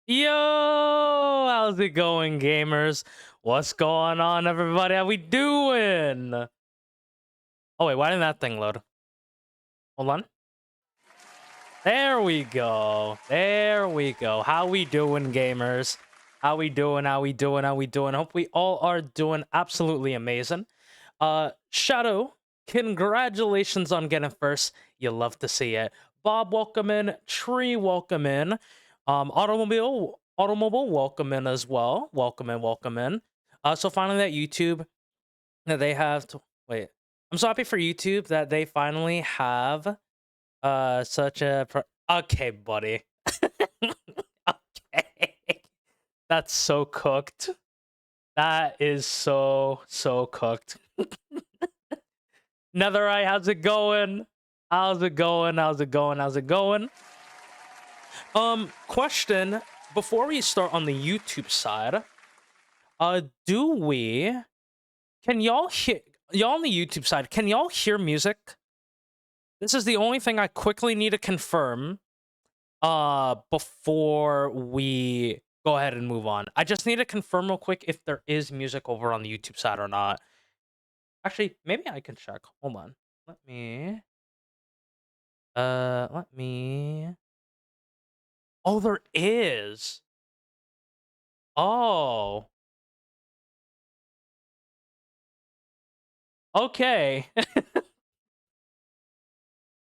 Yo, how's it going, gamers? What's going on, everybody? How we doing? Oh, wait, why didn't that thing load? Hold on. There we go. There we go. How we doing, gamers? How we doing? How we doing? How we doing? Hope we all are doing absolutely amazing. Shadow, congratulations on getting first. You love to see it. Bob, welcome in. Tree, welcome in. Automobile, welcome in as well. Welcome in, welcome in. So finally that YouTube that they have to wait. I'm so happy for YouTube that they finally have such a okay, buddy. Okay. That's so cooked. That is so cooked. Netherite, how's it going? How's it going? How's it going? How's it going? Question before we start on the YouTube side, do we can y'all hear y'all on the YouTube side, can y'all hear music? This is the only thing I quickly need to confirm before we go ahead and move on. I just need to confirm real quick if there is music over on the YouTube side or not. Actually, maybe I can check. Hold on. Let me let me Oh, there is. Oh. Okay.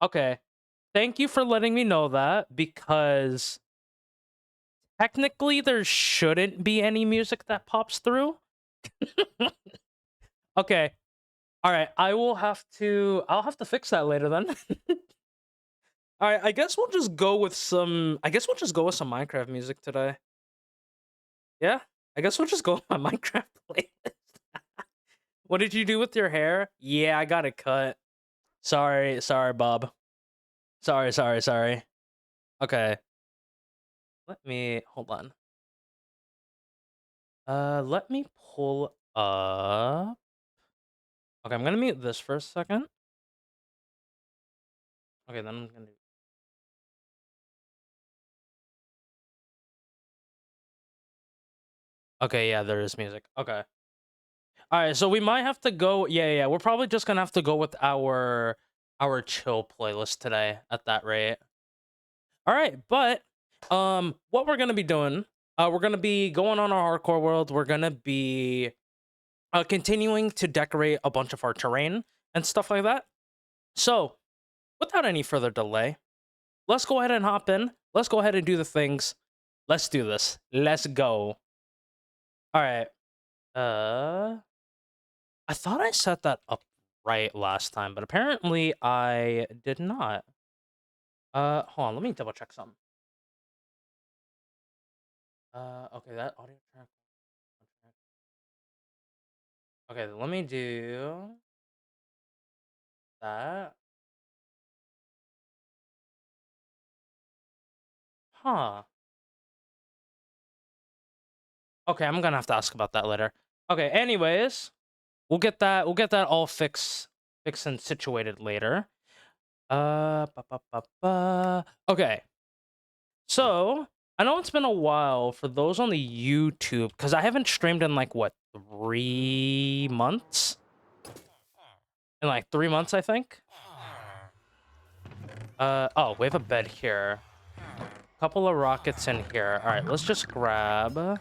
Okay. Thank you for letting me know that, because technically there shouldn't be any music that pops through. Okay. All right, I'll have to fix that later then. All right, I guess we'll just go with some Minecraft music today. Yeah? I guess we'll just go with my Minecraft playlist. What did you do with your hair? Yeah, I got it cut. Sorry, Bob. Sorry. Okay. Let me hold on. Let me pull up. Okay, I'm gonna mute this for a second. Okay, then I'm gonna. Okay, yeah, there is music. Okay. All right, so we might have to go. Yeah. We're probably just gonna have to go with our chill playlist today at that rate. All right, but what we're gonna be doing? We're gonna be going on our hardcore world. We're gonna be continuing to decorate a bunch of our terrain and stuff like that. So, without any further delay, let's go ahead and hop in. Let's go ahead and do the things. Let's do this. Let's go. All right. I thought I set that up right last time, but apparently I did not. Hold on, let me double check something. Okay, that audio track. Okay, let me do that. Huh. Okay, I'm gonna have to ask about that later. Okay, anyways, we'll get that all fixed and situated later. Okay. So, I know it's been a while for those on the YouTube, because I haven't streamed in like what, 3 months? In like 3 months, I think. Oh, we have a bed here. Couple of rockets in here. All right, let's just grab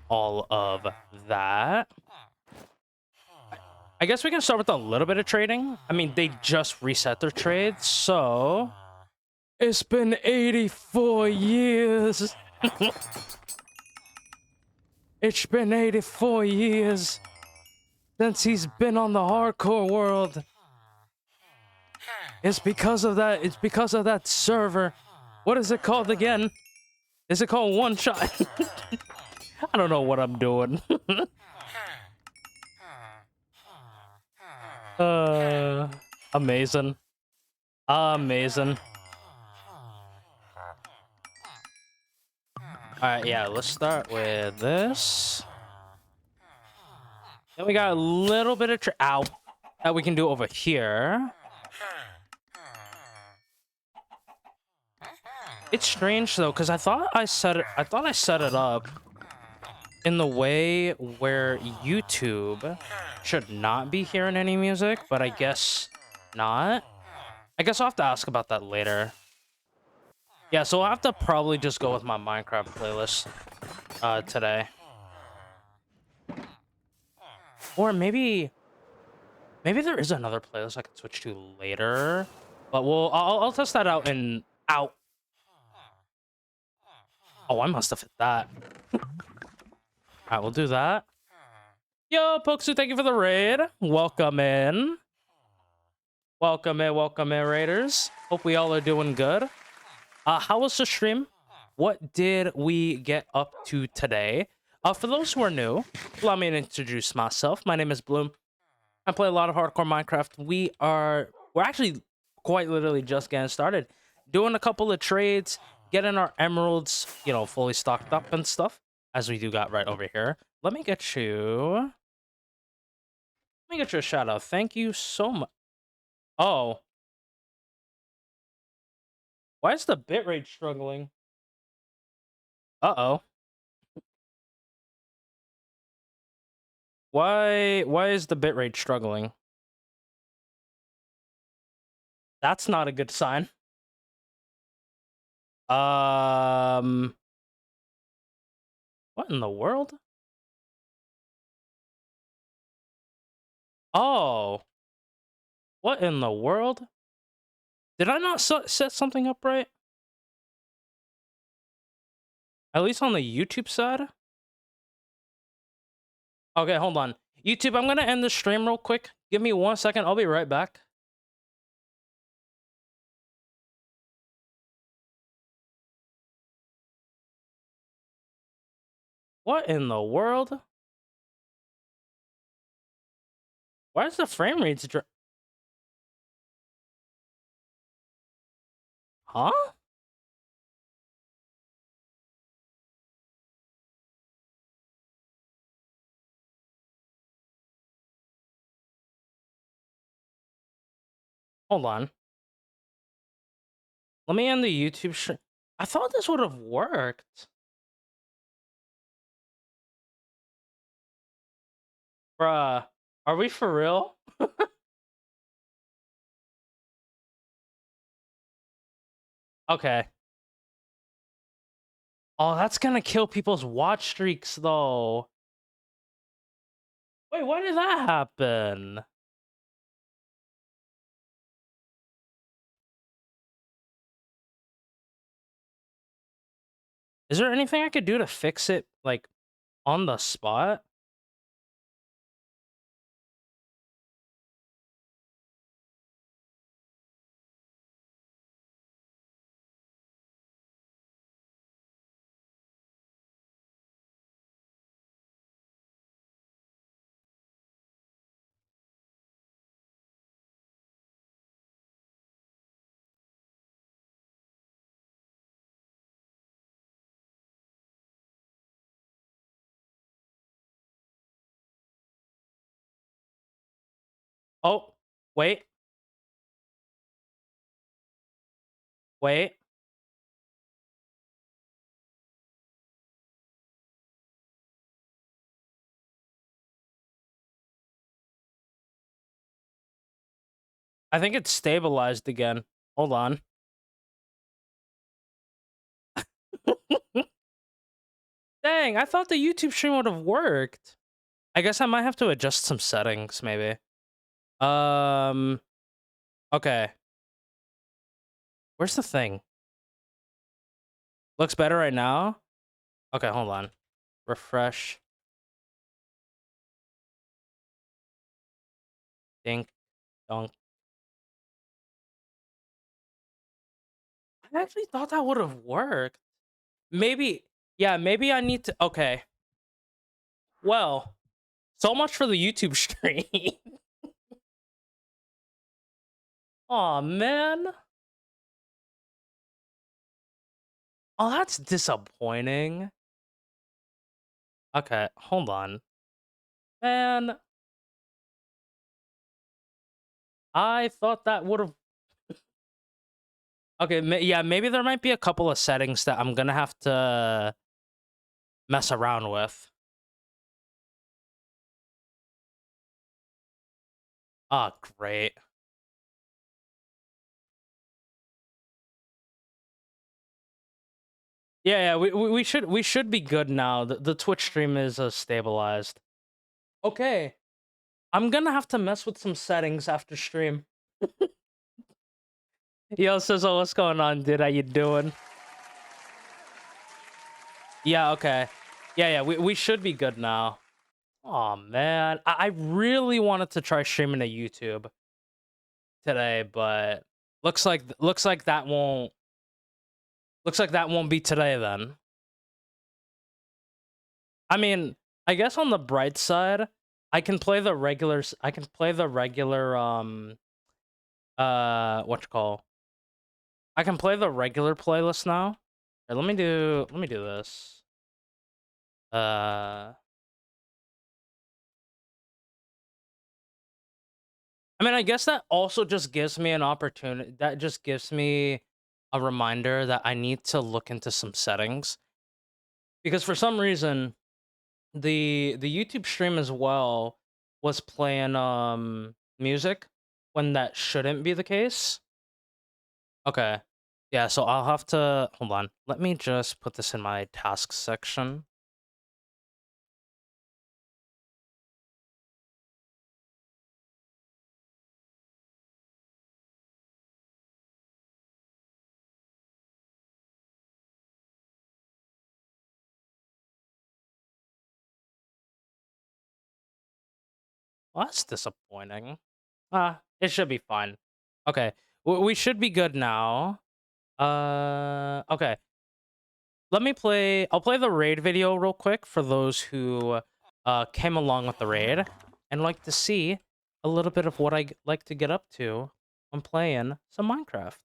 all of that. I guess we can start with a little bit of trading. I mean, they just reset their trades, so it's been 84 years. It's been 84 years since he's been on the hardcore world. It's because of that. It's because of that server. What is it called again? Is it called One Shot? I don't know what I'm doing. Amazing. Amazing. Alright, yeah, let's start with this. Then we got a little bit of that we can do over here. It's strange though, because I thought I set it up in the way where YouTube should not be hearing any music, but I guess not. I guess I'll have to ask about that later. Yeah, so I'll have to probably just go with my Minecraft playlist today. Or maybe there is another playlist I could switch to later. But I'll test that out in out. Oh, I must have hit that. Alright, we'll do that. Yo, Poksu, thank you for the raid. Welcome in. Welcome in, Raiders. Hope we all are doing good. How was the stream? What did we get up to today? For those who are new, allow me to introduce myself. My name is Bloom. I play a lot of hardcore Minecraft. We're actually quite literally just getting started. Doing a couple of trades, getting our emeralds, you know, fully stocked up and stuff, as we do got right over here. Let me get you a shout out. Thank you so much. Oh. Why is the bitrate struggling? Uh-oh. Why is the bitrate struggling? That's not a good sign. What in the world? Oh. What in the world? Did I not set something up right? At least on the YouTube side? Okay, hold on. YouTube, I'm gonna end the stream real quick. Give me 1 second. I'll be right back. What in the world? Why is the frame rates Huh? Hold on. Let me end the YouTube stream. I thought this would have worked. Bruh, are we for real? Okay. Oh, that's gonna kill people's watch streaks, though. Wait, why did that happen? Is there anything I could do to fix it, like, on the spot? Oh, wait. Wait. I think it's stabilized again. Hold on. Dang, I thought the YouTube stream would have worked. I guess I might have to adjust some settings, maybe. Okay. Where's the thing? Looks better right now? Okay, hold on. Refresh. Dink. Donk. I actually thought that would have worked. Maybe, yeah, maybe I need to, okay. Well, so much for the YouTube stream. Aw, man. Oh, that's disappointing. Okay, hold on. Man. I thought that would have... Okay, yeah, maybe there might be a couple of settings that I'm gonna have to mess around with. Oh, great. Yeah, we should be good now. The Twitch stream is stabilized. Okay, I'm gonna have to mess with some settings after stream. Yo, Sizzle, what's going on, dude? How you doing? Yeah, okay. Yeah, we should be good now. Oh man, I really wanted to try streaming to YouTube today, but looks like that won't be today then. I mean, I guess on the bright side, I can play the regular what you call? I can play the regular playlist now. Here, let me do this. Uh I mean, I guess that also just gives me an opportunity. That just gives me a reminder that I need to look into some settings because for some reason the YouTube stream as well was playing music when that shouldn't be the case. Okay. Yeah, so I'll have to hold on. Let me just put this in my tasks section. Well, that's disappointing. It should be fine. Okay. We should be good now. Okay. I'll play the raid video real quick for those who came along with the raid and like to see a little bit of what I like to get up to when playing some Minecraft.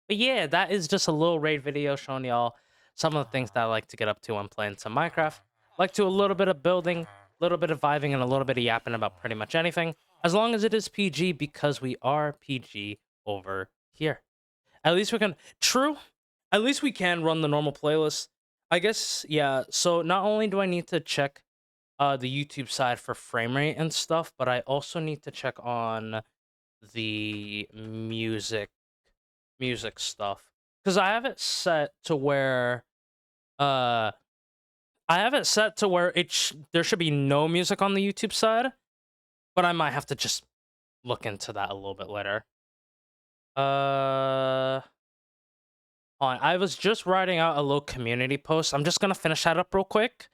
But yeah, that is just a little raid video showing y'all some of the things that I like to get up to when playing some Minecraft. Like to a little bit of building, a little bit of vibing, and a little bit of yapping about pretty much anything, as long as it is PG, because we are PG over here. At least we can. True. At least we can run the normal playlist. I guess, yeah. So not only do I need to check the YouTube side for frame rate and stuff, but I also need to check on the music stuff because I have it set to where uh there should be no music on the YouTube side, but I might have to just look into that a little bit later. I was just writing out a little community post. I'm just gonna finish that up real quick,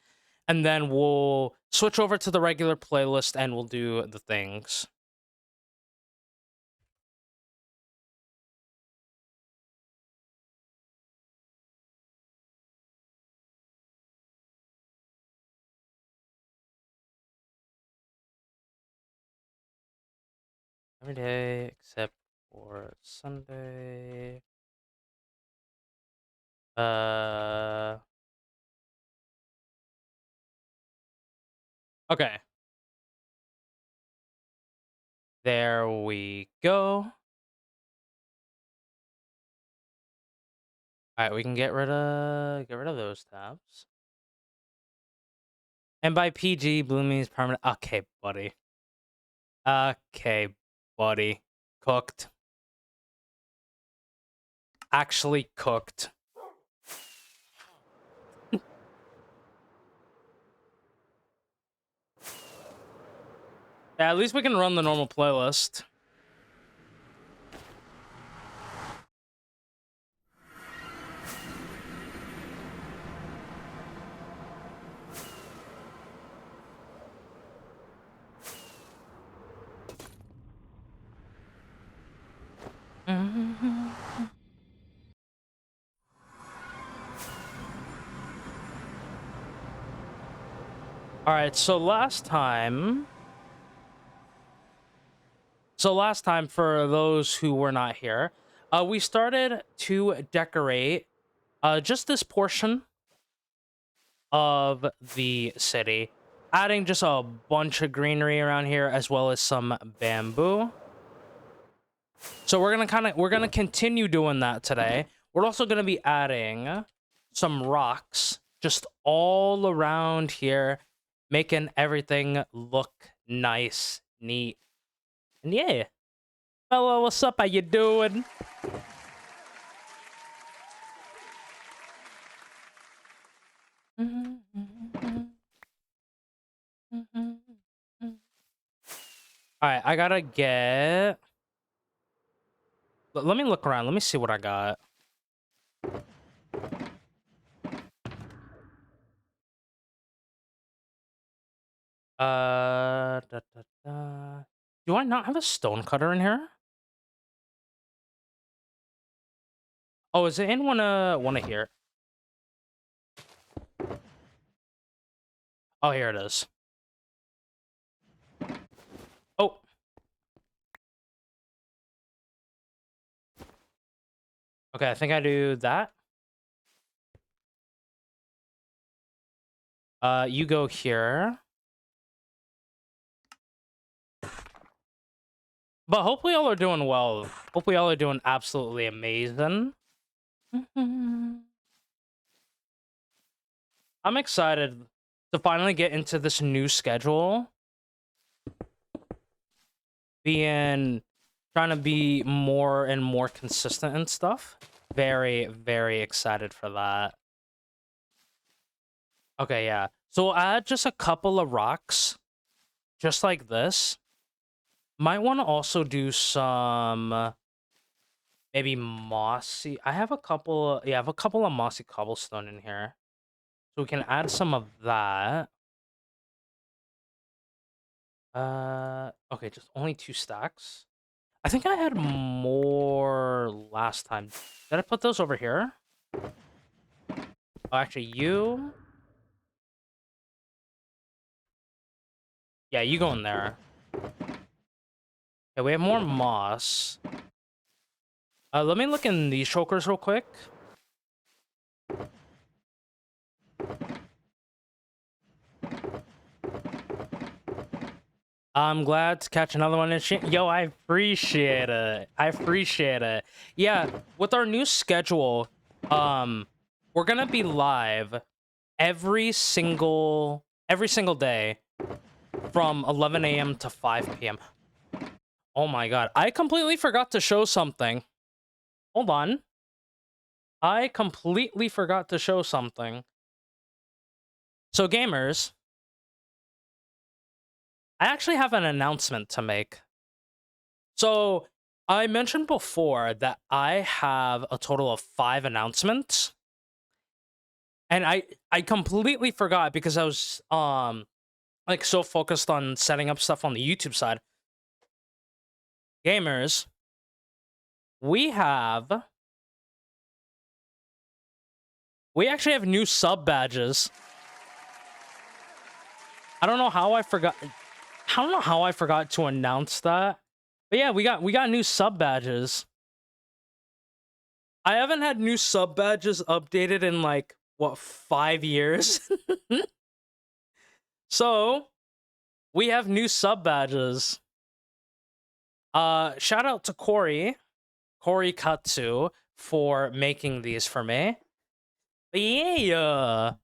and then we'll switch over to the regular playlist and we'll do the things. Every day except for Sunday. Okay. There we go. All right, we can get rid of those tabs. And by PG, blue means permanent. Okay, buddy. Okay, buddy. Cooked. Actually cooked. Yeah, at least we can run the normal playlist. All right, so last time for those who were not here, we started to decorate just this portion of the city, adding just a bunch of greenery around here as well as some bamboo. So we're gonna continue doing that today. We're also gonna be adding some rocks just all around here, making everything look nice, neat, and yeah. Hello, what's up? How you doing? All right, I gotta get. Let me look around. Let me see what I got. Da, da, da. Do I not have a stone cutter in here? Oh, is it in one of here? Oh, here it is. Oh. Okay, I think I do that. You go here. But hopefully y'all are doing well. Hopefully y'all are doing absolutely amazing. I'm excited to finally get into this new schedule. Trying to be more and more consistent and stuff. Very, very excited for that. Okay, yeah. So we'll add just a couple of rocks. Just like this. Might want to also do some maybe mossy. I have a couple of mossy cobblestone in here. So we can add some of that. Okay, just only 2 stacks. I think I had more last time. Did I put those over here? Oh, actually, you. Yeah, you go in there. Okay, we have more moss. Let me look in these shulkers real quick. I'm glad to catch another one in Yo, I appreciate it. I appreciate it. Yeah, with our new schedule, we're gonna be live every single day from 11 a.m. to 5 p.m. Oh my god, I completely forgot to show something. Hold on. I completely forgot to show something. So gamers, I actually have an announcement to make. So, I mentioned before that I have a total of 5 announcements. And I completely forgot because I was like so focused on setting up stuff on the YouTube side. Gamers, we actually have new sub badges. I don't know how I forgot to announce that. But yeah, we got new sub badges. I haven't had new sub badges updated in like what 5 years. So, we have new sub badges. Shout out to Corey Katsu for making these for me. But yeah.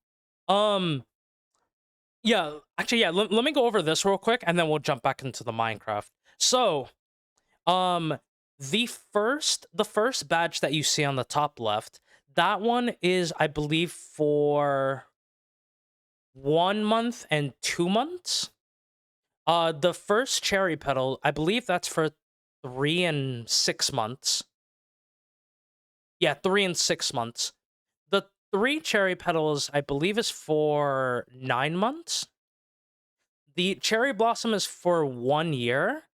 Yeah, actually, yeah, let me go over this real quick and then we'll jump back into the Minecraft. So, the first badge that you see on the top left, that one is, I believe, for 1 month and 2 months. The first cherry petal, I believe that's for 3 and 6 months. Yeah, 3 and 6 months. The 3 cherry petals, I believe, is for 9 months. The cherry blossom is for 1 year.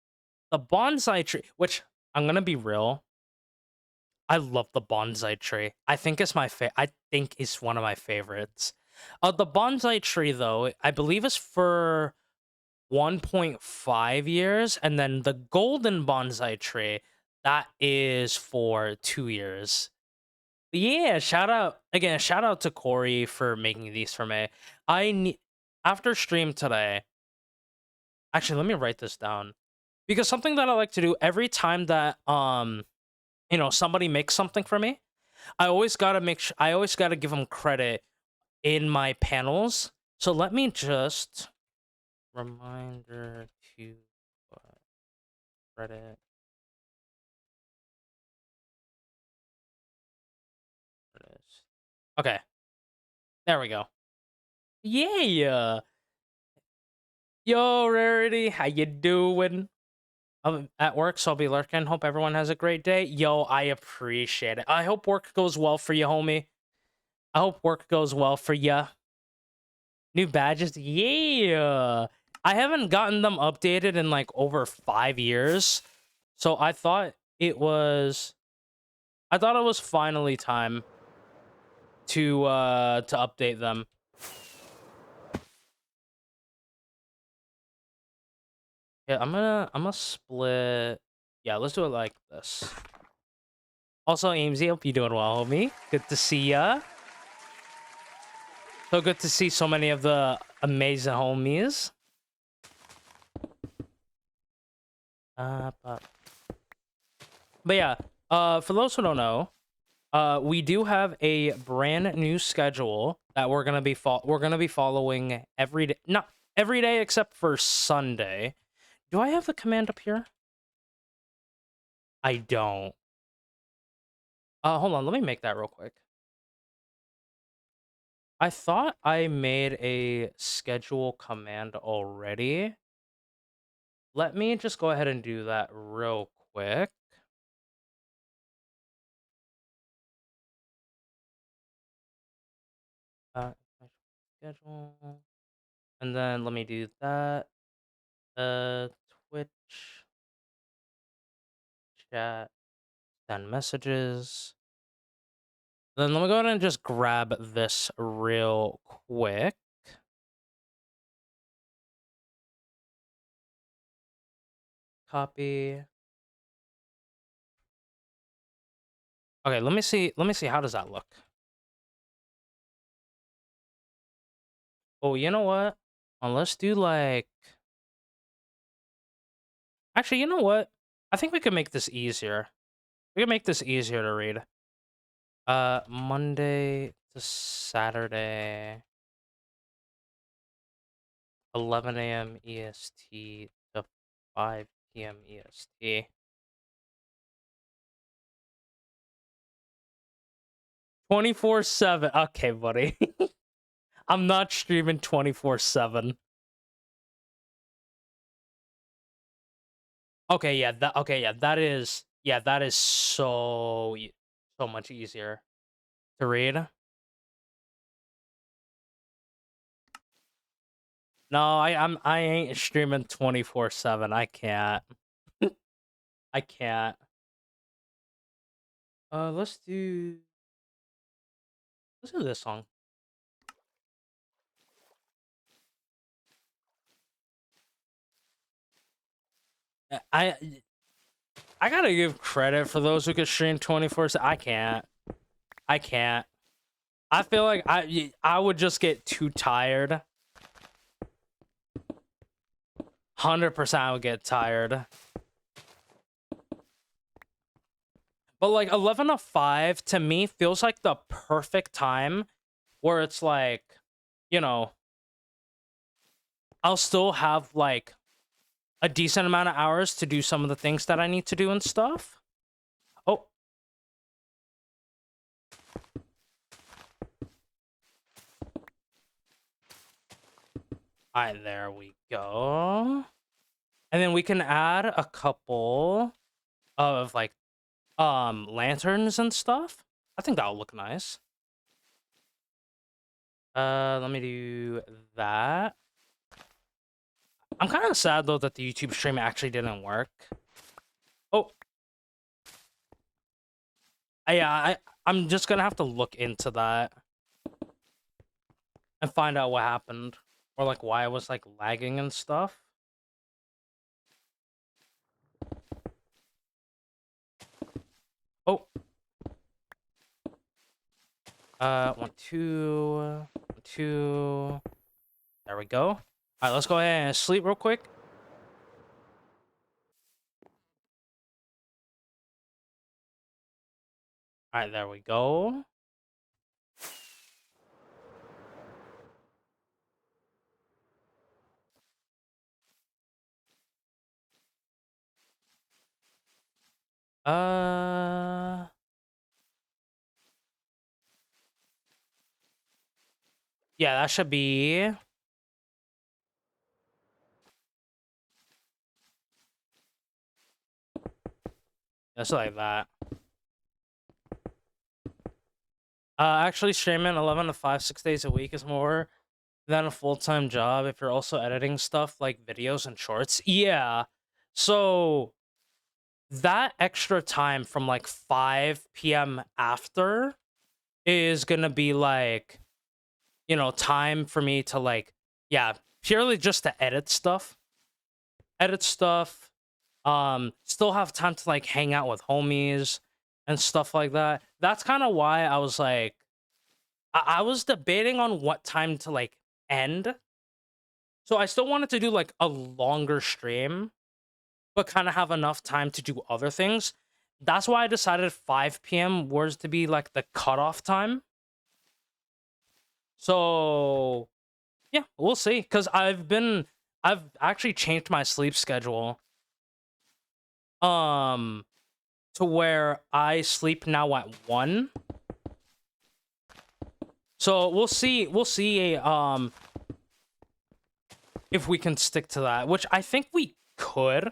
The bonsai tree, which I'm gonna be real, I love the bonsai tree. I think it's I think it's one of my favorites. The bonsai tree though, I believe is for 1.5 years, and then the golden bonsai tree, that is for 2 years. Yeah, shout out to Corey for making these for me. I need After stream today. Actually, let me write this down because something that I like to do every time that somebody makes something for me, I always gotta give them credit in my panels. So let me just reminder to credit artist. Okay, there we go. Yeah, yo, Rarity, how you doing? I'm at work, so I'll be lurking. Hope everyone has a great day. Yo, I appreciate it. I hope work goes well for you, homie. I hope work goes well for ya. New badges, yeah. I haven't gotten them updated in like over 5 years, so I thought it was finally time to update them. Yeah, I'm gonna split. Yeah, let's do it like this. Also, Amesy, hope you doing well, homie. Good to see ya. So good to see so many of the amazing homies. But yeah, for those who don't know, we do have a brand new schedule that we're gonna be following every day. Not every day except for Sunday. Do I have the command up here? I don't. Hold on, let me make that real quick. I thought I made a schedule command already. Let me just go ahead and do that real quick. Schedule. And then let me do that. Twitch chat, send messages. Then let me go ahead and just grab this real quick. Copy. Okay, let me see. Let me see. How does that look? Oh, you know what? Let's do like. Actually, you know what? I think we could make this easier. We can make this easier to read. Monday to Saturday, 11 a.m. EST to 5 p.m. EST. 24/7. Okay, buddy. I'm not streaming 24/7. Okay, yeah, that is so much easier to read. No, I ain't streaming 24/7. I can't. I can't. Let's do this song. I gotta give credit for those who can stream 24/7. I can't. I can't. I feel like I would just get too tired. 100% I would get tired. But like 11 to 5 to me feels like the perfect time where it's like, you know, I'll still have like a decent amount of hours to do some of the things that I need to do and stuff. Oh. Alright, there we go. And then we can add a couple of like lanterns and stuff. I think that'll look nice. Let me do that. I'm kind of sad though that the YouTube stream actually didn't work. Oh. Yeah, I'm just gonna have to look into that and find out what happened, or like why it was like lagging and stuff. Oh. 1, 2, 2. There we go. All right, let's go ahead and sleep real quick. All right, there we go. Yeah, that should be. Just like that. Actually, streaming 11 to 5, 6 days a week is more than a full-time job if you're also editing stuff like videos and shorts. Yeah. So that extra time from like 5 p.m. after is gonna be like, you know, time for me to like, yeah, purely just to edit stuff. Still have time to like hang out with homies and stuff like that. That's kind of why I was like, I was debating on what time to like end. So I still wanted to do like a longer stream, but kind of have enough time to do other things. That's why I decided 5 p.m. was to be like the cutoff time. So yeah, we'll see. Cause I've actually changed my sleep schedule. To where I sleep now at 1. So we'll see if we can stick to that, which I think we could.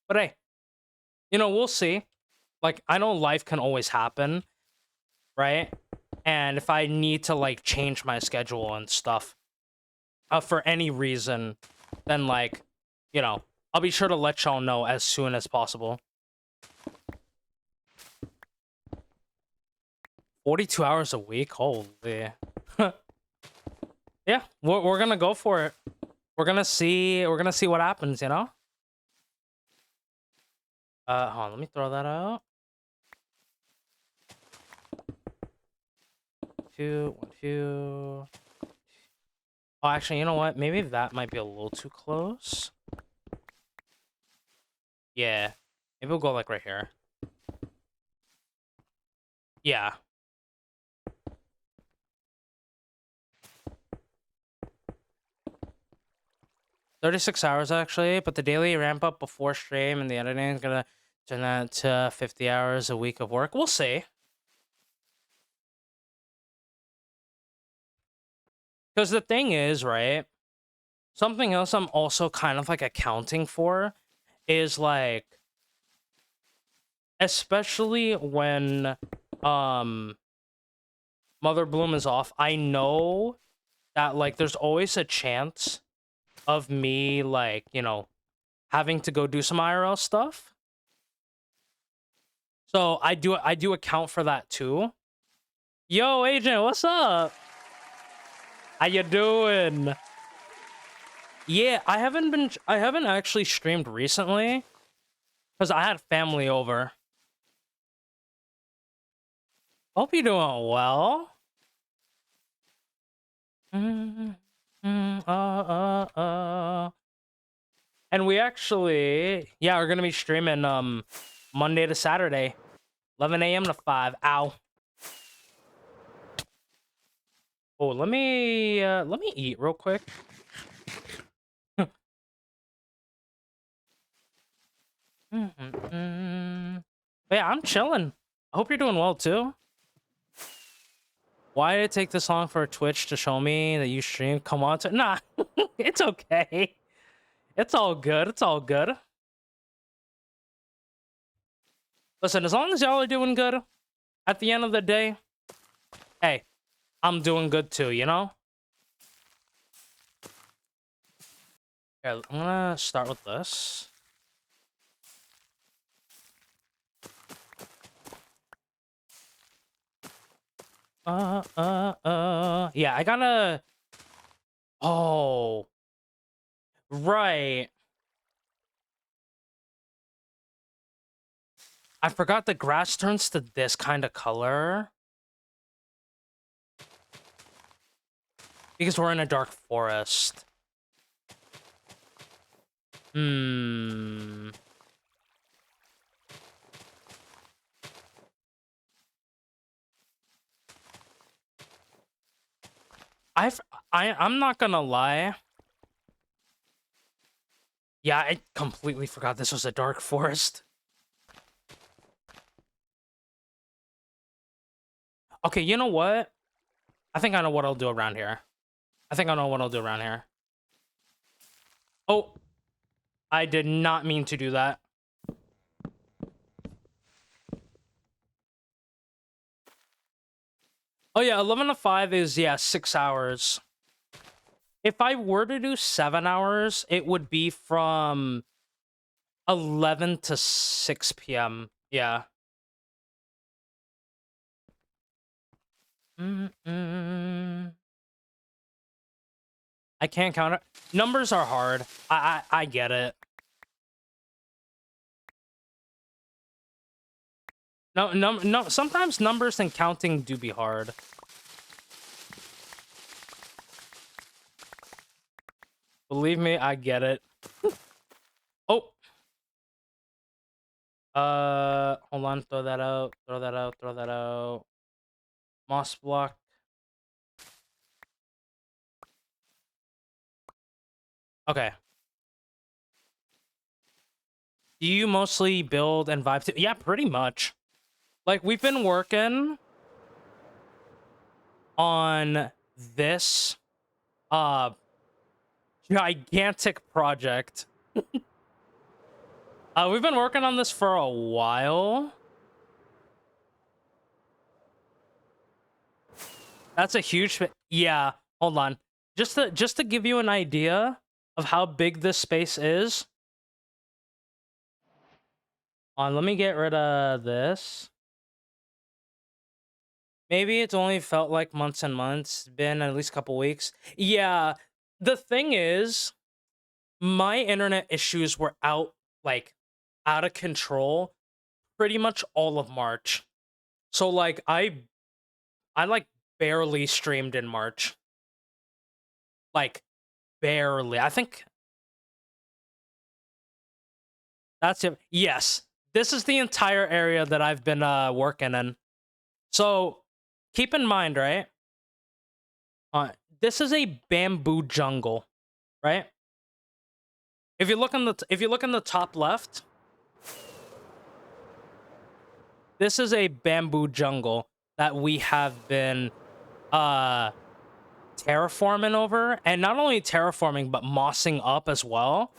But hey, you know, we'll see. Like, I know life can always happen, right? And if I need to like change my schedule and stuff for any reason, then like, you know, I'll be sure to let y'all know as soon as possible. 42 hours a week? Holy. Yeah, we're gonna go for it. We're gonna see what happens, you know? Hold on, let me throw that out. 2, 1, 2. Oh, actually, you know what? Maybe that might be a little too close. Yeah. Maybe we'll go like right here. Yeah. $36 hours actually, but the daily ramp up before stream and the editing is gonna turn that to 50 hours a week of work. We'll see. Because the thing is, right? Something else I'm also kind of like accounting for is like, especially when Mother Bloom is off, I know that like there's always a chance of me like, you know, having to go do some IRL stuff. So I do account for that too. Yo, Agent, what's up? How you doing? Yeah, I haven't actually streamed recently because I had family over. Hope you're doing well. And we actually, yeah, we're gonna be streaming Monday to Saturday, 11 a.m. to 5. Ow. Oh, let me eat real quick. But yeah, I'm chilling. I hope you're doing well too. Why did it take this long for Twitch to show me that you stream? Come on, nah, it's okay. It's all good. It's all good. Listen, as long as y'all are doing good, at the end of the day, hey, I'm doing good too, you know? Here, I'm gonna start with this. Yeah, I gotta... Oh, right. I forgot the grass turns to this kind of color. Because we're in a dark forest. Hmm. I'm not gonna lie. Yeah, I completely forgot this was a dark forest. Okay, you know what? I think I know what I'll do around here. I think I know what I'll do around here. Oh, I did not mean to do that. Oh yeah, 11 to 5 is, yeah, 6 hours. If I were to do 7 hours, it would be from 11 to 6 p.m. Yeah. I can't count it. Numbers are hard. I get it. No. Sometimes numbers and counting do be hard. Believe me, I get it. Oh. Hold on. Throw that out. Throw that out. Throw that out. Moss block. Okay. Do you mostly build and vibe to? Yeah, pretty much. Like, we've been working on this uh gigantic project. We've been working on this for a while. That's a huge... Yeah, hold on. Just to give you an idea of how big this space is. Let me get rid of this. Maybe it's only felt like months and months. Been at least a couple weeks. Yeah, the thing is, my internet issues were out of control pretty much all of March. So like I like barely streamed in March. Like barely. I think that's it. Yes. This is the entire area that I've been working in. So keep in mind, right? This is a bamboo jungle, right? If you look in the top left, this is a bamboo jungle that we have been terraforming over, and not only terraforming but mossing up as well,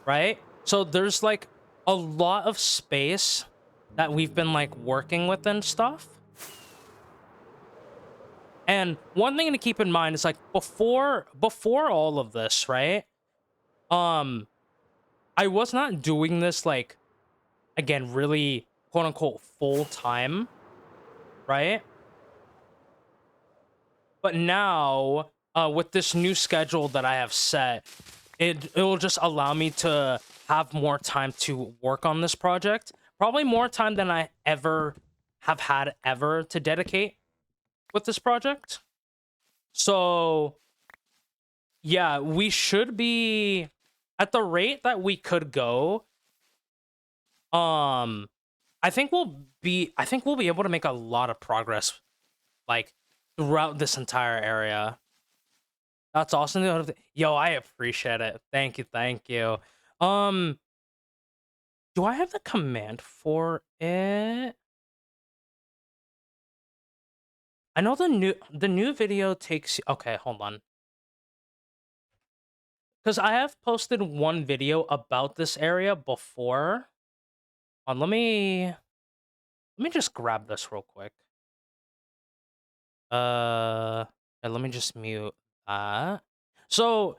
right? So there's like a lot of space that we've been like working with and stuff. And one thing to keep in mind is like before all of this, right? I was not doing this like, again, really quote unquote full time, right? But now, with this new schedule that I have set, it will just allow me to have more time to work on this project. Probably more time than I ever have had ever to dedicate with this project. So, yeah, we should be at the rate that we could go. I think we'll be able to make a lot of progress like throughout this entire area. That's awesome. Yo, I appreciate it. Thank you, thank you. Um, do I have the command for it? I know the new video takes... Okay, hold on. because I have posted one video about this area before. Let me just grab this real quick. Let me just mute that. So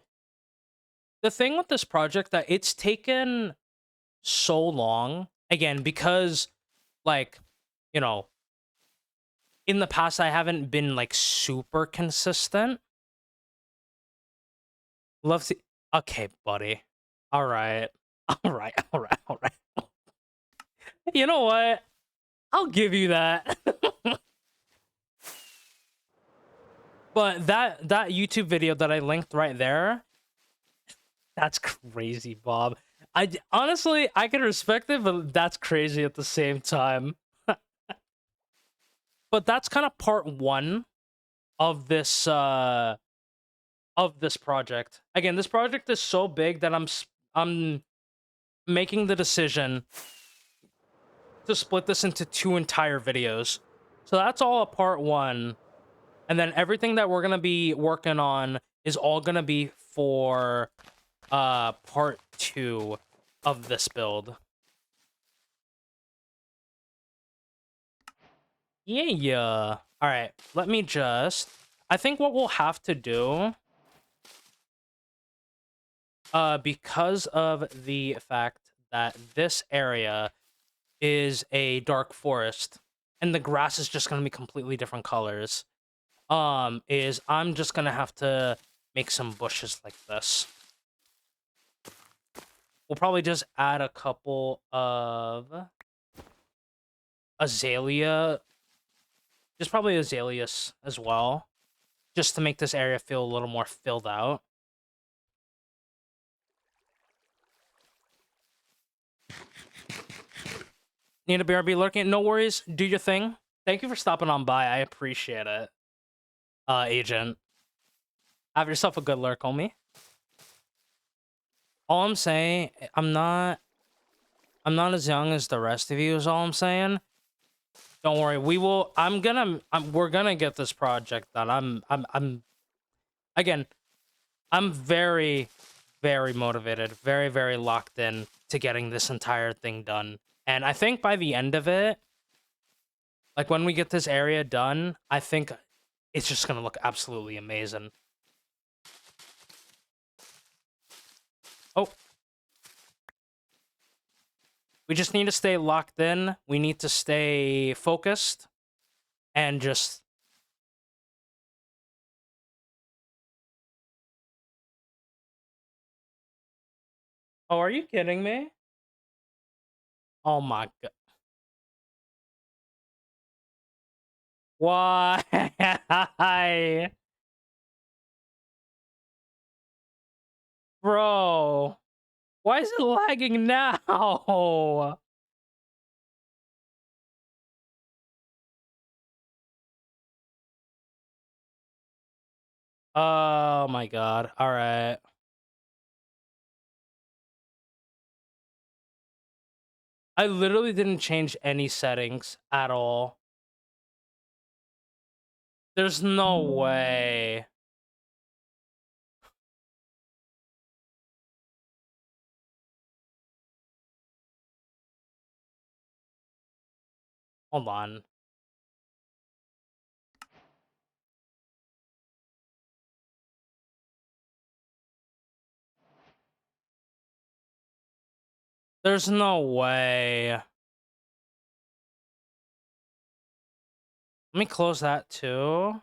the thing with this project that it's taken so long, again, because like, you know, in the past I haven't been like super consistent. Love to. Okay, buddy. All right. All right. All right. All right. You know what? I'll give you that. But that YouTube video that I linked right there, that's crazy, Bob. Honestly, I can respect it, but that's crazy at the same time. But that's kind of part 1 of this project. Again, this project is so big that I'm making the decision to split this into 2 entire videos. So that's all a part 1, and then everything that we're going to be working on is all going to be for part 2 of this build. Yeah. All right, let me just I think what we'll have to do, because of the fact that this area is a dark forest and the grass is just going to be completely different colors, is I'm just going to have to make some bushes like this. We'll probably just add a couple of azalea, just probably azaleas as well, just to make this area feel a little more filled out. Need a BRB lurking? No worries. Do your thing. Thank you for stopping on by. I appreciate it, Agent. Have yourself a good lurk, homie. All I'm saying, I'm not as young as the rest of you. Is all I'm saying. Don't worry. We will. We're gonna get this project done. Again, I'm very, very motivated, very, very locked in to getting this entire thing done. And I think by the end of it, like when we get this area done, I think it's just gonna look absolutely amazing. Oh. We just need to stay locked in. We need to stay focused and just... Oh, are you kidding me? Oh my god. Why? Bro. Why is it lagging now? Oh my god. All right. I literally didn't change any settings at all. There's no way. Hold on. There's no way. Let me close that too.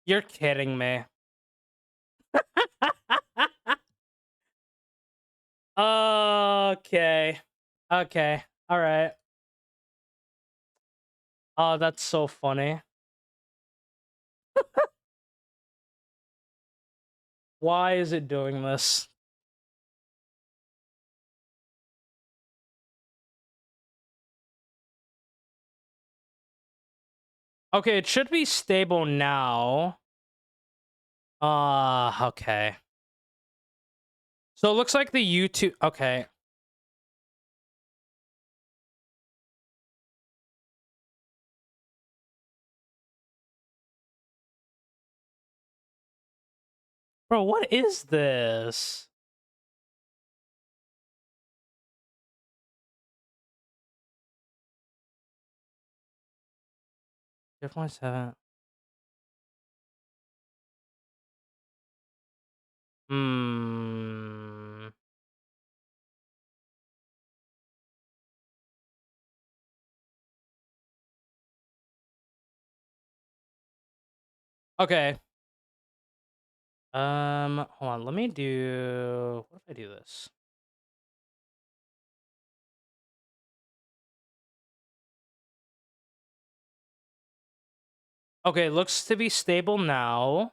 You're kidding me. Okay. Okay. All right. Oh, that's so funny. Why is it doing this? Okay, it should be stable now. Okay. So it looks like the YouTube... Okay. Bro, what is this? .7. Hmm. Okay. Hold on. Let me do. What if I do this? Okay, looks to be stable now.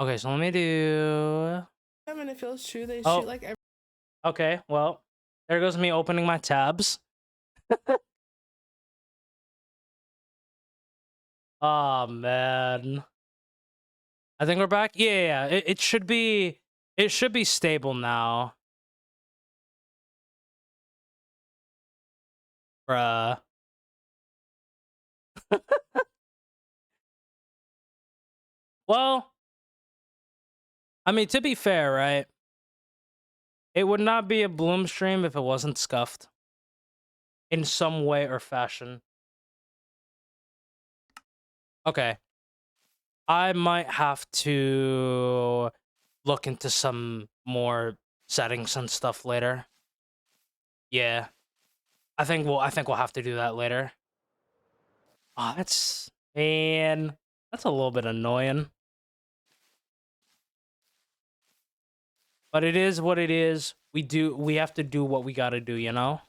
Okay, so let me do. And it feels true. They Oh. shoot like every. Okay, well, there goes me opening my tabs. Oh man. I think we're back. Yeah. It should be. It should be stable now. Bruh. Well, I mean, to be fair, right? It would not be a Bloom stream if it wasn't scuffed in some way or fashion. Okay. I might have to look into some more settings and stuff later. Yeah. I think we'll have to do that later. Oh, that's man, that's a little bit annoying. But it is what it is. We have to do what we gotta do, you know?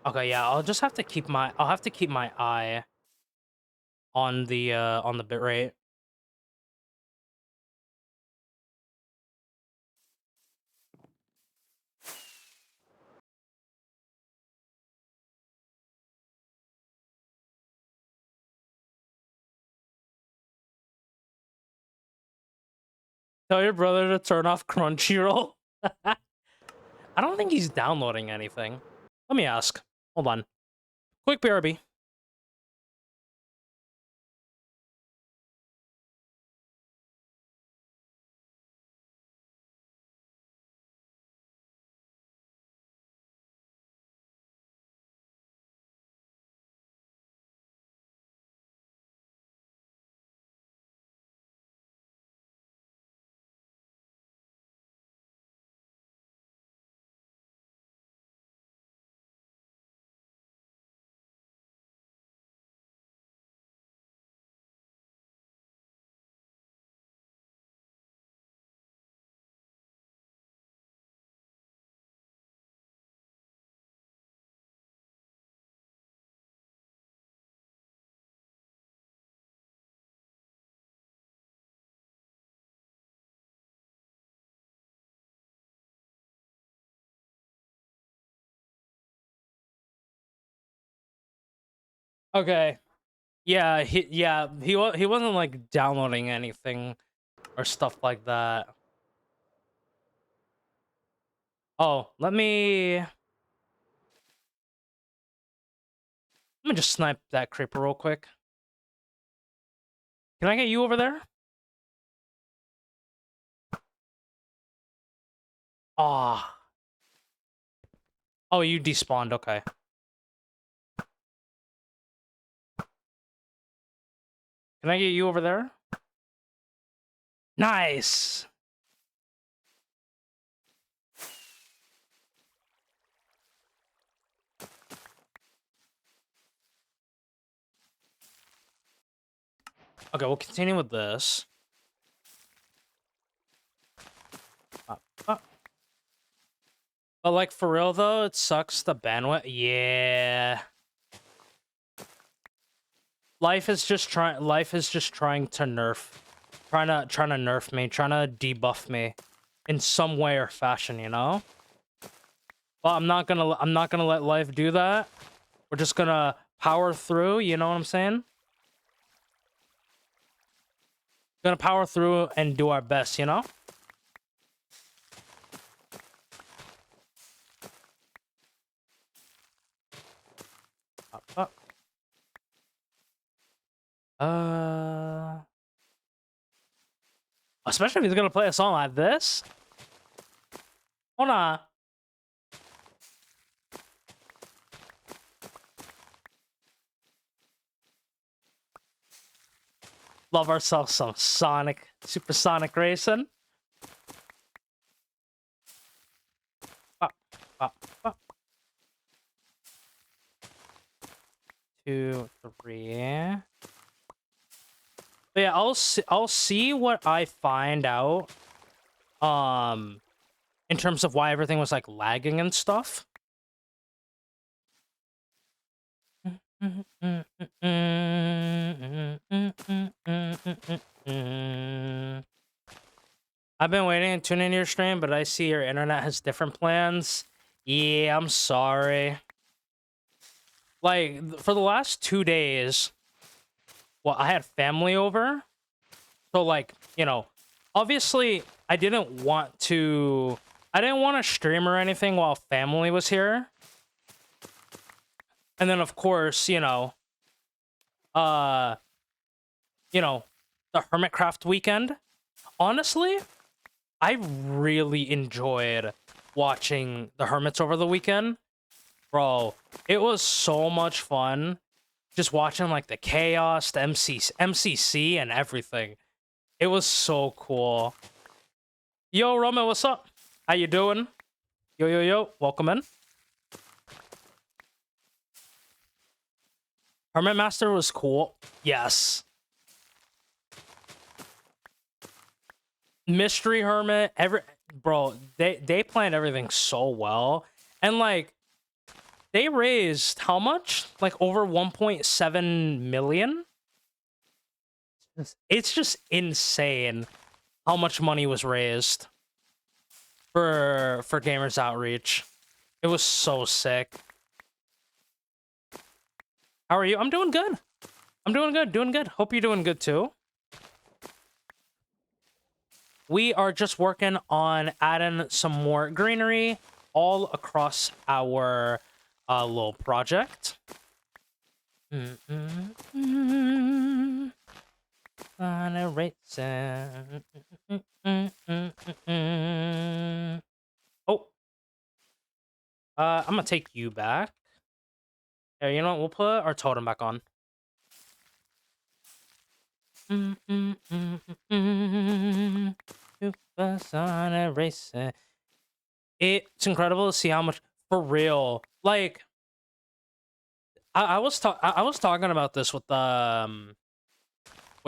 Okay, yeah, I'll have to keep my eye on the bitrate. Tell your brother to turn off Crunchyroll. I don't think he's downloading anything. Let me ask. Hold on. Quick BRB. Okay. Yeah, he wasn't like downloading anything or stuff like that. Oh, let me just snipe that creeper real quick. Can I get you over there? Ah. Oh, you despawned. Okay. Can I get you over there? Nice. Okay, we'll continue with this. But like for real though, it sucks the bandwidth. Yeah. Life is just trying to nerf. Trying to nerf me, trying to debuff me in some way or fashion, you know? But I'm not gonna let life do that. We're just gonna power through, you know what I'm saying? Gonna power through and do our best, you know? Up, up. Especially if he's gonna play a song like this. Hold on. Love ourselves some Sonic, Supersonic Racing. Up, up, up. 2, 3. But yeah, I'll see what I find out. In terms of why everything was like lagging and stuff. I've been waiting to tune in your stream, but I see your internet has different plans. Yeah, I'm sorry. Like, for the last 2 days, well, I had family over. So, like, you know, obviously, I didn't want to stream or anything while family was here. And then, of course, you know, the Hermitcraft weekend. Honestly, I really enjoyed watching the Hermits over the weekend. Bro, it was so much fun just watching like the chaos, the MCC and everything. It was so cool. Yo, Roman, what's up? How you doing? Yo, yo, yo, welcome in. Hermit Master was cool. Yes. Mystery Hermit, bro, they planned everything so well. And like they raised how much? Like over 1.7 million? It's just insane how much money was raised for Gamers Outreach. It was so sick. How are you? I'm doing good. I'm doing good, doing good. Hope you're doing good too. We are just working on adding some more greenery all across our little project. On a racing. Oh. I'm gonna take you back. Yeah, you know what? We'll put our totem back on. Supersonic Racing. It's incredible to see how much, for real. Like, I was talking about this with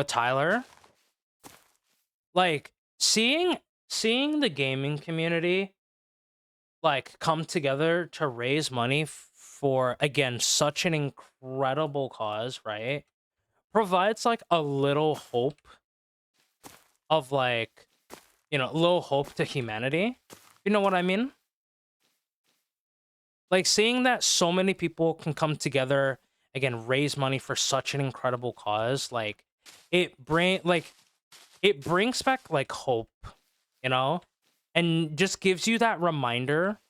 Tyler. Like, seeing the gaming community like come together to raise money for, again, such an incredible cause, right? Provides like a little hope of like, you know, a little hope to humanity. You know what I mean? Like seeing that so many people can come together, again, raise money for such an incredible cause, like it brings back like hope, you know? And just gives you that reminder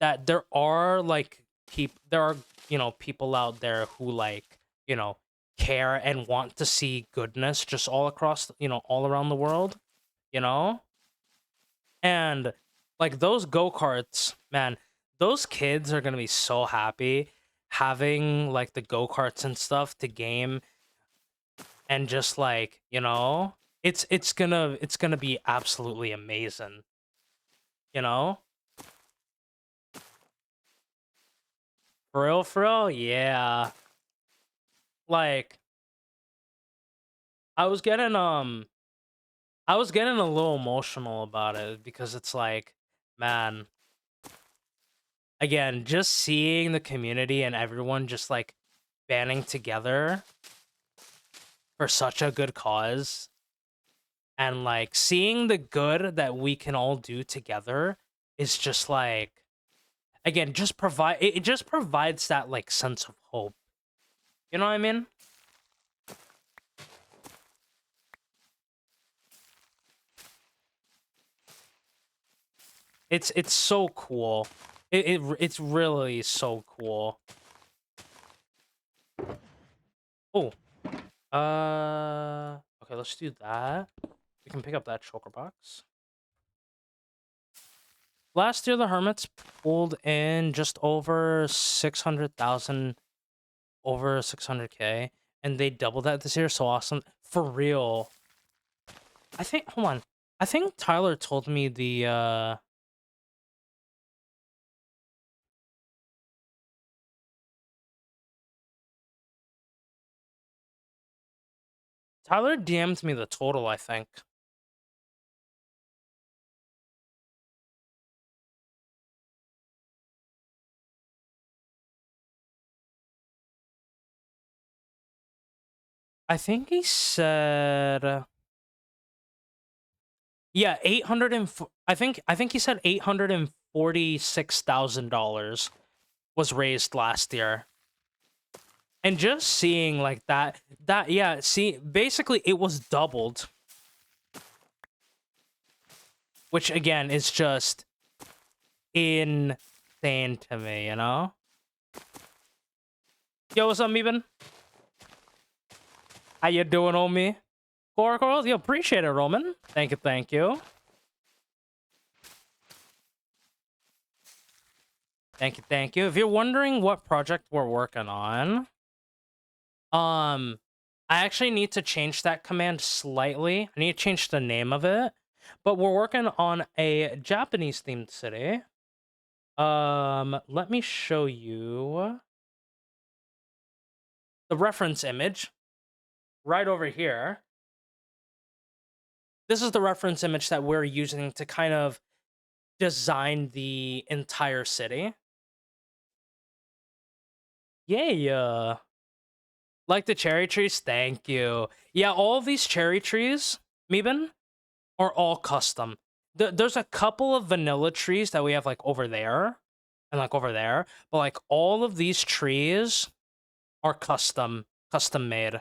that there are like people out there who like, you know, care and want to see goodness just all across, you know, all around the world, you know? And like those go-karts, man, those kids are gonna be so happy having like the go-karts and stuff to game, and just like, you know, it's gonna be absolutely amazing, you know? For real, yeah. Like I was getting I was getting a little emotional about it because it's like, man, again, just seeing the community and everyone just like banding together for such a good cause, and like seeing the good that we can all do together is just like, again, just provide it just provides that like sense of hope. You know what I mean? It's so cool. It's really so cool. Oh. Okay, let's do that. We can pick up that shulker box. Last year, the Hermits pulled in just over 600,000, over 600K, and they doubled that this year. So awesome. For real. I think, hold on. I think Tyler told me the, Tyler DM'd me the total, I think. I think he said, yeah, 800 and I think he said $846,000 was raised last year. And just seeing like that yeah, see, basically it was doubled. Which again is just insane to me, you know? Yo, what's up, Meebin? How you doing, homie? Coral, you appreciate it, Roman. Thank you, thank you. Thank you, thank you. If you're wondering what project we're working on, I actually need to change that command slightly. I need to change the name of it. But we're working on a Japanese themed city. Let me show you the reference image right over here. This is the reference image that we're using to kind of design the entire city. Yeah. Like the cherry trees? Thank you. Yeah, all of these cherry trees, Meebin, are all custom. There's a couple of vanilla trees that we have like over there and like over there, but like all of these trees are custom made.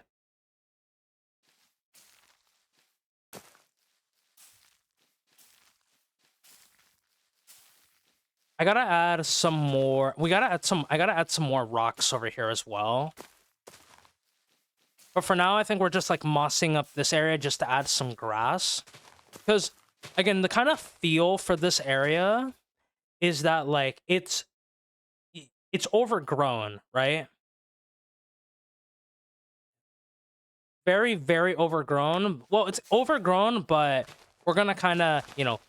I gotta add some more. I gotta add some more rocks over here as well. But for now, I think we're just like mossing up this area just to add some grass. Because, again, the kind of feel for this area is that like it's overgrown, right? Very, very overgrown. Well, it's overgrown, but we're gonna kind of, you know,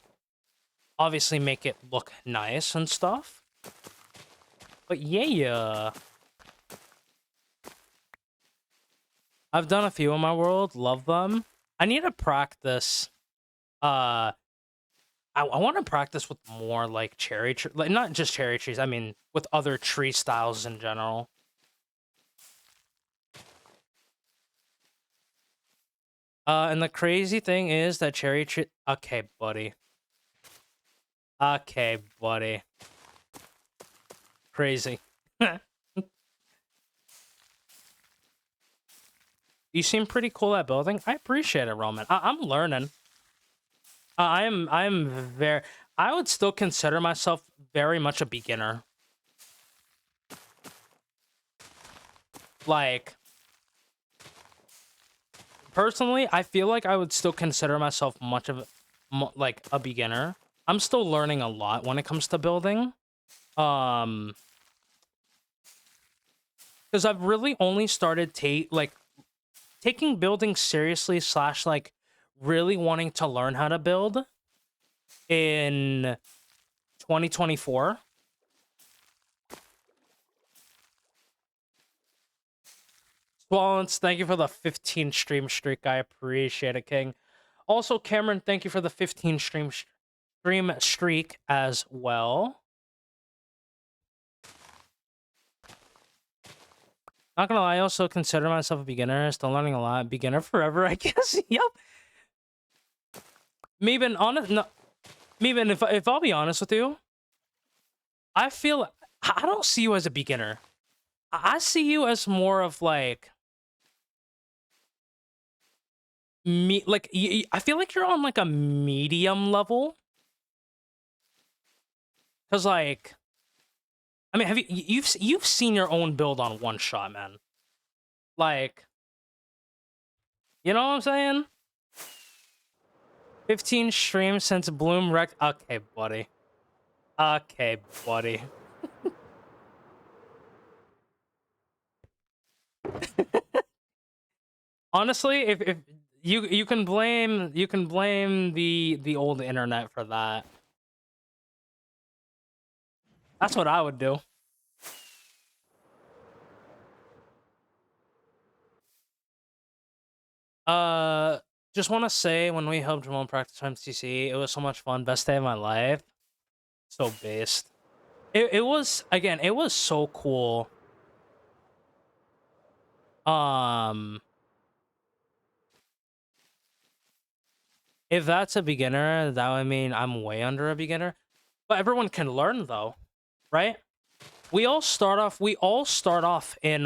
obviously make it look nice and stuff. But yeah. I've done a few in my world, love them. I need to practice. I want to practice with more like cherry tree, like not just cherry trees. I mean, with other tree styles in general. And the crazy thing is that cherry tree. Okay, buddy. Okay, buddy. Crazy. You seem pretty cool at building. I appreciate it, Roman. I'm learning. I'm very. I would still consider myself very much a beginner. Like, personally, I feel like I would still consider myself much of like a beginner. I'm still learning a lot when it comes to building. Because I've really only started taking building seriously / like really wanting to learn how to build in 2024. Swallens, thank you for the 15 stream streak. I appreciate it, King. Also, Cameron, thank you for the 15 stream streak as well. Not gonna lie, I also consider myself a beginner. Still learning a lot. Beginner forever, I guess. Yep. Meebin, if I'll be honest with you, I feel I don't see you as a beginner. I see you as more of like me. Like I feel like you're on like a medium level. Cause like, I mean, have you've seen your own build on one shot, man? Like, you know what I'm saying? 15 streams since Bloom wrecked. Okay, buddy. Okay, buddy. Honestly, if you can blame the old internet for that. That's what I would do. Just want to say when we helped Ramon practice MCC, it was so much fun. Best day of my life. So based. It was, again, it was so cool. If that's a beginner, that would mean I'm way under a beginner. But everyone can learn though, right? We all start off in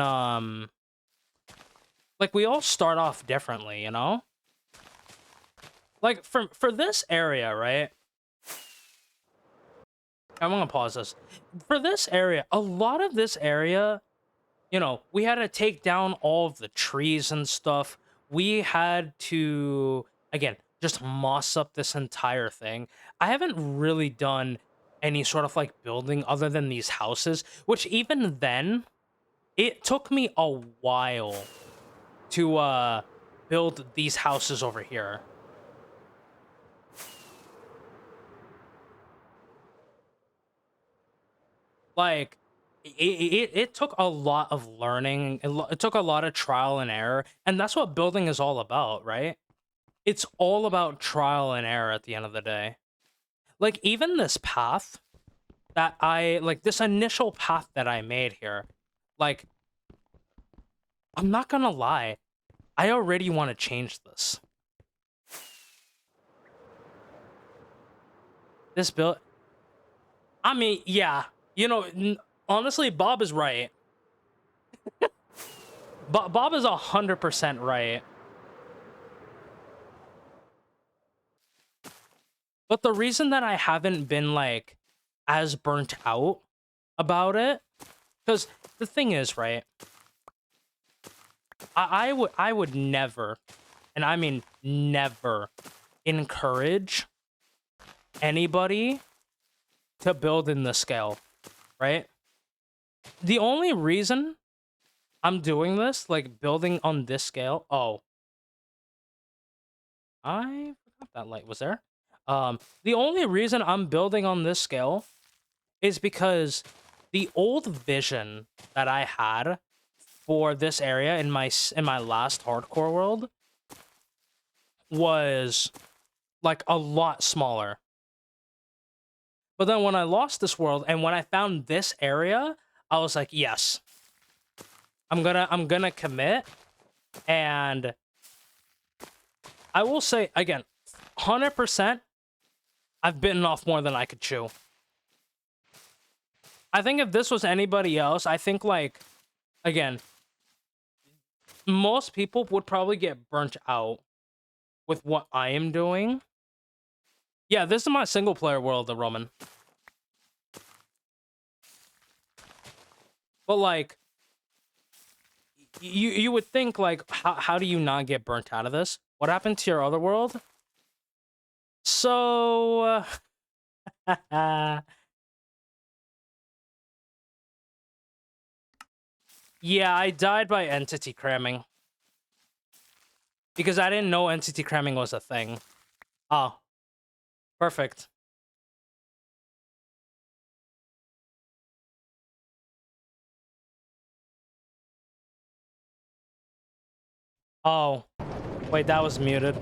like we all start off differently, you know? Like for this area, right? I'm gonna pause this. For this area, a lot of this area, you know, we had to take down all of the trees and stuff. We had to, again, just moss up this entire thing. I haven't really done any sort of like building other than these houses, which even then, it took me a while to build these houses over here. Like, it took a lot of learning. It took a lot of trial and error, and that's what building is all about, right? It's all about trial and error at the end of the day. Like, even this path that like, this initial path that I made here, like, I'm not gonna lie, I already want to change this. This build, I mean, yeah, you know, honestly, Bob is right. Bob is 100% right. But the reason that I haven't been like as burnt out about it, because the thing is, right? I would never, and I mean never, encourage anybody to build in the scale, right? The only reason I'm doing this, like building on this scale, oh, I forgot that light was there. The only reason I'm building on this scale is because the old vision that I had for this area in my last hardcore world was like a lot smaller. But then when I lost this world and when I found this area, I was like, yes, I'm gonna commit. And I will say again, 100%, I've bitten off more than I could chew. I think if this was anybody else, I think, like, again, most people would probably get burnt out with what I am doing. Yeah, this is my single player world, the Roman. But like, you would think, like, how do you not get burnt out of this? What happened to your other world? So, yeah, I died by entity cramming. Because I didn't know entity cramming was a thing. Oh. Perfect. Oh. Wait, that was muted.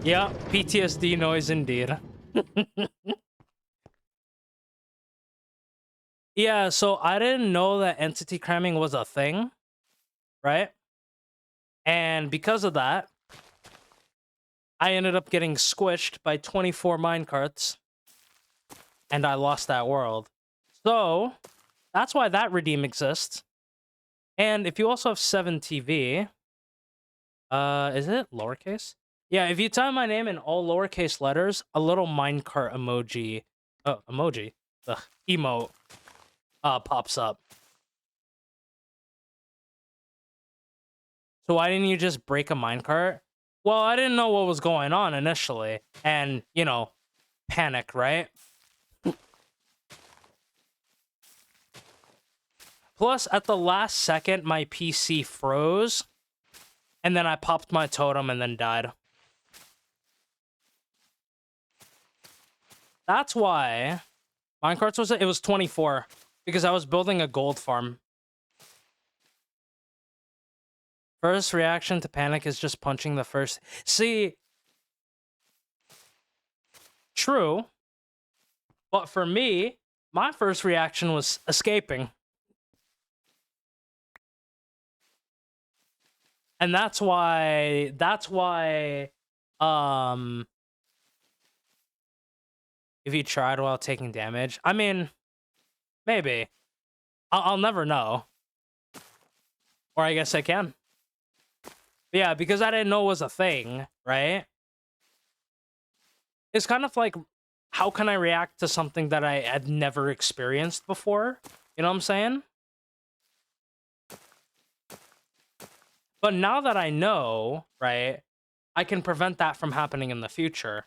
Yeah, PTSD noise indeed. Yeah, so I didn't know that entity cramming was a thing, right? And because of that, I ended up getting squished by 24 minecarts, and I lost that world. So, that's why that redeem exists. And if you also have 7TV, is it lowercase? Yeah, if you type my name in all lowercase letters, a little minecart emoji, emote, pops up. So why didn't you just break a minecart? Well, I didn't know what was going on initially, and, you know, panic, right? Plus, at the last second, my PC froze, and then I popped my totem and then died. That's why minecarts it was 24, because I was building a gold farm. First reaction to panic is just punching the first. See, true, but for me, my first reaction was escaping. And that's why, if you tried while taking damage, I mean, maybe. I'll never know. Or I guess I can. But yeah, because I didn't know it was a thing, right? It's kind of like, how can I react to something that I had never experienced before? You know what I'm saying? But now that I know, right, I can prevent that from happening in the future.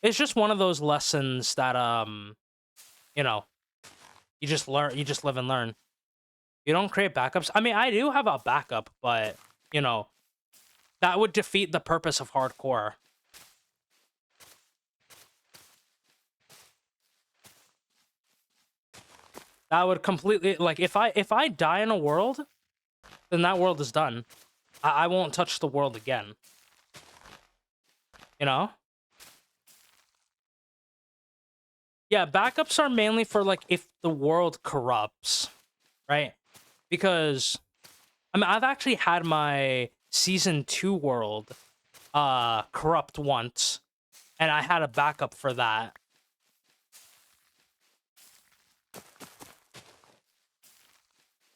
It's just one of those lessons that, you know, you just live and learn. You don't create backups. I mean, I do have a backup, but, you know, that would defeat the purpose of hardcore. That would completely, like, if I die in a world, then that world is done. I won't touch the world again. You know? Yeah, backups are mainly for, like, if the world corrupts, right? Because, I mean, I've actually had my Season 2 world corrupt once, and I had a backup for that.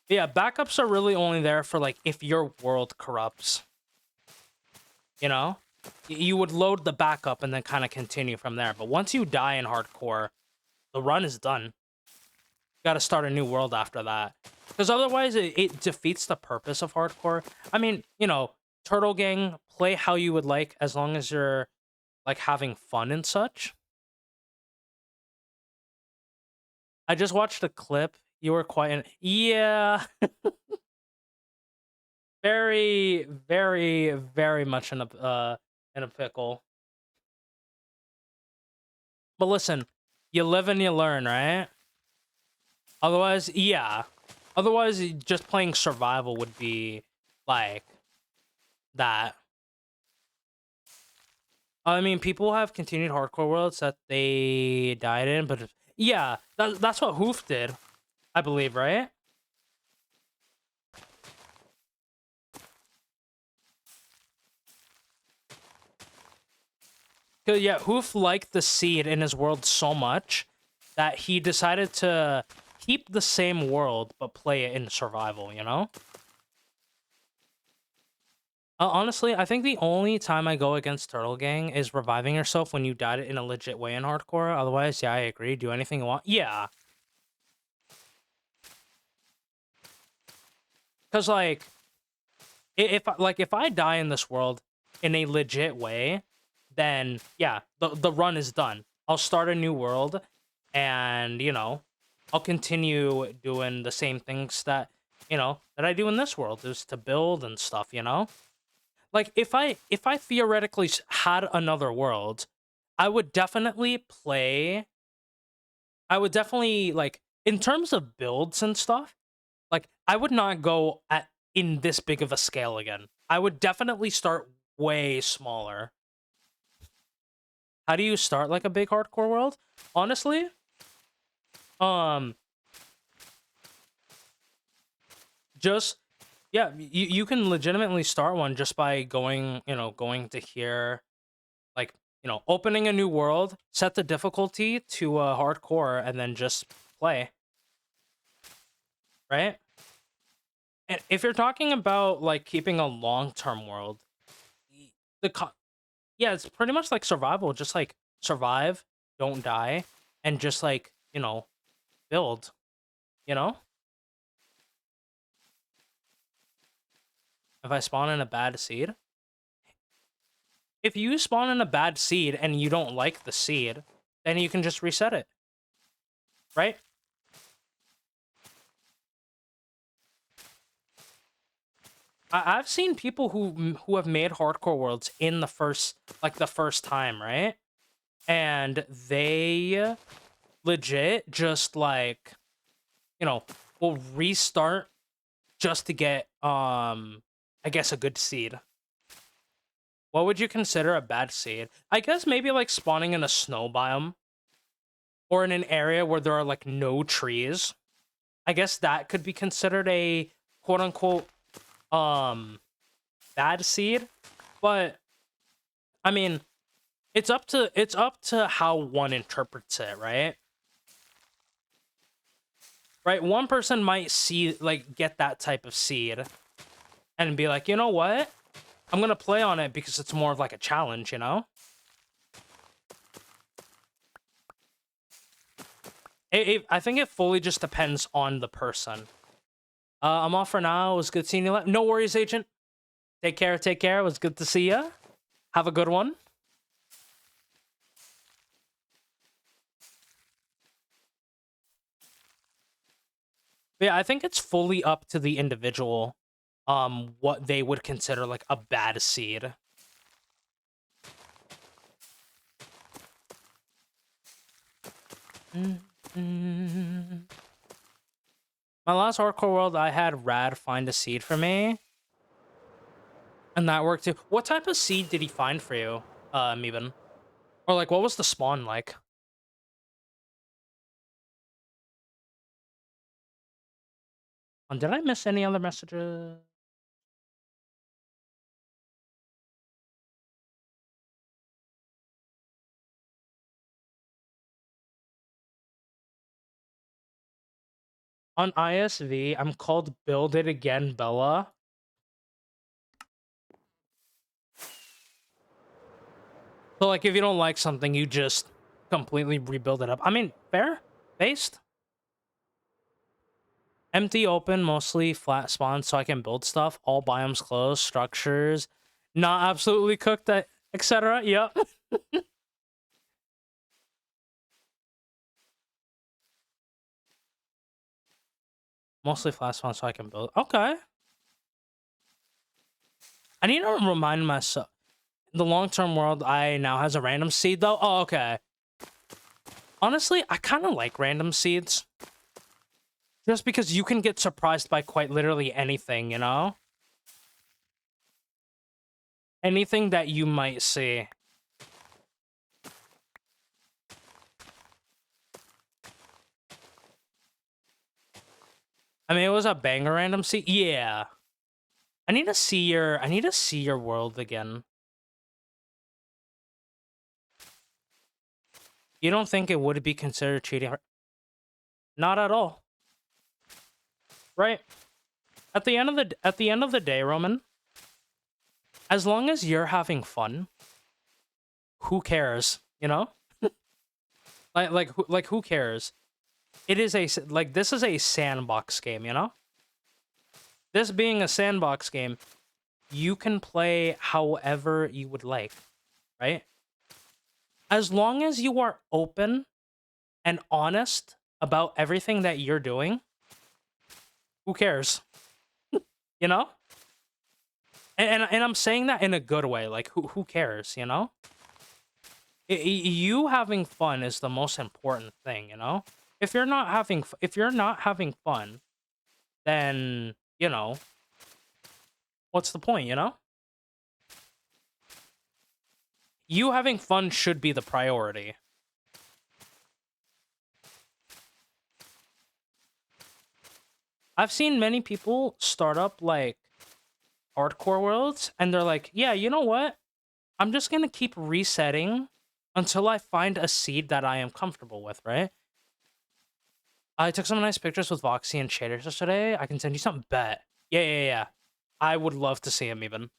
Yeah, backups are really only there for, like, if your world corrupts. You know? You would load the backup and then kind of continue from there. But once you die in hardcore, the run is done. You gotta start a new world after that. Because otherwise, it defeats the purpose of hardcore. I mean, you know, Turtle Gang, play how you would like, as long as you're, like, having fun and such. I just watched a clip. You were quiet. Yeah. Very, very, very much in a pickle. But listen, you live and you learn, right? Otherwise, yeah. Otherwise, just playing survival would be like that. I mean, people have continued hardcore worlds that they died in, but yeah, that's what Hoof did, I believe, right? Yeah, Hoof liked the seed in his world so much that he decided to keep the same world but play it in survival, you know? Honestly, I think the only time I go against Turtle Gang is reviving yourself when you died in a legit way in hardcore. Otherwise, yeah, I agree. Do anything you want. Yeah. Because, like, if I die in this world in a legit way, then, yeah, the run is done. I'll start a new world, and, you know, I'll continue doing the same things that, you know, that I do in this world, is to build and stuff, you know? Like, if I theoretically had another world, I would definitely play. I would definitely, like, in terms of builds and stuff, like, I would not go at in this big of a scale again. I would definitely start way smaller. How do you start like a big hardcore world? Honestly, um, just yeah, you can legitimately start one just by going, going to here, like, opening a new world, set the difficulty to hardcore, and then just play, right? And if you're talking about like keeping a long-term world, the yeah, it's pretty much like survival, just like survive, don't die, and just like, build, you know? If I spawn in a bad seed, if you spawn in a bad seed and you don't like the seed, then you can just reset it, right? I've seen people who have made hardcore worlds in the first time, right? And they legit just like, will restart just to get I guess a good seed. What would you consider a bad seed? I guess maybe like spawning in a snow biome or in an area where there are like no trees. I guess that could be considered a quote unquote um bad seed. But I mean, it's up to how one interprets it, right? Right? One person might see like get that type of seed and be like, "You know what? I'm going to play on it because it's more of like a challenge, you know?" I think it fully just depends on the person. I'm off for now. It was good seeing you. No worries, agent. Take care. Take care. It was good to see you. Have a good one. But yeah, I think it's fully up to the individual, what they would consider like a bad seed. My last hardcore world, I had Rad find a seed for me, and that worked too. What type of seed did he find for you, Meben? Or like, what was the spawn like? Did I miss any other messages? On ISV, I'm called Build It Again Bella. So like, if you don't like something, you just completely rebuild it up. I mean, fair? Based? Empty, open, mostly flat spawn, so I can build stuff. All biomes closed, structures not absolutely cooked, etc. Yep. Mostly flat spawn, so I can build. Okay. I need to remind myself. The long-term world I now has a random seed, though. Oh, okay. Honestly, I kind of like random seeds. Just because you can get surprised by quite literally anything, you know? Anything that you might see. I mean, it was a banger random seed. Yeah. I need to see your world again. You don't think it would be considered cheating? Not at all. Right? At the end of the day, Roman, as long as you're having fun, who cares, you know? like who cares? It is this is a sandbox game, you know? This being a sandbox game, you can play however you would like, right? As long as you are open and honest about everything that you're doing, who cares? You know? And I'm saying that in a good way. Like, who cares, you know? You having fun is the most important thing, you know? If you're not having fun, then, what's the point, you know? You having fun should be the priority. I've seen many people start up like hardcore worlds and they're like, yeah, you know what? I'm just gonna keep resetting until I find a seed that I am comfortable with, right? I took some nice pictures with Voxy and shaders yesterday. I can send you some. Bet. Yeah. I would love to see him even.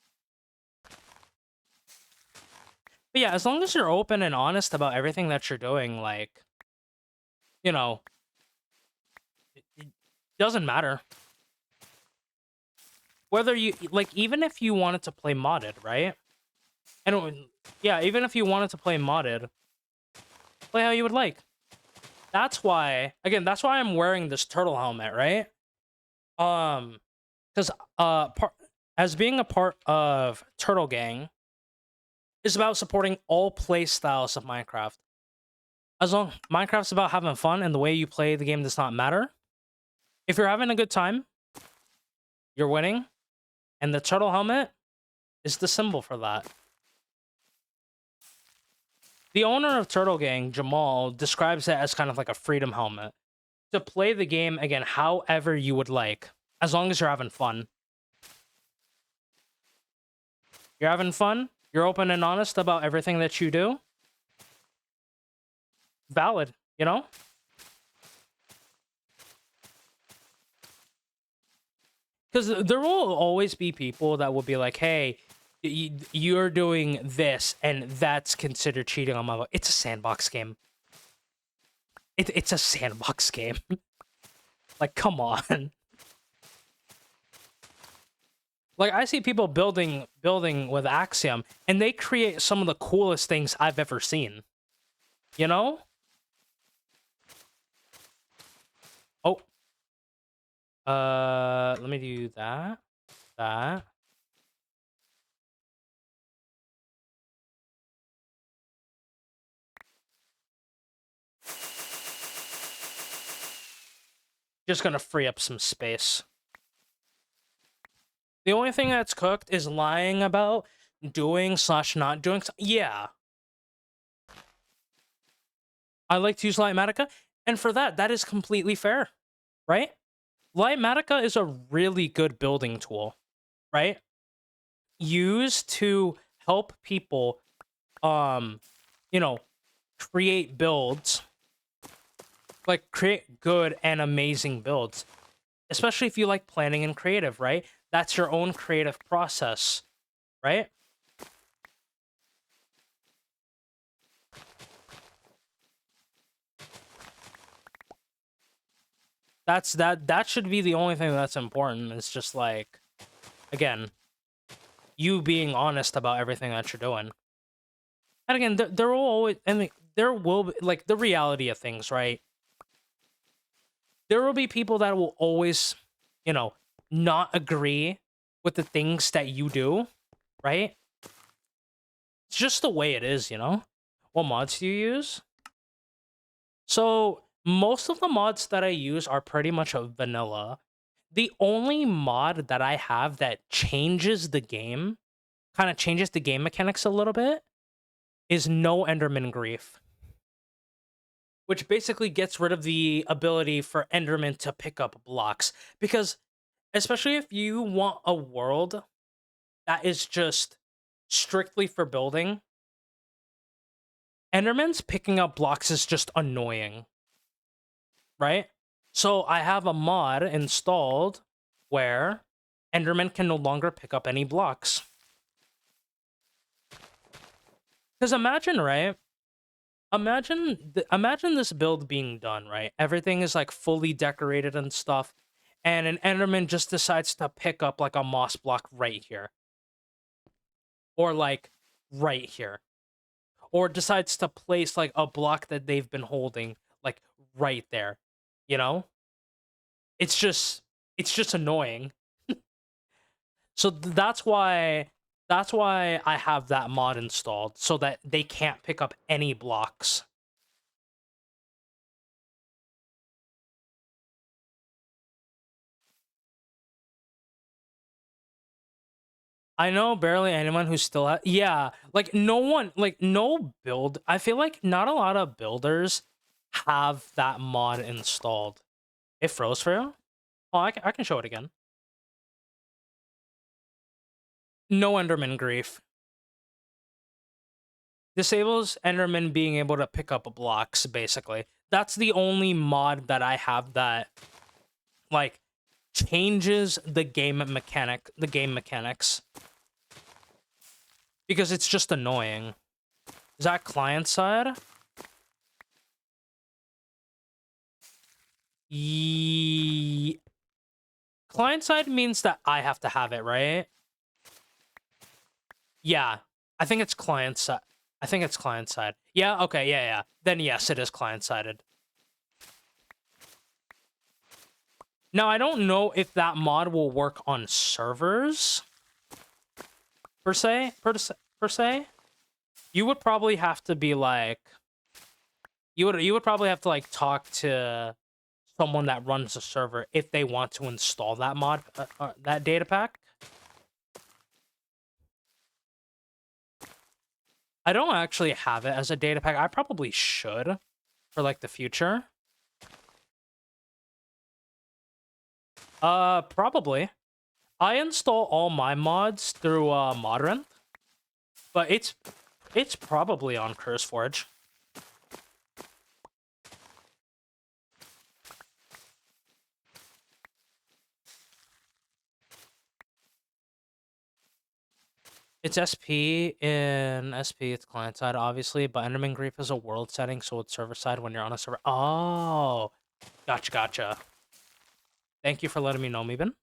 But yeah, as long as you're open and honest about everything that you're doing, like, you know, it doesn't matter. Whether you, like, even if you wanted to play modded, right? And yeah, even if you wanted to play modded, play how you would like. That's why, again, that's why I'm wearing this turtle helmet, right? Because as being a part of Turtle Gang is about supporting all play styles of Minecraft. As long Minecraft's about having fun and the way you play the game does not matter. If you're having a good time, you're winning, and the turtle helmet is the symbol for that. The owner of Turtle Gang, Jamal, describes it as kind of like a freedom helmet to play the game again however you would like, as long as you're having fun. You're having fun, you're open and honest about everything that you do. Valid, you know? Because there will always be people that will be like, hey, you're doing this, and that's considered cheating on my... It's a sandbox game. It's a sandbox game. Like, come on. Like, I see people building with Axiom, and they create some of the coolest things I've ever seen. You know? Oh. Let me do that. That. Just gonna free up some space. The only thing that's cooked is lying about doing/not doing. Yeah. I like to use Lightmatica, and for that, that is completely fair, right? Lightmatica is a really good building tool, right? Used to help people, you know, create builds, like create good and amazing builds, especially if you like planning and creative, right? That's your own creative process, right? That should be the only thing that's important. It's just like, again, you being honest about everything that you're doing. And again, there will always, and there will be, like, the reality of things, right? There will be people that will always, you know, not agree with the things that you do, right? It's just the way it is, you know? What mods do you use? So, most of the mods that I use are pretty much a vanilla. The only mod that I have that changes the game, kind of changes the game mechanics a little bit, is No Enderman Grief, which basically gets rid of the ability for Enderman to pick up blocks. Because, especially if you want a world that is just strictly for building, Enderman's picking up blocks is just annoying, right? So I have a mod installed where Enderman can no longer pick up any blocks. Because imagine, right? Imagine this build being done, right? Everything is like fully decorated and stuff, and an Enderman just decides to pick up like a moss block right here, or like right here, or decides to place like a block that they've been holding like right there. You know, it's just annoying. So that's why I have that mod installed, so that they can't pick up any blocks. I know barely anyone who still yeah, like no one, like no build. I feel like not a lot of builders have that mod installed. It froze for you? Oh, I can show it again. No Enderman grief. Disables Enderman being able to pick up blocks, basically. That's the only mod that I have that, like, changes the game mechanics. Because it's just annoying. Is that client side? Client side means that I have to have it, right? Yeah. I think it's client side. I think it's client side. Yeah, okay, yeah. Then yes, it is client-sided. Now, I don't know if that mod will work on servers, per se. You would probably have to be like... You would probably have to, like, talk to someone that runs the server if they want to install that mod, that data pack. I don't actually have it as a data pack. I probably should for, like, the future. Probably. I install all my mods through Modrent, but it's probably on CurseForge. It's SP in SP, it's client side, obviously, but Enderman Grief is a world setting, so it's server side when you're on a server. Oh, gotcha. Thank you for letting me know, Meben.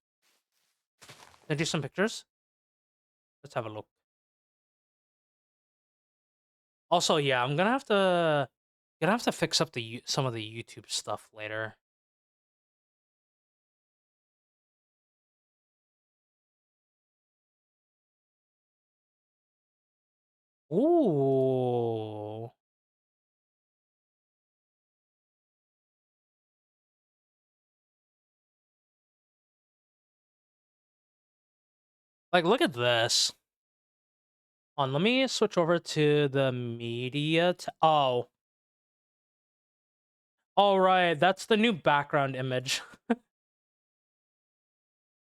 Send you some pictures. Let's have a look. Also, yeah, I'm gonna have to fix up some of the YouTube stuff later. Ooh. Like, look at this. Let me switch over to the media. Oh. All right, that's the new background image.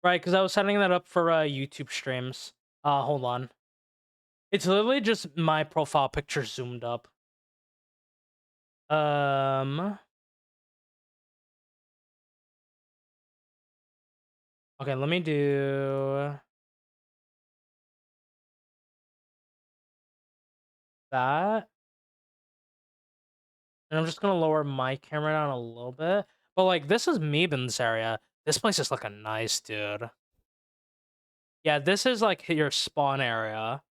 Right, because I was setting that up for YouTube streams. Hold on. It's literally just my profile picture zoomed up. Okay, let me do that. And I'm just gonna lower my camera down a little bit. But, like, this is Meben's area. This place is looking nice, dude. Yeah, this is, like, your spawn area.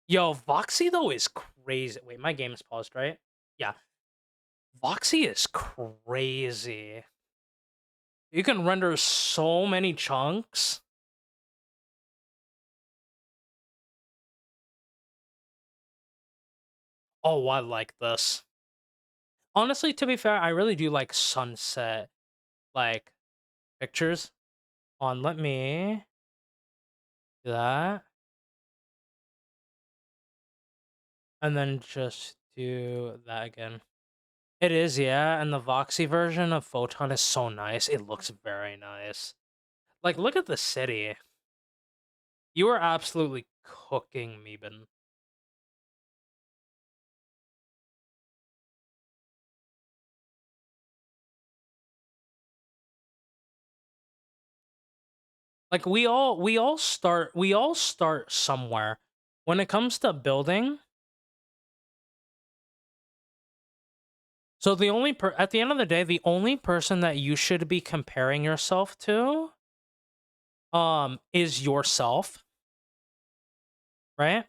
Yo, Voxy, though, is crazy. Wait, my game is paused, right? Yeah. Voxy is crazy. You can render so many chunks. Oh, I like this. Honestly, to be fair, I really do like sunset, like, pictures. Let me do that. And then just do that again. It is, yeah, and the Voxy version of Photon is so nice. It looks very nice. Like, look at the city. You are absolutely cooking, Meben. Like, we all start somewhere. When it comes to building, so the only at the end of the day, the only person that you should be comparing yourself to is yourself, right?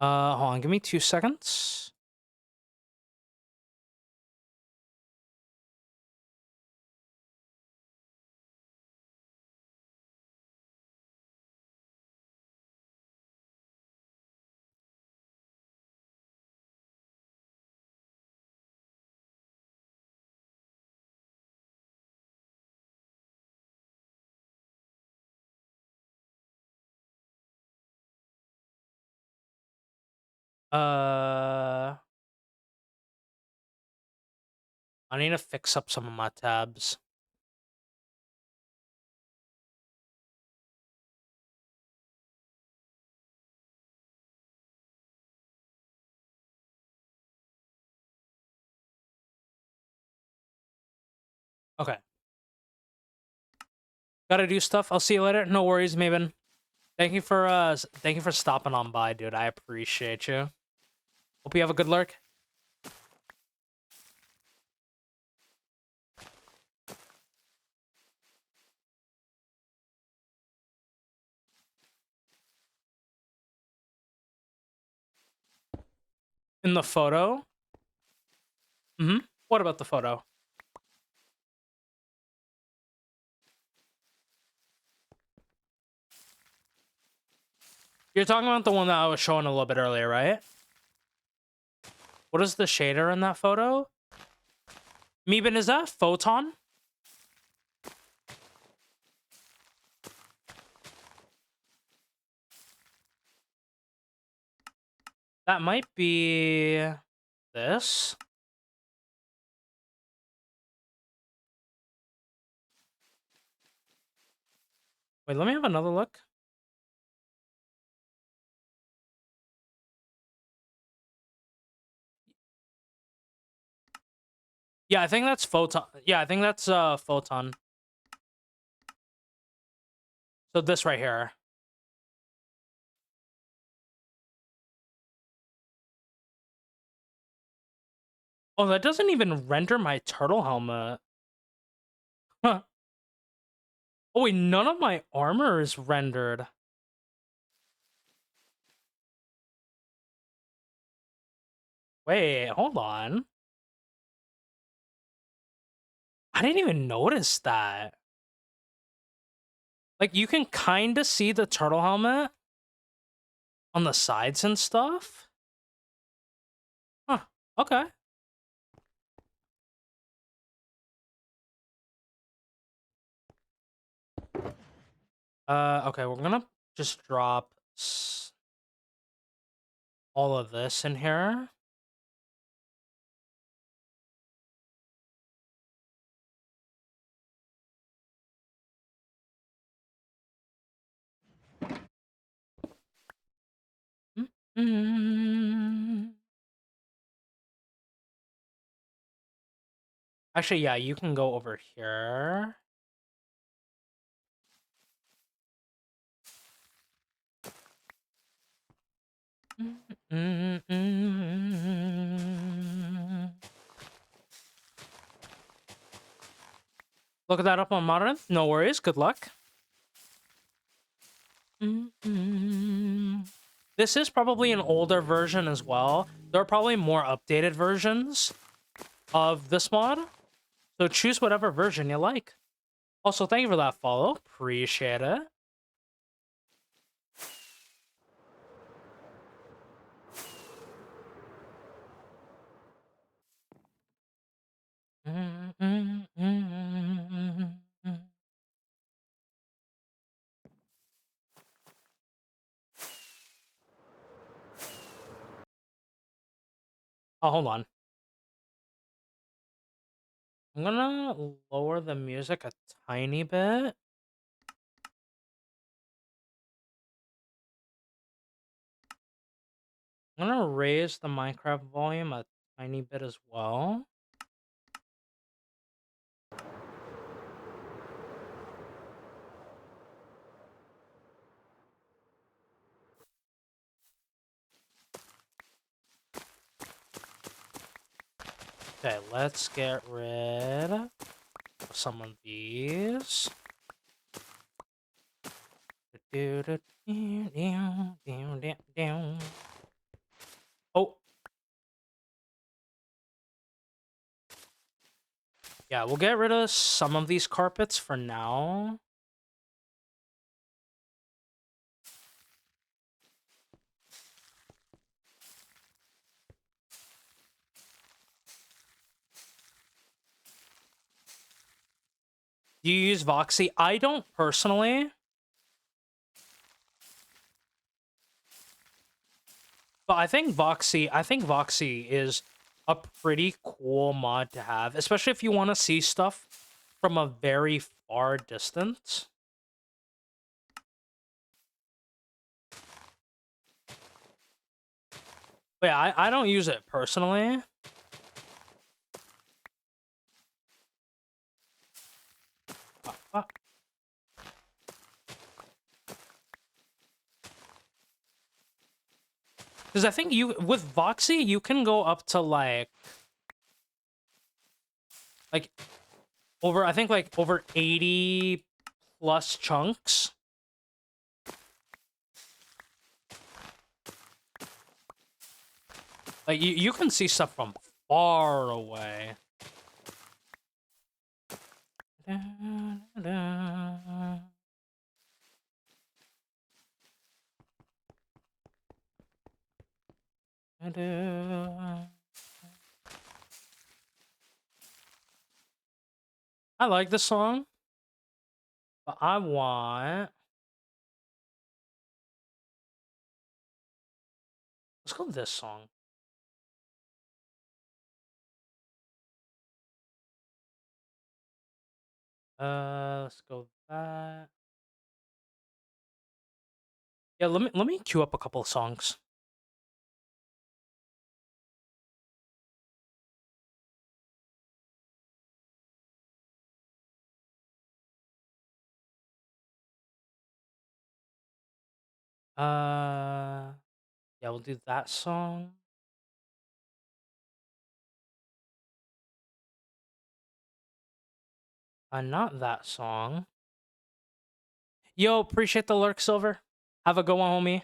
Hold on, give me 2 seconds. I need to fix up some of my tabs. Okay. Gotta do stuff. I'll see you later. No worries, Maven. Thank you for stopping on by, dude. I appreciate you. Hope you have a good lurk. In the photo? Mm-hmm. What about the photo? You're talking about the one that I was showing a little bit earlier, right? What is the shader in that photo? Meebin, is that Photon? That might be this. Wait, let me have another look. Yeah, I think that's Photon. Yeah, I think that's Photon. So this right here. Oh, that doesn't even render my turtle helmet. Huh. Oh wait, none of my armor is rendered. Wait, hold on. I didn't even notice that. Like, you can kind of see the turtle helmet on the sides and stuff. Huh, okay. Okay, we're gonna just drop all of this in here. Mm-hmm. Actually, yeah, you can go over here. Look that up on Modern. No worries. Good luck. This is probably an older version as well. There are probably more updated versions of this mod. So choose whatever version you like. Also, thank you for that follow. Appreciate it. Oh, hold on. I'm gonna lower the music a tiny bit. I'm gonna raise the Minecraft volume a tiny bit as well. Okay, let's get rid of some of these. Oh. Yeah, we'll get rid of some of these carpets for now. Do you use Voxy? I don't personally. But I think Voxy is a pretty cool mod to have, especially if you want to see stuff from a very far distance. But yeah, I don't use it personally. Because I think with Voxy, you can go up to like over, I think like over 80 plus chunks. Like you can see stuff from far away. I like this song, but I want. Let's go with this song. Let's go with that. Yeah, let me queue up a couple of songs. Yeah, we'll do that song. Not that song. Yo, appreciate the lurk, Silver. Have a good one, homie.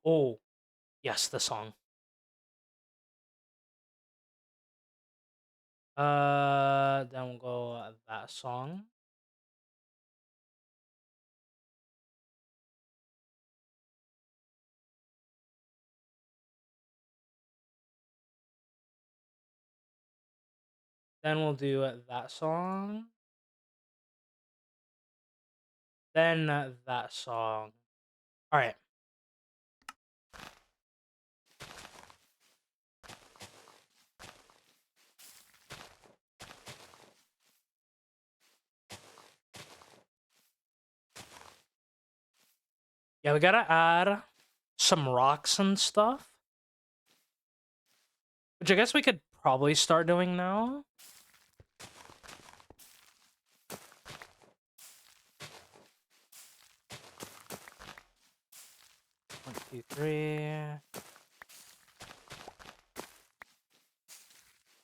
Oh, yes, the song. Then we'll go that song. Then we'll do that song. Then that song. All right. Yeah, we gotta add some rocks and stuff. Which I guess we could probably start doing now. One, two, three.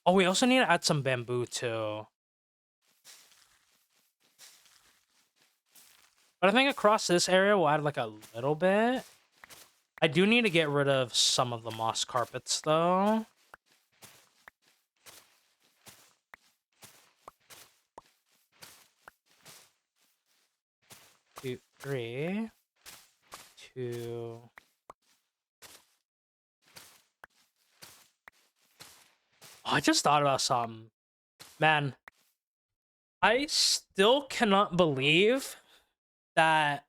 Oh, we also need to add some bamboo too. But I think across this area we'll add like a little bit. I do need to get rid of some of the moss carpets though. Two, three, two. Oh, I just thought about something. Man, I still cannot believe that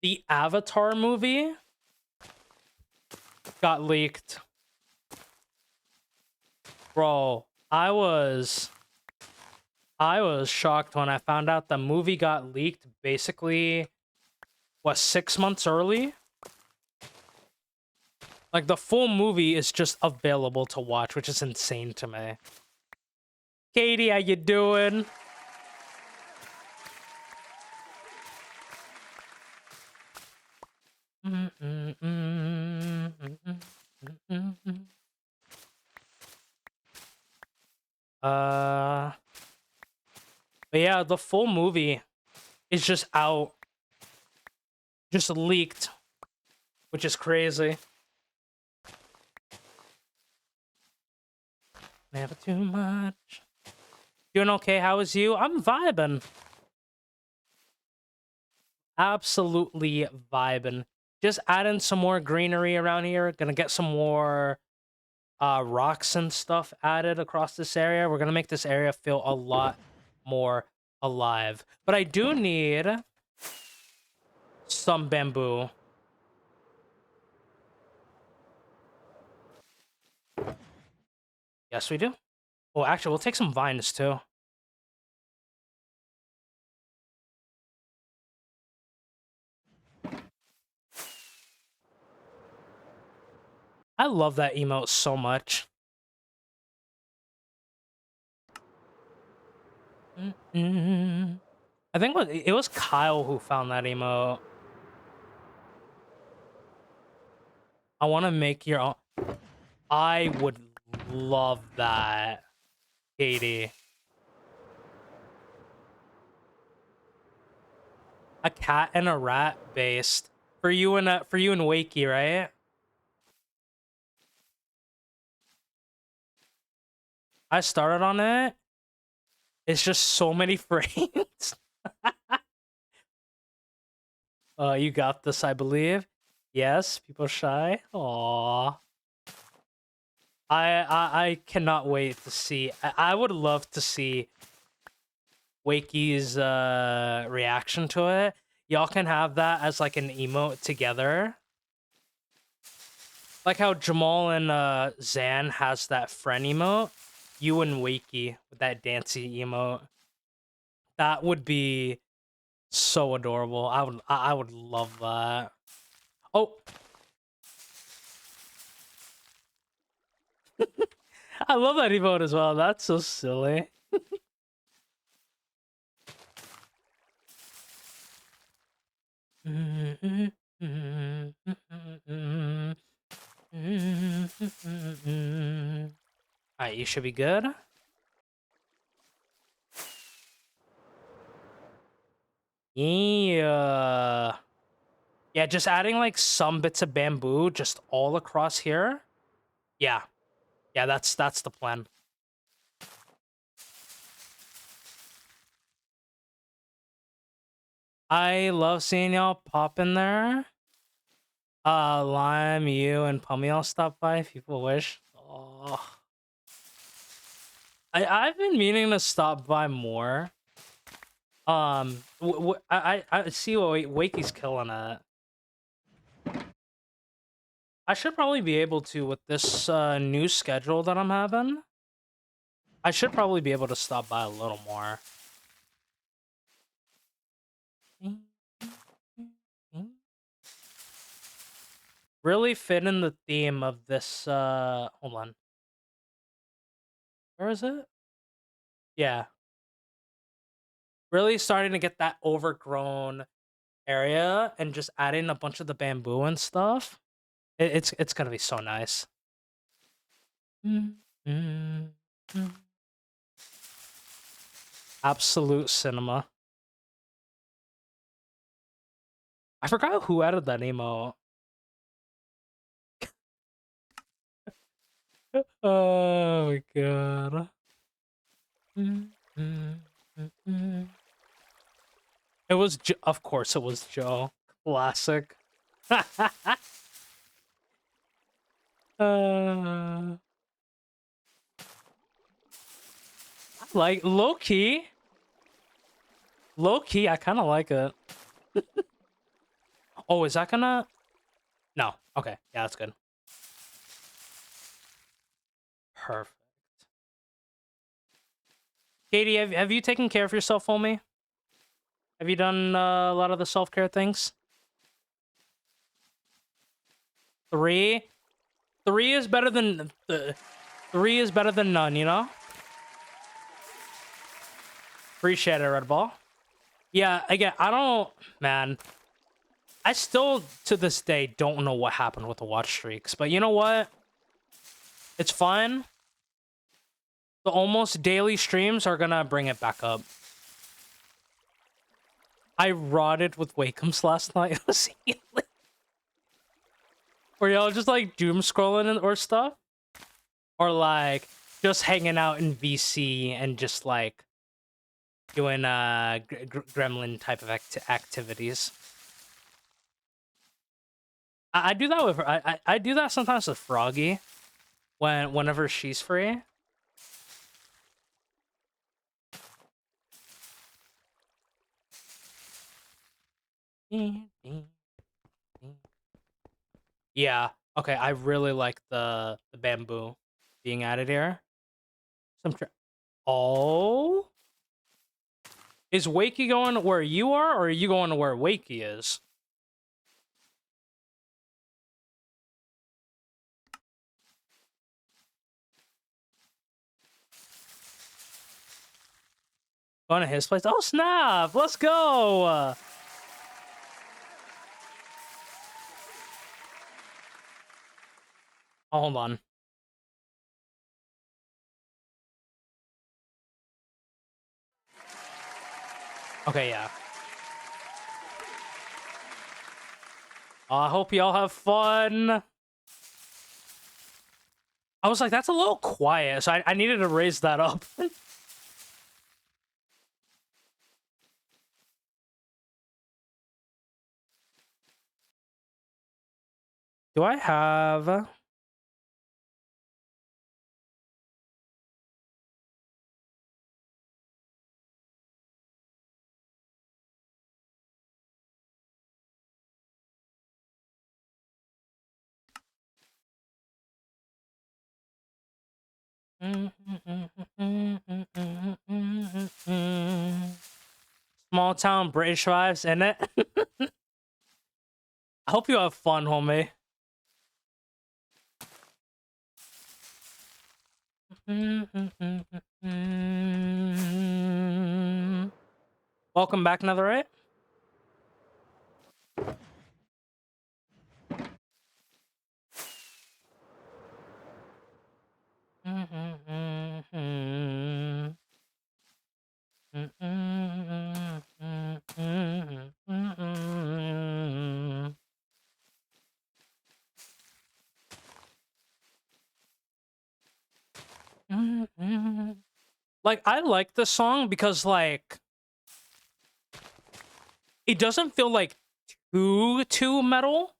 the Avatar movie got leaked. Bro, I was shocked when I found out the movie got leaked basically, what, 6 months early? Like, the full movie is just available to watch, which is insane to me. Katie, how you doing? But yeah, the full movie is just out. Just leaked. Which is crazy. Never too much. Doing okay? How is you? I'm vibing. Absolutely vibing. Just adding some more greenery around here. Gonna get some more rocks and stuff added across this area. We're gonna make this area feel a lot more alive. But I do need some bamboo. Yes, we do. Oh, actually, we'll take some vines too. I love that emote so much. I think it was Kyle who found that emote. I want to make your own. I would love that, Katie. A cat and a rat based for you and Wakey, right? I started on it. It's just so many frames. You got this, I believe. Yes, people shy. Aww. I cannot wait to see. I would love to see Wakey's reaction to it. Y'all can have that as like an emote together. Like how Jamal and Zan has that friend emote. You and Wakey with that dancey emote. That would be so adorable. I would love that. Oh. I love that emote as well. That's so silly. Alright, you should be good. Yeah. Yeah, just adding like some bits of bamboo just all across here. Yeah. Yeah, that's the plan. I love seeing y'all pop in there. Lime, you, and Pummy all stop by if people wish. Oh. I've been meaning to stop by more. I see what Wakey's killing it. I should probably be able to with this new schedule that I'm having. I should probably be able to stop by a little more. Really fit in the theme of this hold on. Where is it? Yeah. Really starting to get that overgrown area and just adding a bunch of the bamboo and stuff. It's gonna be so nice. Absolute cinema. I forgot who added that emote. Oh my god. It was of course it was Joe. Classic. Like low key, I kind of like it. Oh, is that gonna? No. Okay. Yeah, that's good. Perfect. Katie, have you taken care of yourself for me? Have you done a lot of the self-care things? 3 is better than 3 is better than none, you know? Appreciate it, Red Ball. Yeah, again, man. I still, to this day, don't know what happened with the watch streaks. But you know what? It's fine. The almost daily streams are gonna bring it back up. I rotted with Wakeums last night. Were y'all just like doom scrolling or stuff? Or like just hanging out in VC and just like doing gremlin type of activities. I do that with I do that sometimes with Froggy whenever she's free. Yeah. Okay, I really like the bamboo being added here. Oh, is Wakey going where you are, or are you going to where Wakey is? Going to his place? Oh snap! Let's go. Hold on. Okay, yeah. I hope y'all have fun. I was like, that's a little quiet, so I needed to raise that up. Do I have... Small town British vibes, in it. I hope you have fun, homie. Welcome back, Netherite. Like, I like this song because, like, it doesn't feel like too metal.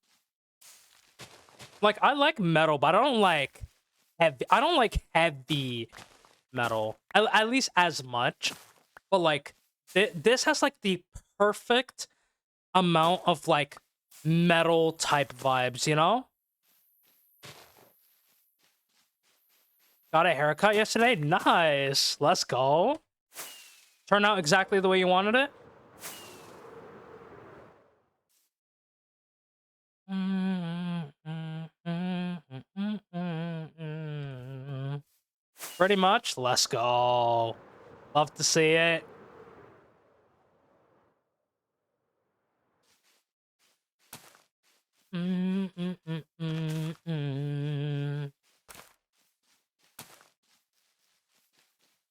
Like, I like metal, but I don't like heavy metal. At least as much. But like, this has like the perfect amount of like metal type vibes, you know? Got a haircut yesterday? Nice. Let's go. Turned out exactly the way you wanted it? Pretty much. Let's go. Love to see it.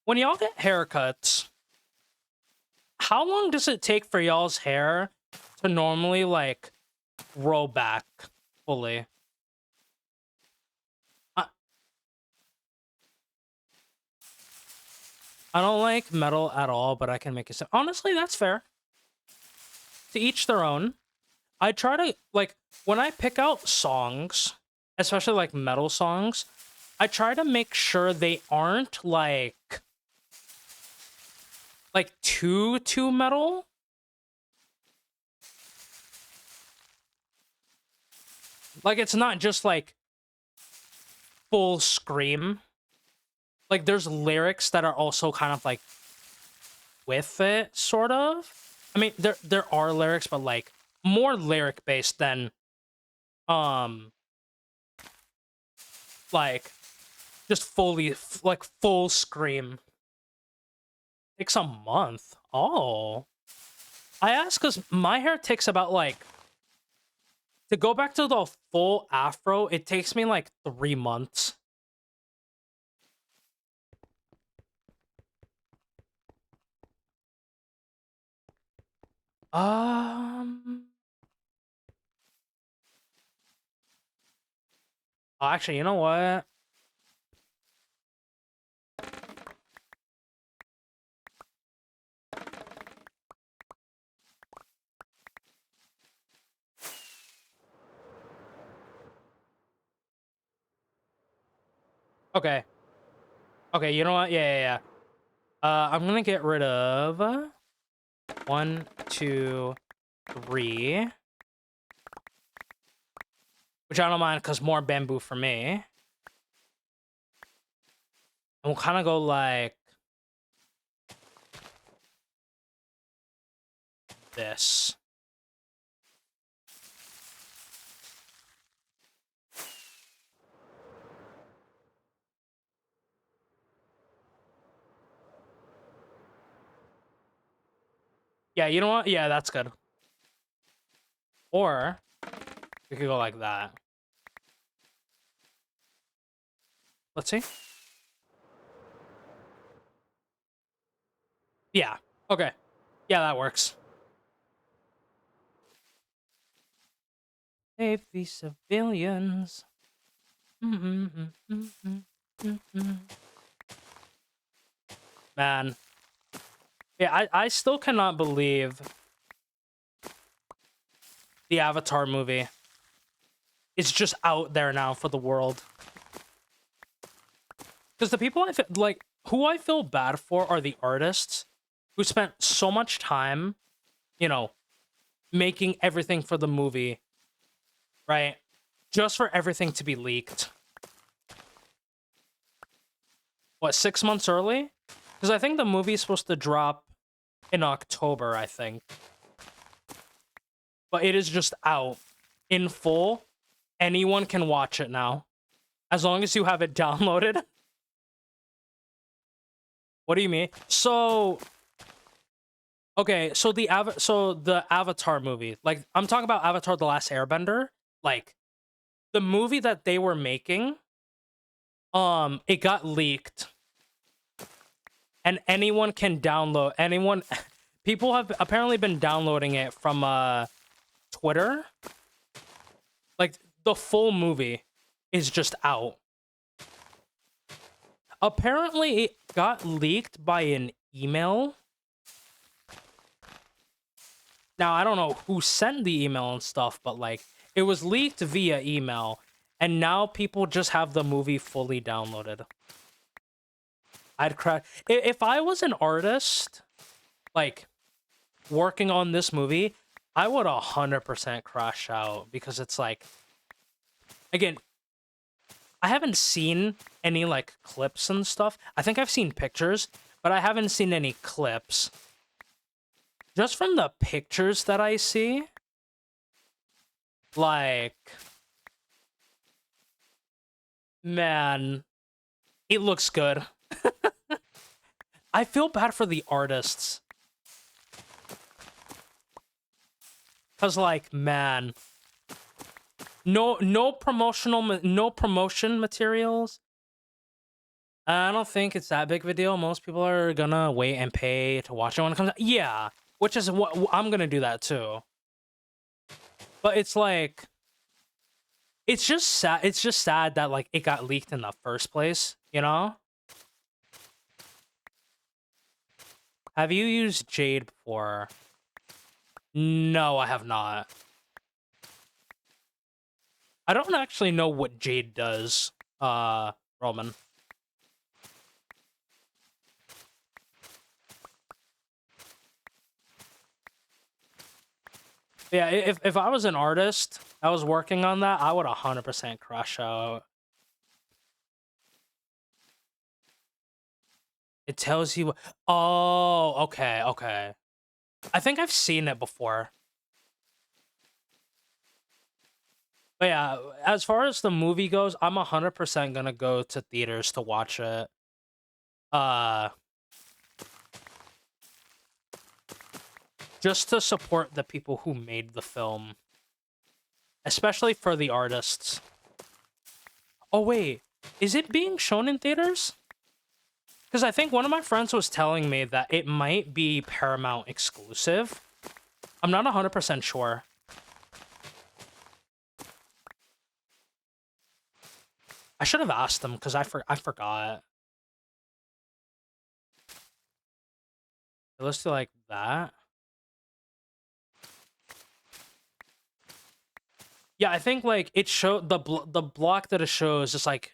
When y'all get haircuts, how long does it take for y'all's hair to normally, like, grow back fully? I don't like metal at all, but I can make it. Honestly, that's fair. To each their own. I try to, like, when I pick out songs, especially like metal songs, I try to make sure they aren't like too metal. Like, it's not just like full scream. Like, there's lyrics that are also kind of like with it, sort of. I mean, there are lyrics, but like more lyric based than like just fully like full scream. Takes a month. Oh, I ask because my hair takes about like, to go back to the full afro, it takes me like 3 months. Um. Oh, actually, you know what? Okay. Okay, you know what? Yeah. I'm gonna get rid of 1, 2, 3. Which I don't mind, because more bamboo for me. And we'll kind of go like this. Yeah, you know what? Yeah, that's good. Or we could go like that. Let's see. Yeah. Okay. Yeah, that works. Save the civilians. Man. Yeah, I still cannot believe the Avatar movie. It's just out there now for the world. Because the people who I feel bad for are the artists who spent so much time, you know, making everything for the movie, right? Just for everything to be leaked. What, 6 months early? Because I think the movie is supposed to drop in October, I think. But it is just out in full. Anyone can watch it now. As long as you have it downloaded. What do you mean? So... Okay, so the Avatar movie, like, I'm talking about Avatar: The Last Airbender, like, the movie that they were making, it got leaked, and anyone can download, people have apparently been downloading it from, Twitter, like, the full movie is just out. Apparently, it got leaked by an email. Now, I don't know who sent the email and stuff, but, like, it was leaked via email, and now people just have the movie fully downloaded. I'd cry. If I was an artist, like, working on this movie, I would 100% crash out, because it's like, again, I haven't seen any, like, clips and stuff. I think I've seen pictures, but I haven't seen any clips. Just from the pictures that I see, like, man, it looks good. I feel bad for the artists. Cause, like, man, no promotion materials. I don't think it's that big of a deal. Most people are gonna wait and pay to watch it when it comes out. Yeah, which is what I'm gonna do that too. But it's like, it's just sad. It's just sad that, like, it got leaked in the first place. You know? Have you used Jade before? No, I have not. I don't actually know what Jade does, Roman. Yeah, if I was an artist, I was working on that, I would 100% crash out. It tells you... Oh, okay. I think I've seen it before. But yeah, as far as the movie goes, I'm 100% gonna go to theaters to watch it. Just to support the people who made the film. Especially for the artists. Oh, wait. Is it being shown in theaters? Because I think one of my friends was telling me that it might be Paramount exclusive. I'm not 100% sure. I should have asked them, because I forgot. Let's do like that. Yeah, I think, like, it showed the block that it shows is like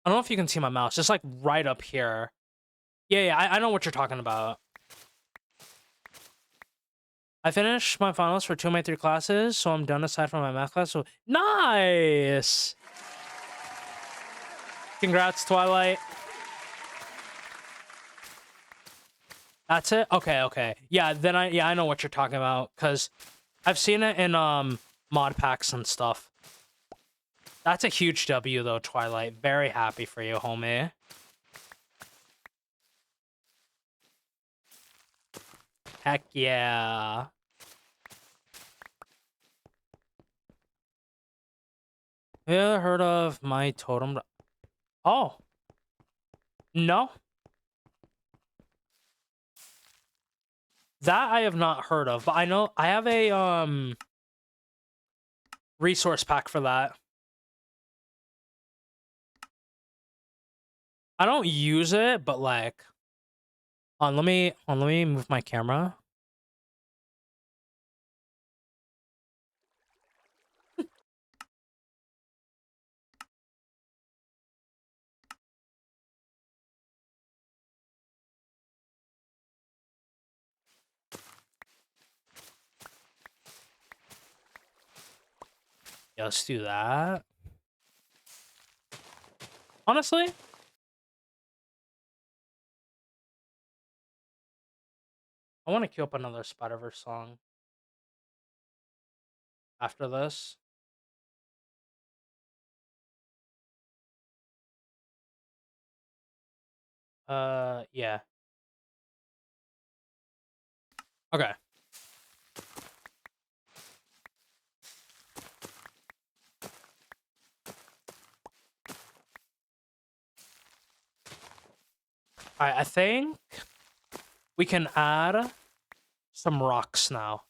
I don't know if you can see my mouse. Just like right up here. Yeah, I know what you're talking about. I finished my finals for 2 of my 3 classes, so I'm done aside from my math class. So nice! Congrats, Twilight. That's it? Okay. Yeah, then I know what you're talking about, because I've seen it in mod packs and stuff. That's a huge W though, Twilight. Very happy for you, homie. Heck yeah. You ever heard of My Totem? Oh. No. That I have not heard of, but I know I have a resource pack for that. I don't use it, but like let me move my camera. Yeah, let's do that. Honestly, I want to queue up another Spider-Verse song after this. Yeah. Okay. All right, I think we can add some rocks now.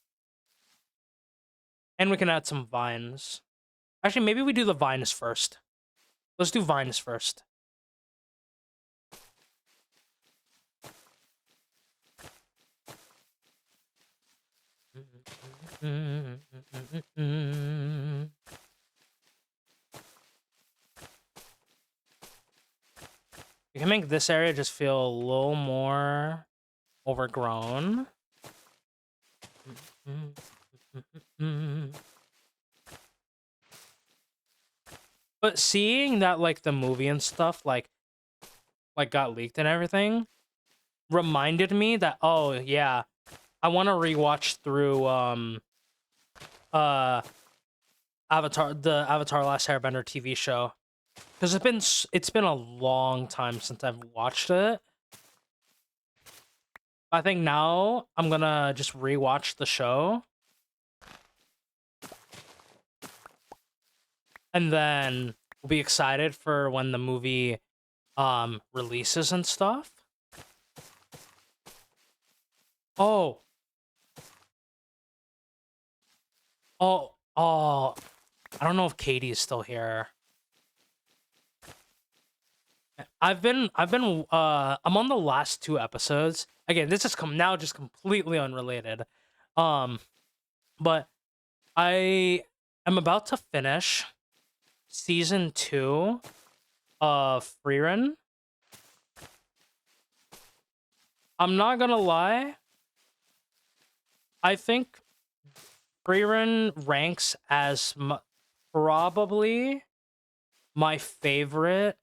And we can add some vines. Actually, maybe we do the vines first. Let's do vines first. You can make this area just feel a little more overgrown. But seeing that like the movie and stuff like got leaked and everything reminded me that, oh yeah, I want to rewatch through Avatar, the Avatar Last Airbender TV show, because it's been a long time since I've watched it. I think now I'm gonna just rewatch the show, and then we'll be excited for when the movie releases and stuff. Oh. I don't know if Katie is still here. I'm on the last 2 episodes. Again, this is now just completely unrelated. But I am about to finish season 2 of Frieren. I'm not gonna lie. I think Frieren ranks as probably my favorite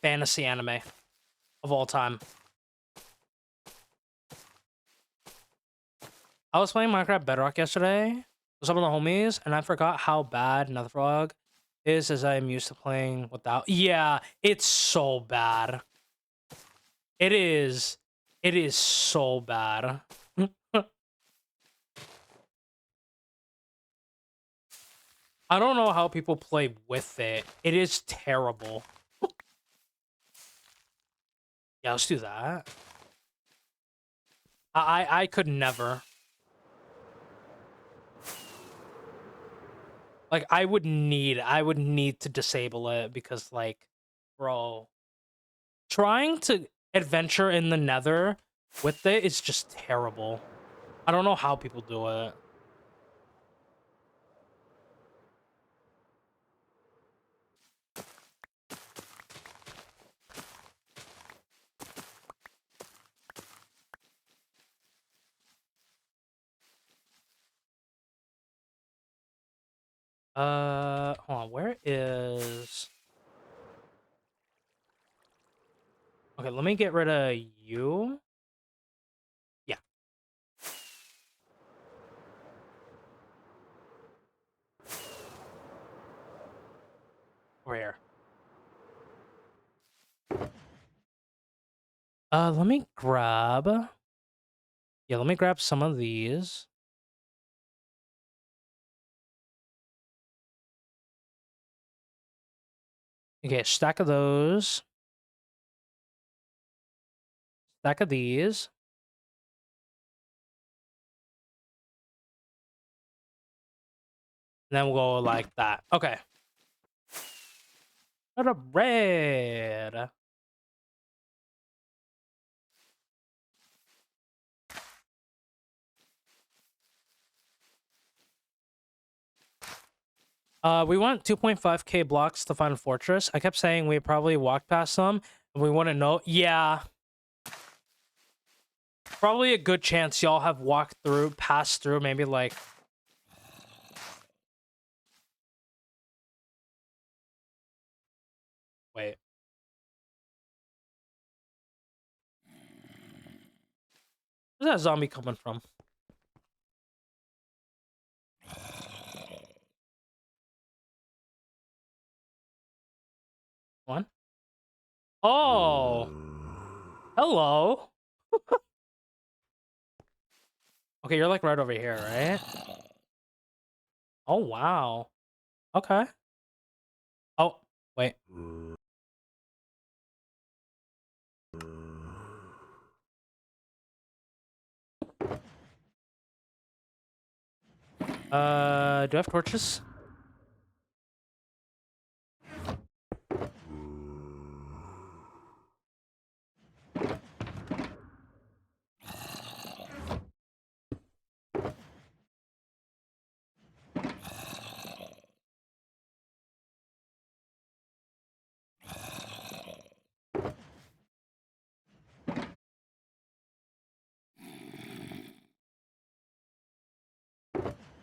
fantasy anime of all time. I was playing Minecraft Bedrock yesterday with some of the homies, and I forgot how bad Netherfrog is, as I am used to playing without. Yeah, it's so bad. It is so bad. I don't know how people play with it. It is terrible. Yeah, let's do that. I could never. Like, I would need to disable it, because like, bro, trying to adventure in the Nether with it is just terrible. I don't know how people do it. Hold on. Where is? Okay, let me get rid of you. Yeah. Over here. Let me grab. Yeah, let me grab some of these. Okay, stack of those. Stack of these. And then we'll go like that. Okay. Not a red. We went 2.5k blocks to find a fortress. I kept saying we probably walked past them and we wouldn't know. Yeah. Probably a good chance y'all have walked through, passed through, maybe like... Wait. Where's that zombie coming from? One? Oh! Hello! Okay, you're like right over here, right? Oh, wow. Okay. Oh, wait. Do I have torches?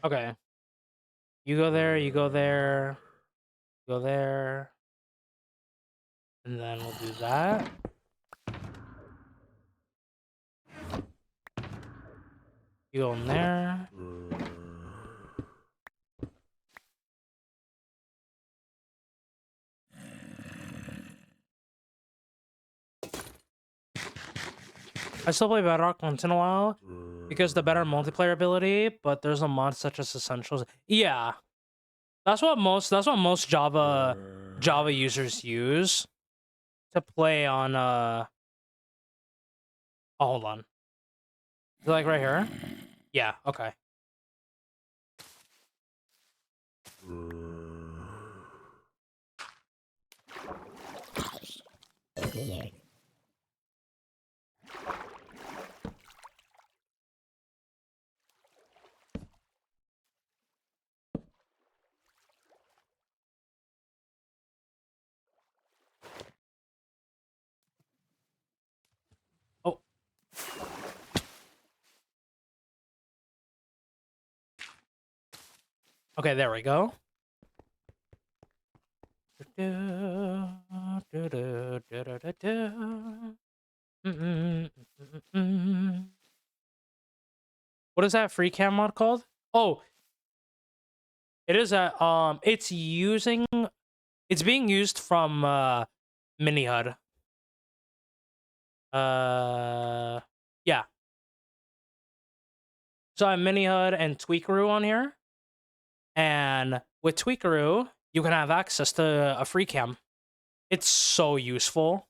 Okay. You go there, you go there, go there. And then we'll do that. You go in there. I still play Bedrock once in a while because the better multiplayer ability, but there's a mod such as Essentials. Yeah. That's what most Java users use to play on oh, hold on. Is it like right here? Yeah, okay. Oh. Okay, there we go. What is that free cam mod called? Oh, it is a it's being used from MiniHUD. Yeah. So I have MiniHUD and Tweakaroo on here. And with Tweakaroo, you can have access to a free cam. It's so useful.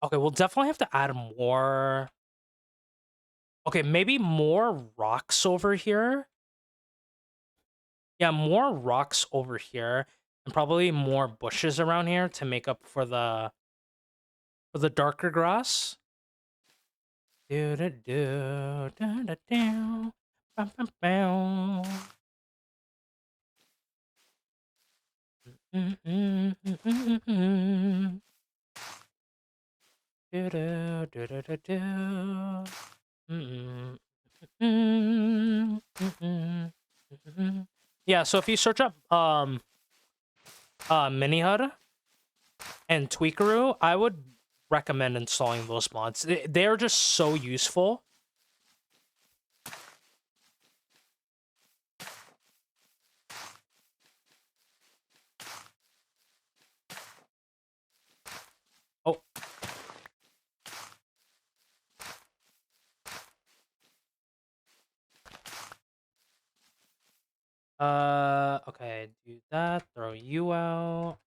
Okay, we'll definitely have to add more. Okay, maybe more rocks over here. Yeah, more rocks over here. And probably more bushes around here to make up for the darker grass. Do do do do do do. Bam, bam, bam. Yeah, so if you search up MiniHUD and Tweakaroo, I would recommend installing those mods. They're just so useful. Oh. Okay, do that, throw you out.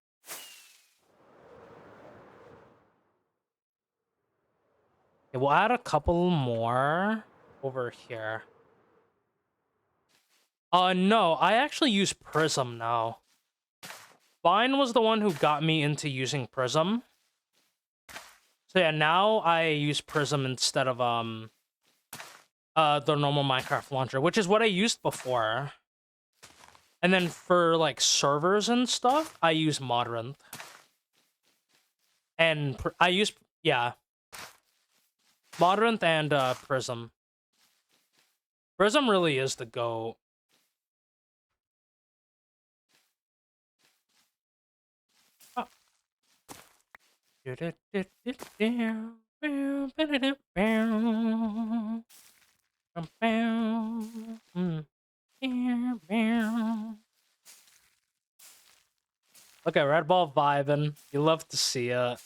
Okay, we'll add a couple more over here. No, I actually use Prism now. Vine was the one who got me into using Prism. So yeah, now I use Prism instead of the normal Minecraft launcher, which is what I used before. And then for like servers and stuff, I use Modrinth. And I use, yeah, Modrinth and Prism. Prism really is the GOAT. Oh. Look at Red Ball vibing. You love to see it.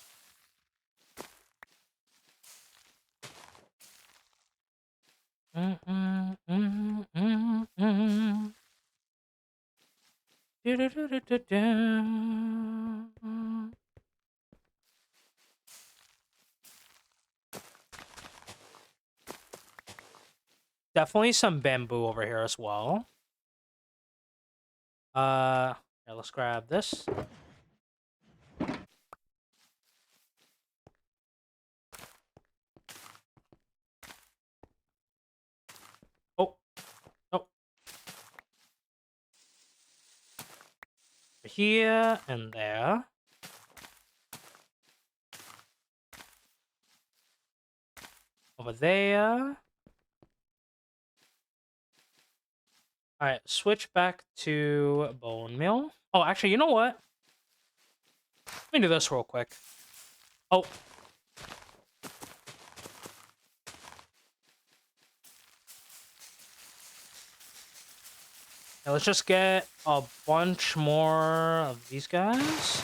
Definitely some bamboo over here as well. Yeah, let's grab this. Oh, oh. Here and there. Over there. Alright, switch back to bone meal. Oh, actually, you know what? Let me do this real quick. Oh. Now let's just get a bunch more of these guys.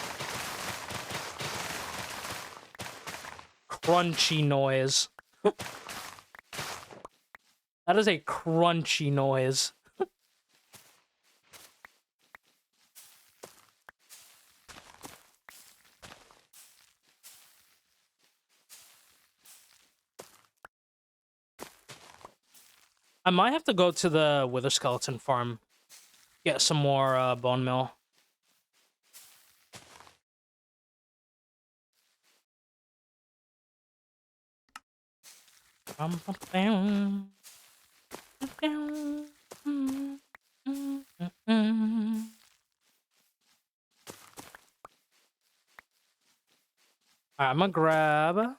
Crunchy noise. That is a crunchy noise. I might have to go to the Wither Skeleton farm. Get some more bone meal. Alright, I'm gonna grab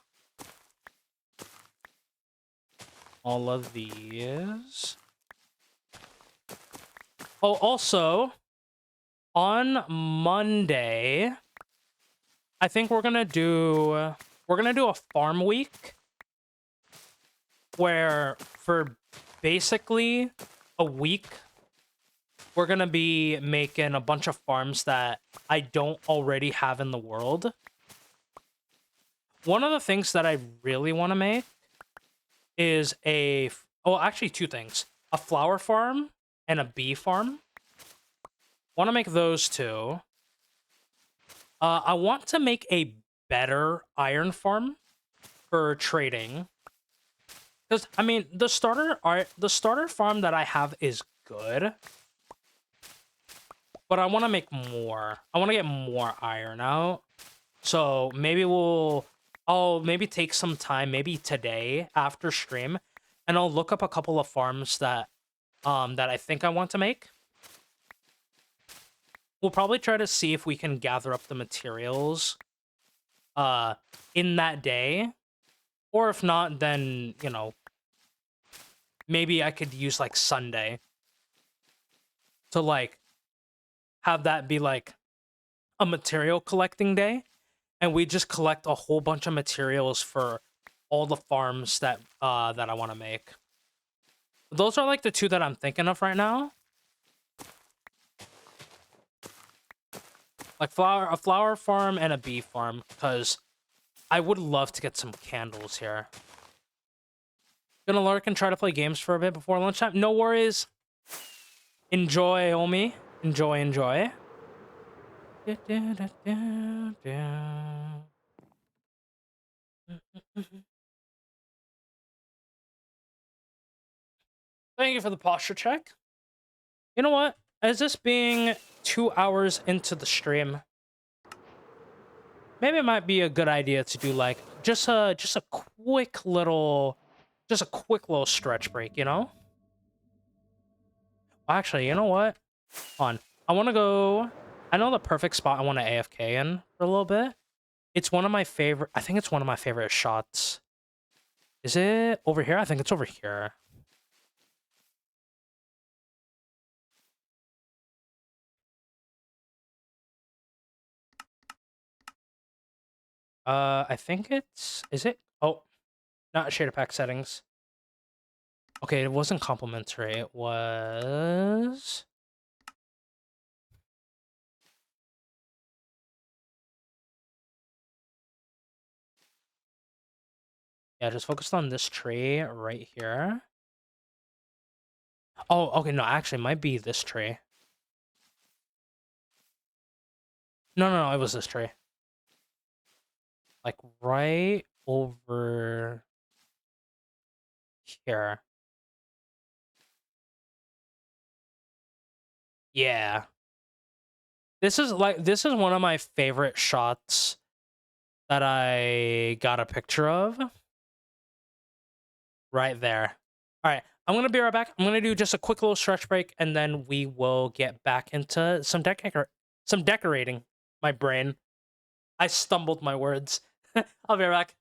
all of these. Oh, also, on Monday, I think we're gonna do a farm week where for basically a week we're gonna be making a bunch of farms that I don't already have in the world. One of the things that I really want to make is actually two things. A flower farm and a bee farm. Want to make those two. I want to make a better iron farm for trading. Because, I mean, the starter farm that I have is good. But I want to make more. I want to get more iron out. So maybe I'll maybe take some time, maybe today after stream, and I'll look up a couple of farms that I think I want to make. We'll probably try to see if we can gather up the materials in that day Or if not, then, you know, maybe I could use like Sunday to like have that be like a material collecting day, and we just collect a whole bunch of materials for all the farms that I want to make. Those are like the two that I'm thinking of right now. Like a flower farm and a bee farm, because I would love to get some candles here. Gonna lurk and try to play games for a bit before lunchtime. No worries. Enjoy, Omi. Enjoy, enjoy. Thank you for the posture check. You know what? As this being 2 hours into the stream, maybe it might be a good idea to do like just a quick little stretch break, you know? Actually, you know what? Hold on. I want to go. I know the perfect spot I want to AFK in for a little bit. It's one of my favorite. I think it's one of my favorite shots. Is it over here? I think it's over here. I think it's. Is it? Oh, not shader pack settings. Okay, it wasn't complimentary. It was. Yeah, just focused on this tree right here. Oh, okay, no, actually, it might be this tree. No, it was this tree. Like, right over here. Yeah. This is one of my favorite shots that I got a picture of. Right there. Alright, I'm gonna be right back. I'm gonna do just a quick little stretch break, and then we will get back into some decorating. My brain. I stumbled my words. I'll be right back.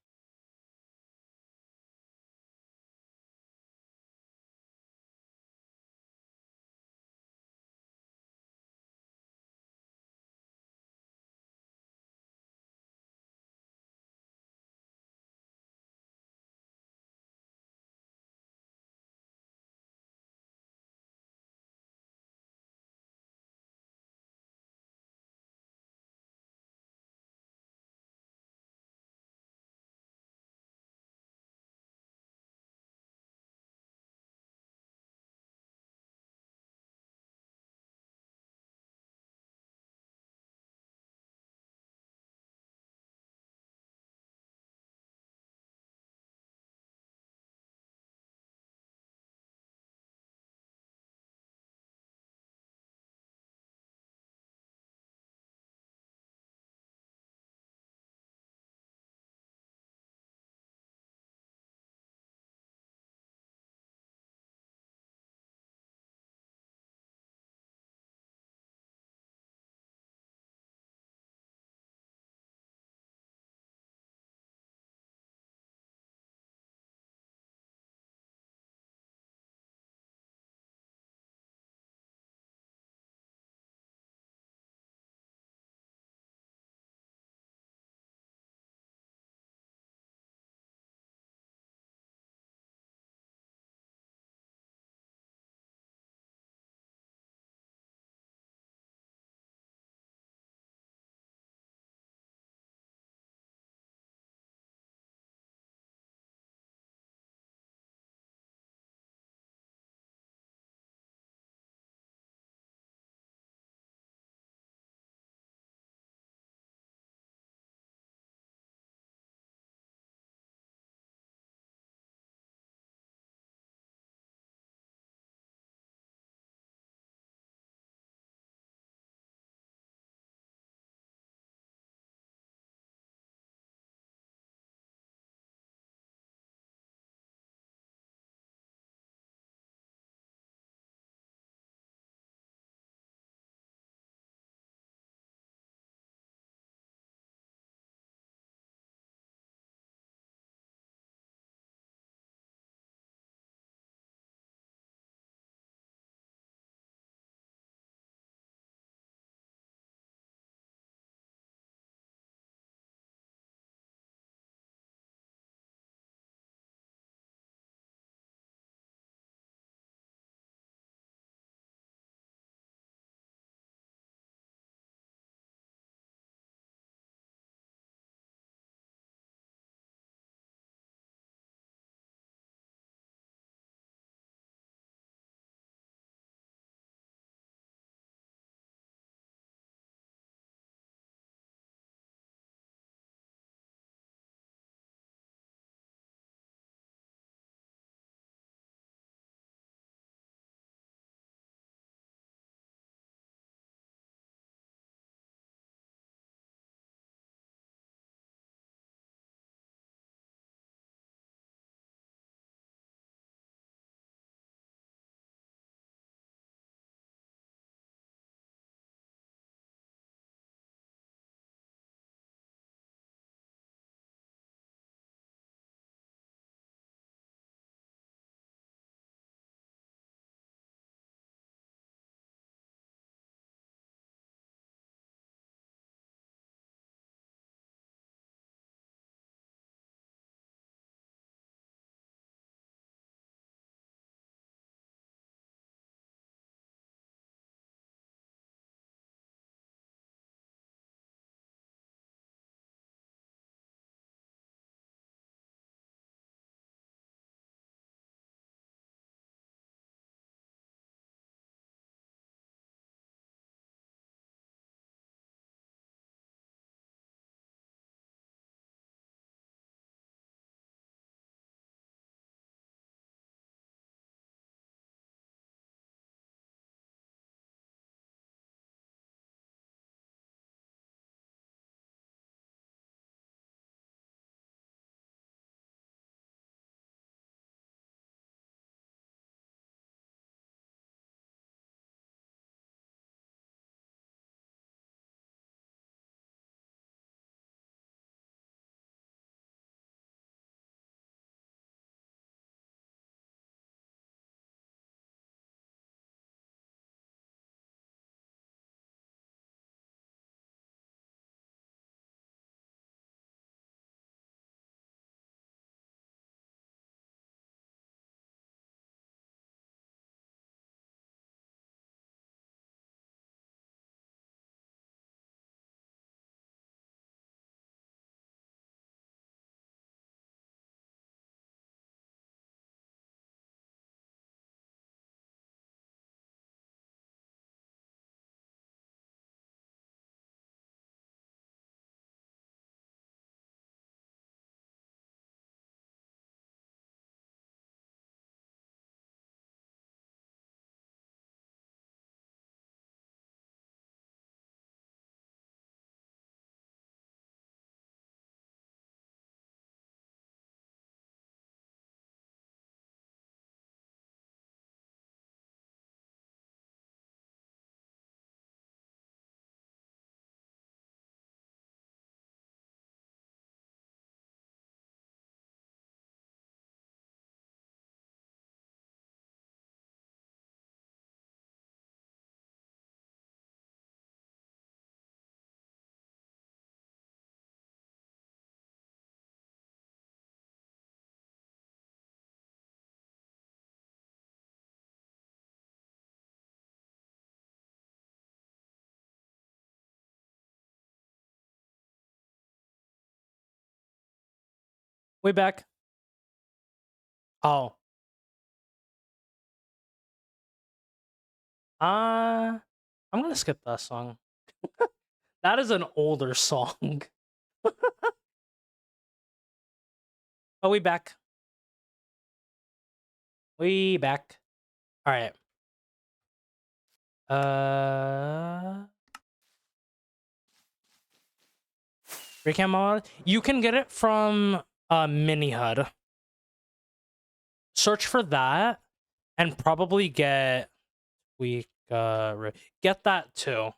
We back. Oh. I'm gonna skip that song. That is an older song. Oh, we back. We back. All right. Recam mod. You can get it from Mini HUD. Search for that and probably get get that too.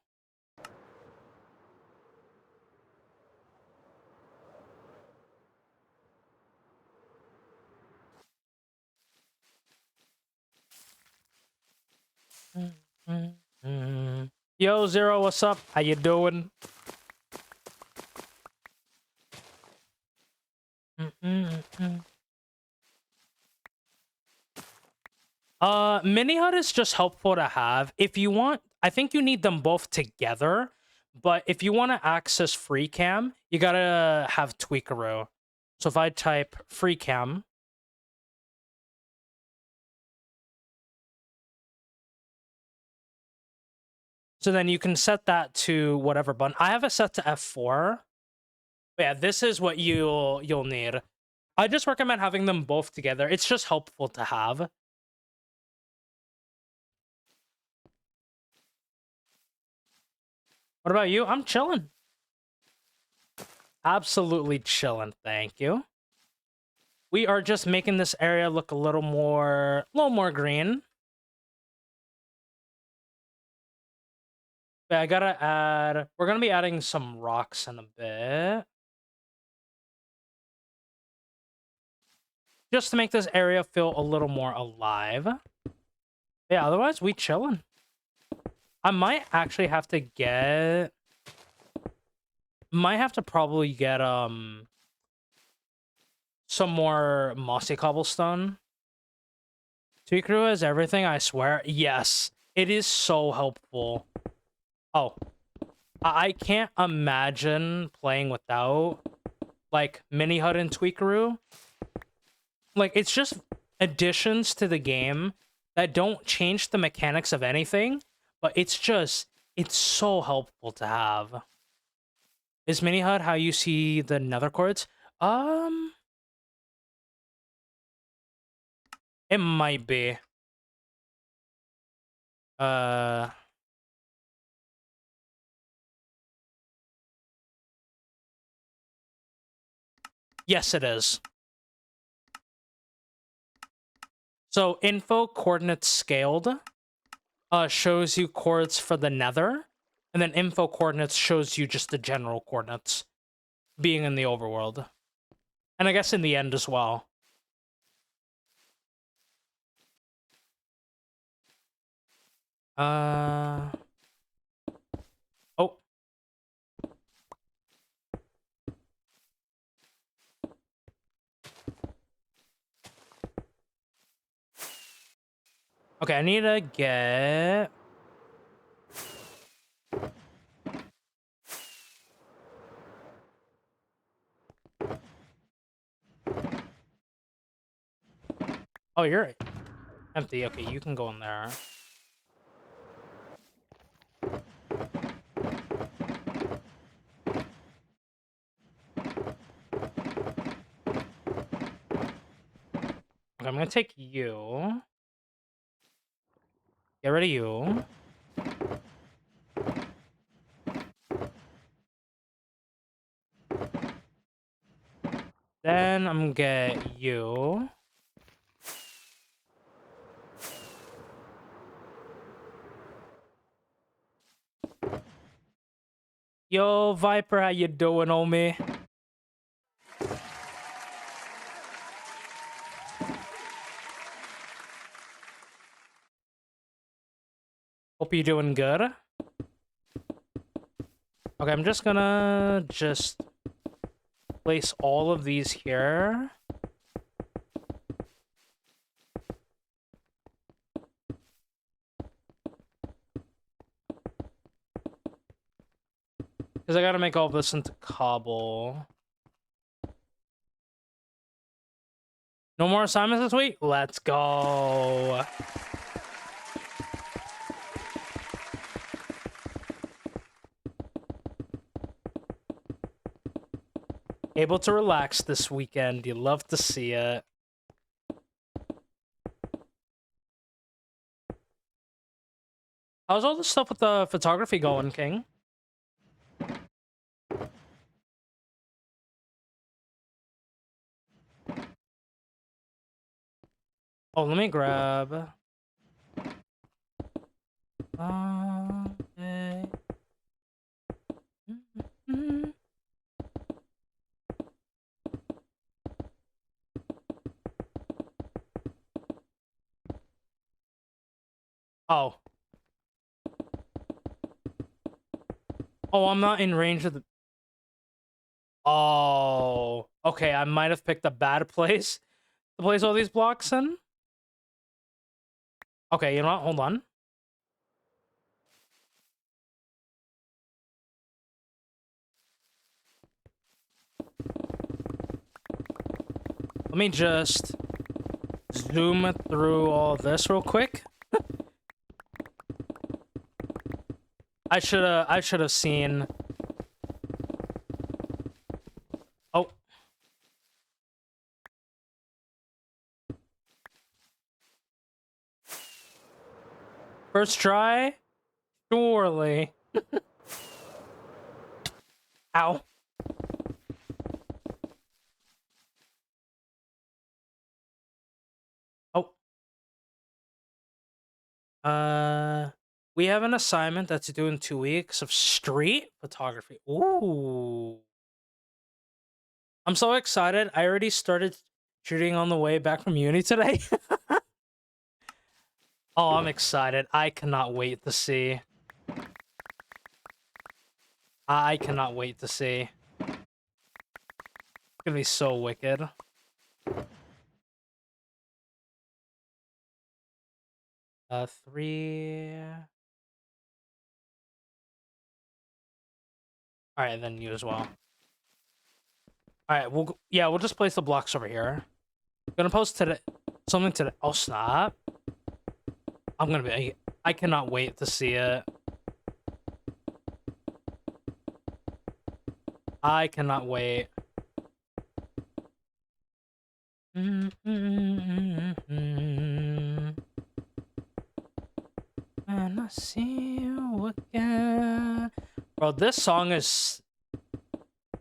Yo, Zero, what's up? How you doing? Mini HUD is just helpful to have. If you want, I think you need them both together, but if you want to access FreeCam, you gotta have Tweakaroo. So if I type FreeCam, so then you can set that to whatever button. I have it set to F4. But yeah, this is what you'll need. I just recommend having them both together. It's just helpful to have. What about you? I'm chilling. Absolutely chilling, thank you. We are just making this area look a little more green. But I gotta add, we're gonna be adding some rocks in a bit. Just to make this area feel a little more alive. Yeah, otherwise we chilling. I might actually have to get... Might have to probably get, some more mossy cobblestone. Tweakaroo has everything, I swear. Yes, it is so helpful. Oh, I can't imagine playing without, like, Mini HUD and Tweakaroo. Like, it's just additions to the game that don't change the mechanics of anything, but it's so helpful to have. Is Mini HUD how you see the nether quartz? It might be. Yes, it is. So info coordinates scaled shows you coordinates for the nether, and then info coordinates shows you just the general coordinates being in the overworld. And I guess in the end as well. Oh. Okay, I need to get... Oh, you're empty. Okay, you can go in there. Okay, I'm gonna take you. Get rid of you. Then I'm gonna get you. Yo, Viper, how you doing, homie? Hope you're doing good. Okay, I'm just gonna place all of these here. Because I gotta make all this into cobble. No more assignments this week? Let's go. Able to relax this weekend. You love to see it. How's all this stuff with the photography going, King? Oh, let me grab. Okay. Oh. Oh, I'm not in range of the... Oh. Okay, I might have picked a bad place to place all these blocks in. Okay, you know what? Hold on. Let me just zoom through all this real quick. I should have seen. Oh. First try? Surely. Ow. Oh. We have an assignment that's due in 2 weeks of street photography. Ooh. I'm so excited. I already started shooting on the way back from uni today. Oh, I'm excited. I cannot wait to see. I cannot wait to see. It's gonna be so wicked. Three. All right, then you as well. All right, we'll just place the blocks over here. Gonna post today something today. Oh snap! I cannot wait to see it. I cannot wait. And I see you again. Bro, this song is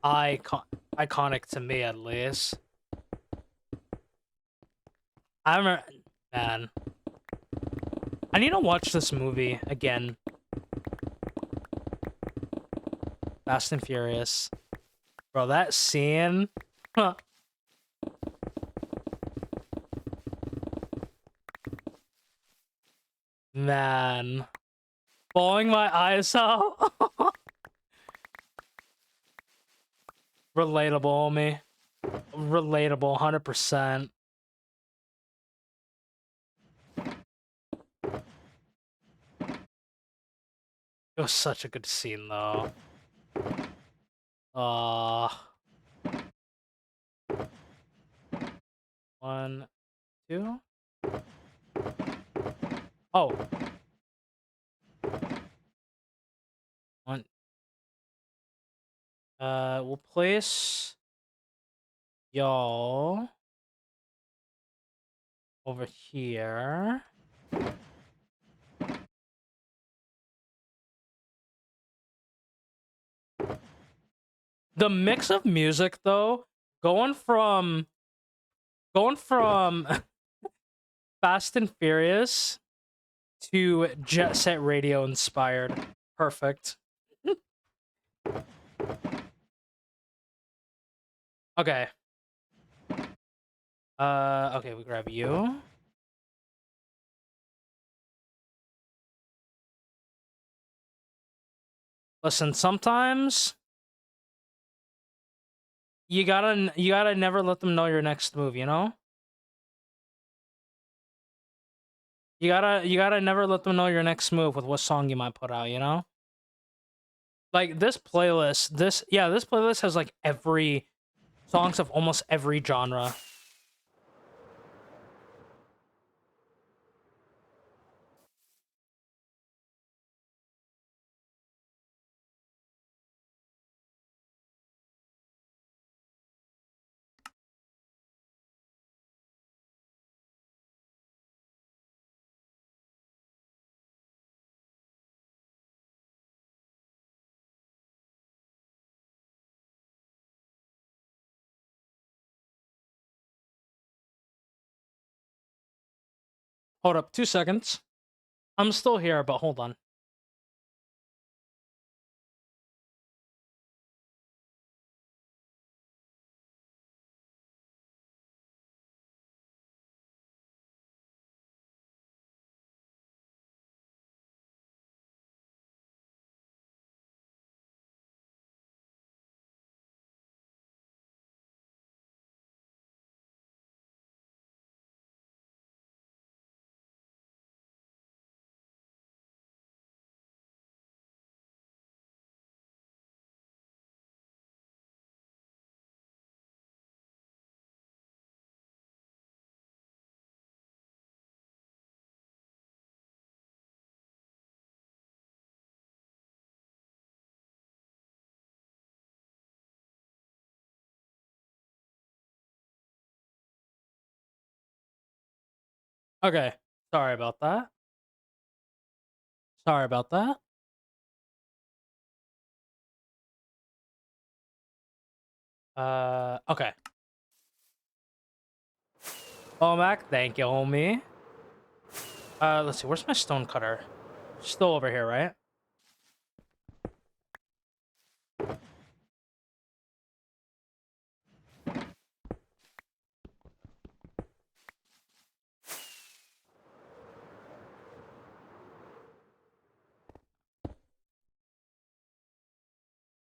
iconic to me, at least. I remember, man. I need to watch this movie again. Fast and Furious. Bro, that scene. Huh. Man. Bawling my eyes out. Relatable, homie. Relatable, 100%. It was such a good scene, though. 1, 2. Oh. 1. We'll place y'all over here. The mix of music, though, going from Fast and Furious to Jet Set Radio inspired. Perfect. Okay. Okay, we grab you. Listen, sometimes you gotta never let them know your next move, you know? You gotta never let them know your next move with what song you might put out, you know? Like this playlist, this playlist has like every songs of almost every genre. Hold up, 2 seconds. I'm still here, but hold on. Okay, sorry about that. Sorry about that. Okay. Oh, Mac, thank you, homie. Let's see, where's my stone cutter? Still over here, right?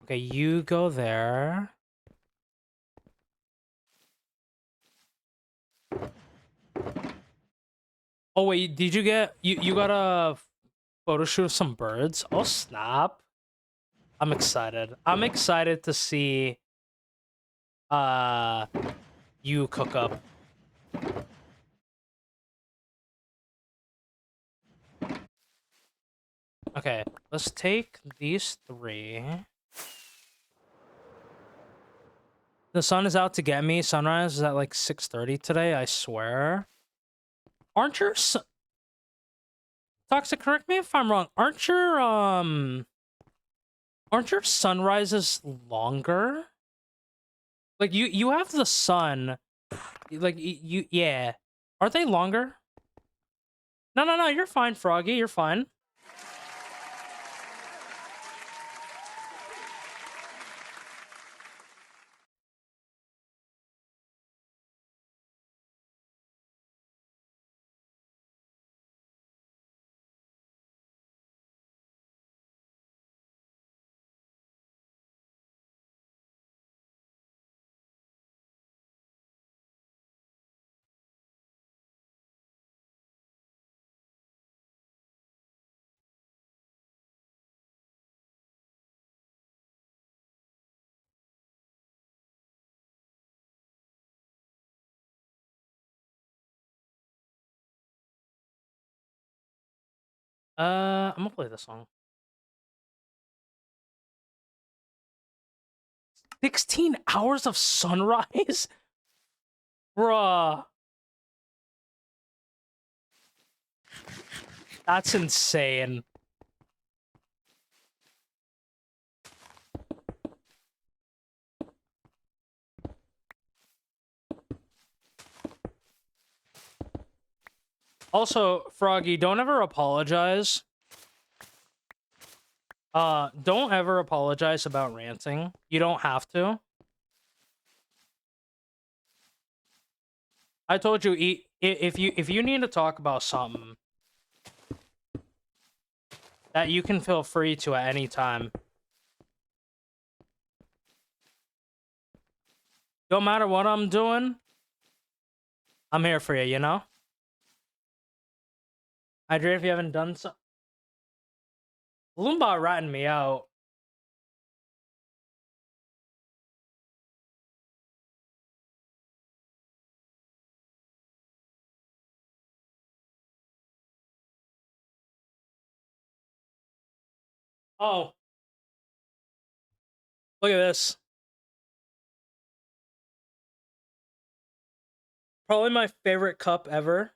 Okay, you go there. Oh wait, did you get you got a photo shoot of some birds? Oh snap. I'm excited. I'm excited to see uh you cook up. Okay, let's take these 3. The sun is out to get me. Sunrise is at like 6:30 today, I swear. Aren't your Toxic, correct me if I'm wrong. Aren't your sunrises longer? Like you have the sun, like you yeah. Aren't they longer? No, no, no, you're fine, Froggy. You're fine. I'm gonna play this song. 16 hours of sunrise? Bruh. That's insane. Also, Froggy, don't ever apologize. Don't ever apologize about ranting. You don't have to. I told you, if you need to talk about something, that you can feel free to at any time. Don't matter what I'm doing, I'm here for you, you know? Hydrate if you haven't done so. Loomba ratting me out. Oh. Look at this. Probably my favorite cup ever.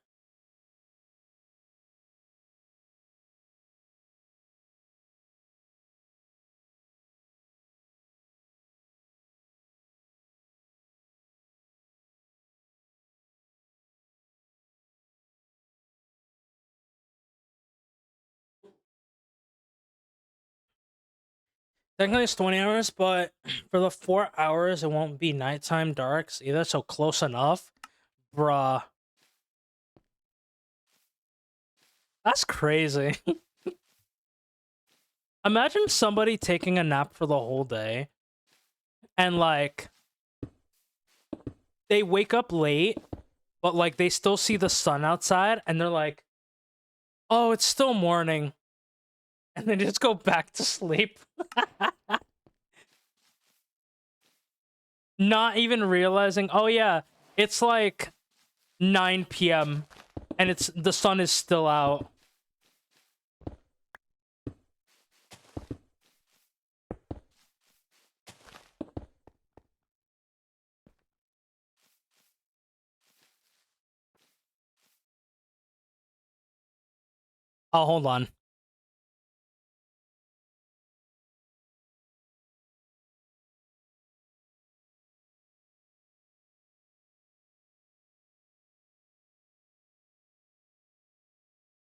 Technically it's 20 hours, but for the 4 hours, it won't be nighttime darks either, so close enough. Bruh. That's crazy. Imagine somebody taking a nap for the whole day, and, like, they wake up late, but, like, they still see the sun outside, and they're like, oh, it's still morning. And then just go back to sleep. Not even realizing, oh yeah, it's like 9 p.m. and the sun is still out. Oh, hold on.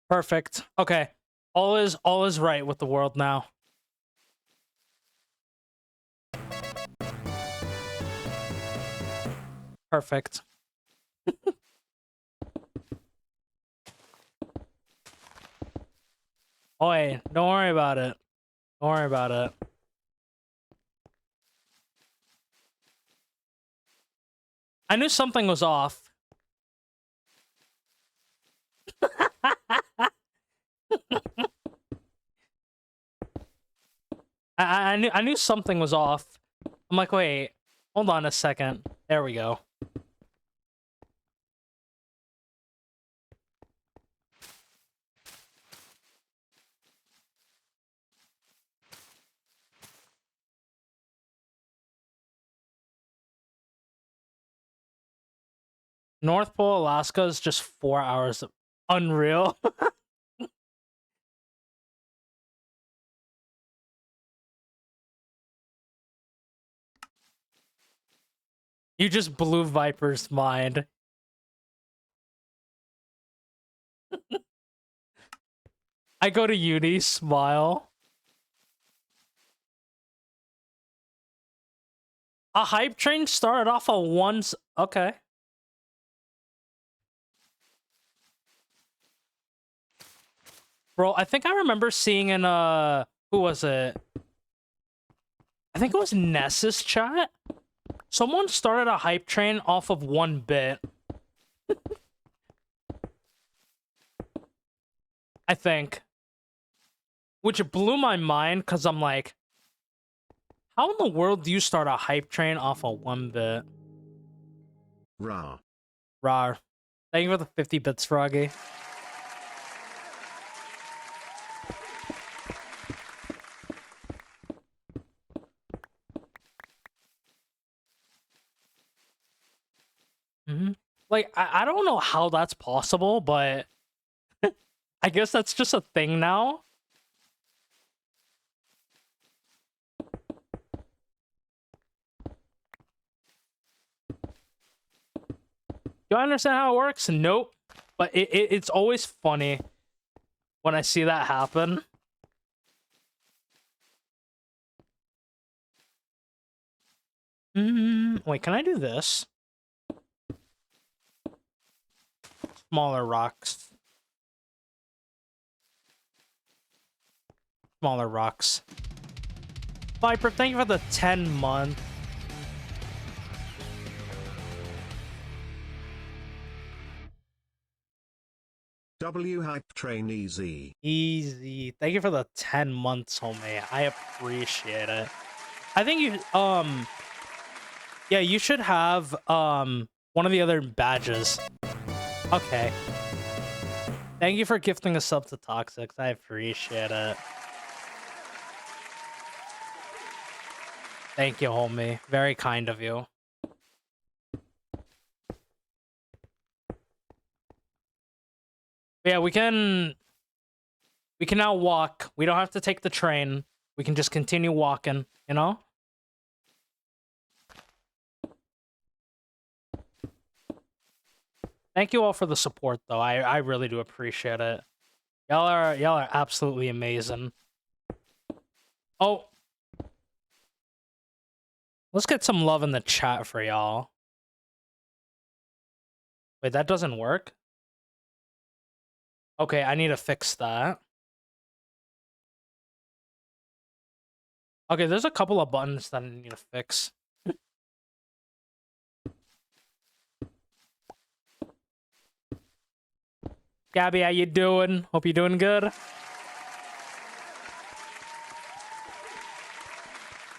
Perfect. Okay. All is right with the world now. Perfect. Oh, hey, don't worry about it. Don't worry about it. I knew something was off. I knew something was off. I'm like, wait, hold on a second. There we go. North Pole, Alaska is just 4 hours. Unreal. You just blew Viper's mind. I go to uni, smile. A hype train started off a once. Okay. Bro, I think I remember seeing in who was it? I think it was Ness's chat. Someone started a hype train off of 1 bit. I think. Which blew my mind because I'm like, how in the world do you start a hype train off of 1 bit? Rah. Rar. Thank you for the 50 bits, Froggy. Like, I don't know how that's possible, but I guess that's just a thing now. Do I understand how it works? Nope. But it's always funny when I see that happen. Wait, can I do this? Smaller rocks. Smaller rocks. Viper, thank you for the 10-month. W Hype Train Easy. Easy. Thank you for the 10 months, homie. I appreciate it. I think you, yeah, you should have, one of the other badges. Okay. Thank you for gifting a sub to Toxics. I appreciate it. Thank you, homie. Very kind of you. Yeah, we can now walk. We don't have to take the train. We can just continue walking, you know? Thank you all for the support, though. I really do appreciate it. Y'all are absolutely amazing. Oh, Let's get some love in the chat for y'all. Wait, that doesn't work? Okay, I need to fix that. Okay, there's a couple of buttons that I need to fix. Gabby, how you doing? Hope you're doing good.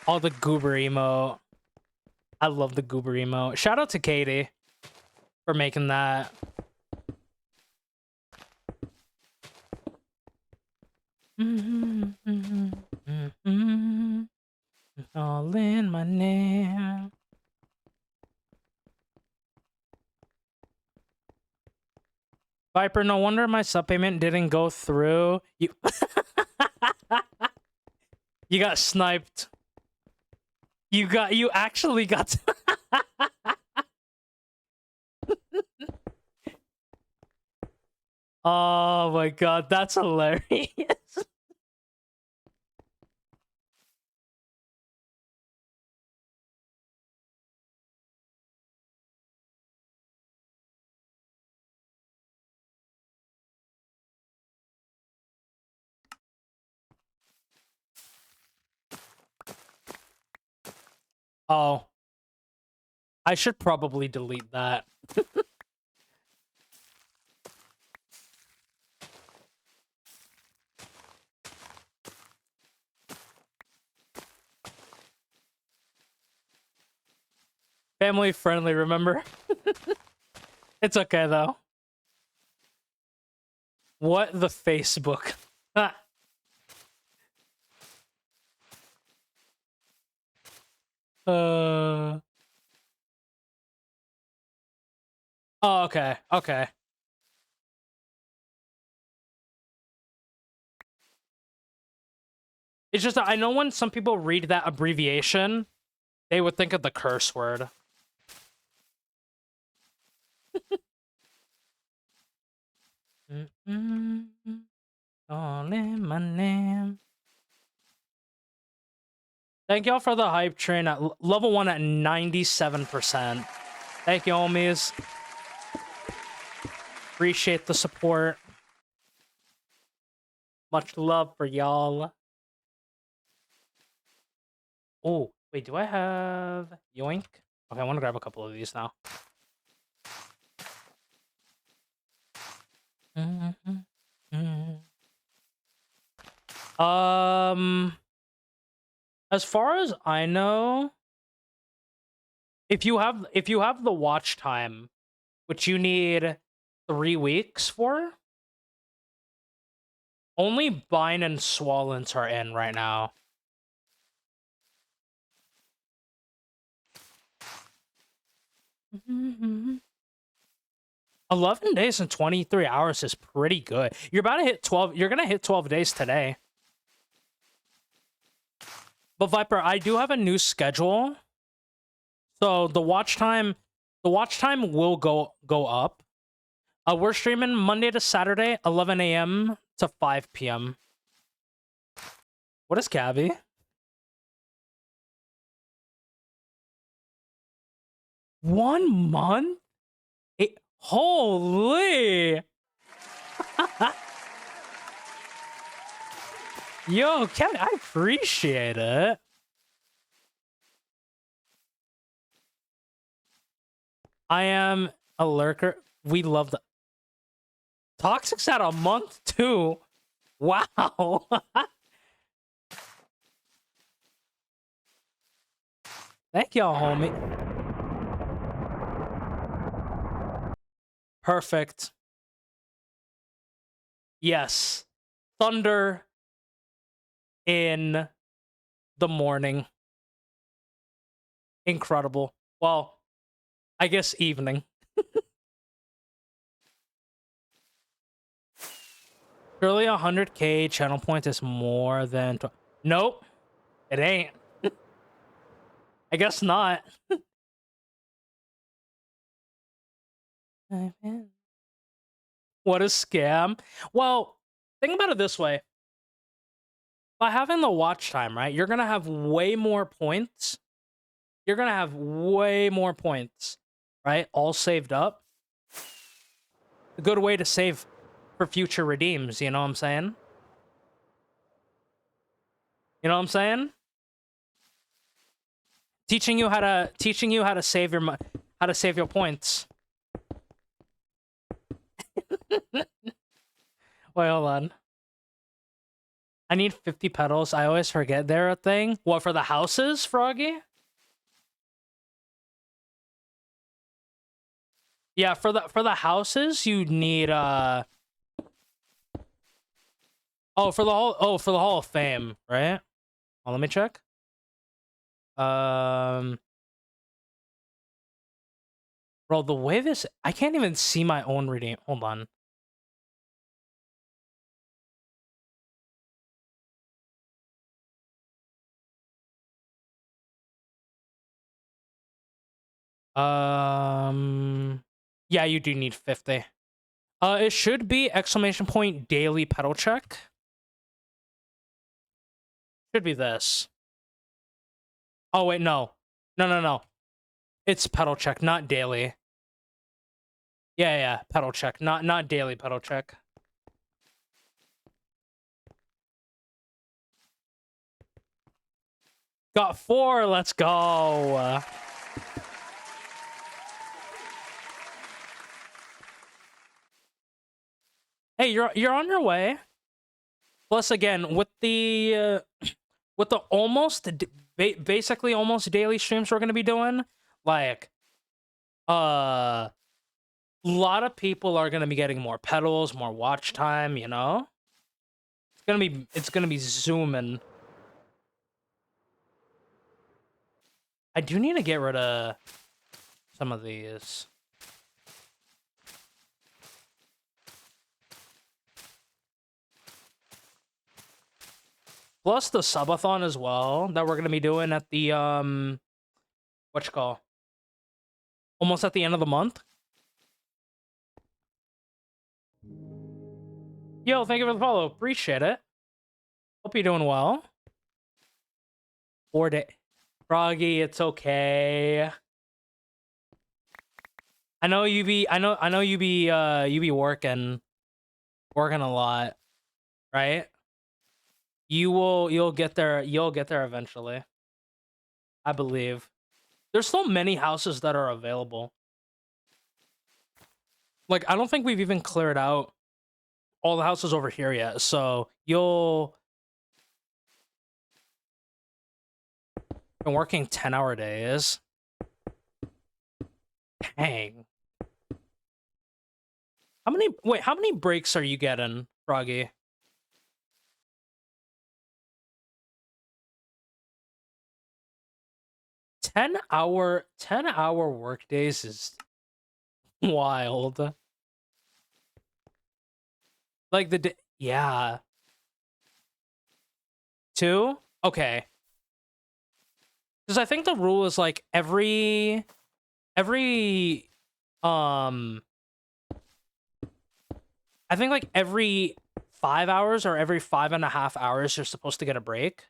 Oh, the goober emote. I love the goober emote. Shout out to Katie for making that. All in my name. Viper, no wonder my sub payment didn't go through. You You got sniped. You actually got Oh my god, that's hilarious. Oh. I should probably delete that. Family friendly, remember? It's okay though. What the Facebook? Oh, okay. Okay. It's just that I know when some people read that abbreviation, they would think of the curse word. All in my name. Thank y'all for the hype train at level 1 at 97%. Thank you, homies. Appreciate the support. Much love for y'all. Oh, wait, do I have Yoink? Okay, I want to grab a couple of these now. As far as I know, if you have the watch time, which you need 3 weeks for, only Bine and Swallens are in right now. Mm-hmm. 11 days and 23 hours is pretty good. You're about to hit 12. You're gonna hit 12 days today. But Viper, I do have a new schedule. So the watch time will go up. We're streaming Monday to Saturday, 11 a.m. to 5 p.m. What is Gabby? One month? Holy! Yo, Kevin, I appreciate it. I am a lurker. We love the Toxic's at a month too. Wow. Thank y'all, homie. Perfect. Yes. Thunder in the morning. Incredible. Well, I guess evening. Surely 100k channel point is more than... Nope. It ain't. I guess not. What a scam. Well, think about it this way. By having the watch time, right, you're going to have way more points you're gonna have way more points, right? All saved up. A good way to save for future redeems, you know what I'm saying? You know what I'm saying? Teaching you how to save how to save your points. Wait, hold on. I need 50 petals. I always forget they're a thing. What, for the houses, Froggy? Yeah, for the houses, you need for the Hall of Fame, right? Oh, let me check. Bro, the way this, I can't even see my own redeem. Hold on. Yeah, you do need 50. It should be exclamation point daily pedal check. Should be this. Oh wait, no. No. It's pedal check, not daily. Yeah, pedal check, not daily pedal check. Got 4, let's go. Hey, you're on your way. Plus, again, with the basically almost daily streams we're gonna be doing, like, a lot of people are gonna be getting more pedals, more watch time. You know, it's gonna be zooming. I do need to get rid of some of these. Plus the subathon as well that we're gonna be doing at the whatchamacallit? Almost at the end of the month. Yo, thank you for the follow. Appreciate it. Hope you're doing well. 4 day. Froggy, it's okay. I know you be working a lot, right? You'll get there eventually. I believe. There's still many houses that are available. Like, I don't think we've even cleared out all the houses over here yet, so you'll been working 10-hour days. Dang. How many breaks are you getting, Froggy? Ten hour work days is wild. Like yeah. 2? Okay. Because I think the rule is like every I think like every 5 hours or every 5.5 hours you're supposed to get a break.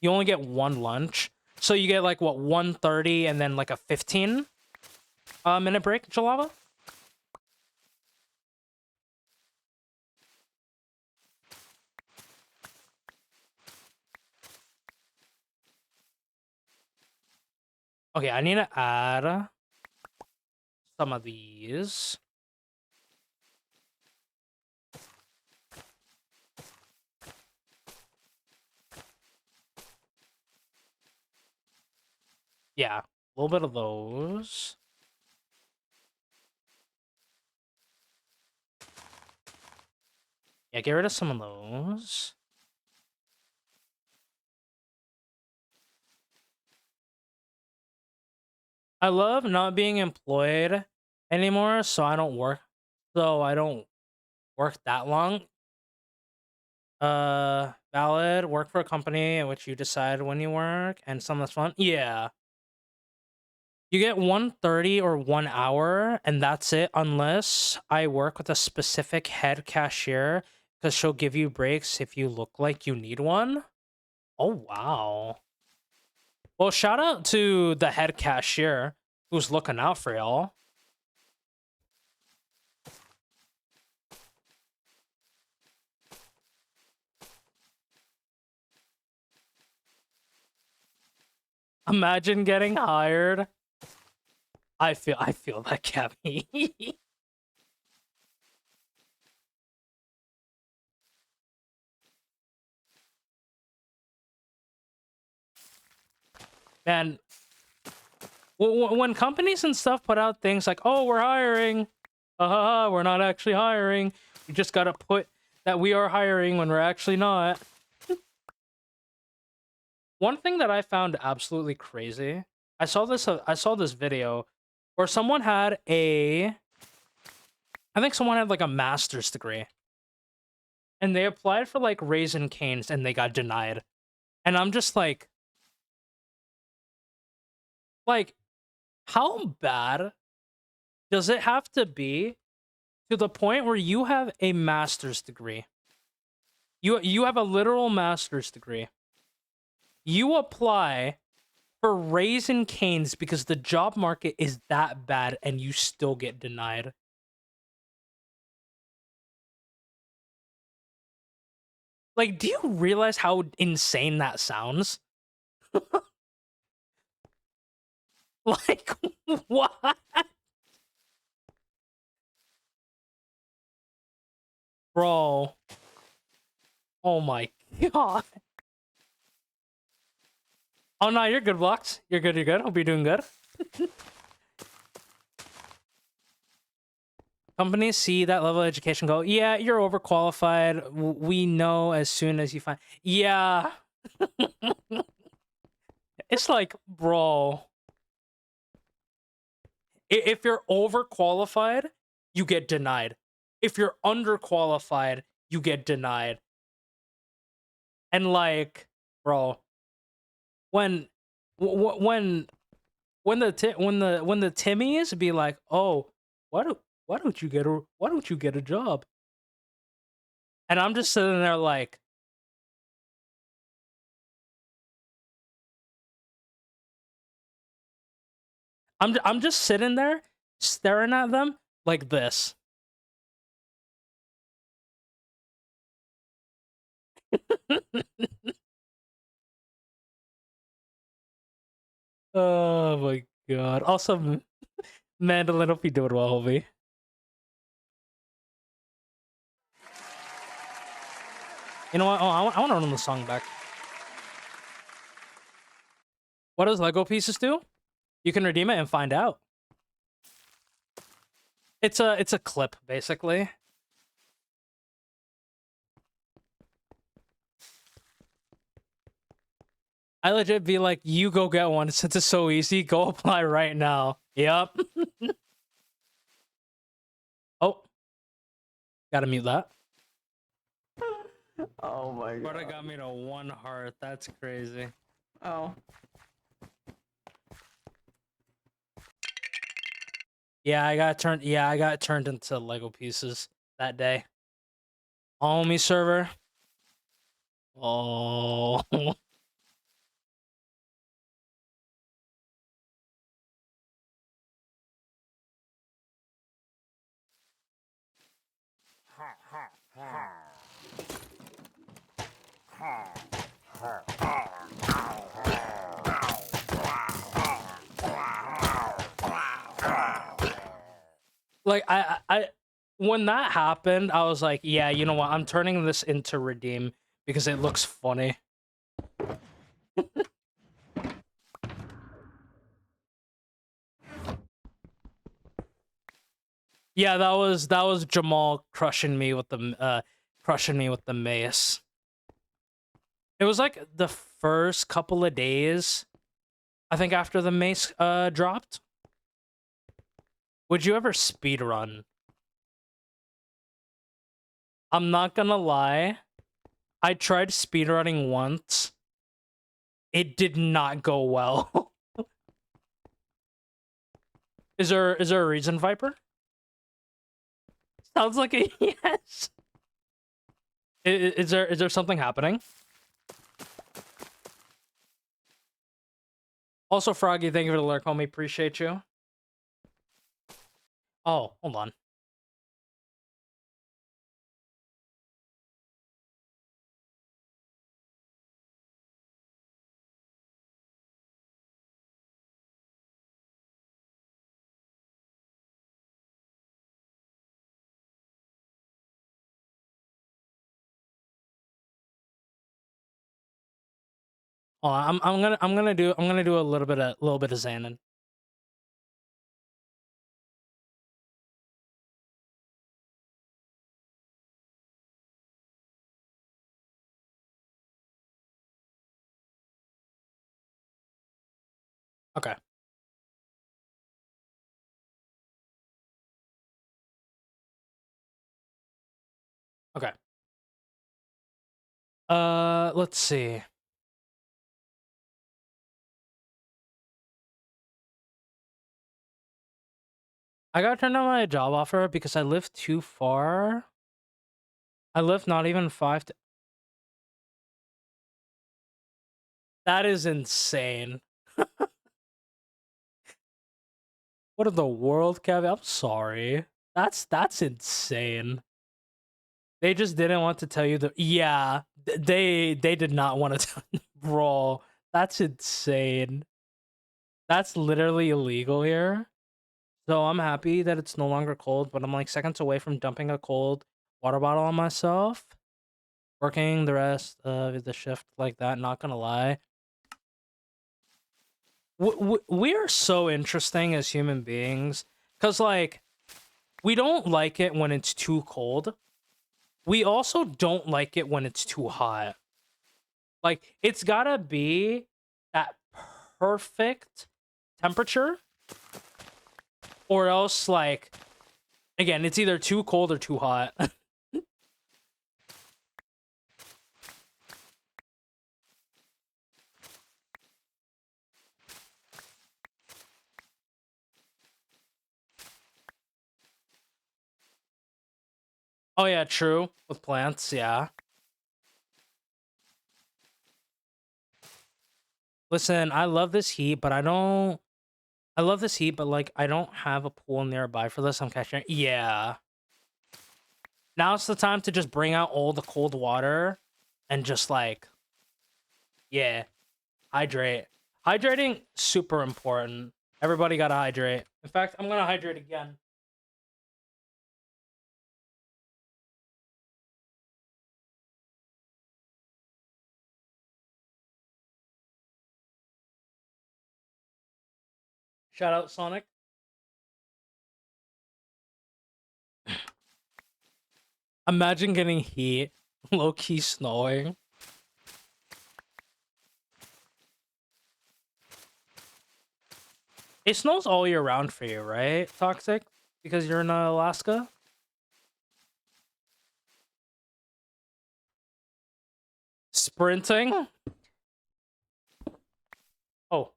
You only get 1 lunch. So you get like what, 1:30 and then like a 15 minute break, Jalava? Okay, I need to add some of these. Yeah, a little bit of those. Yeah, get rid of some of those. I love not being employed anymore, so I don't work that long. Valid, work for a company in which you decide when you work and some that's fun. Yeah. You get 1:30 or 1 hour, and that's it, unless I work with a specific head cashier, because she'll give you breaks if you look like you need one. Oh, wow. Well, shout out to the head cashier who's looking out for y'all. Imagine getting hired. I feel that, Gabby. Man, when companies and stuff put out things like, "Oh, we're hiring," we're not actually hiring. We just gotta put that we are hiring when we're actually not. One thing that I found absolutely crazy, I saw this video where someone had I think someone had like a master's degree, and they applied for like Raising Cane's and they got denied. And I'm just like, how bad does it have to be to the point where you have a master's degree? You have a literal master's degree. You apply for Raising Cane's because the job market is that bad and you still get denied. Like, do you realize how insane that sounds? Like, what? Bro. Oh my god. Oh no, you're good, Blocks. You're good, you're good. Hope you're doing good. Companies see that level of education go, yeah, you're overqualified. We know as soon as you find... Yeah. It's like, bro. If you're overqualified, you get denied. If you're underqualified, you get denied. And like, bro, when the Timmies be like, oh, why don't you get a job? And I'm just sitting there like, I'm just sitting there staring at them like this. Oh my god. Also, Mandolin, hope you doing well, homie. You know what? Oh, I want to run the song back. What does Lego pieces do? You can redeem it and find out. It's a clip, basically. I legit be like, you go get one since it's so easy. Go apply right now. Yep. Oh. Gotta mute that. Oh my god. Brother got me to 1 heart. That's crazy. Oh. Yeah, I got turned into Lego pieces that day. On me server. Oh. Like I when that happened, I was like, yeah, you know what? I'm turning this into redeem because it looks funny. Yeah, that was Jamal crushing me with the mace. It was like the first couple of days, I think, after the mace dropped. Would you ever speedrun? I'm not gonna lie. I tried speedrunning once. It did not go well. Is there a reason, Viper? Sounds like a yes. Is there something happening? Also, Froggy, thank you for the lurk, homie. Appreciate you. Oh, hold on. Oh, I'm gonna do a little bit of Xanon. Okay. Okay. Let's see. I got turned down my job offer because I live too far. I live not even That is insane. What in the world, Kevin? I'm sorry. That's insane. They just didn't want to tell you the yeah. They did not want to tell you, bro. That's insane. That's literally illegal here. So I'm happy that it's no longer cold, but I'm like seconds away from dumping a cold water bottle on myself. Working the rest of the shift like that, not gonna lie. We are so interesting as human beings. Because, like, we don't like it when it's too cold. We also don't like it when it's too hot. Like, it's gotta be that perfect temperature. Or else, like, again, it's either too cold or too hot. Oh, yeah, true. With plants, yeah. Listen, I love this heat, but I don't... I love this heat, but, like, I don't have a pool nearby for this. I'm catching... Yeah. Now's the time to just bring out all the cold water and just, like... Yeah. Hydrate. Hydrating, super important. Everybody gotta hydrate. In fact, I'm gonna hydrate again. Shout out, Sonic. Imagine getting heat, low-key snowing. It snows all year round for you, right, Toxic? Because you're in Alaska? Sprinting? Oh.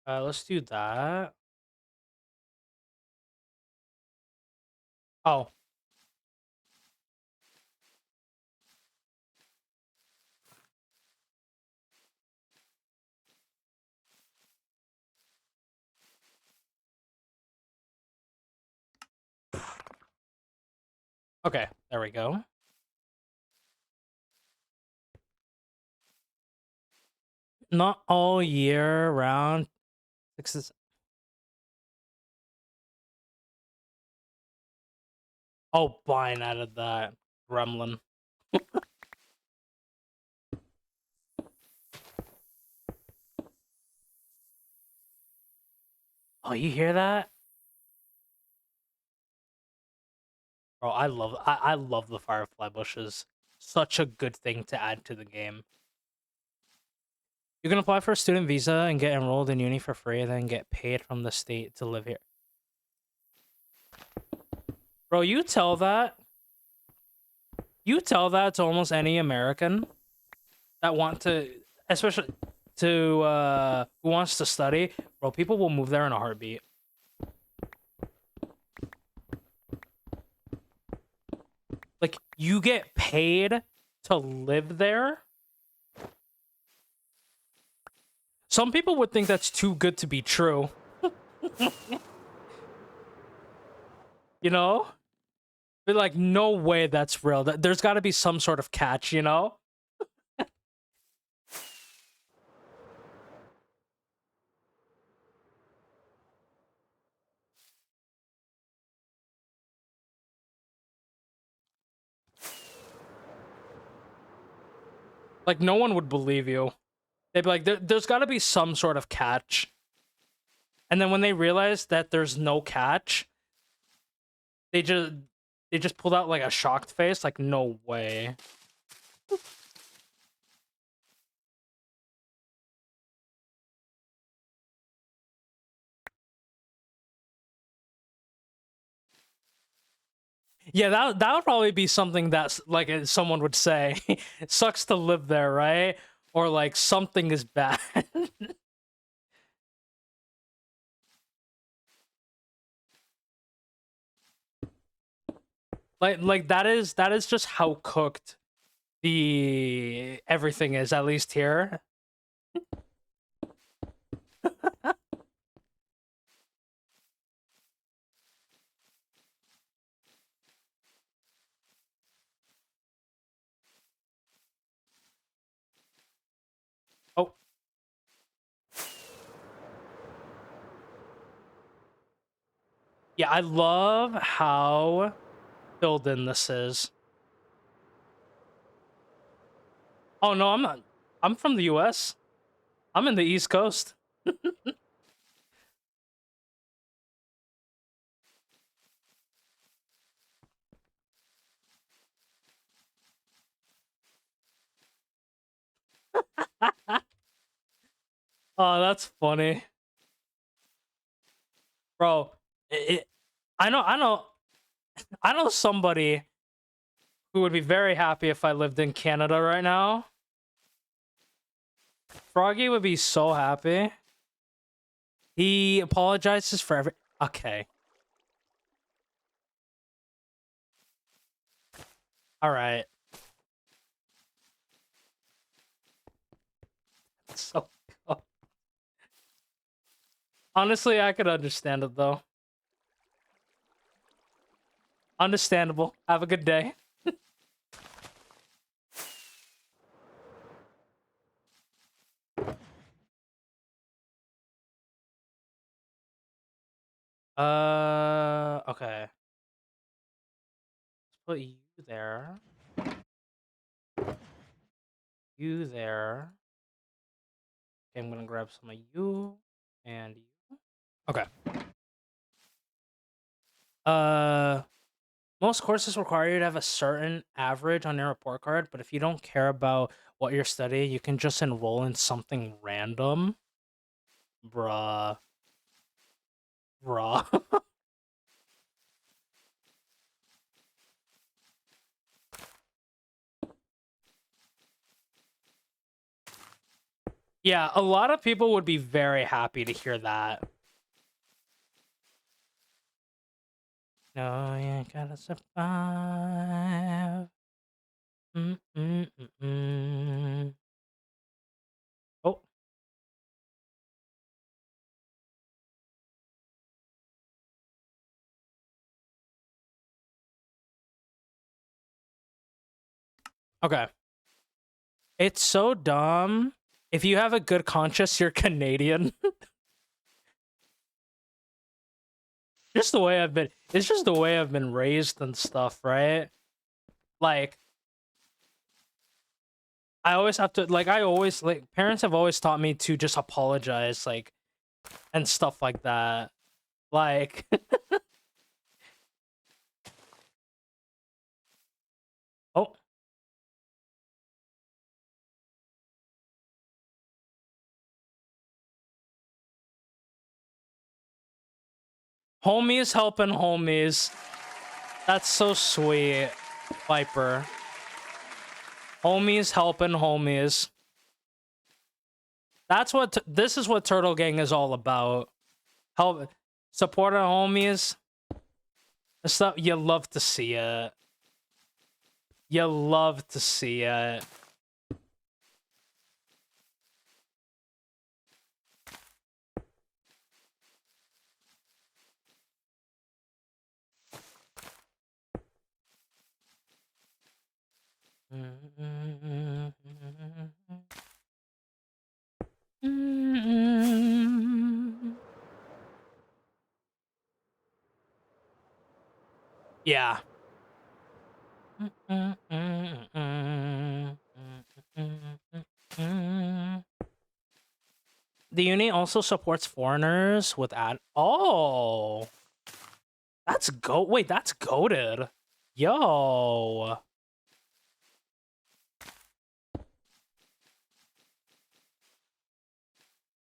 Let's do that. Oh. Okay, there we go. Not all year round. Oh, Bine added that. Gremlin. Oh, you hear that? Bro, I love the firefly bushes. Such a good thing to add to the game. You can apply for a student visa and get enrolled in uni for free, and then get paid from the state to live here. Bro, you tell that to almost any American that want to, especially to who wants to study. Bro, people will move there in a heartbeat. Like, you get paid to live there? Some people would think that's too good to be true. You know? They're like, no way that's real. There's got to be some sort of catch, you know? Like, no one would believe you. They'd be like, there's got to be some sort of catch. And then when they realize that there's no catch, they just pulled out like a shocked face, like, no way. Yeah, that would probably be something that's like someone would say. It sucks to live there, right? Or like something is bad. like that is just how cooked the everything is, at least here. Oh. Yeah, I love how filled in this is. Oh no, I'm not. I'm from the US. I'm in the East Coast. Oh, that's funny. Bro, I know somebody who would be very happy if I lived in Canada right now. Froggy would be so happy. He apologizes for every... Okay. Alright. So... Honestly, I could understand it, though. Understandable. Have a good day. Okay. Let's put you there. You there. Okay, I'm gonna grab some of you and you. Okay. Most courses require you to have a certain average on your report card, but if you don't care about what you're studying, you can just enroll in something random. Bruh. Bruh. Yeah, a lot of people would be very happy to hear that. No, you gotta survive. Oh. Okay. It's so dumb. If you have a good conscience, you're Canadian. Just the way I've been... It's just the way I've been raised and stuff, right? Like... I always have to... Like, parents have always taught me to just apologize, like... And stuff like that. Like... Oh. Homies helping homies. That's so sweet, Viper. Homies helping homies. That's what... This is what Turtle Gang is all about. Help... Supporting homies. Stuff, you love to see it. You love to see it. Yeah. The uni also supports foreigners with ad. Oh, that's wait, that's goated. Yo.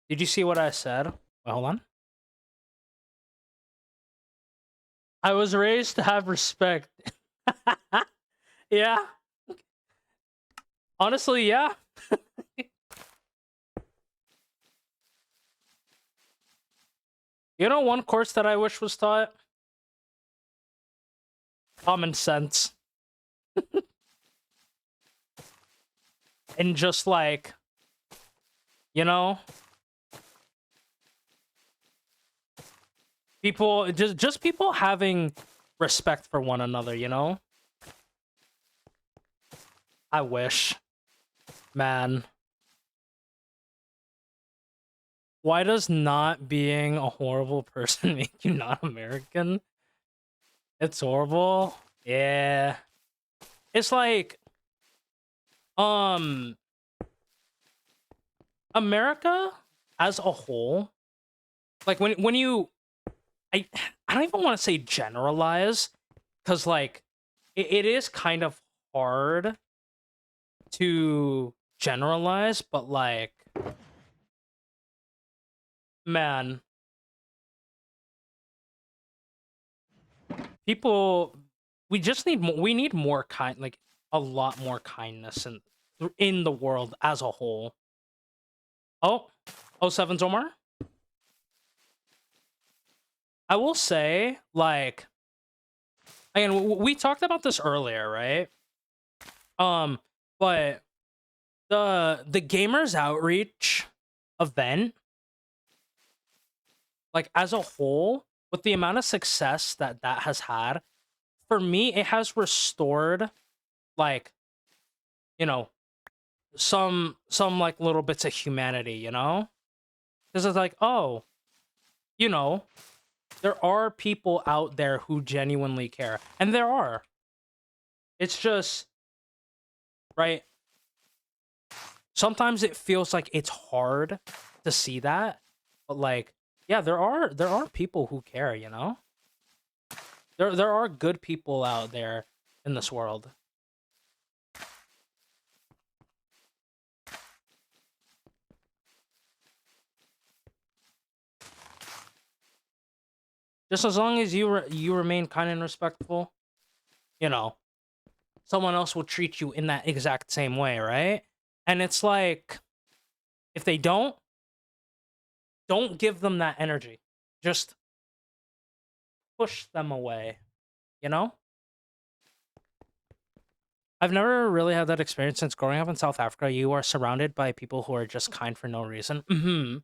Did you see what I said? Wait, hold on. I was raised to have respect. Yeah. Honestly, yeah. You know one course that I wish was taught? Common sense. And just like, you know, people just people having respect for one another, you know? I wish. Man. Why does not being a horrible person make you not American? It's horrible. Yeah. It's like America as a whole, like when you I don't even want to say generalize, because like it is kind of hard to generalize, but like, man, people, we need more kind, like a lot more kindness in the world as a whole. Oh, 07's Omar. I will say, like, again, we talked about this earlier, right? But the Gamers Outreach event, like as a whole, with the amount of success that has had, for me, it has restored, like, you know, some like little bits of humanity, you know? Because it's like, oh, you know, there are people out there who genuinely care, and there are. It's just, right? Sometimes it feels like it's hard to see that, but like, yeah, there are people who care, you know? There are good people out there in this world. Just as long as you remain kind and respectful, you know, someone else will treat you in that exact same way, right? And it's like, if they don't give them that energy. Just push them away, you know? I've never really had that experience since growing up in South Africa. You are surrounded by people who are just kind for no reason.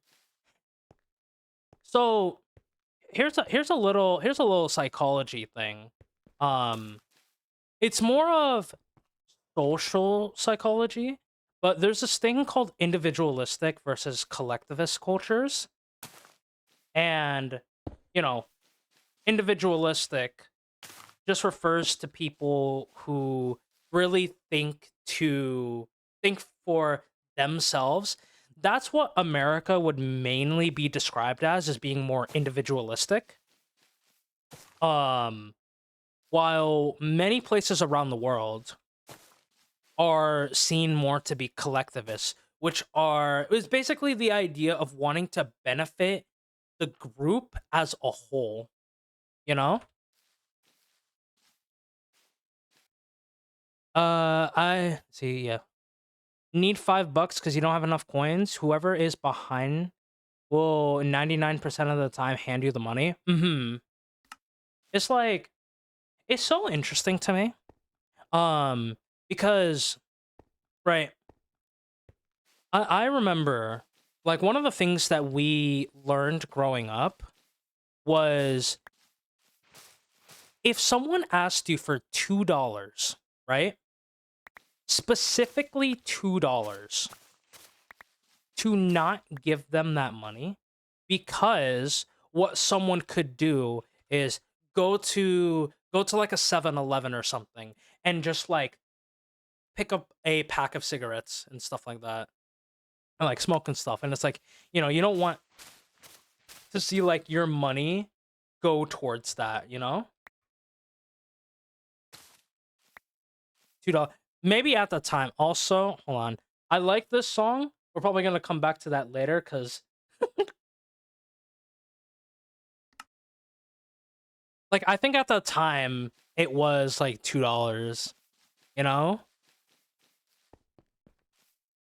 So here's a little psychology thing. It's more of social psychology, but there's this thing called individualistic versus collectivist cultures. And, you know, individualistic just refers to people who really think for themselves. That's what America would mainly be described as being more individualistic. While many places around the world are seen more to be collectivists, which is basically the idea of wanting to benefit the group as a whole, you know? I see, yeah. Need $5 because you don't have enough coins. Whoever is behind will 99% of the time hand you the money. It's like, it's so interesting to me. Because, right, I remember, like, one of the things that we learned growing up was if someone asked you for $2, right? Specifically $2, to not give them that money, because what someone could do is go to like a 7-Eleven or something and just like pick up a pack of cigarettes and stuff like that, and like smoke and stuff. And it's like, you don't want to see like your money go towards that, $2. Maybe at the time. Also, hold on. I like this song. We're probably gonna come back to that later because like I think at the time it was like $2, you know?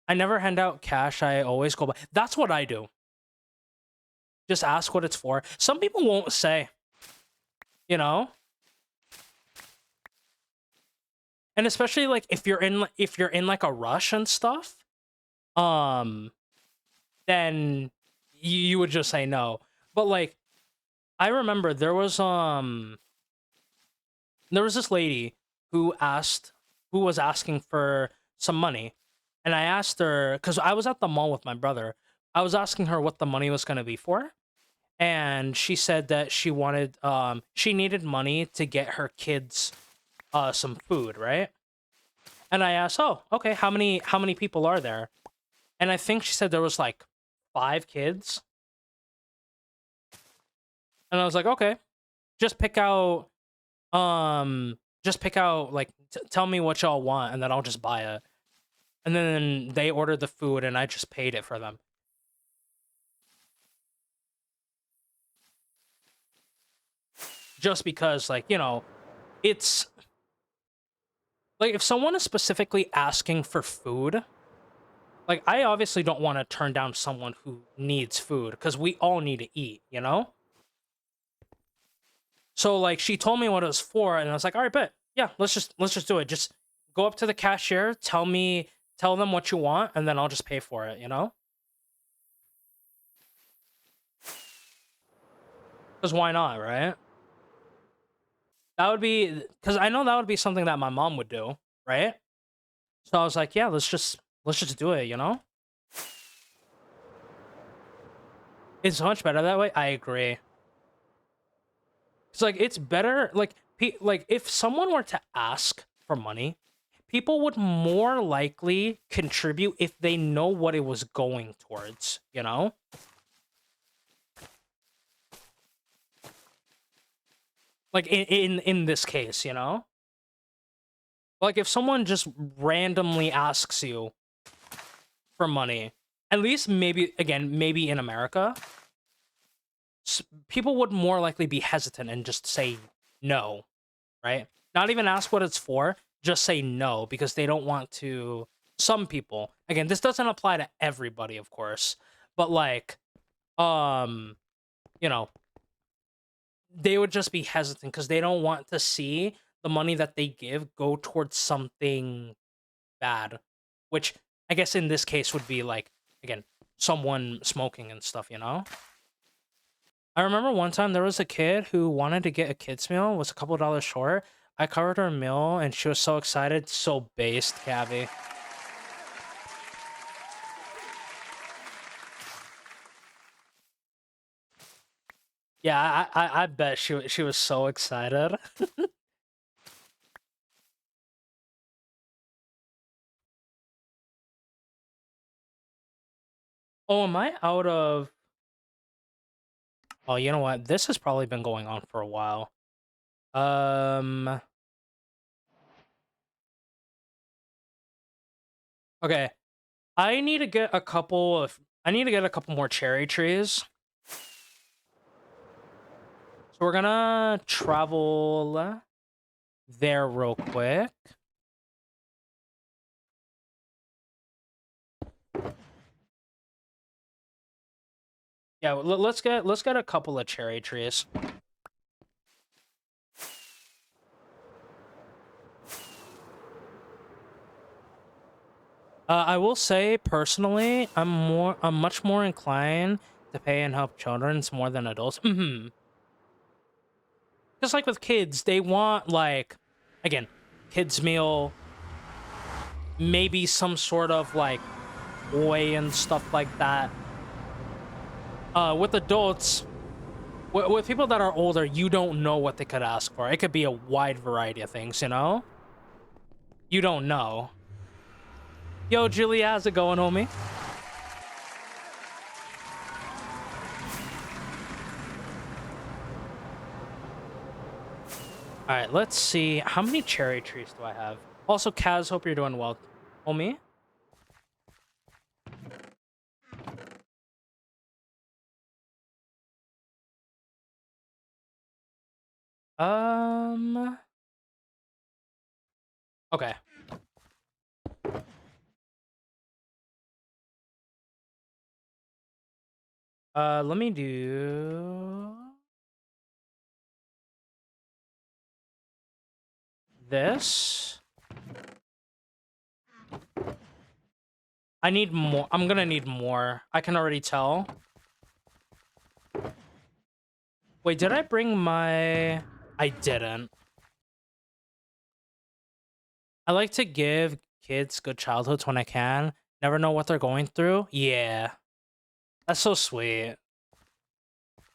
I never hand out cash. I always go by. That's what I do. Just ask what it's for. Some people won't say, you know? And especially like if you're in like a rush and stuff, then you would just say no. But like I remember there was this lady who was asking for some money, and I asked her because I was at the mall with my brother. I was asking her what the money was going to be for, and she said that she needed money to get her kids some food, right? And I asked, "Oh, okay, how many people are there?" And I think she said there was like 5 kids. And I was like, "Okay, just pick out like tell me what y'all want and then I'll just buy it." And then they ordered the food and I just paid it for them. Just because like, it's like if someone is specifically asking for food, like I obviously don't want to turn down someone who needs food because we all need to eat, So like she told me what it was for and I was like, "All right, bet. Yeah, let's just do it. Just go up to the cashier, tell them what you want and then I'll just pay for it, Cuz why not, right? That would be cuz I know that would be something that my mom would do, right? So I was like, "Yeah, let's just do it, It's so much better that way." I agree. It's like it's better like like if someone were to ask for money, people would more likely contribute if they know what it was going towards, Like in this case, Like if someone just randomly asks you for money, at least maybe in America, people would more likely be hesitant and just say no, right? Not even ask what it's for, just say no because they don't want to. Some people, again, this doesn't apply to everybody, of course, but like, um, you know, they would just be hesitant because they don't want to see the money that they give go towards something bad, which I guess in this case would be like, again, someone smoking and stuff, I remember one time there was a kid who wanted to get a kid's meal, was a couple dollars short. I covered her meal and she was so excited, so based, Gabby. Yeah, I bet she was so excited. Oh, am I out of... Oh, you know what? This has probably been going on for a while. Okay. I need to get a couple more cherry trees. So we're gonna travel there real quick. Yeah, let's get a couple of cherry trees. I will say personally, I'm much more inclined to pay and help children more than adults. Just like with kids, they want like, again, kids meal, maybe some sort of like toy and stuff like that. With adults, with people that are older, you don't know what they could ask for. It could be a wide variety of things, you know? You don't know. Yo, Julie, how's it going, homie? All right, let's see. How many cherry trees do I have? Also, Kaz, hope you're doing well, homie. Okay. Let me do this. I need more. I'm gonna need more. I can already tell. Wait, did I bring my... I didn't. I like to give kids good childhoods when I can. Never know what they're going through. Yeah. That's so sweet.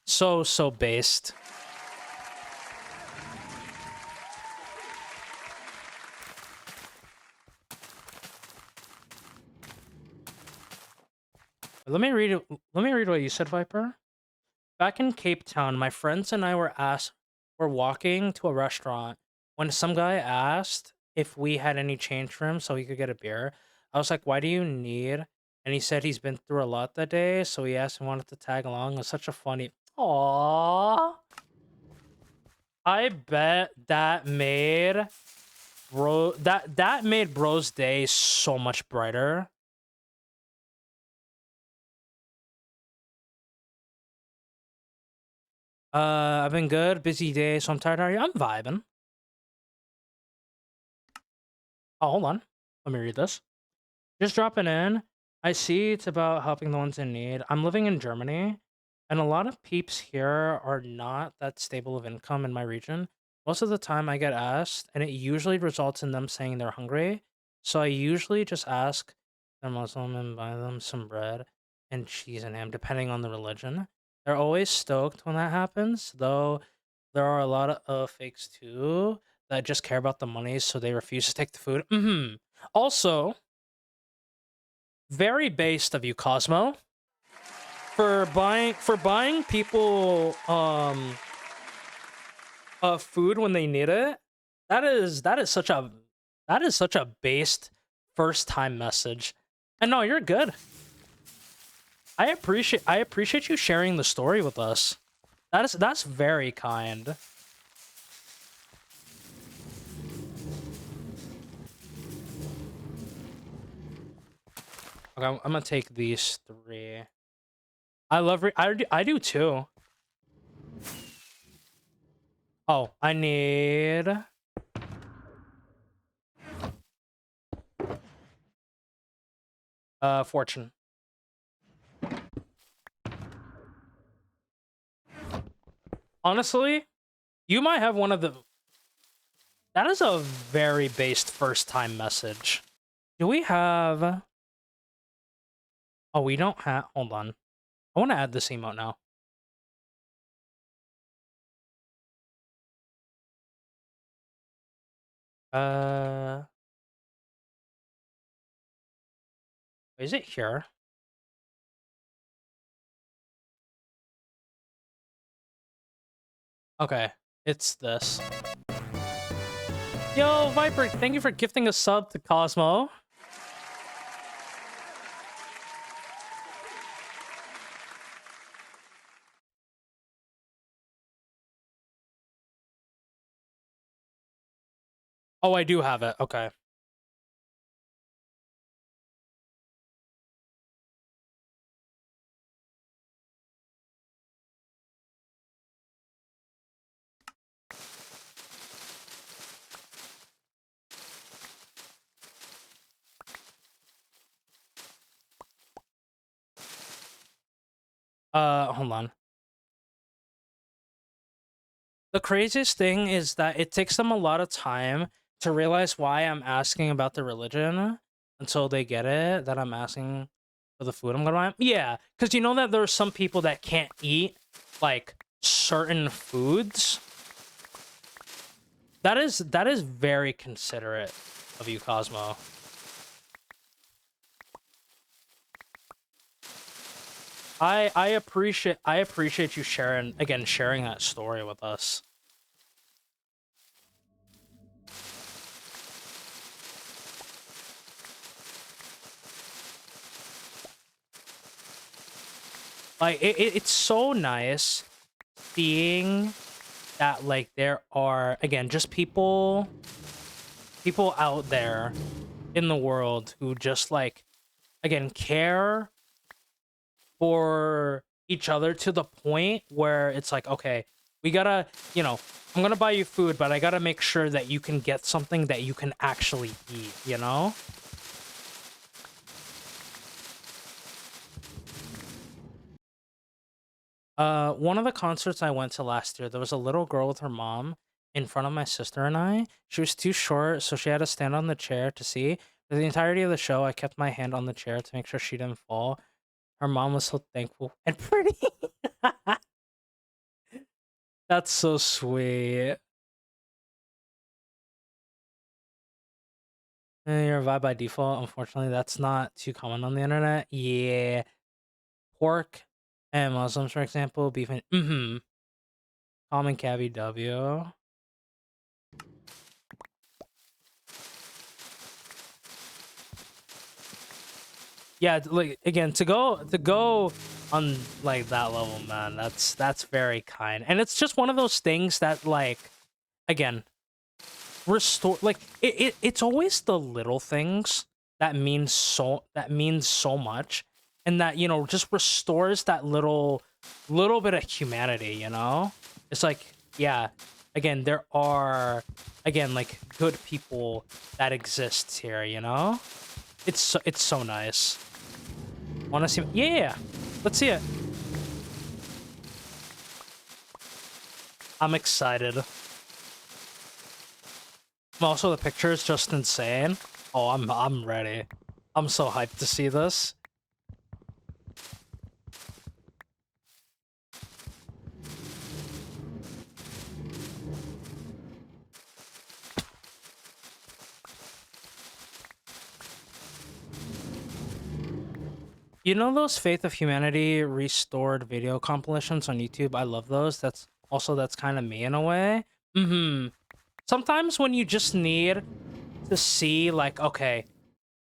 So based. Let me read it. Let me read what you said, Viper. Back in Cape Town, my friends and I were walking to a restaurant when some guy asked if we had any change for him so he could get a beer. I was like, "Why do you need?" And he said he's been through a lot that day, so he asked and wanted to tag along. It was such a funny. Aww. I bet that made that made bro's day so much brighter. I've been good, busy day, so I'm tired. Are you? I'm vibing. Oh, hold on. Let me read this. Just dropping in. I see it's about helping the ones in need. I'm living in Germany, and a lot of peeps here are not that stable of income in my region. Most of the time, I get asked, and it usually results in them saying they're hungry. So I usually just ask they're Muslim and buy them some bread and cheese and ham, depending on the religion. They're always stoked when that happens, though there are a lot of fakes too that just care about the money, so they refuse to take the food. Also, very based of you, Cosmo, for buying people food when they need it. That is such a based first time message. And no, you're good. I appreciate you sharing the story with us. That's very kind. Okay, I'm gonna take these 3. I love I do too. Oh, I need fortune. Honestly, you might have one of the... That is a very based first time message. Do we have... Oh, we don't have... Hold on. I want to add this emote now. Is it here? Okay, it's this. Yo, Viper, thank you for gifting a sub to Cosmo. Oh, I do have it. Okay. Hold on. The craziest thing is that it takes them a lot of time to realize why I'm asking about the religion until they get it that I'm asking for the food I'm gonna buy. Yeah, because you know that there are some people that can't eat like certain foods. That is very considerate of you, Cosmo. I appreciate you sharing that story with us. Like it's so nice seeing that like there are again just people out there in the world who just like again care for each other to the point where it's like, okay, we gotta, I'm gonna buy you food, but I gotta make sure that you can get something that you can actually eat, you know? One of the concerts I went to last year, there was a little girl with her mom in front of my sister and I. She was too short, so she had to stand on the chair to see. For the entirety of the show, I kept my hand on the chair to make sure she didn't fall. Her mom was so thankful and pretty. That's so sweet. You're a vibe by default. Unfortunately, that's not too common on the internet. Yeah. Pork and Muslims, for example, beef and common cavi W. Yeah, like again, to go on like that level, man, that's very kind. And it's just one of those things that like again, restore like it's always the little things that means so much and that just restores that little bit of humanity, it's like yeah, again there are again like good people that exists here, it's so nice. Want to see? Yeah, let's see it. I'm excited. Also, the picture is just insane. Oh, I'm ready. I'm so hyped to see this. You know those Faith of Humanity restored video compilations on YouTube? I love those. That's kind of me in a way. Sometimes when you just need to see like okay,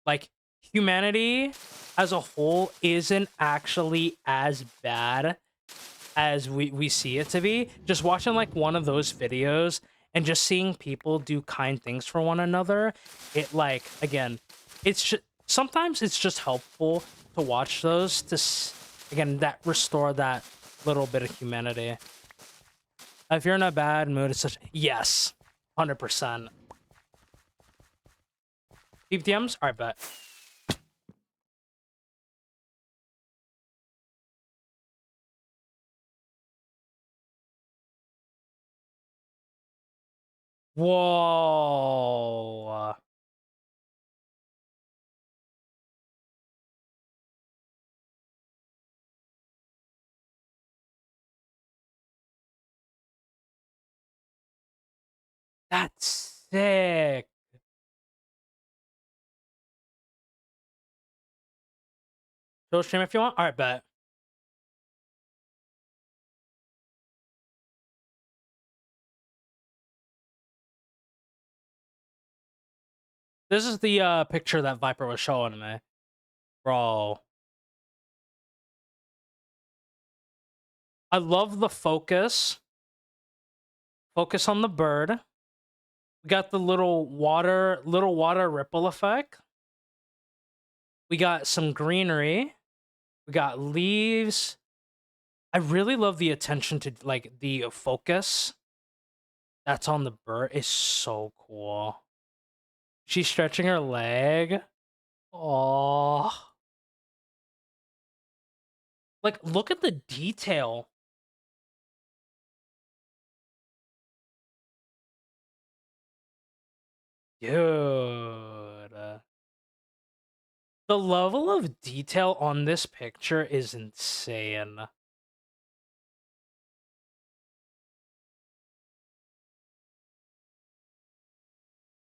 like humanity as a whole isn't actually as bad as we see it to be. Just watching like one of those videos and just seeing people do kind things for one another, it like again, sometimes it's just helpful to watch those to again that restore that little bit of humanity. If you're in a bad mood, it's such yes, 100%. PTMs, all right, bet. Whoa. That's sick. Show stream if you want. All right, bet. This is the picture that Viper was showing me. Bro. I love the focus. Focus on the bird. We got the little water ripple effect. We got some greenery. We got leaves. I really love the attention to like the focus that's on the bird. Is so cool. She's stretching her leg. Oh. Like, look at the detail. Dude. The level of detail on this picture is insane.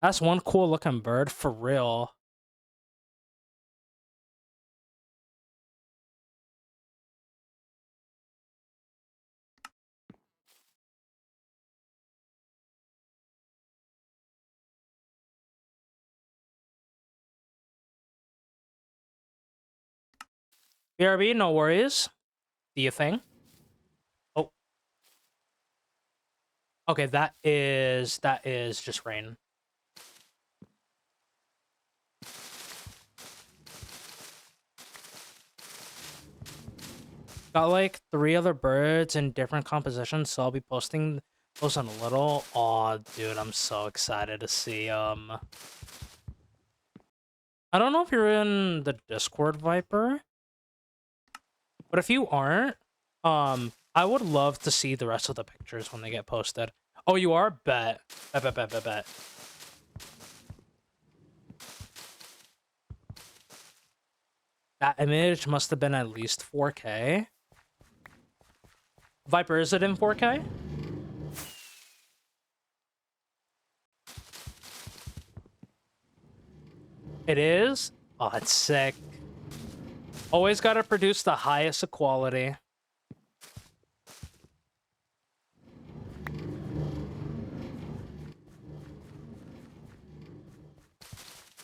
That's one cool looking bird, for real. BRB, no worries. Do you think? Oh. Okay, that is just rain. Got like 3 other birds in different compositions, so I'll be posting those in a little. Oh, dude, I'm so excited to see I don't know if you're in the Discord, Viper, but if you aren't, I would love to see the rest of the pictures when they get posted. Oh, you are? Bet. Bet. That image must have been at least 4K. Viper, is it in 4K? It is? Oh, it's sick. Always gotta produce the highest of quality.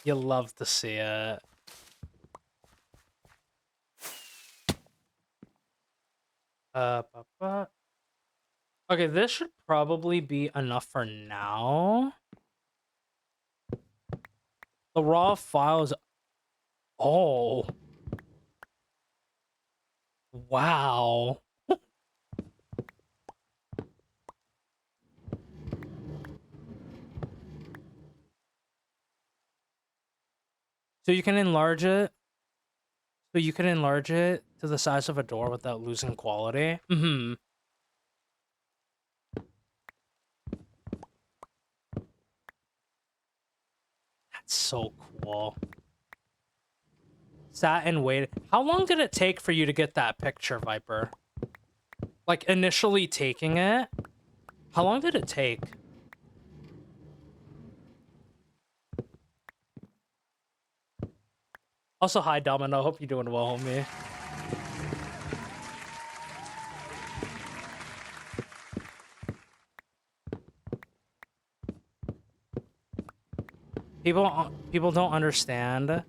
You love to see it. Okay, this should probably be enough for now. The raw files. Oh. Wow. So you can enlarge it. So you can enlarge it to the size of a door without losing quality. Mm-hmm. That's so cool. Sat and waited. How long did it take for you to get that picture, Viper? Like, initially taking it? How long did it take? Also, hi, Domino. Hope you're doing well, homie. People don't understand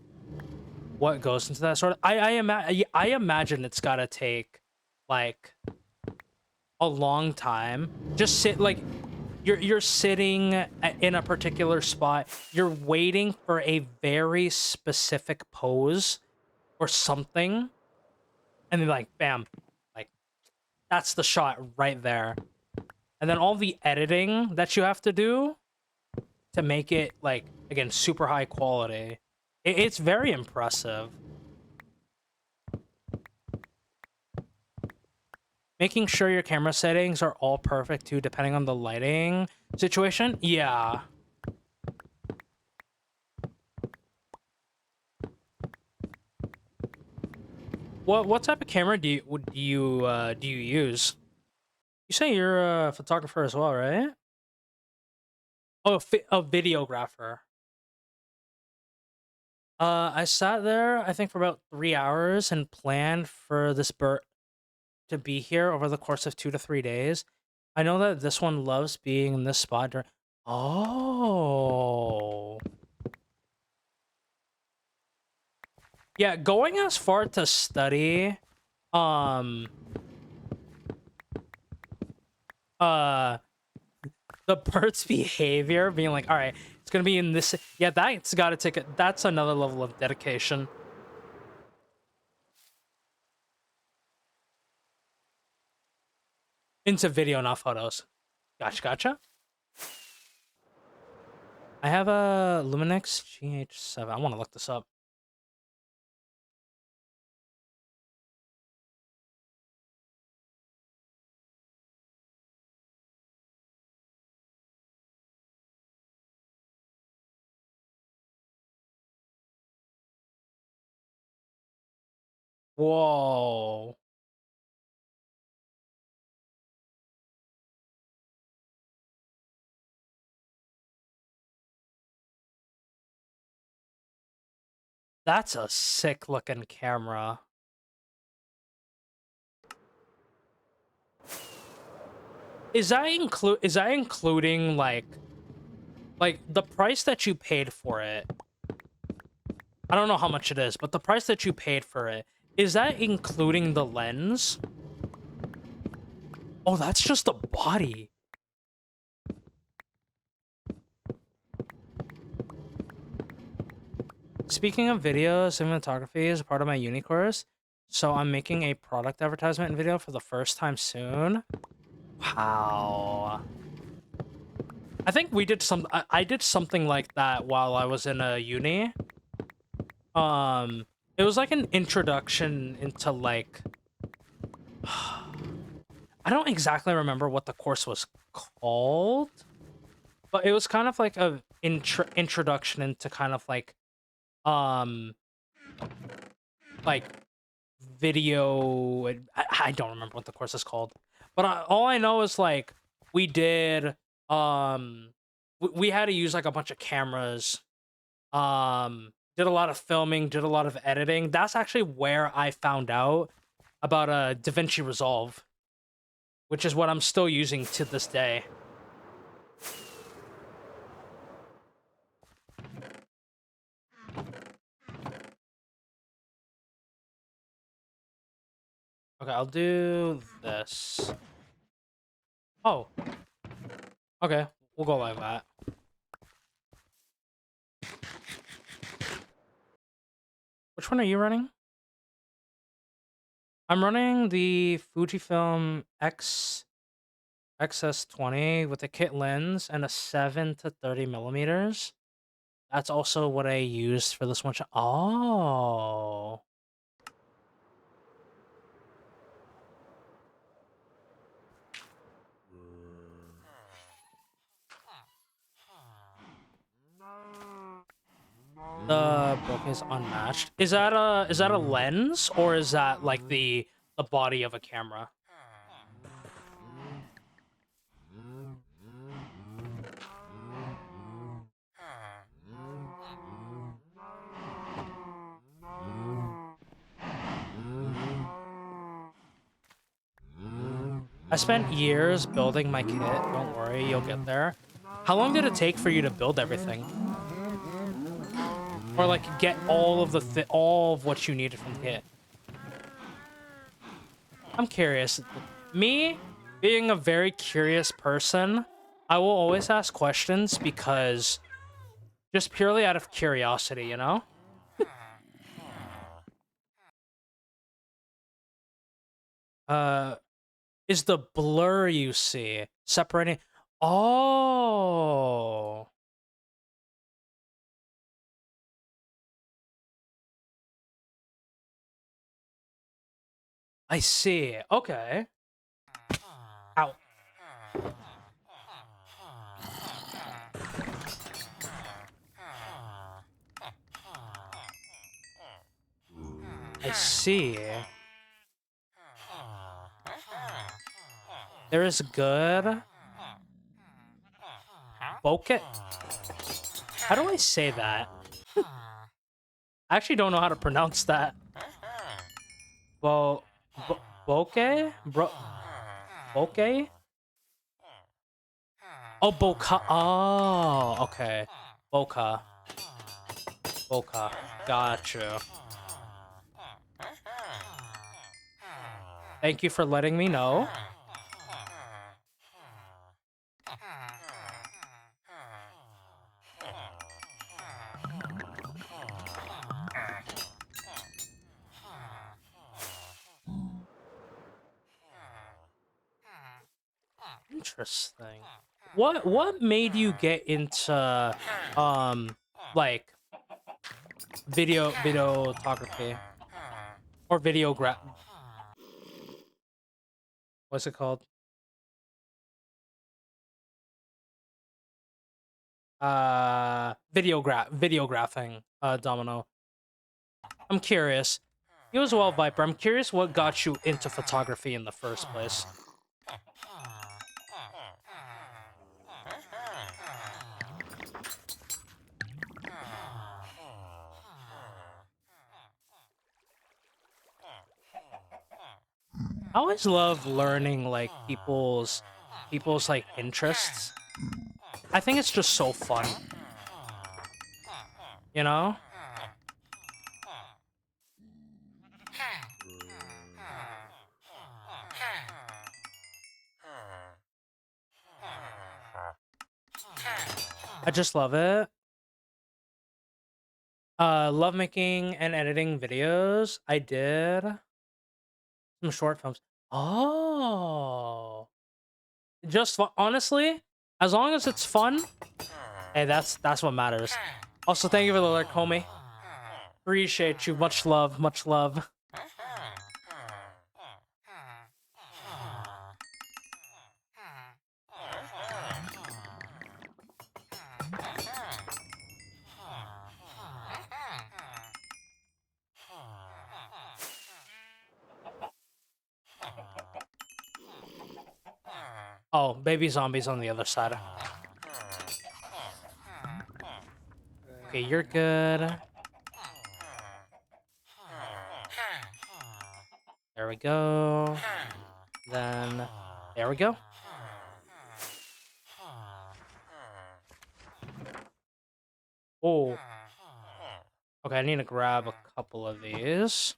what goes into that sort of. I imagine it's gotta take like a long time. Just sit like you're sitting in a particular spot. You're waiting for a very specific pose or something, and then like bam, like that's the shot right there. And then all the editing that you have to do to make it like again super high quality. It's very impressive. Making sure your camera settings are all perfect too, depending on the lighting situation. Yeah. What type of camera do you use? You say you're a photographer as well, right? Oh, a videographer. I sat there, I think, for about 3 hours and planned for this bird to be here over the course of 2 to 3 days. I know that this one loves being in this spot. Oh. Yeah, going as far to study, um, uh, the bird's behavior, being like, all right, it's gonna be in this. Yeah, that's gotta take it. That's another level of dedication. Into video, not photos. Gotcha. I have a Luminix GH7. I want to look this up. Whoa. That's a sick looking camera. Is that including like the price that you paid for it? I don't know how much it is, but the price that you paid for it, is that including the lens? Oh, that's just the body. Speaking of video, cinematography is a part of my uni course, so I'm making a product advertisement video for the first time soon. Wow. I think we did I did something like that while I was in a uni. It was like an introduction into like I don't exactly remember what the course was called, but it was kind of like a introduction into kind of um like video. I don't remember what the course is called, but all I know is like we did we had to use like a bunch of cameras, did a lot of filming, did a lot of editing. That's actually where I found out about DaVinci Resolve, which is what I'm still using to this day. Okay, I'll do this. Oh. Okay, we'll go like that. Which one are you running? I'm running the Fujifilm XS20 with a kit lens and a 7 to 30 millimeters. That's also what I used for this one shot. Oh. The book is unmatched. Is that a lens or is that like the body of a camera? I spent years building my kit. Don't worry, you'll get there. How long did it take for you to build everything? Or like get all of all of what you needed from the kit? I'm curious. Me, being a very curious person, I will always ask questions because just purely out of curiosity, you know? Is the blur you see separating? Oh. I see. Okay. Ow. I see. There is good bokeh. How do I say that? I actually don't know how to pronounce that. Bo bokeh? Bokeh? Oh, bokeh. Oh, okay. Bokeh. Bokeh. Gotcha. Thank you for letting me know. Interesting. What made you get into like videography or what's it called? Videographing, Domino. I'm curious. You as well, Viper. I'm curious what got you into photography in the first place. I always love learning like people's like interests. I think it's just so fun. You know? I just love it. Love making and editing videos. I did some short films. Oh. Honestly, as long as it's fun, hey, that's what matters. Also, thank you for the alert, homie. Appreciate you. Much love, much love. Oh, baby zombies on the other side. Okay, you're good. There we go. Then, there we go. Oh. Okay, I need to grab a couple of these.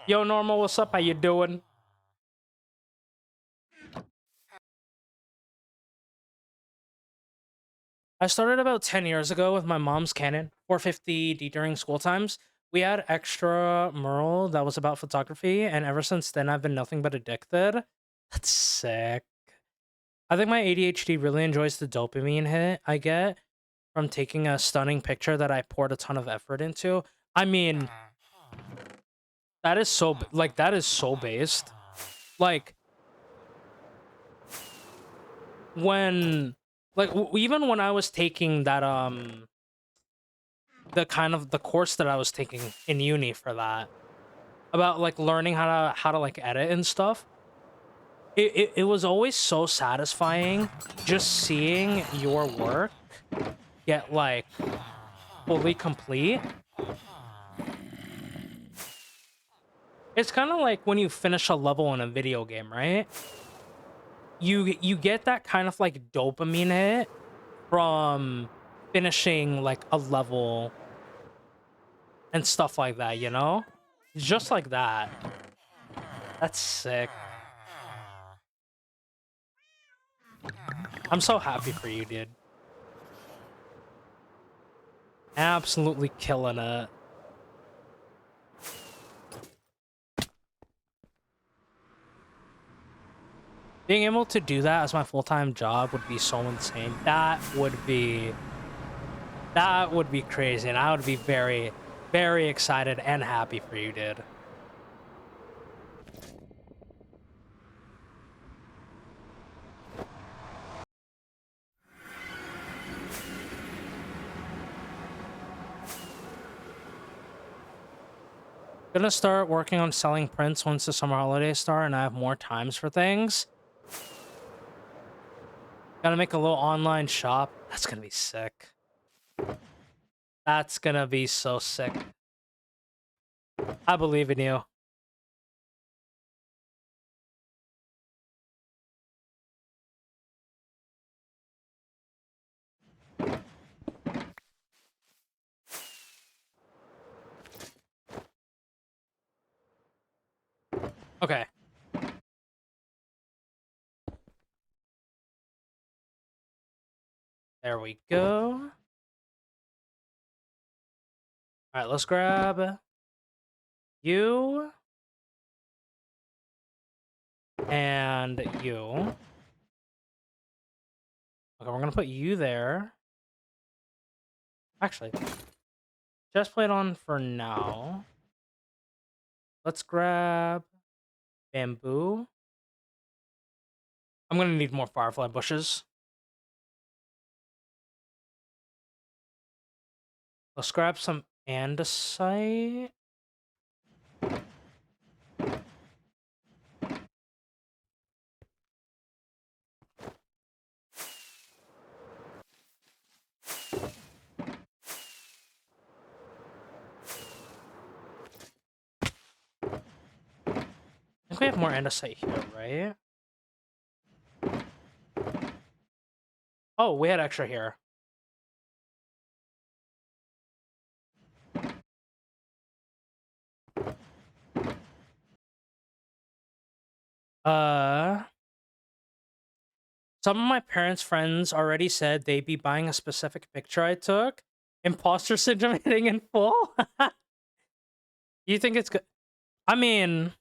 Yo, Normal, what's up? How you doing? I started about 10 years ago with my mom's Canon 450D during school times. We had extra Merle that was about photography, and ever since then, I've been nothing but addicted. That's sick. I think my ADHD really enjoys the dopamine hit I get from taking a stunning picture that I poured a ton of effort into. I mean, that is so, like, that is so based. Like, when, like, even when I was taking that, the course that I was taking in uni for that, about, like, learning how to, like, edit and stuff, it was always so satisfying just seeing your work get, like, fully complete. It's kind of like when you finish a level in a video game, right? You get that kind of like dopamine hit from finishing like a level and stuff like that, you know? Just like that. That's sick. I'm so happy for you, dude. Absolutely killing it. Being able to do that as my full-time job would be so insane. That would be crazy, and I would be very, very excited and happy for you, dude. Gonna start working on selling prints once the summer holidays start and I have more times for things. Gotta make a little online shop. That's gonna be sick. That's gonna be so sick. I believe in you. Okay. There we go. Alright, let's grab you. And you. Okay, we're gonna put you there. Actually, just play it on for now. Let's grab bamboo. I'm gonna need more firefly bushes. Let's grab some andesite. I think we have more andesite here, right? Oh, we had extra here. Some of my parents' friends already said they'd be buying a specific picture I took. Imposter syndrome hitting in full? You think it's good? I mean,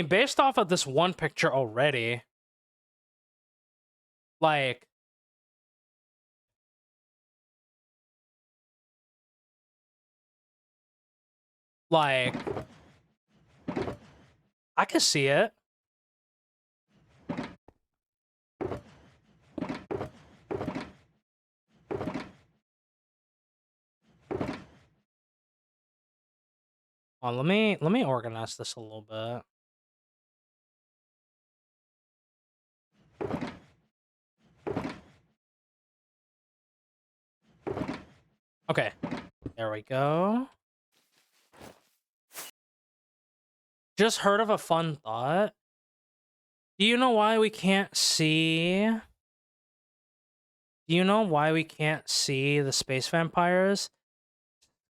based off of this one picture already, like, like, I can see it. Oh, let me organize this a little bit. Okay, there we go. Just heard of a fun thought. Do you know why we can't see? Do you know why we can't see the space vampires?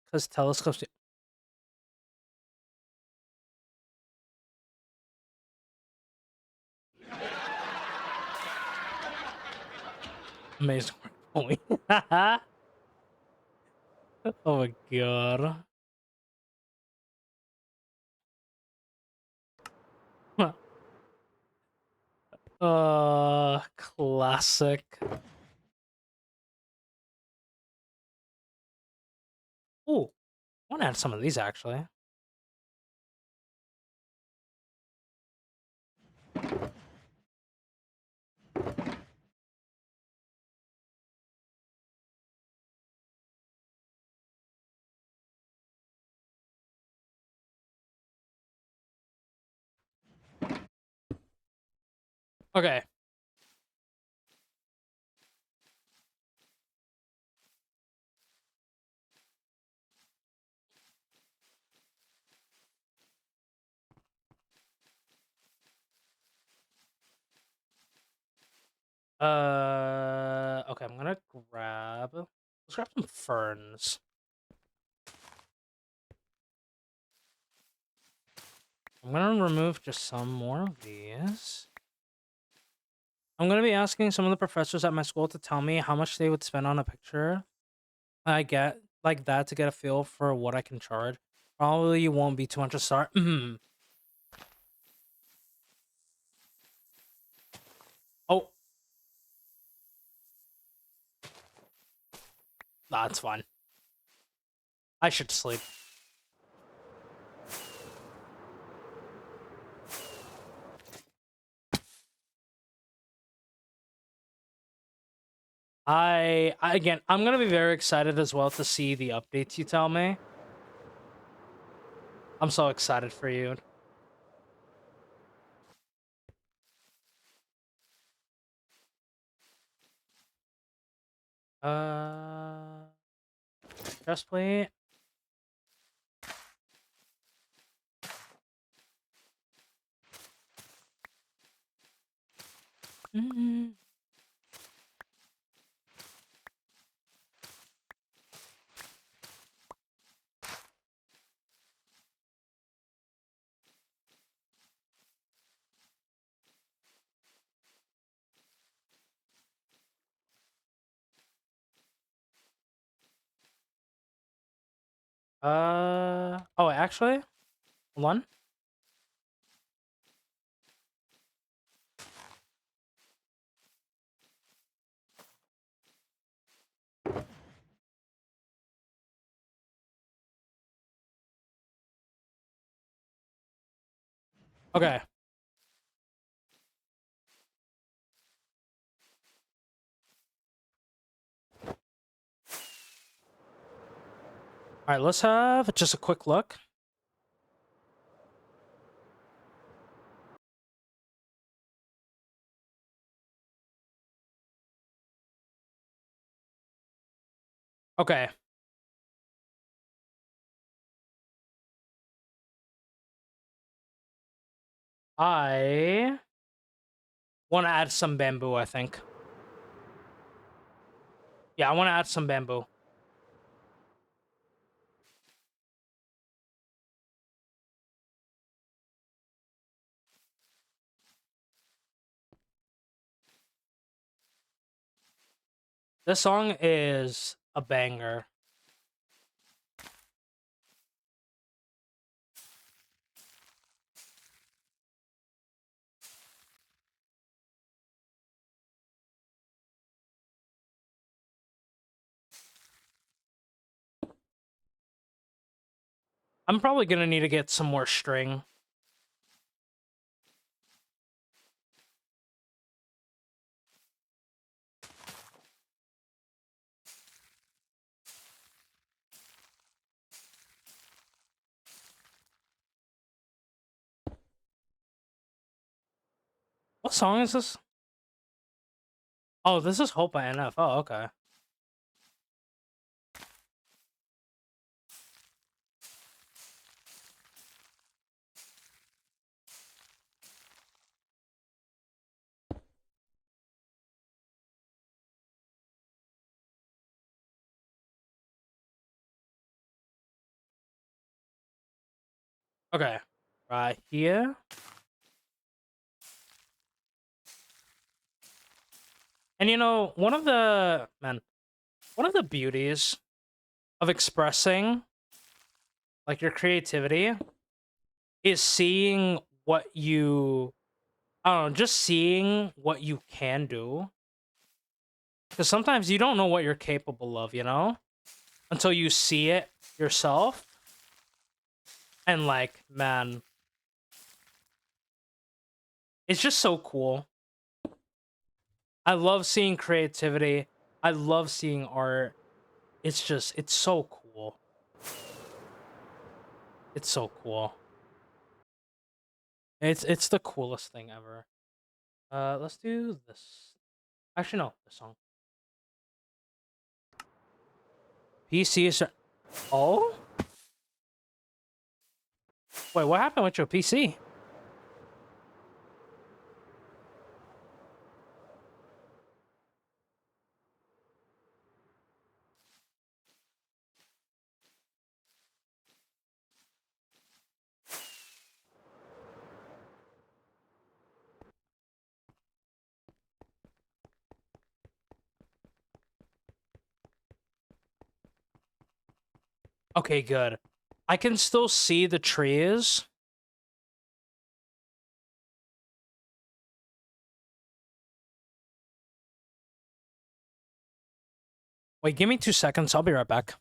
Because telescopes. Amazing point. Oh my god. Classic. Ooh, I want to add some of these actually. Okay. Okay, I'm gonna grab. Let's grab some ferns. I'm gonna remove just some more of these. I'm gonna be asking some of the professors at my school to tell me how much they would spend on a picture I get like that to get a feel for what I can charge. Probably won't be too much to start. Oh, that's fine. I should sleep. Again, I'm gonna be very excited as well to see the updates you tell me. I'm so excited for you. Uh, Chest plate. Mm. Oh, actually, hold on. Okay. All right, let's have just a quick look. Okay. I want to add some bamboo, I think. Yeah, I want to add some bamboo. This song is a banger. I'm probably gonna need to get some more string. What song is this? Oh, this is Hope by NF. Oh, okay. Okay. Right here. And you know, one of the beauties of expressing like your creativity is seeing what you I don't know, just seeing what you can do. Because sometimes you don't know what you're capable of, you know? Until you see it yourself. And like, man, it's just so cool. I love seeing creativity. I love seeing art. It's so cool. It's so cool. It's the coolest thing ever. Let's do this. Actually, no, this song. PC is. Oh? Wait, what happened with your PC? Okay, good. I can still see the trees. Wait, give me 2 seconds. I'll be right back.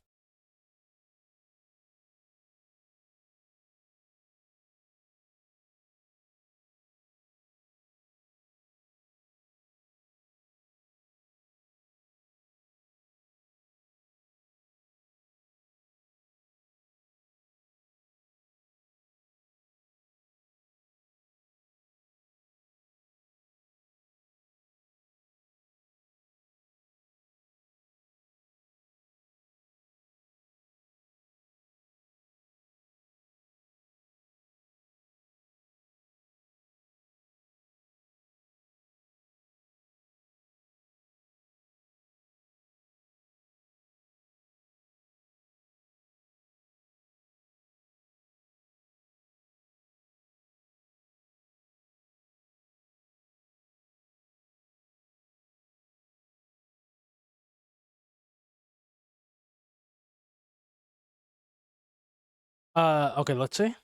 Okay, let's see.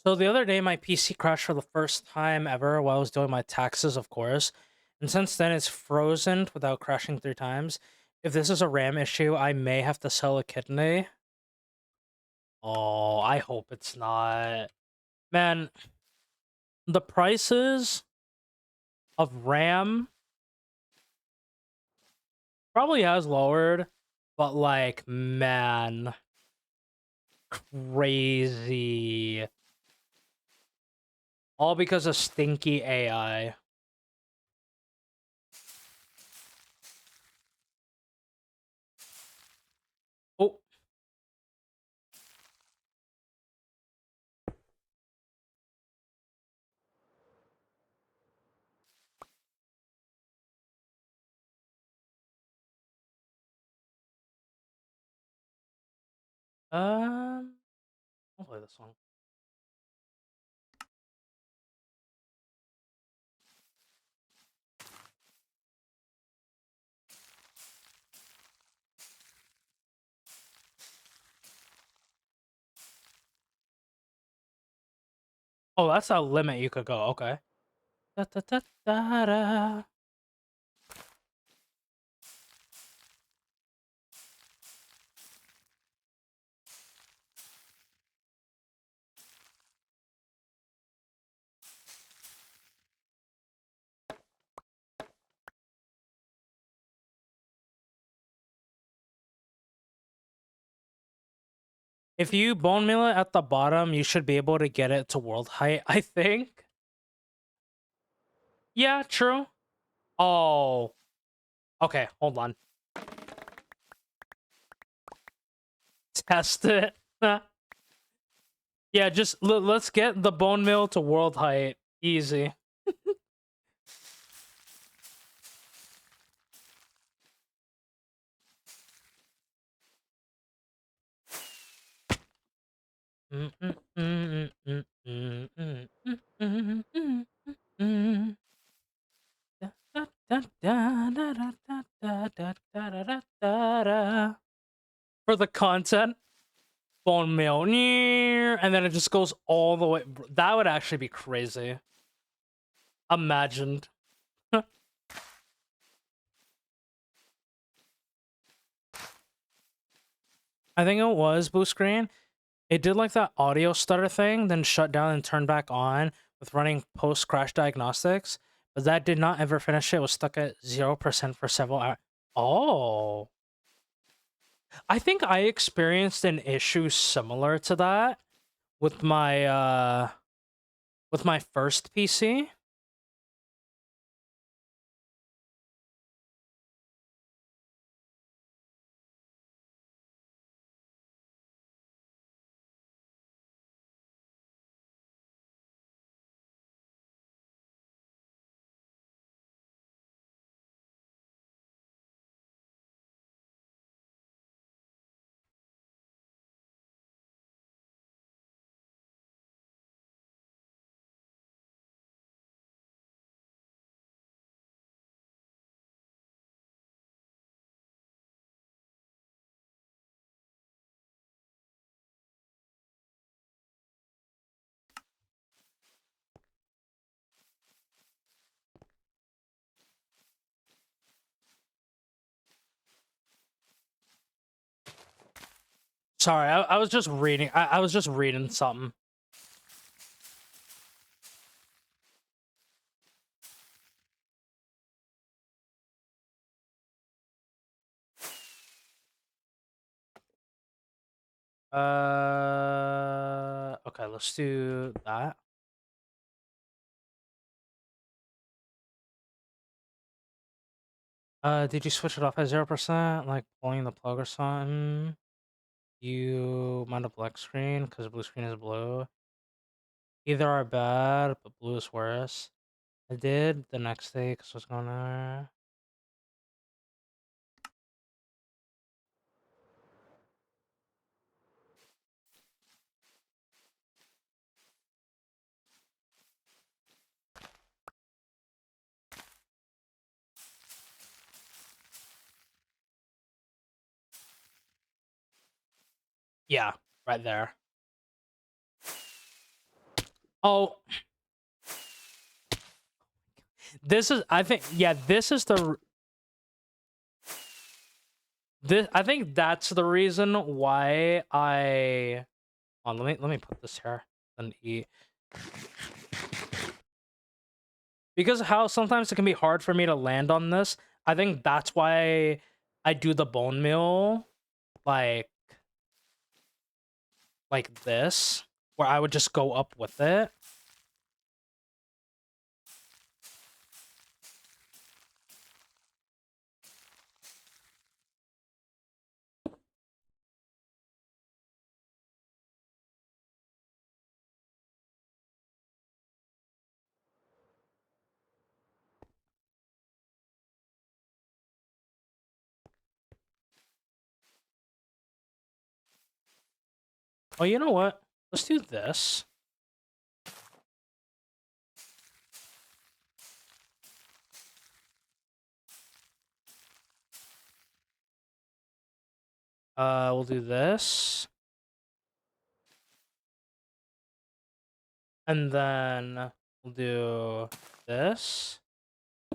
So the other day, my PC crashed for the first time ever while I was doing my taxes, of course. And since then, it's frozen without crashing 3 times. If this is a RAM issue, I may have to sell a kidney. Oh, I hope it's not. Man, the prices of RAM probably has lowered, but like, man, crazy. All because of stinky AI. Oh. I'll play this song. Oh, that's a limit you could go. Okay. Da, da, da, da, da. If you bone meal it at the bottom, you should be able to get it to world height, I think. Yeah, true. Oh. Okay, hold on. Test it. Yeah, just let's get the bone meal to world height. Easy. For the content, bone meal, and then it just goes all the way. That would actually be crazy. Imagined. I think it was blue screen. It did like that audio stutter thing, then shut down and turned back on with running post crash diagnostics. But that did not ever finish it. It was stuck at 0% for several hours. Oh. I think I experienced an issue similar to that with my first PC. Sorry, I was just reading. I was just reading something. Okay, let's do that. Did you switch it off at 0%? Like pulling the plug or something? You mind a black screen because blue screen is blue. Either are bad, but blue is worse. I did the next day because what's going on? Yeah, right there. Oh. This is, I think, yeah, this is the... I think that's the reason why I... Oh, let me put this here. An E. Because how sometimes it can be hard for me to land on this, I think that's why I do the bone meal like this, where I would just go up with it. Oh, you know what? Let's do this. We'll do this. And then we'll do this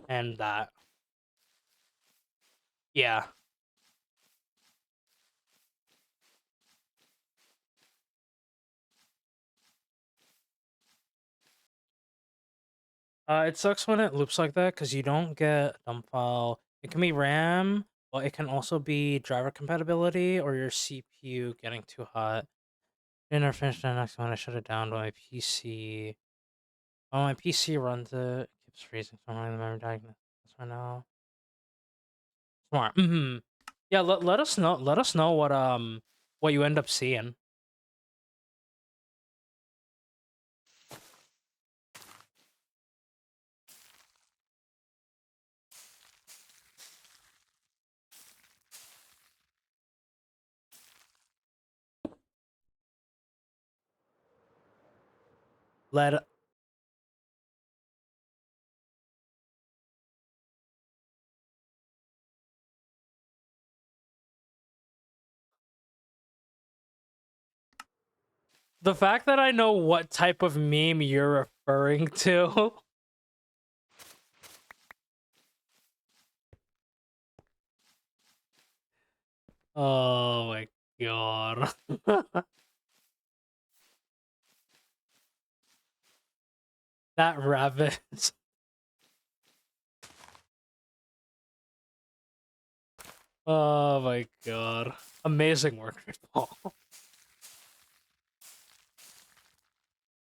and that. Yeah. It sucks when it loops like that because you don't get dump file. It can be RAM, but it can also be driver compatibility or your CPU getting too hot. Didn't finish the next one. I shut it down to my PC. Oh, my PC runs it. It keeps freezing. So I'm running the memory diagnosis right now. Smart. Mm-hmm. Yeah, let us know. Let us know what you end up seeing. Let the fact that I know what type of meme you're referring to. Oh my god. That rabbit. Oh my god. Amazing work, Paul.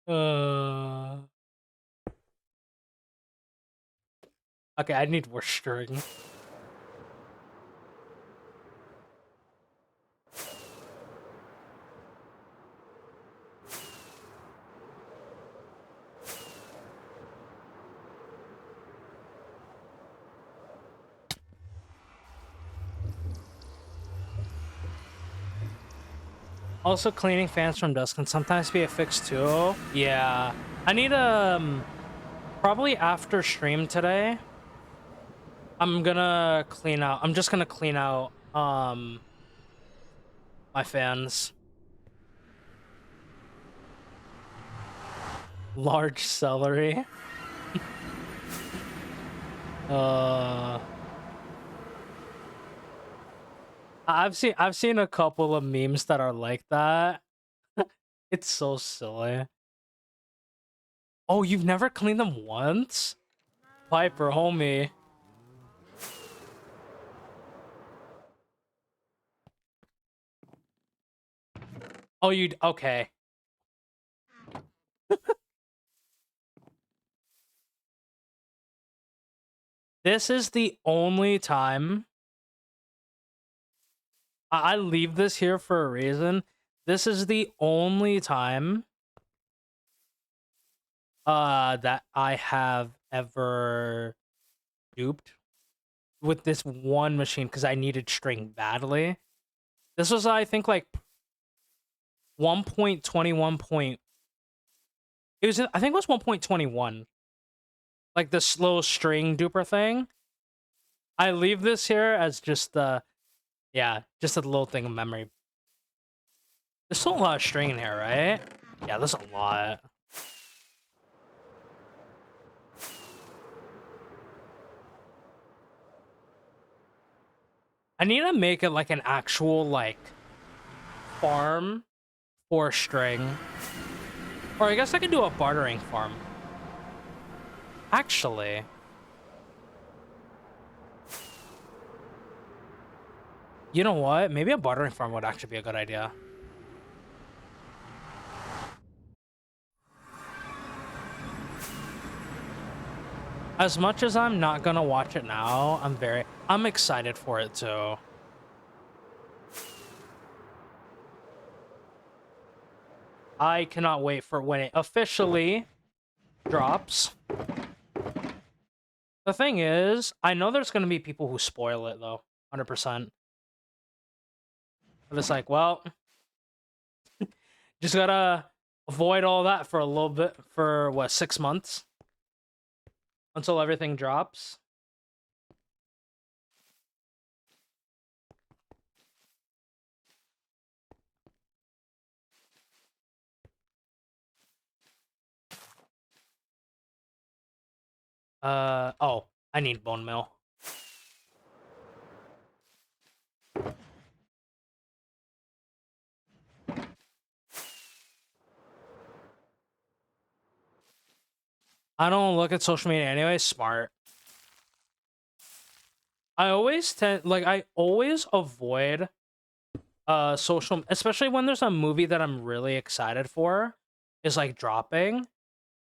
Uh... Okay, I need more string. Also, cleaning fans from dust can sometimes be a fix too. Yeah, I need probably after stream today. I'm gonna clean out. I'm just gonna clean out my fans. Large celery. I've seen a couple of memes that are like that. It's so silly. Oh, you've never cleaned them once? Piper, homie. Oh, you okay. This is the only time I leave this here for a reason. This is the only time that I have ever duped with this one machine because I needed string badly. This was, I think, like 1.21 point. It was, I think it was 1.21. Like the slow string duper thing. I leave this here as just yeah, just a little thing of memory. There's still a lot of string in here, right? Yeah, there's a lot. I need to make it like an actual like farm for string. Or I guess I could do a bartering farm. Actually. You know what? Maybe a bartering farm would actually be a good idea. As much as I'm not gonna watch it now, I'm excited for it too. I cannot wait for when it officially drops. The thing is, I know there's gonna be people who spoil it though, 100%. But it's like, well, just gotta avoid all that for a little bit, for what, 6 months? Until everything drops. Oh, I need bone meal. I don't look at social media anyway. Smart. I always avoid social, especially when there's a movie that I'm really excited for is like dropping.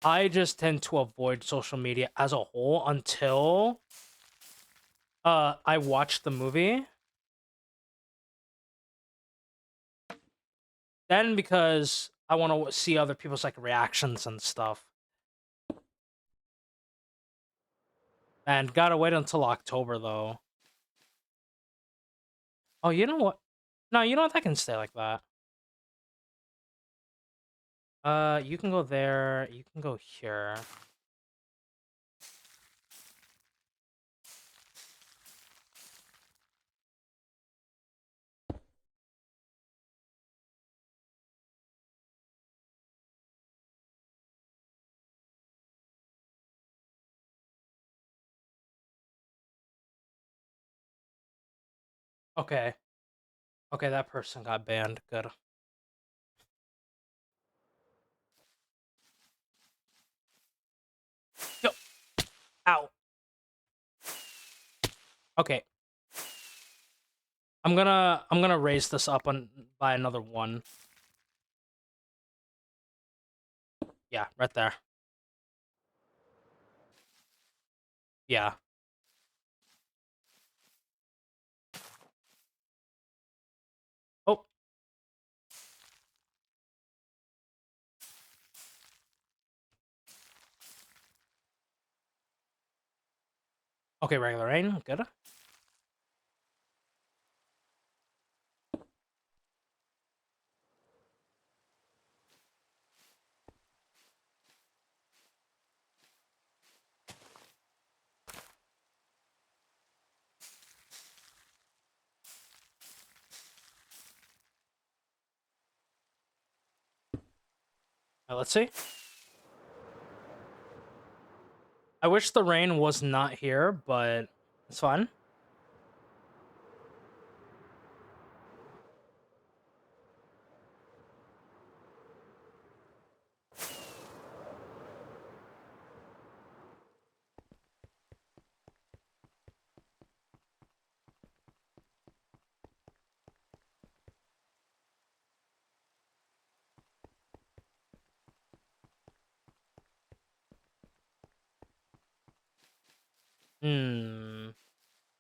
I just tend to avoid social media as a whole until I watch the movie. Then because I want to see other people's like reactions and stuff. And gotta wait until October though. Oh, you know what? No, you know what? I can stay like that. You can go there. You can go here. Okay. Okay, that person got banned. Good. Yo. Ow. Okay. I'm gonna raise this up by another one. Yeah, right there. Yeah. Oh. Okay, regular rain. Good. Let's see. I wish the rain was not here, but it's fine.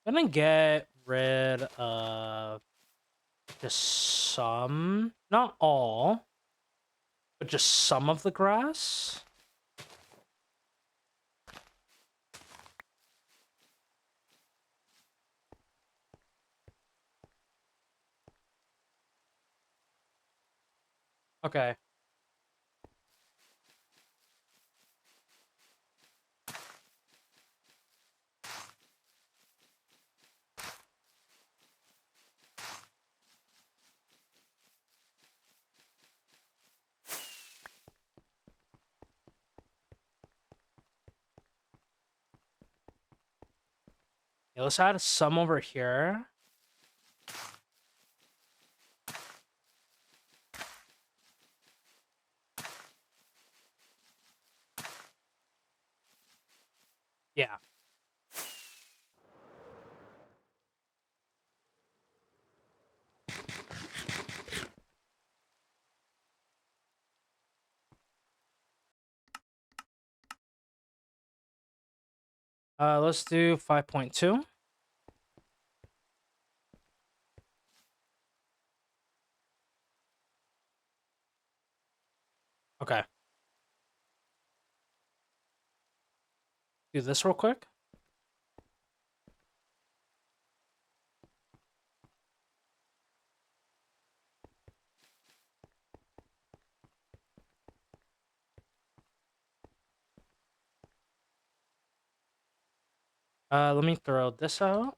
Gonna get rid of just some, not all, but just some of the grass. Okay. Yeah, let's add some over here. Yeah. Let's do 5.2. Okay. Do this real quick. Let me throw this out.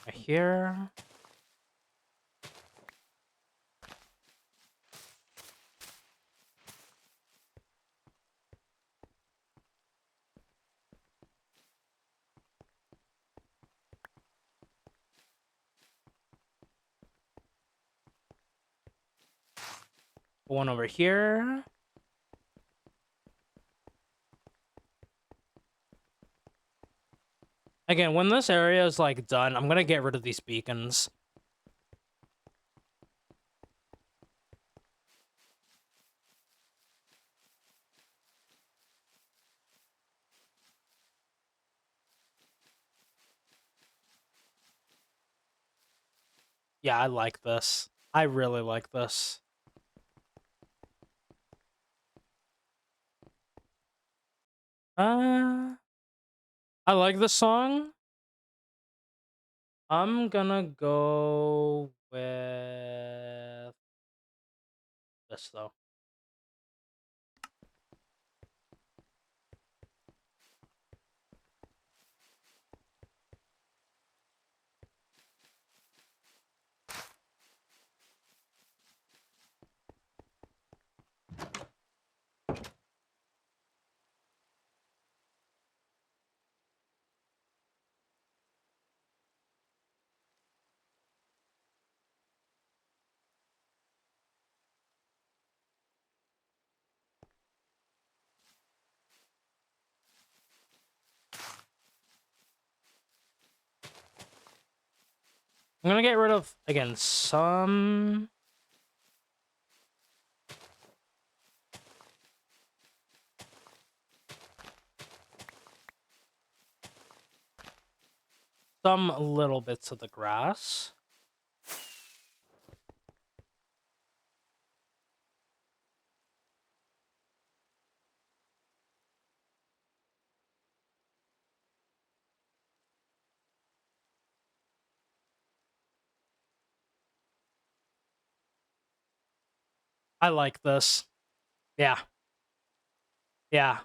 Right here. One over here. Again, when this area is like done, I'm gonna get rid of these beacons. Yeah, I like this. I really like this. I like the song. I'm gonna go with this though. I'm gonna get rid of, again, some little bits of the grass. I like this. Yeah. Yeah.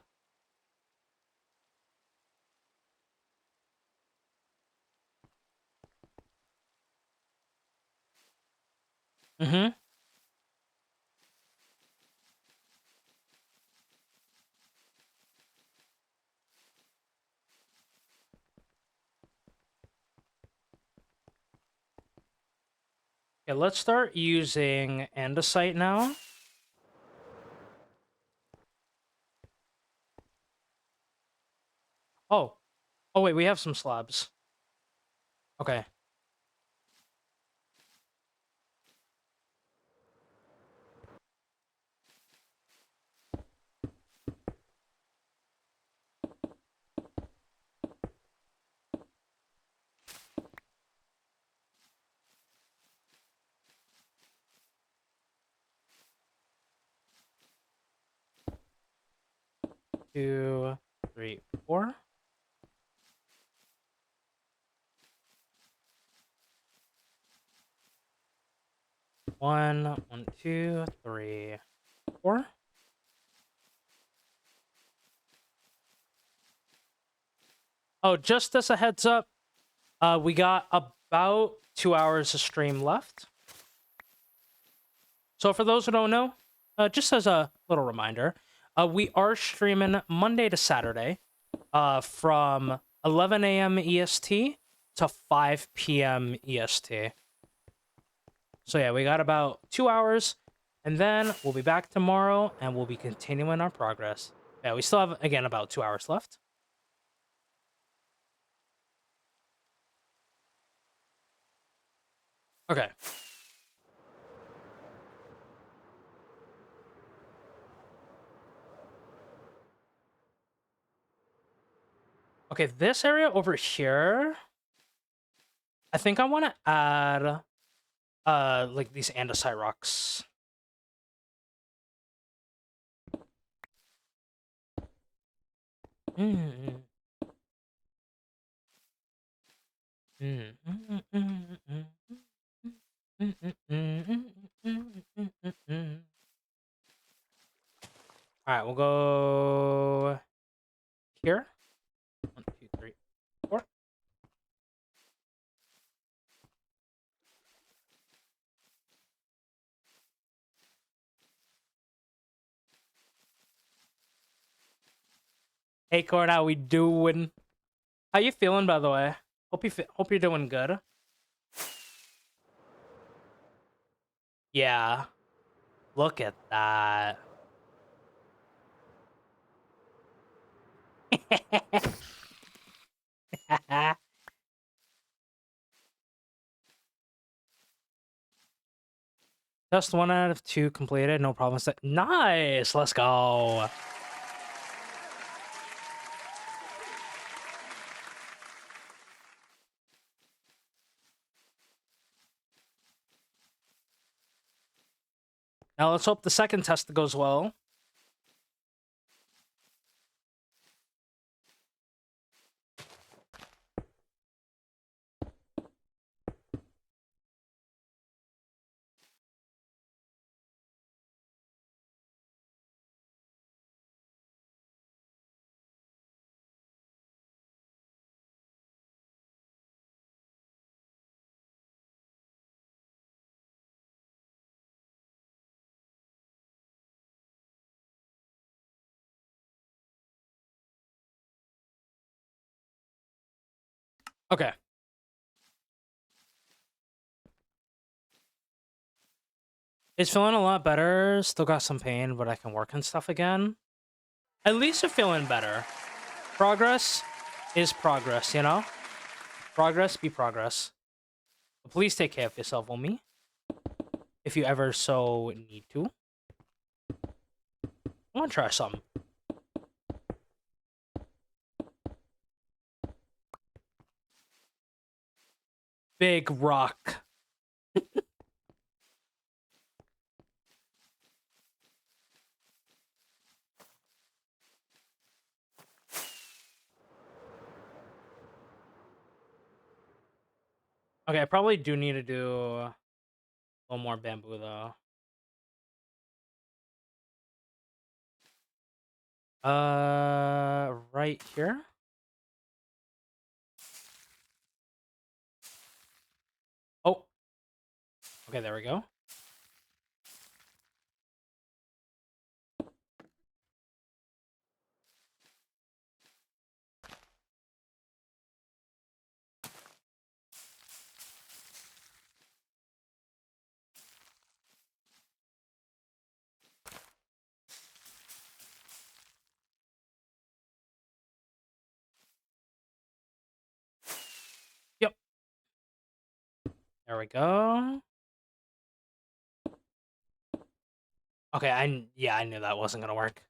Mm-hmm. Okay, let's start using andesite now. Oh. Oh, wait, we have some slabs. Okay. Two, three, four. One, two, three, four. Oh, just as a heads up, we got about 2 hours of stream left. So for those who don't know, just as a little reminder, we are streaming Monday to Saturday, from 11 a.m. EST to 5 p.m. EST. So yeah, we got about 2 hours, and then we'll be back tomorrow, and we'll be continuing our progress. Yeah, we still have, again, about 2 hours left. Okay. Okay, this area over here, I think I want to add like these andesite rocks. Mm. Mm. Mm. Mm. Mm. Mm. Mm. Mm. All right, we'll go here. 1, 2, 3, 4. Hey, Cord, how we doing? How you feeling, by the way? Hope you're doing good. Yeah. Look at that. Just 1 out of 2 completed. No problem. Nice. Let's go. Now let's hope the second test goes well. Okay. It's feeling a lot better. Still got some pain, but I can work and stuff again. At least you're feeling better. Progress is progress, you know? Progress be progress. But please take care of yourself, homie. If you ever so need to. I want to try something. Big rock. Okay, I probably do need to do a little more bamboo, though. Right here? Oh. Okay, there we go. Yep. There we go. Okay, I knew that wasn't gonna work.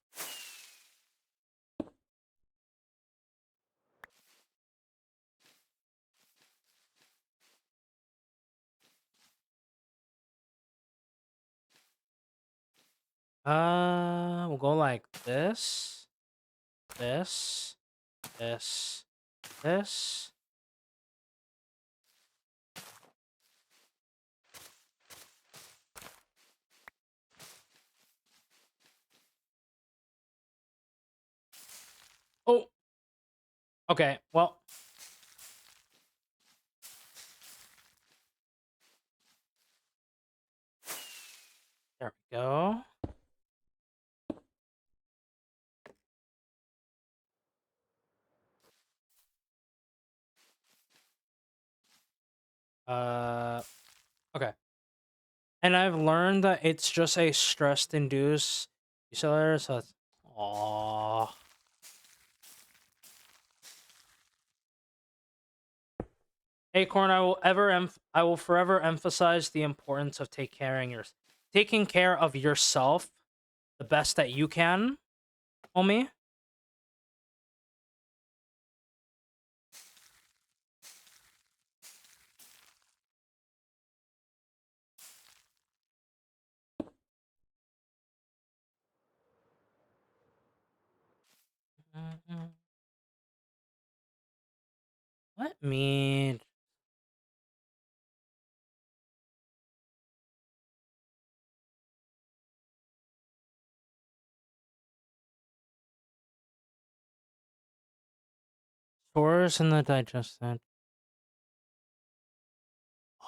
We'll go like this, this, this, this. Oh. Okay, well. There we go. Okay. And I've learned that it's just a stress-induced deceleration, so it's... Aww. Acorn, I I will forever emphasize the importance of taking care of yourself the best that you can, homie. Let me. Stores in the digestion.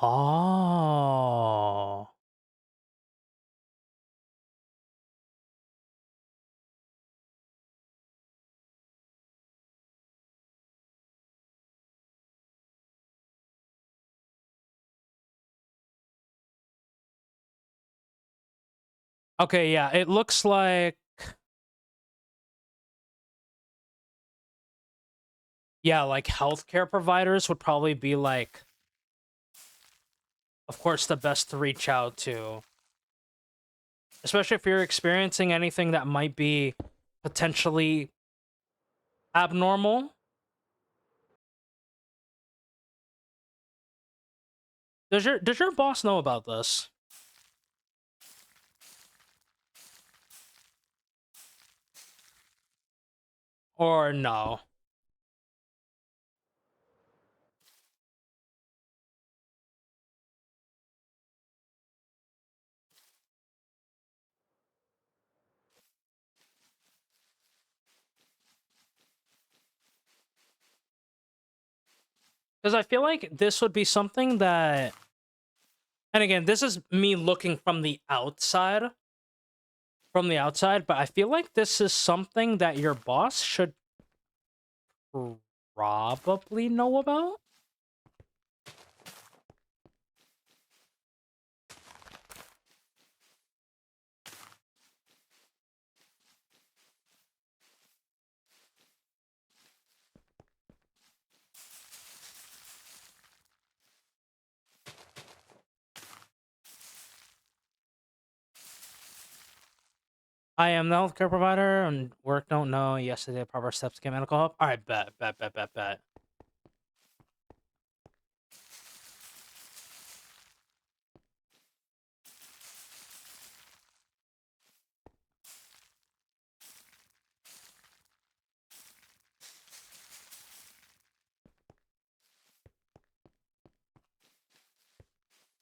Oh. Okay, yeah, it looks like. Yeah, like healthcare providers would probably be like, of course, the best to reach out to. Especially if you're experiencing anything that might be potentially abnormal. Does your boss know about this? Or no? Because I feel like this would be something that, and again, this is me looking from the outside, but I feel like this is something that your boss should probably know about. I am the healthcare provider and work don't know. Yesterday, proper steps to get medical help. All right, bet.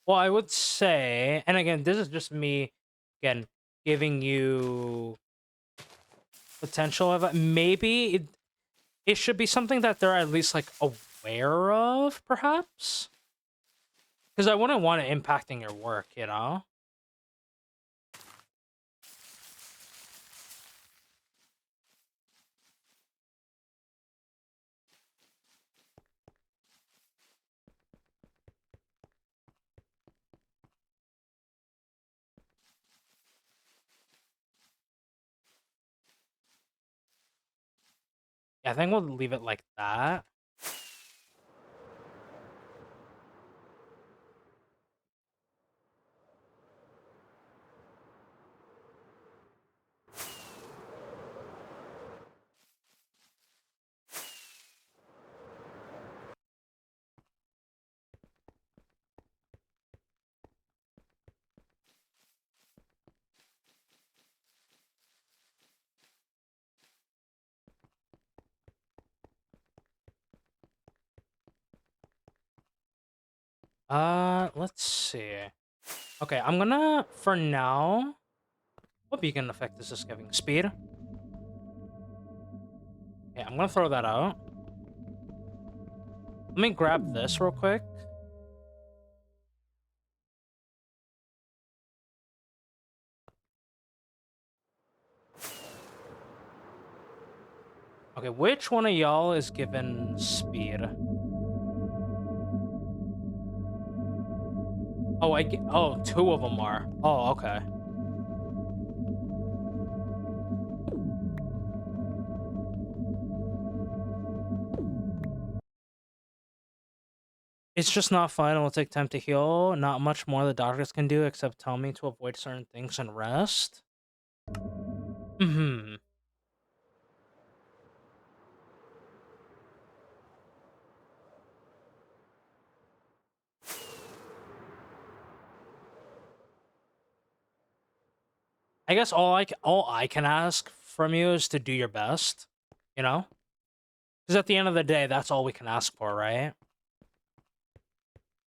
Well, I would say, and again, this is just me, again, giving you potential of it. Maybe it should be something that they're at least like aware of, perhaps. Because I wouldn't want it impacting your work, you know? Yeah, I think we'll leave it like that. Let's see. Okay, I'm gonna, for now, what beacon effect is this giving? Speed? Yeah, I'm gonna throw that out. Let me grab this real quick. Okay, which one of y'all is given speed? Oh, oh, two of them are. Oh, okay. It's just not fun. It will take time to heal. Not much more the doctors can do except tell me to avoid certain things and rest. Mm-hmm. I guess all I can ask from you is to do your best, you know? Because at the end of the day, that's all we can ask for, right?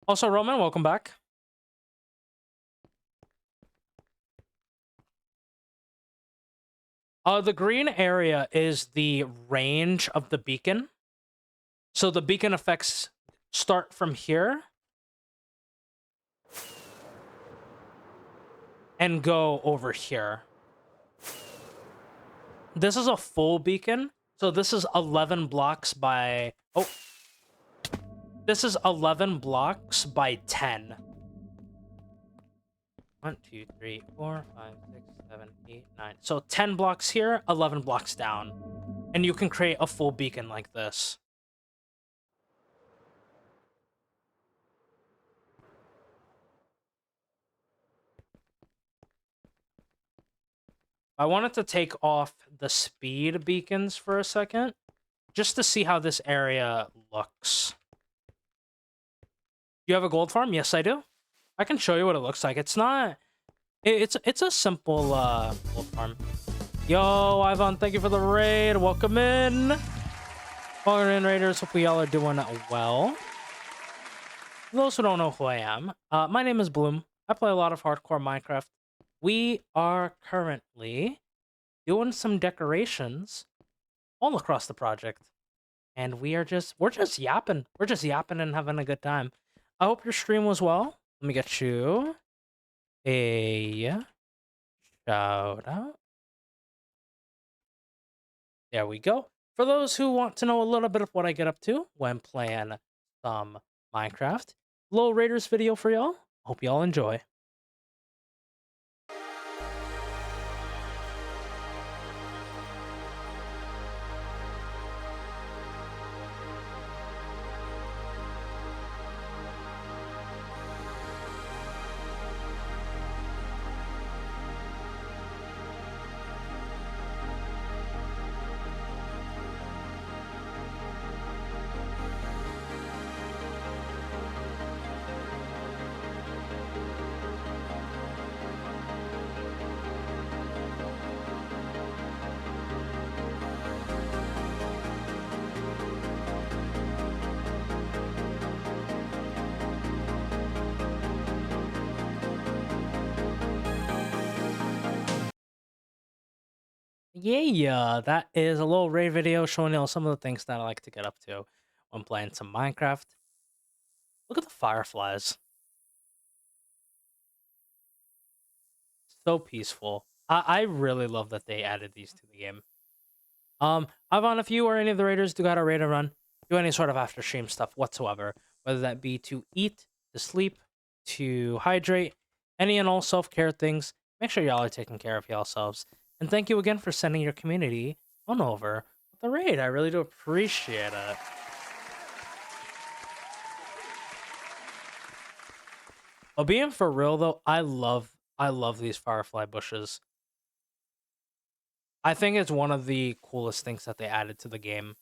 Also, Roman, welcome back. The green area is the range of the beacon. So the beacon effects start from here and go over here. This is a full beacon. So this is 11 blocks by... Oh. This is 11 blocks by 10. 1, 2, 3, 4, 5, 6, 7, 8, 9. So 10 blocks here, 11 blocks down. And you can create a full beacon like this. I wanted to take off the speed beacons for a second, just to see how this area looks. You have a gold farm? Yes, I do. I can show you what it looks like. It's not... It's a simple gold farm. Yo, Ivan, thank you for the raid. Welcome in. Welcome in, Raiders. Hope we all are doing well. For those who don't know who I am, my name is Bloom. I play a lot of hardcore Minecraft. We are currently doing some decorations all across the project. And we're just yapping. We're just yapping and having a good time. I hope your stream was well. Let me get you a shout out. There we go. For those who want to know a little bit of what I get up to when playing some Minecraft, little Raiders video for y'all. Hope y'all enjoy. Yeah, that is a little raid video showing y'all some of the things that I like to get up to when playing some Minecraft. Look at the fireflies. So peaceful. I really love that they added these to the game. Ivan, if you or any of the raiders do got a raid to run, do any sort of after stream stuff whatsoever, whether that be to eat, to sleep, to hydrate, any and all self-care things, make sure y'all are taking care of yourselves. And thank you again for sending your community on over with the raid. I really do appreciate it. But being for real though, I love these firefly bushes. I think it's one of the coolest things that they added to the game.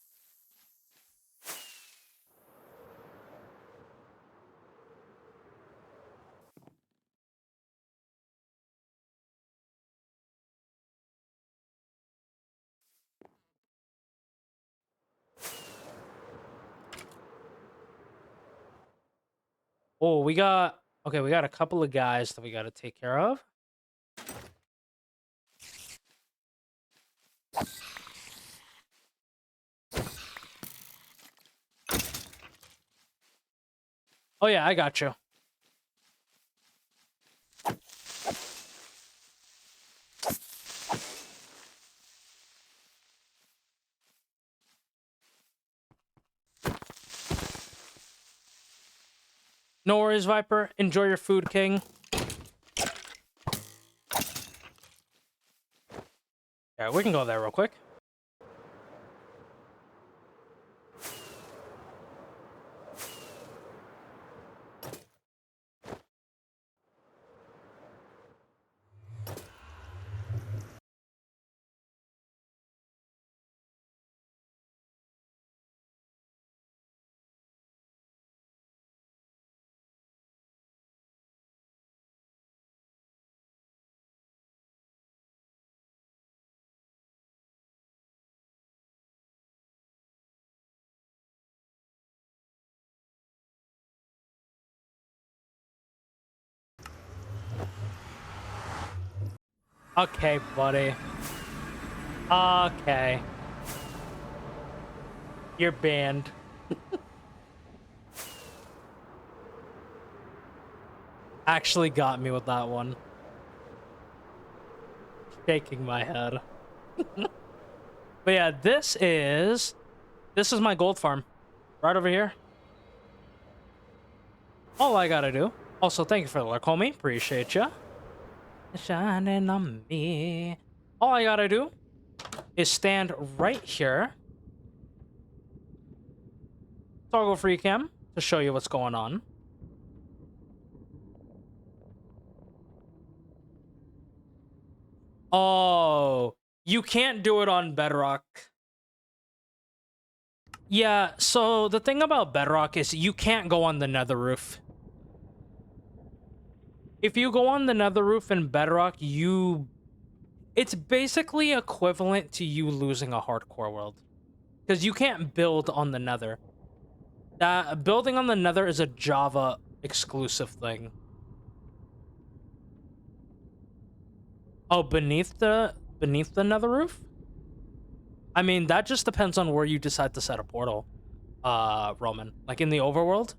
Oh, we got a couple of guys that we got to take care of. Oh yeah, I got you. No worries, Viper. Enjoy your food, King. Yeah, we can go there real quick. Okay, buddy. Okay. You're banned. Actually got me with that one. Shaking my head. But yeah, this is my gold farm. Right over here. All I gotta do. Also, thank you for the lurk, homie. Appreciate ya. Shining on me. All I gotta do is stand right here. Toggle free cam to show you what's going on. Oh, you can't do it on Bedrock. Yeah, so the thing about Bedrock is you can't go on the nether roof. If you go on the nether roof in Bedrock, it's basically equivalent to you losing a hardcore world. Because you can't build on the nether. Building on the nether is a Java exclusive thing. Oh, beneath the nether roof? I mean, that just depends on where you decide to set a portal, Roman. Like in the overworld.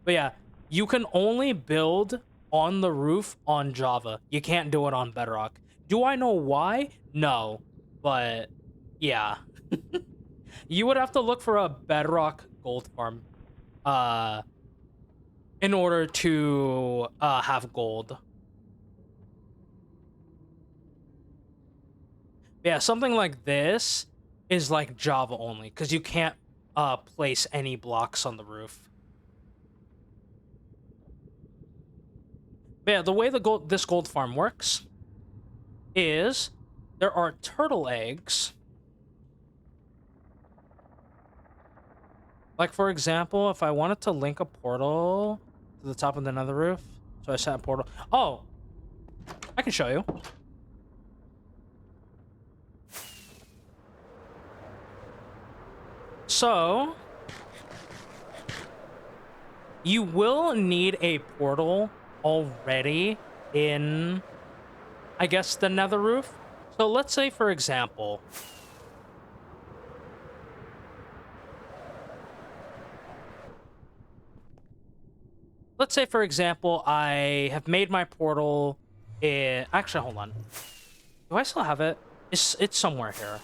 But yeah, you can only build on the roof on Java. You can't do it on Bedrock. Do I know why? No. But yeah. You would have to look for a Bedrock gold farm in order to have gold. Yeah, something like this is like Java only because you can't place any blocks on the roof. But yeah, the way this gold farm works is there are turtle eggs. Like, for example, if I wanted to link a portal to the top of the nether roof, so I set a portal. Oh, I can show you. So, you will need a portal already in, I guess, the nether roof. So let's say, for example, I have made my portal in... Actually, hold on. Do I still have it? It's somewhere here.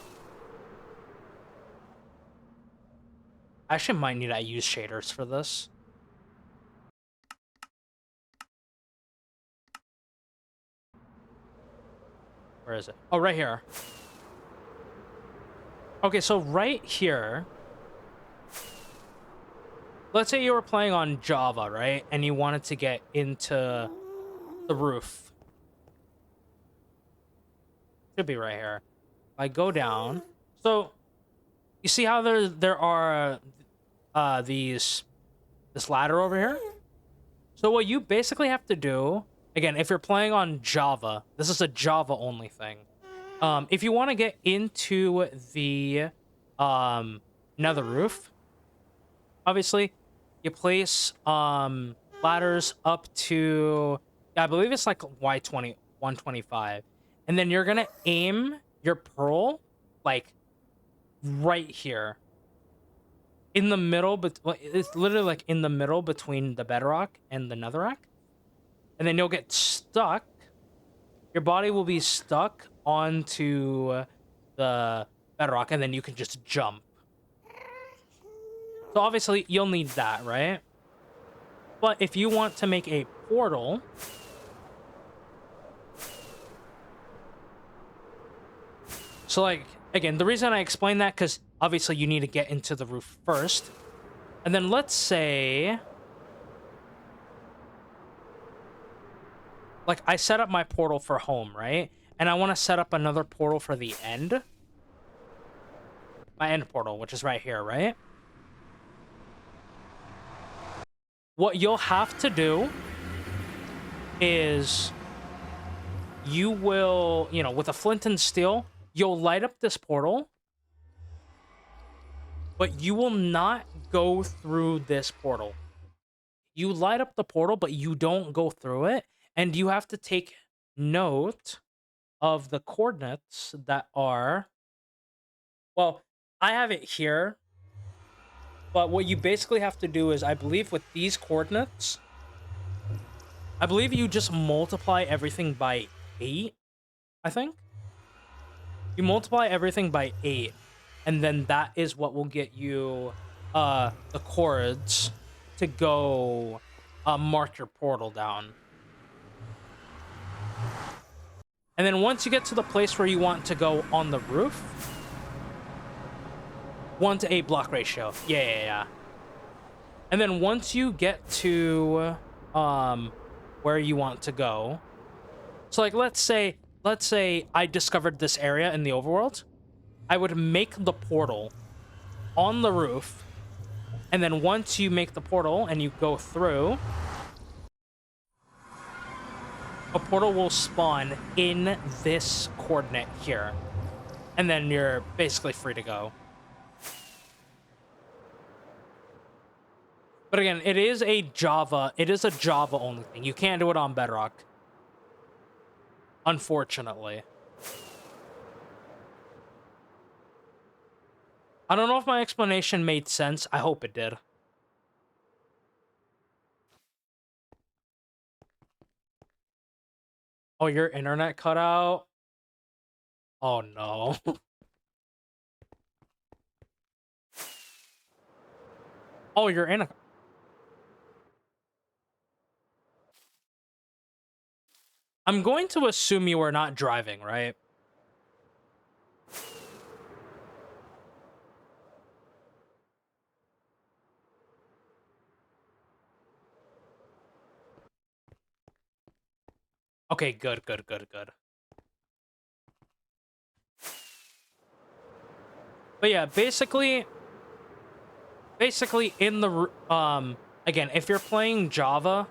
I actually might need to use shaders for this. Where is it? Oh, right here. Okay, so right here... Let's say you were playing on Java, right? And you wanted to get into the roof. Should be right here. I go down. So, you see how there are this ladder over here? So what you basically have to do, again, if you're playing on Java, this is a Java only thing. If you want to get into the nether roof, obviously, you place ladders up to, I believe it's like Y20, 125. And then you're going to aim your pearl, like, right here. In the middle, but it's literally like in the middle between the bedrock and the netherrack. And then you'll get stuck. Your body will be stuck onto the bedrock, and then you can just jump. So obviously, you'll need that, right? But if you want to make a portal... So, like, again, the reason I explain that, because obviously you need to get into the roof first. And then let's say... Like, I set up my portal for home, right? And I want to set up another portal for the end. My end portal, which is right here, right? What you'll have to do is you will, you know, with a flint and steel, you'll light up this portal, but you will not go through this portal. You light up the portal, but you don't go through it, and you have to take note of the coordinates that are, well, I have it here, but what you basically have to do is, I believe with these coordinates, I believe you just multiply everything by 8, I think. You multiply everything by 8, and then that is what will get you the chords to go mark your portal down. And then once you get to the place where you want to go on the roof, 1:8 block ratio. Yeah. And then once you get to where you want to go, so like let's say I discovered this area in the overworld, I would make the portal on the roof, and then once you make the portal and you go through, a portal will spawn in this coordinate here, and then you're basically free to go. But again, it is a Java only thing. You can't do it on Bedrock, unfortunately. I don't know if my explanation made sense. I hope it did. Oh, your internet cut out? Oh, no. Oh, you're in a... I'm going to assume you are not driving, right? Okay, good. But yeah, basically in the again, if you're playing Java,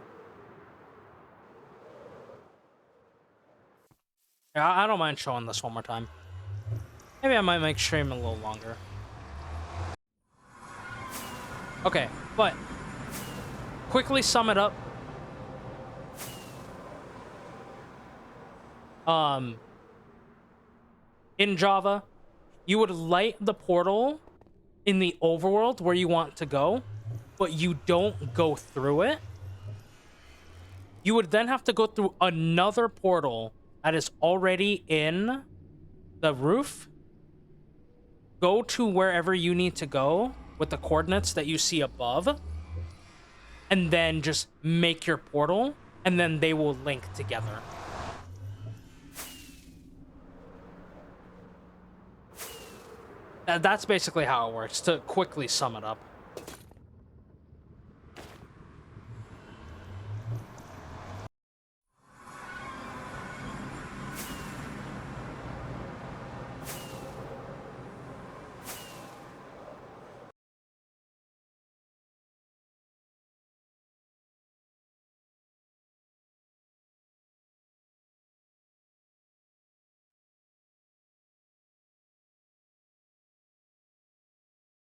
I don't mind showing this one more time. Maybe I might make stream a little longer. Okay, but quickly sum it up. In Java, you would light the portal in the overworld where you want to go, but you don't go through it. You would then have to go through another portal that is already in the roof, go to wherever you need to go with the coordinates that you see above, and then just make your portal, and then they will link together. That's basically how it works, to quickly sum it up.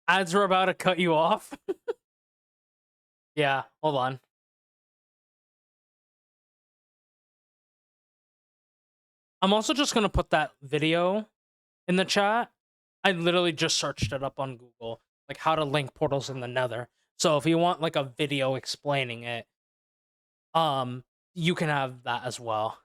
Ads were about to cut you off. Yeah, hold on. I'm also just gonna put that video in the chat. I literally just searched it up on Google, like how to link portals in the Nether. So if you want like a video explaining it, you can have that as well.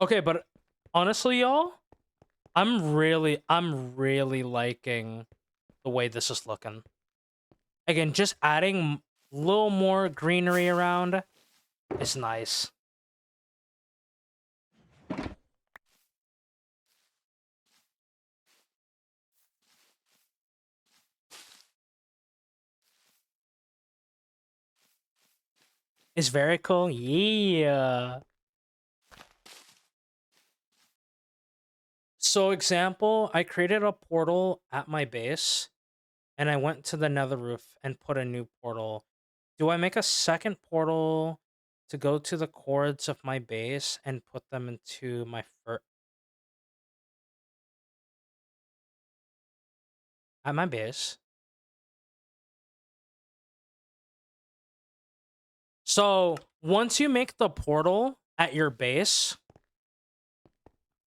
Okay, but honestly, y'all, I'm really liking the way this is looking. Again, just adding a little more greenery around is nice. It's very cool. Yeah. So example, I created a portal at my base, and I went to the Nether roof and put a new portal. Do I make a second portal to go to the chords of my base and put them into my at my base. So once you make the portal at your base,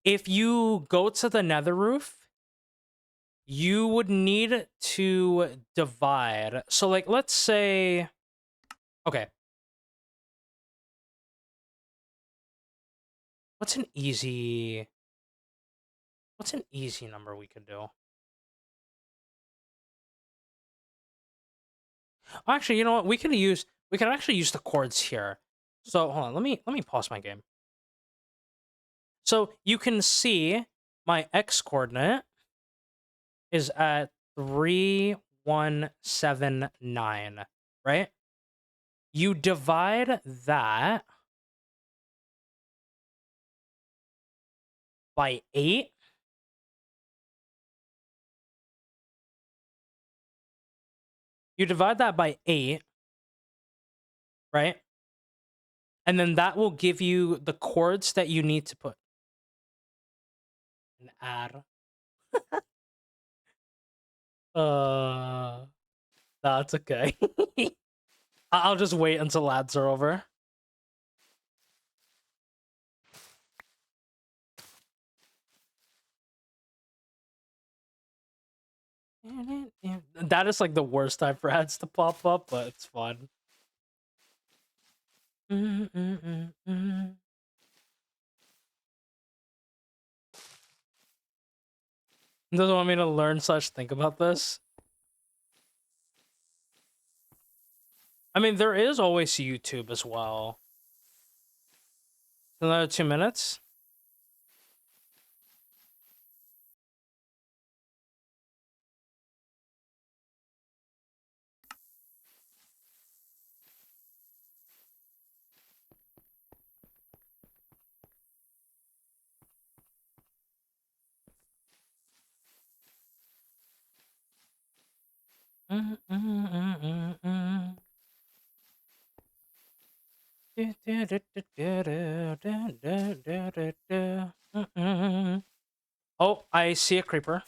if you go to the nether roof, you would need to divide. So like, let's say, okay. What's an easy number we could do? Actually, you know what? We could actually use the chords here. So hold on, let me pause my game. So you can see my x coordinate is at 3179, right? You divide that by 8. You divide that by 8, right? And then that will give you the chords that you need to put. And add. That's okay. I'll just wait until ads are over. That is like the worst time for ads to pop up, but it's fun. Doesn't want me to learn such think about this. I mean, there is always YouTube as well. Another 2 minutes. Oh, I see a creeper.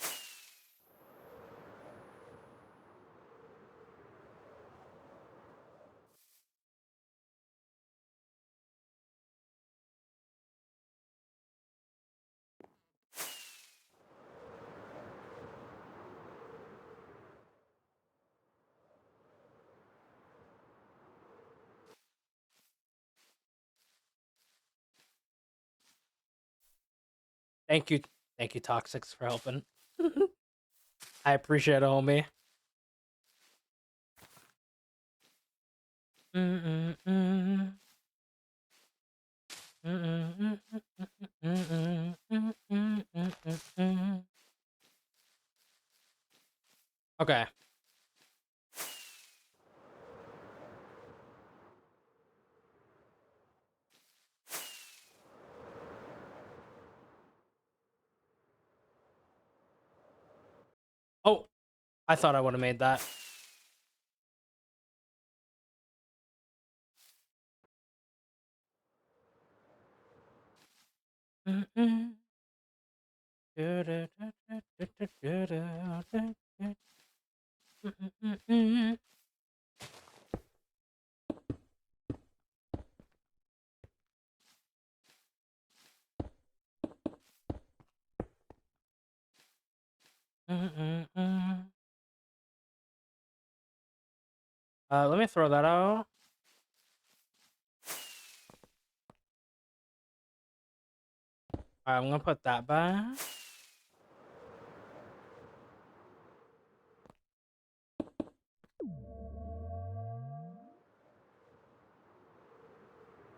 Thank you, Toxics, for helping. I appreciate it, homie. Okay. Oh, I thought I would have made that. Let me throw that out. Alright, I'm gonna put that back.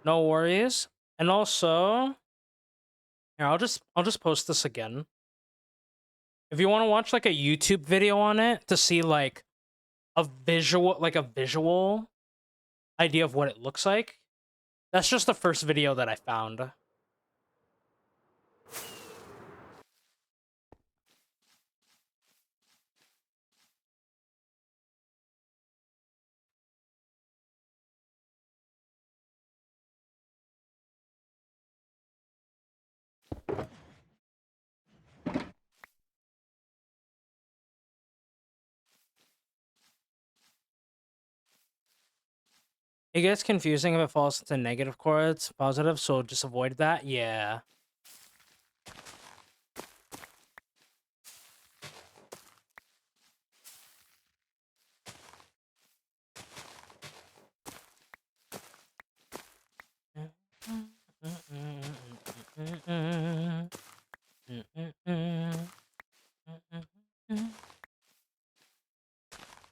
No worries. And also, here, I'll just post this again. If you want to watch like a YouTube video on it to see like a visual idea of what it looks like, that's just the first video that I found. It gets confusing if it falls into negative chords, positive, so just avoid that. Yeah.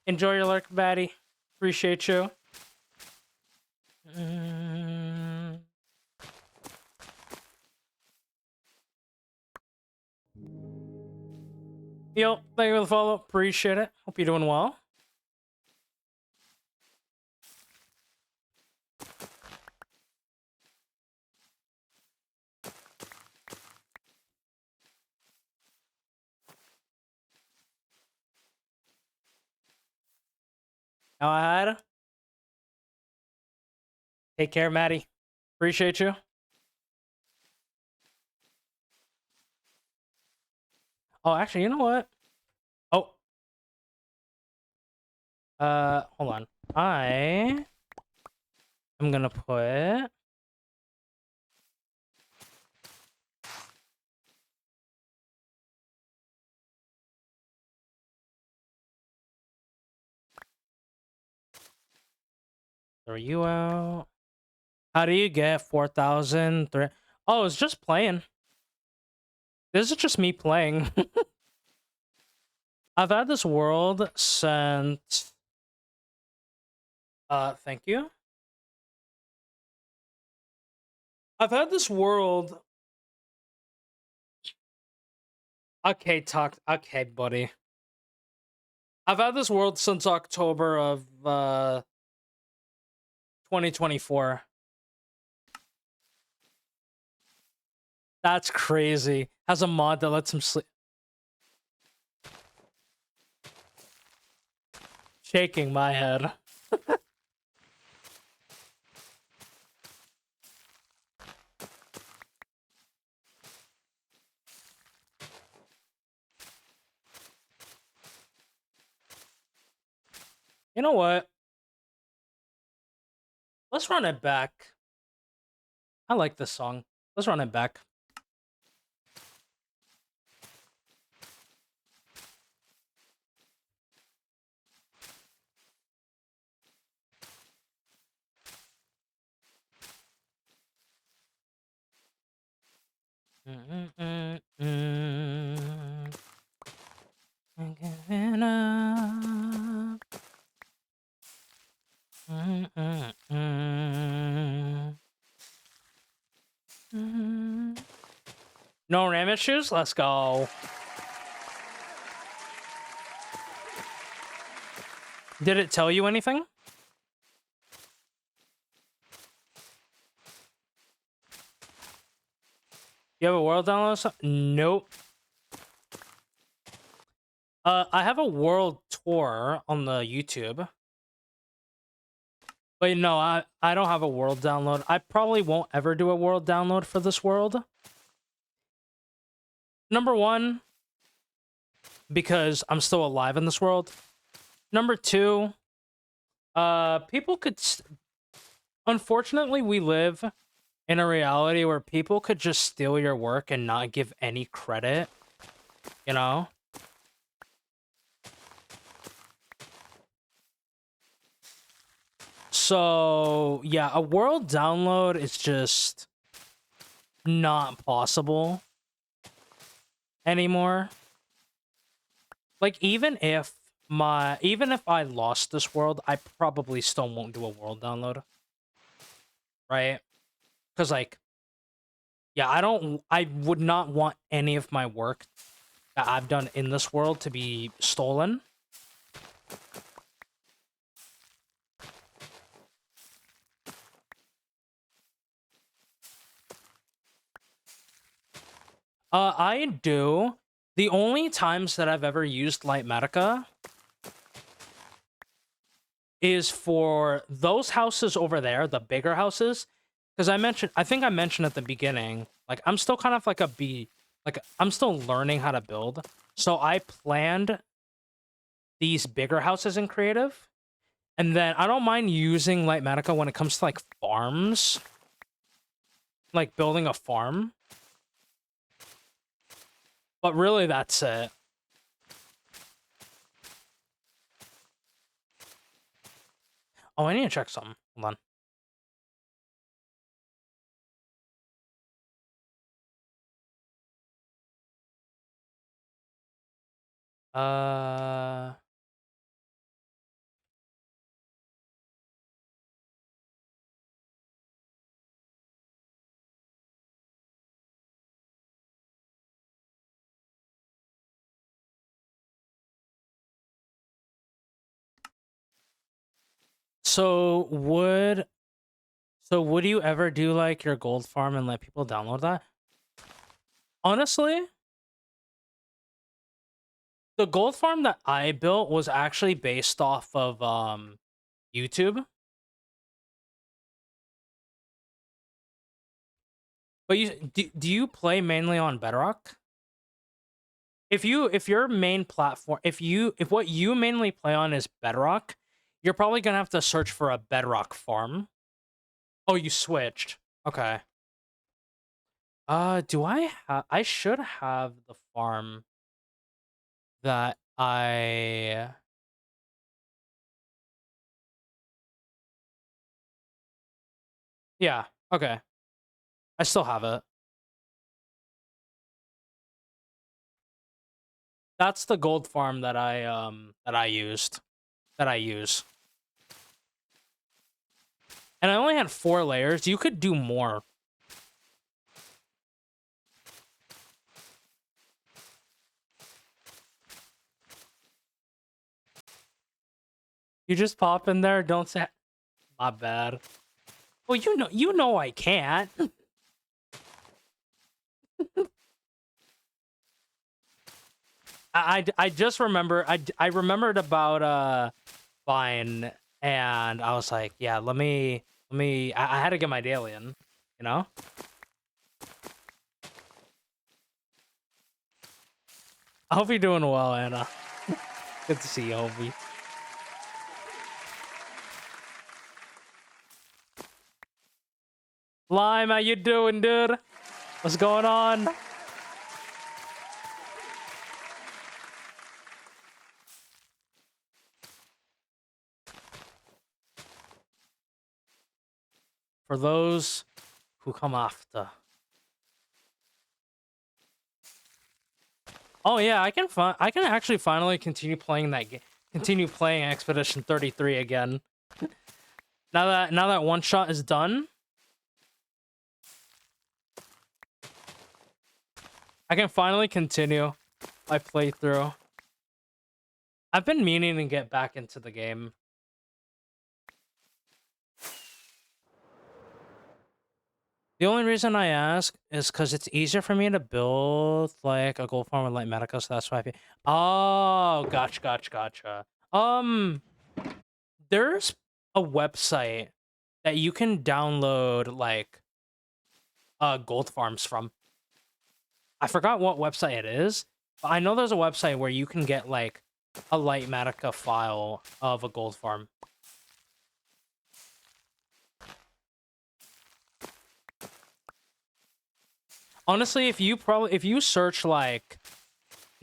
Enjoy your lurk, Batty. Appreciate you. Yo, thank you for the follow. Appreciate it. Hope you're doing well. Now I had. Take care, Maddie. Appreciate you. Oh, actually, you know what? Oh. Hold on. I am gonna put throw you out. How do you get 4,003? Oh, it's just playing. This is just me playing. I've had this world since... thank you. I've had this world... Okay, talk. Okay, buddy. I've had this world since October of 2024. That's crazy. Has a mod that lets him sleep. Shaking my head. You know what? Let's run it back. I like this song. Let's run it back. No RAM issues? Let's go. Did it tell you anything? You have a world download? Nope. I have a world tour on the YouTube. But no, I don't have a world download. I probably won't ever do a world download for this world. Number one, because I'm still alive in this world. Number two, people could... Unfortunately, we live in a reality where people could just steal your work and not give any credit, you know? So, yeah, a world download is just not possible anymore. Like, even if I lost this world, I probably still won't do a world download. Right? Because, like, yeah, I would not want any of my work that I've done in this world to be stolen. I do. The only times that I've ever used Lightmatica is for those houses over there, the bigger houses. Because I think I mentioned at the beginning, like, I'm still kind of like I'm still learning how to build. So I planned these bigger houses in creative. And then I don't mind using Light Matica when it comes to like farms. Like building a farm. But really that's it. Oh, I need to check something. Hold on. So would you ever do like your gold farm and let people download that? Honestly, the gold farm that I built was actually based off of YouTube. But do you play mainly on Bedrock? If your main platform, if what you mainly play on is Bedrock, you're probably gonna have to search for a Bedrock farm. Oh, you switched. Okay. Do I have? I should have the farm that I. Yeah. Okay. I still have it. That's the gold farm that I used. That I use. And I only had 4 layers. You could do more. You just pop in there, don't say my bad. Well, you know I can't. I just remember I remembered about Vine and I was like, yeah, let me I had to get my daily in, you know? I hope you're doing well, Anna. Good to see you, Hobie. Lime, how you doing, dude? What's going on? For those who come after. Oh yeah, I can actually finally continue playing that game. Continue playing Expedition 33 again. Now that one shot is done, I can finally continue my playthrough. I've been meaning to get back into the game. The only reason I ask is because it's easier for me to build like a gold farm with Light Medica, so that's why Oh, gotcha. There's a website that you can download like gold farms from. I forgot what website it is, but I know there's a website where you can get like a Light Medica file of a gold farm. Honestly, if you search like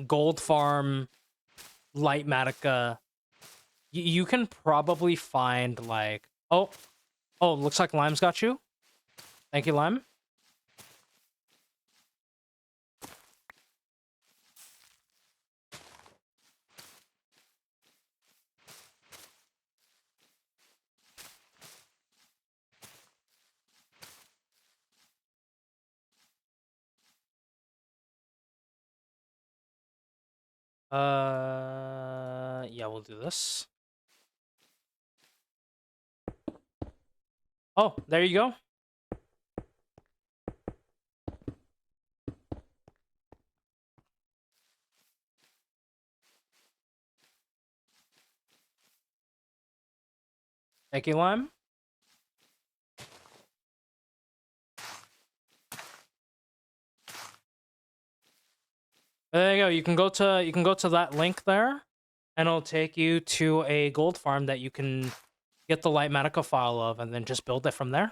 gold farm Light Medica, you can probably find like oh looks like Lime's got you. Thank you, Lime. Yeah, we'll do this. Oh, there you go. Thank you, Lime. There you go. You can go to that link there, and it'll take you to a gold farm that you can get the light medica file of, and then just build it from there.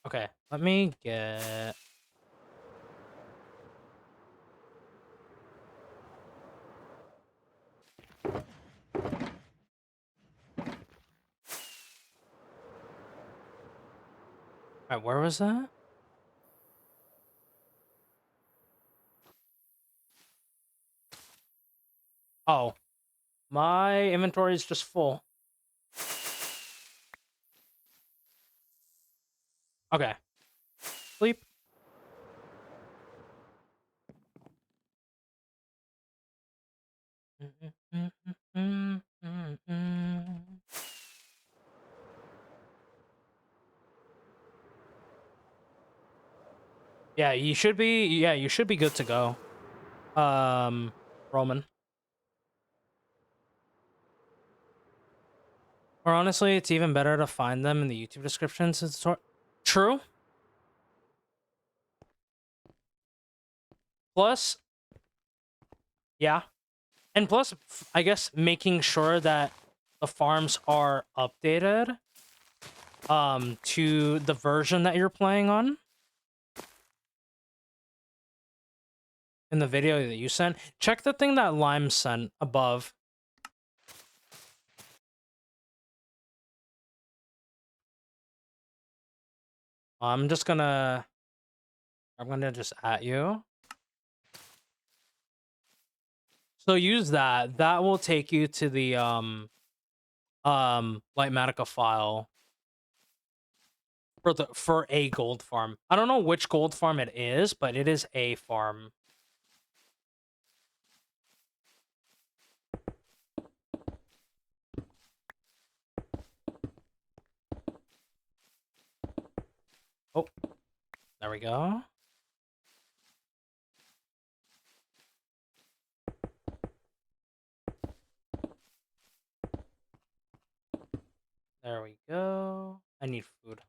Okay, let me get... Alright, where was that? Oh, my inventory is just full. Okay. Sleep. Yeah, you should be. Yeah, you should be good to go. Roman. Or honestly, it's even better to find them in the YouTube descriptions. It's true. Plus, yeah, and plus, I guess making sure that the farms are updated to the version that you're playing on in the video that you sent. Check the thing that Lime sent above. I'm gonna just at you. So use that. That will take you to the Lightmatica file for a gold farm. I don't know which gold farm it is, but it is a farm. Oh, there we go. There we go. I need food.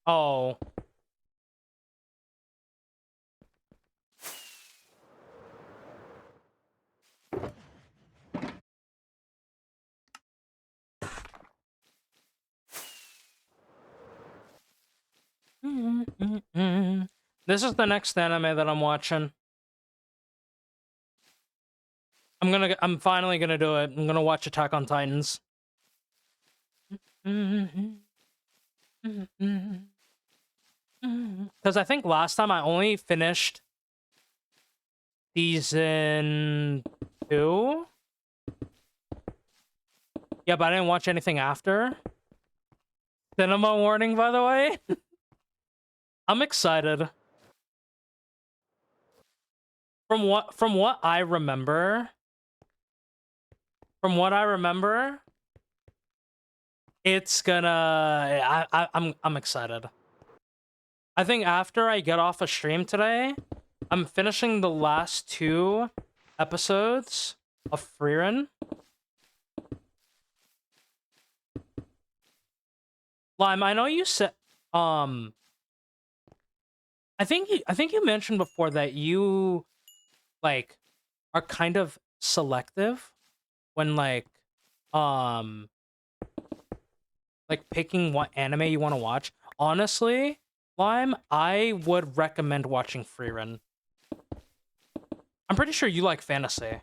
Oh. This is the next anime that I'm watching. I'm finally gonna do it. I'm gonna watch Attack on Titans. Because I think last time I only finished season 2. Yeah, but I didn't watch anything after. Cinema warning, by the way. I'm excited. From what I remember, it's gonna. I'm excited. I think after I get off a stream today, I'm finishing the last 2 episodes of Frieren. Lime, I know you said I think you mentioned before that you like are kind of selective when like picking what anime you want to watch. Honestly, Lime, I would recommend watching Frieren. I'm pretty sure you like fantasy.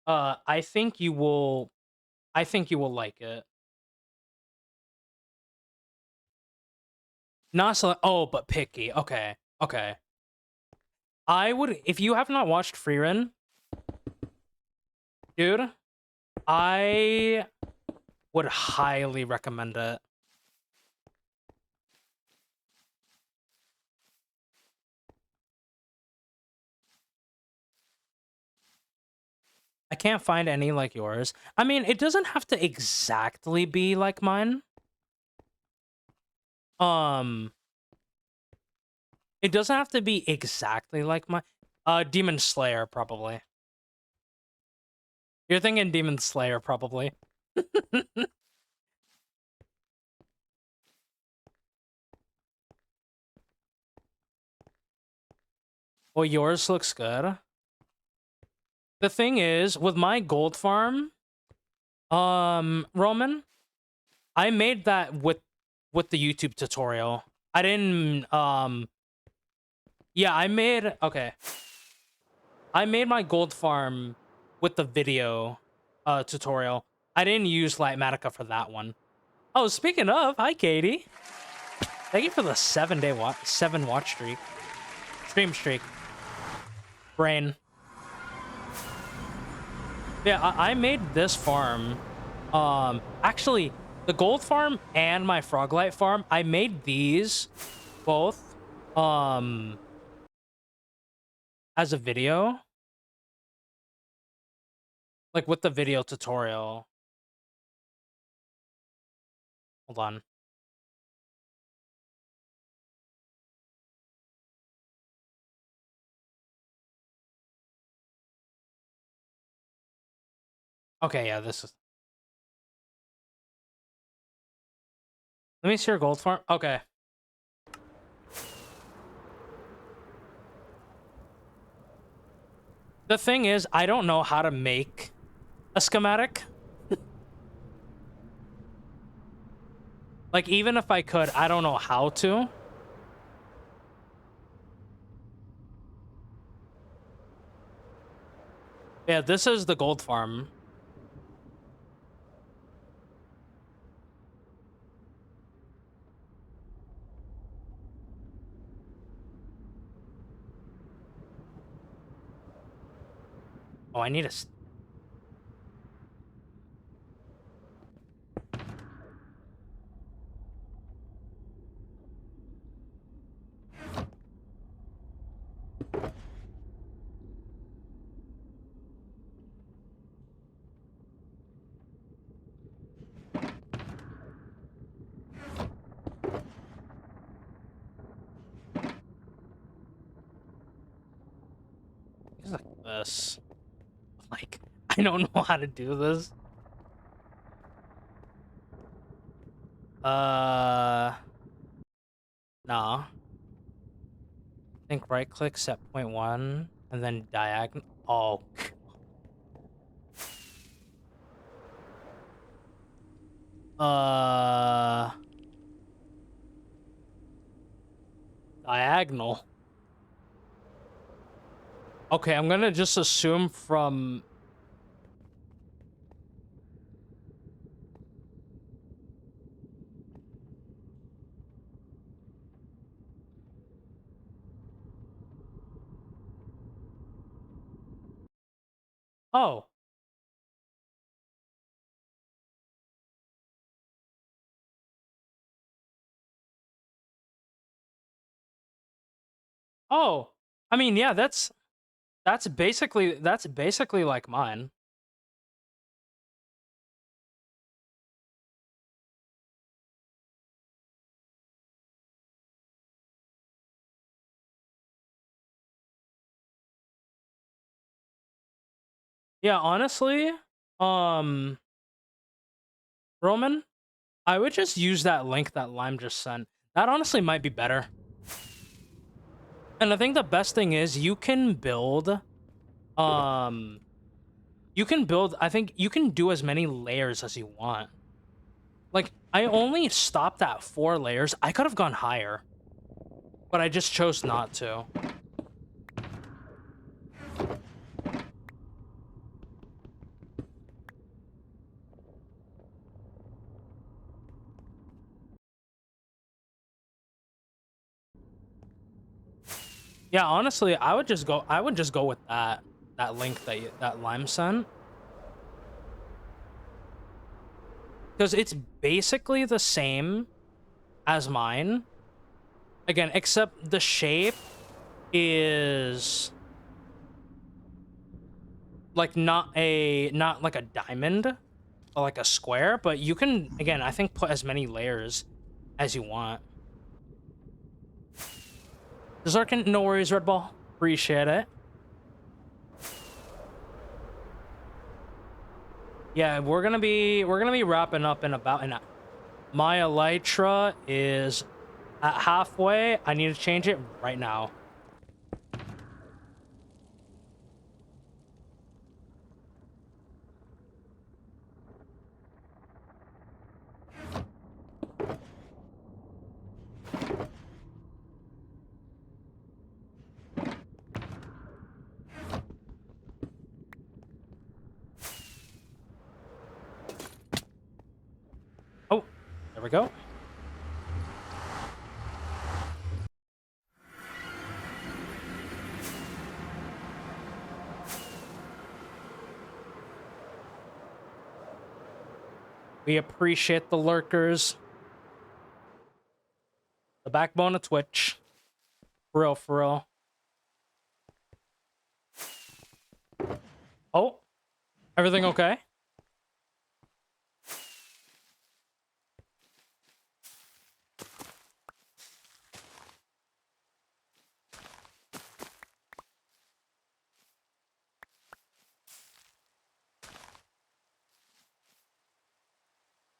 I think you will like it. Not oh, but picky. Okay. Okay. I would, if you have not watched Frieren, dude, I would highly recommend it. I can't find any like yours. I mean, it doesn't have to exactly be like mine. Um, it doesn't have to be exactly like my Demon Slayer probably. You're thinking Demon Slayer probably. Well, yours looks good. The thing is, with my gold farm, Roman, I made that with the YouTube tutorial. I didn't yeah, I made my gold farm with the video tutorial. I didn't use Lightmatica for that one. Oh, speaking of, hi Katie. Thank you for the 7 watch streak. Stream streak. Brain. Yeah, I made this farm. Actually, the gold farm and my Froglight farm, I made these both as a video. Like with the video tutorial. Hold on. Okay, yeah, this is... Let me see your gold farm. Okay. The thing is, I don't know how to make a schematic. Like, even if I could, I don't know how to. Yeah, this is the gold farm. Oh, I need a... It's like this. Like, I don't know how to do this. Nah. I think right click, set point 1, and then diagonal. Oh. Diagonal. Okay, I'm gonna just assume from... Oh. Oh. I mean, yeah, that's basically like mine. Yeah, honestly, Roman, I would just use that link that Lime just sent. That honestly might be better. And I think the best thing is you can build, I think you can do as many layers as you want. Like, I only stopped at 4 layers. I could have gone higher, but I just chose not to. Yeah, honestly, I would just go with that link that Lime sent. Because it's basically the same as mine. Again, except the shape is like not like a diamond or like a square, but you can, again, I think put as many layers as you want. Zerkin, no worries, Red Ball. Appreciate it. Yeah, we're gonna be wrapping up in about an hour. My elytra is at halfway. I need to change it right now. Oh, there we go. We appreciate the lurkers. The backbone of Twitch. For real, for real. Oh, everything okay?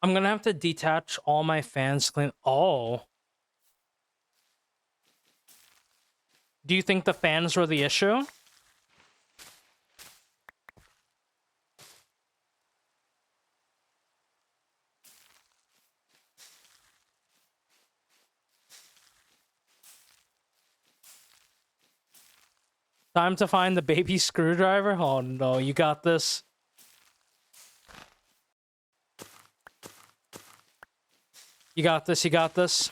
I'm gonna have to detach all my fans clean. Oh. Do you think the fans were the issue? Time to find the baby screwdriver? Oh no, you got this. You got this, you got this.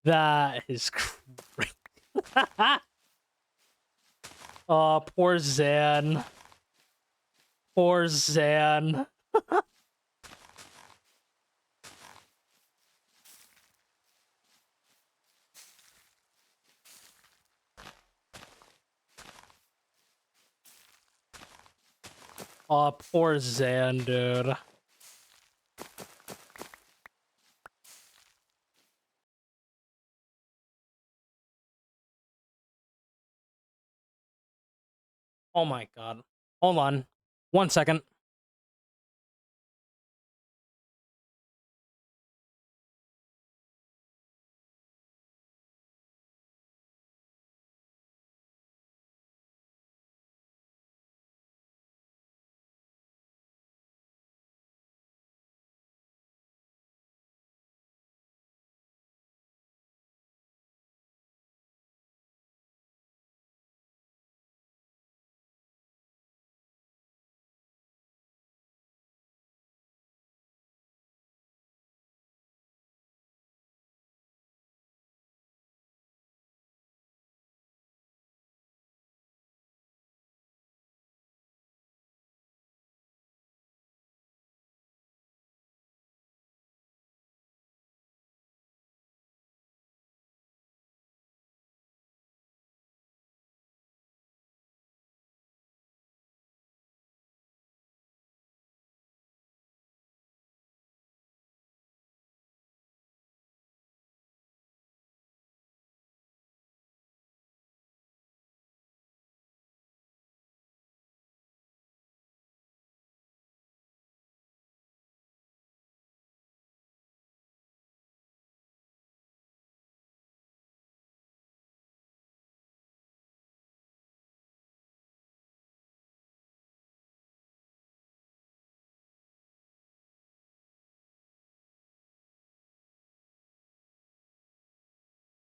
That is crazy. Oh, poor Zan. Poor Zan. Oh, poor Zan, dude. Oh my god. Hold on. 1 second.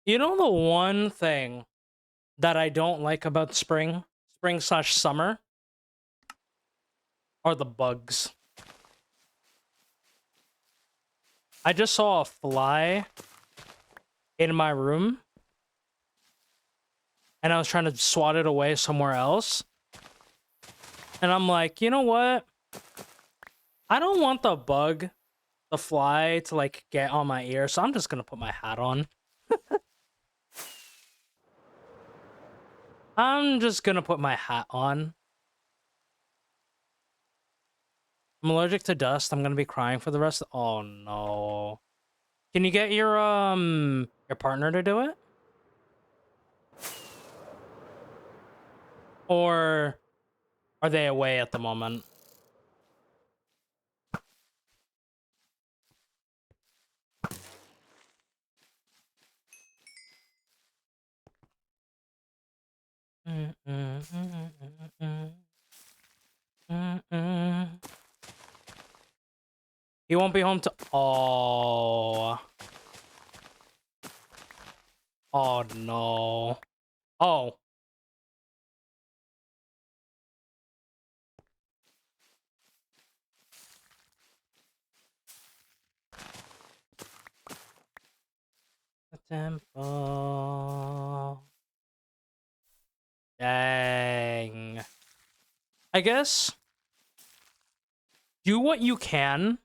You know the one thing that I don't like about spring/summer, are the bugs. I just saw a fly in my room, and I was trying to swat it away somewhere else. And I'm like, you know what? I don't want the bug, the fly, to like get on my ear, so I'm just gonna put my hat on. I'm just gonna put my hat on. I'm allergic to dust. I'm gonna be crying for the rest of— Oh no. Can you get your partner to do it? Or are they away at the moment? He won't be home to— Oh. Oh no. Oh. The temple. Dang. I guess do what you can.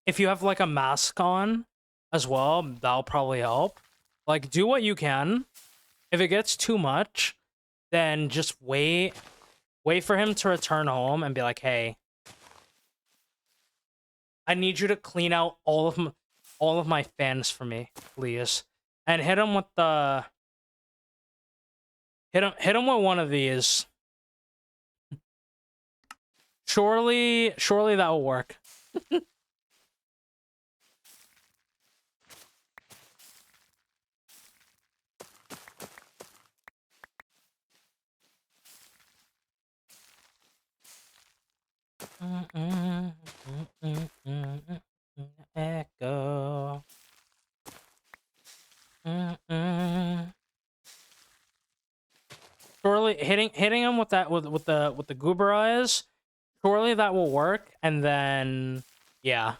If you have like a mask on as well, that'll probably help. Like, do what you can. If it gets too much, then just wait. Wait for him to return home and be like, hey, I need you to clean out all of my fans for me, please. And hit him with the— hit him with one of these. Surely that will work. Echo. Surely hitting him with that with the goober eyes. Surely that will work, and then yeah.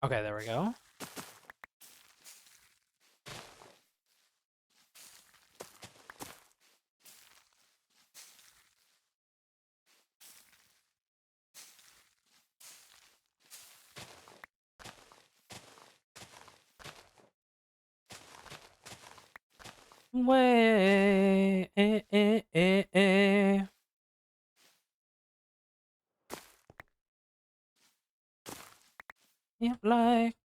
Okay, there we go. Way. Yeah, like.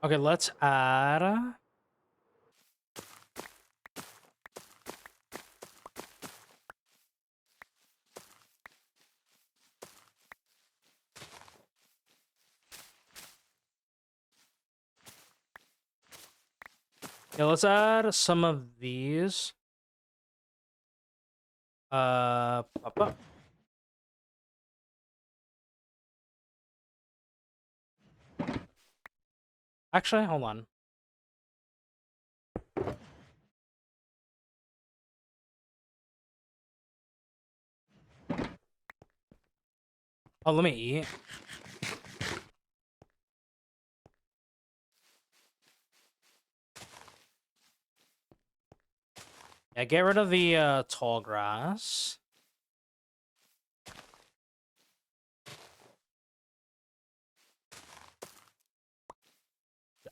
Okay, let's add. Yeah, let's add some of these. Papa. Actually, hold on. Oh, let me eat. Yeah, get rid of the tall grass.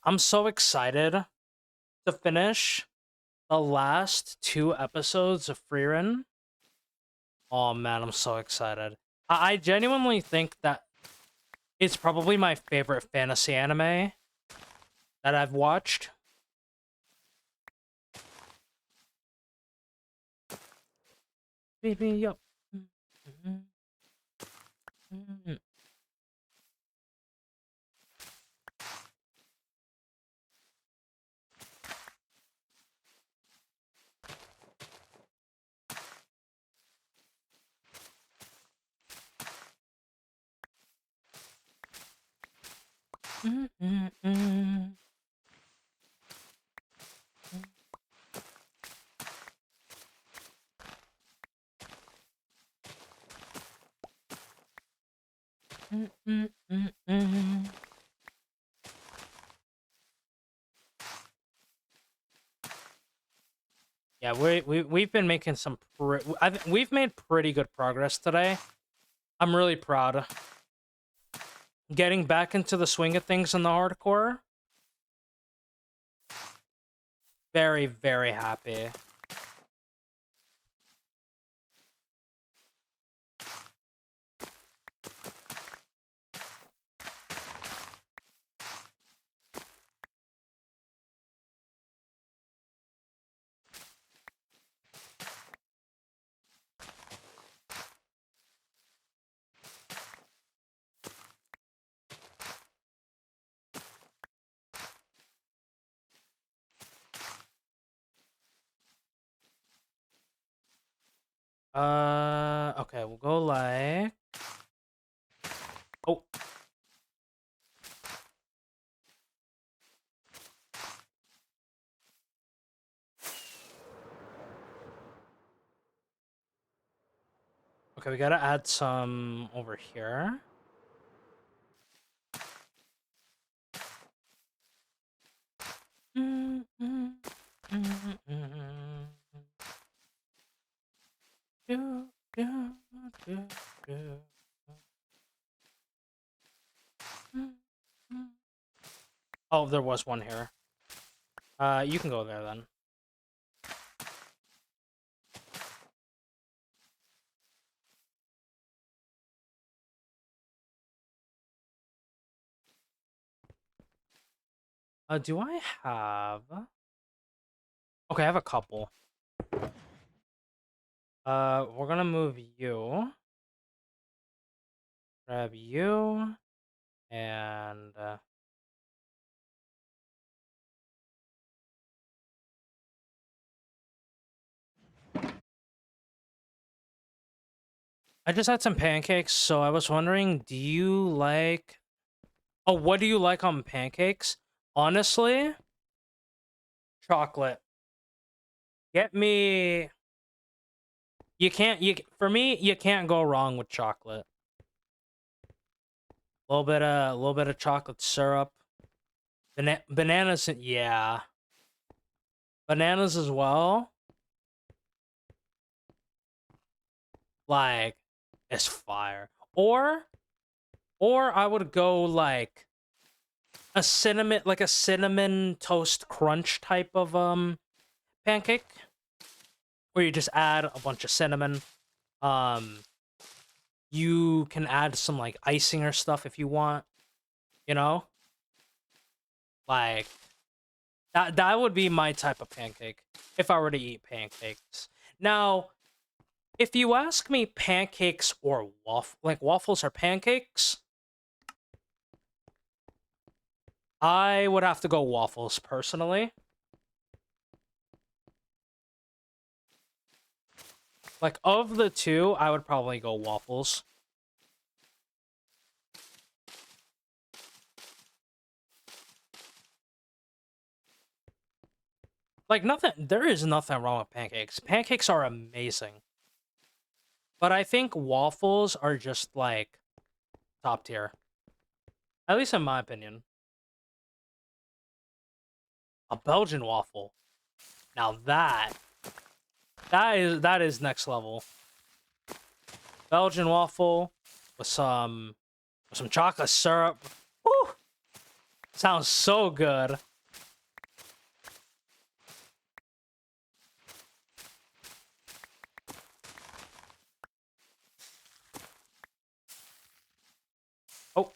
I'm so excited to finish the last 2 episodes of Frieren. Oh man, I'm so excited. I genuinely think that it's probably my favorite fantasy anime that I've watched. Beat me up. Yeah, we've been making some. We've made pretty good progress today. I'm really proud. Getting back into the swing of things in the hardcore. Very, very happy. Okay, we'll go like... Oh. Okay, we gotta add some over here. Oh, there was one here. You can go there then. Do I have... Okay, I have a couple. We're gonna move you. Grab you. And... I just had some pancakes, so I was wondering, do you like... Oh, what do you like on pancakes? Honestly, chocolate. Get me... For me, you can't go wrong with chocolate. A little bit of chocolate syrup. Bananas, yeah. Bananas as well. Like, it's fire. Or I would go like a cinnamon toast crunch type of pancake, where you just add a bunch of cinnamon. You can add some like icing or stuff if you want, you know? Like that would be my type of pancake if I were to eat pancakes. Now, if you ask me pancakes or waffles or pancakes, I would have to go waffles personally. Like, of the two, I would probably go waffles. Like, there is nothing wrong with pancakes. Pancakes are amazing. But I think waffles are just, like, top tier. At least in my opinion. A Belgian waffle. Now that is next level. Belgian waffle with some chocolate syrup. Woo! Sounds so good. Oh.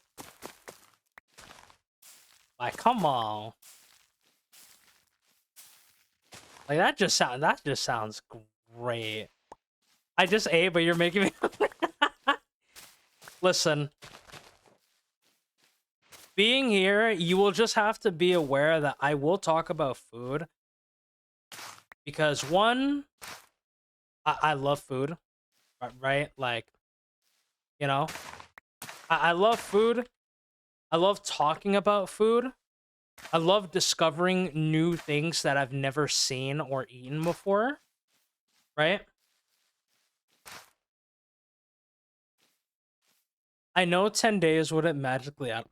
Like, come on. Like, that just sounds great. I just ate, but you're making me... Listen. Being here, you will just have to be aware that I will talk about food. Because, one, I love food. Right? Like, you know? I love food. I love talking about food. I love discovering new things that I've never seen or eaten before. Right? I know 10 days wouldn't magically out.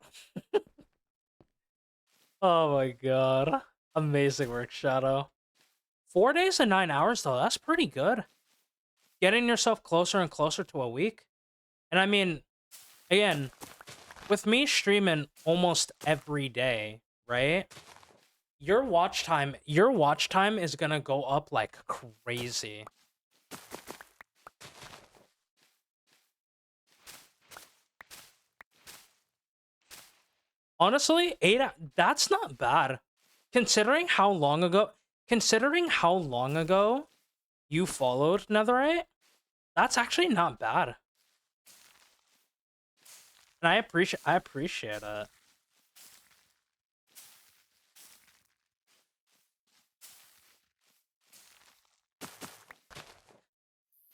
Oh my god. Amazing work, Shadow. 4 days and 9 hours, though. That's pretty good. Getting yourself closer and closer to a week. And I mean, again, with me streaming almost every day, right? Your watch time is gonna go up like crazy. Honestly, that's not bad. Considering how long ago you followed Netherite, that's actually not bad. And I appreciate it.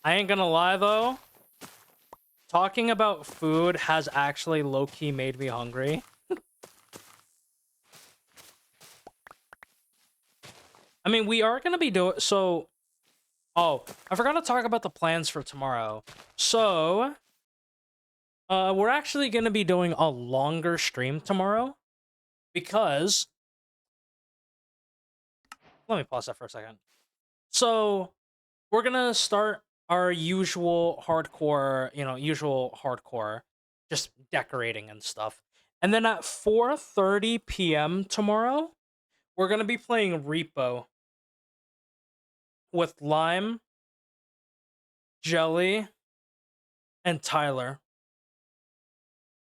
I ain't gonna lie though. Talking about food has actually low-key made me hungry. I mean, we are gonna be doing so. Oh, I forgot to talk about the plans for tomorrow. So, we're actually gonna be doing a longer stream tomorrow because. Let me pause that for a second. So, we're gonna start our usual hardcore, just decorating and stuff. And then at 4:30 p.m. tomorrow, we're gonna be playing Repo with Lime, Jelly, and Tyler.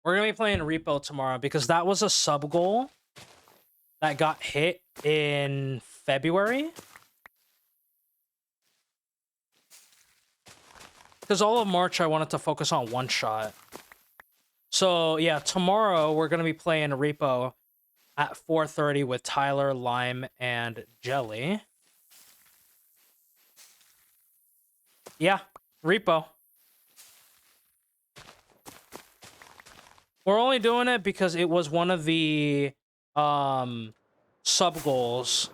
We're gonna be playing Repo tomorrow because that was a sub goal that got hit in February. Because all of March I wanted to focus on one shot. So yeah, tomorrow we're gonna be playing Repo at 4:30 with Tyler, Lime, and Jelly. Yeah, Repo. We're only doing it because it was one of the sub goals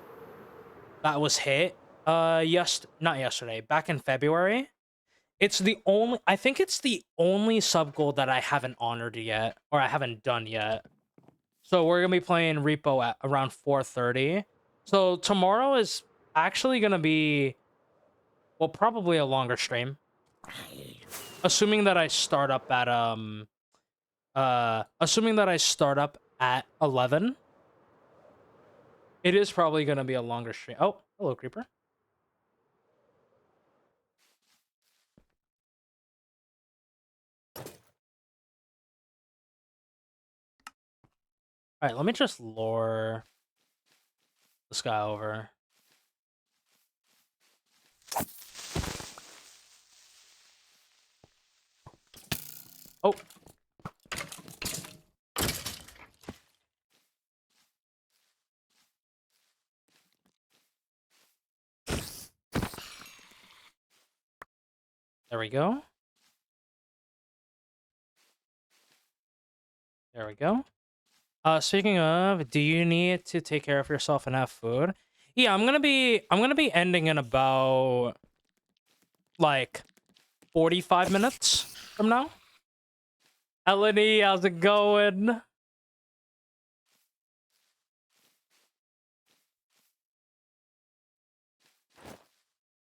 that was hit not yesterday, back in February. I think it's the only sub goal that I haven't honored yet, or I haven't done yet. So we're gonna be playing Repo at around 4:30. So tomorrow is actually gonna be, well, probably a longer stream. Assuming that I start up at 11. It is probably gonna be a longer stream. Oh, hello, Creeper. All right, let me just lure this guy over. Oh. There we go. There we go. Speaking of, do you need to take care of yourself and have food? Yeah, I'm gonna be ending in about like 45 minutes from now. Eleni, how's it going?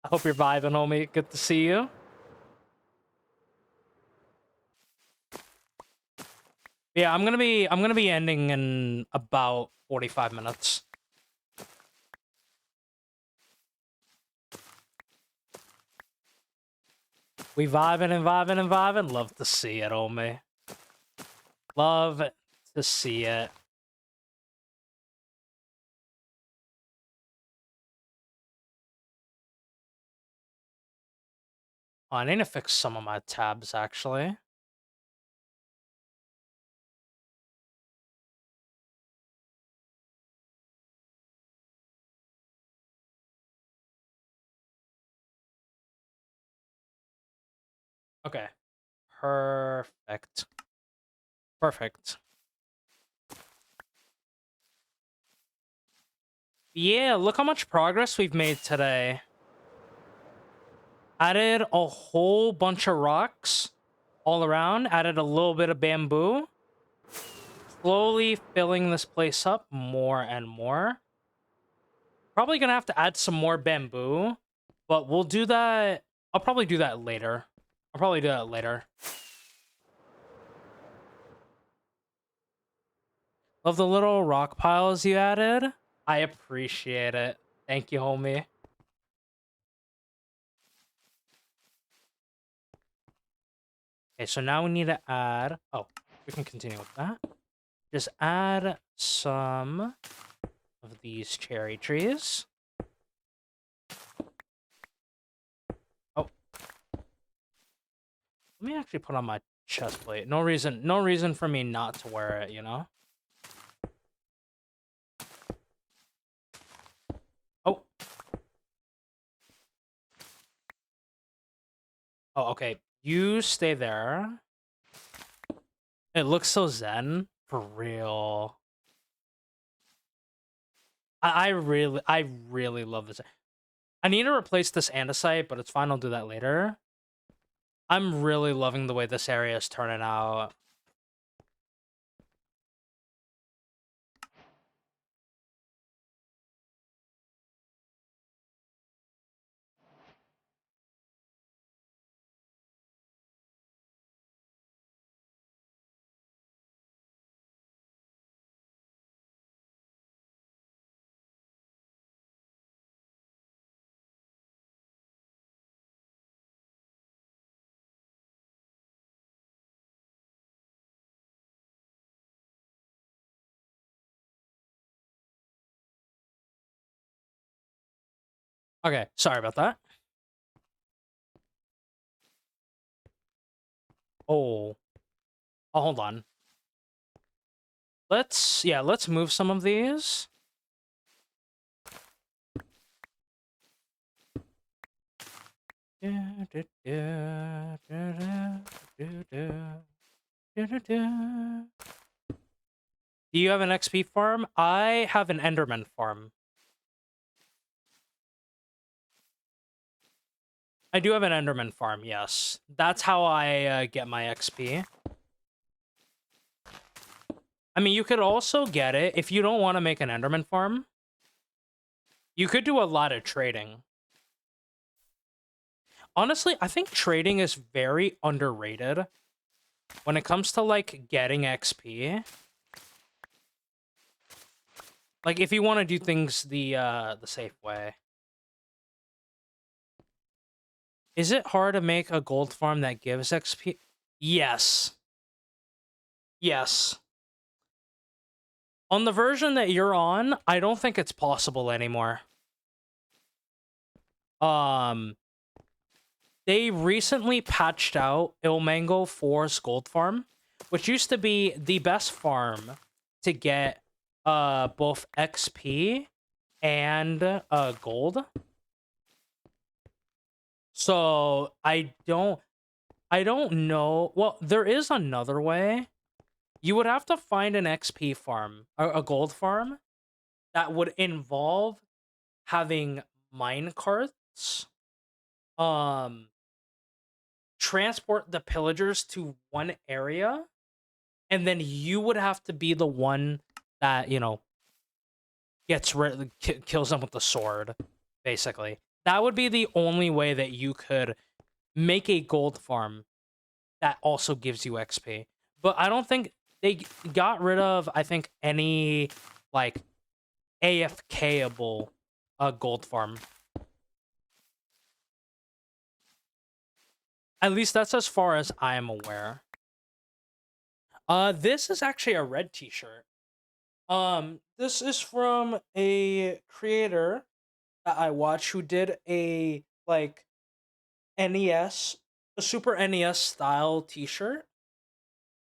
I hope you're vibing, homie. Good to see you. Yeah, I'm gonna be ending in about 45 minutes. We vibing and vibing and vibing. Love to see it, homie. Love to see it. Oh, I need to fix some of my tabs, actually. Okay. Perfect. Perfect. Yeah, look how much progress we've made today. Added a whole bunch of rocks. all around. Added a little bit of bamboo. Slowly filling this place up more and more. Probably gonna have to add some more bamboo, but we'll do that. I'll probably do that later. Love the little rock piles you added. I appreciate it. Thank you, homie. Okay, so now we need to add... Oh, we can continue with that. Just add some of these cherry trees. Oh. Let me actually put on my chest plate. No reason for me not to wear it, you know? Oh. Oh, okay. You stay there. It looks so zen. For real. I really love this. I need to replace this andesite, but it's fine. I'll do that later. I'm really loving the way this area is turning out. Okay, sorry about that. Oh, hold on. Let's move some of these. Do you have an XP farm? I have an Enderman farm. I do have an Enderman farm, yes. That's how I get my XP. I mean, you could also get it if you don't want to make an Enderman farm. You could do a lot of trading. Honestly, I think trading is very underrated when it comes to, like, getting XP. Like, if you want to do things the safe way. Is it hard to make a gold farm that gives XP? Yes. Yes. On the version that you're on, I don't think it's possible anymore. They recently patched out Ilmango 4's gold farm, which used to be the best farm to get both XP and gold. So I don't know. Well, there is another way. You would have to find an XP farm, a gold farm, that would involve having mine carts, transport the pillagers to one area, and then you would have to be the one that, you know, kills them with the sword, basically. That would be the only way that you could make a gold farm that also gives you XP. But I don't think they got rid of, I think, any, like, AFK-able gold farm. At least that's as far as I am aware. This is actually a red t-shirt. This is from a creator that I watch who did a, like, NES, a Super NES style t-shirt.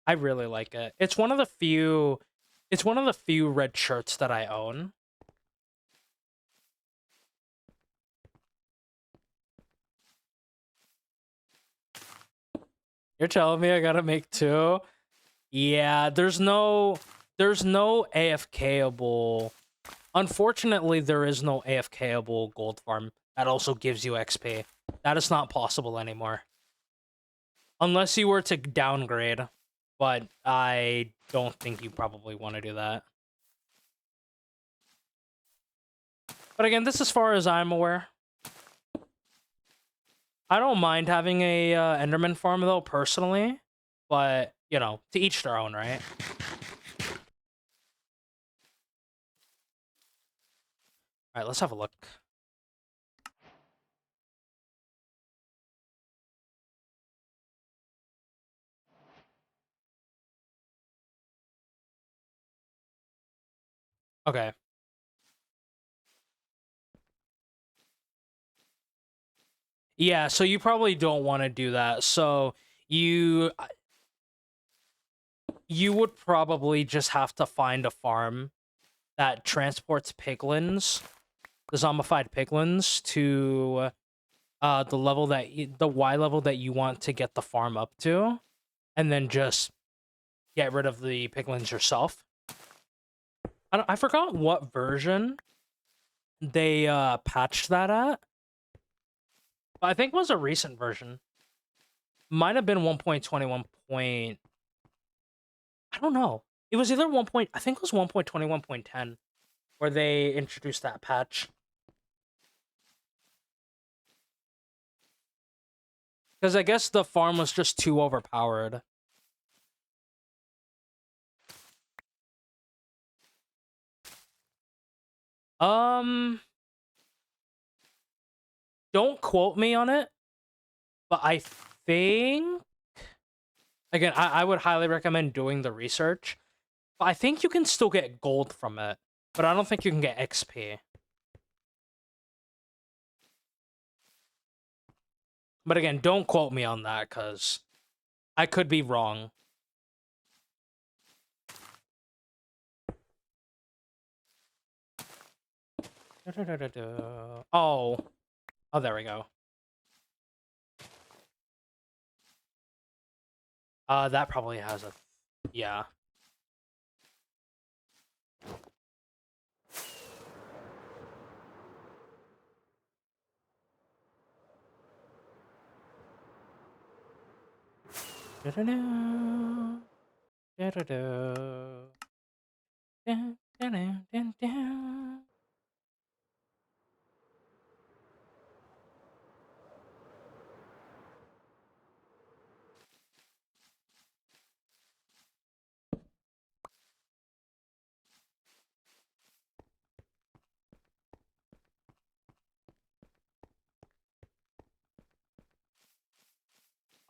I really like it. It's one of the few red shirts that I own. You're telling me I gotta make two? Yeah, there's no AFK-able. Unfortunately, there is no AFK-able gold farm that also gives you XP. That is not possible anymore. Unless you were to downgrade, but I don't think you probably want to do that. But again, this is as far as I'm aware. I don't mind having a Enderman farm though, personally, but you know, to each their own, right? All right, let's have a look. Okay. Yeah, so you probably don't want to do that. So you would probably just have to find a farm that transports piglins, the zombified piglins, to the level that the Y level that you want to get the farm up to, and then just get rid of the piglins yourself. I forgot what version they patched that at. But I think it was a recent version. Might have been 1.21. I don't know. It was either 1. I think it was 1.21.10 where they introduced that patch. Because I guess the farm was just too overpowered. Don't quote me on it, but I think... Again, I would highly recommend doing the research. But I think you can still get gold from it, but I don't think you can get XP. But again, don't quote me on that, because I could be wrong. Oh. Oh, there we go. That probably has a... Yeah.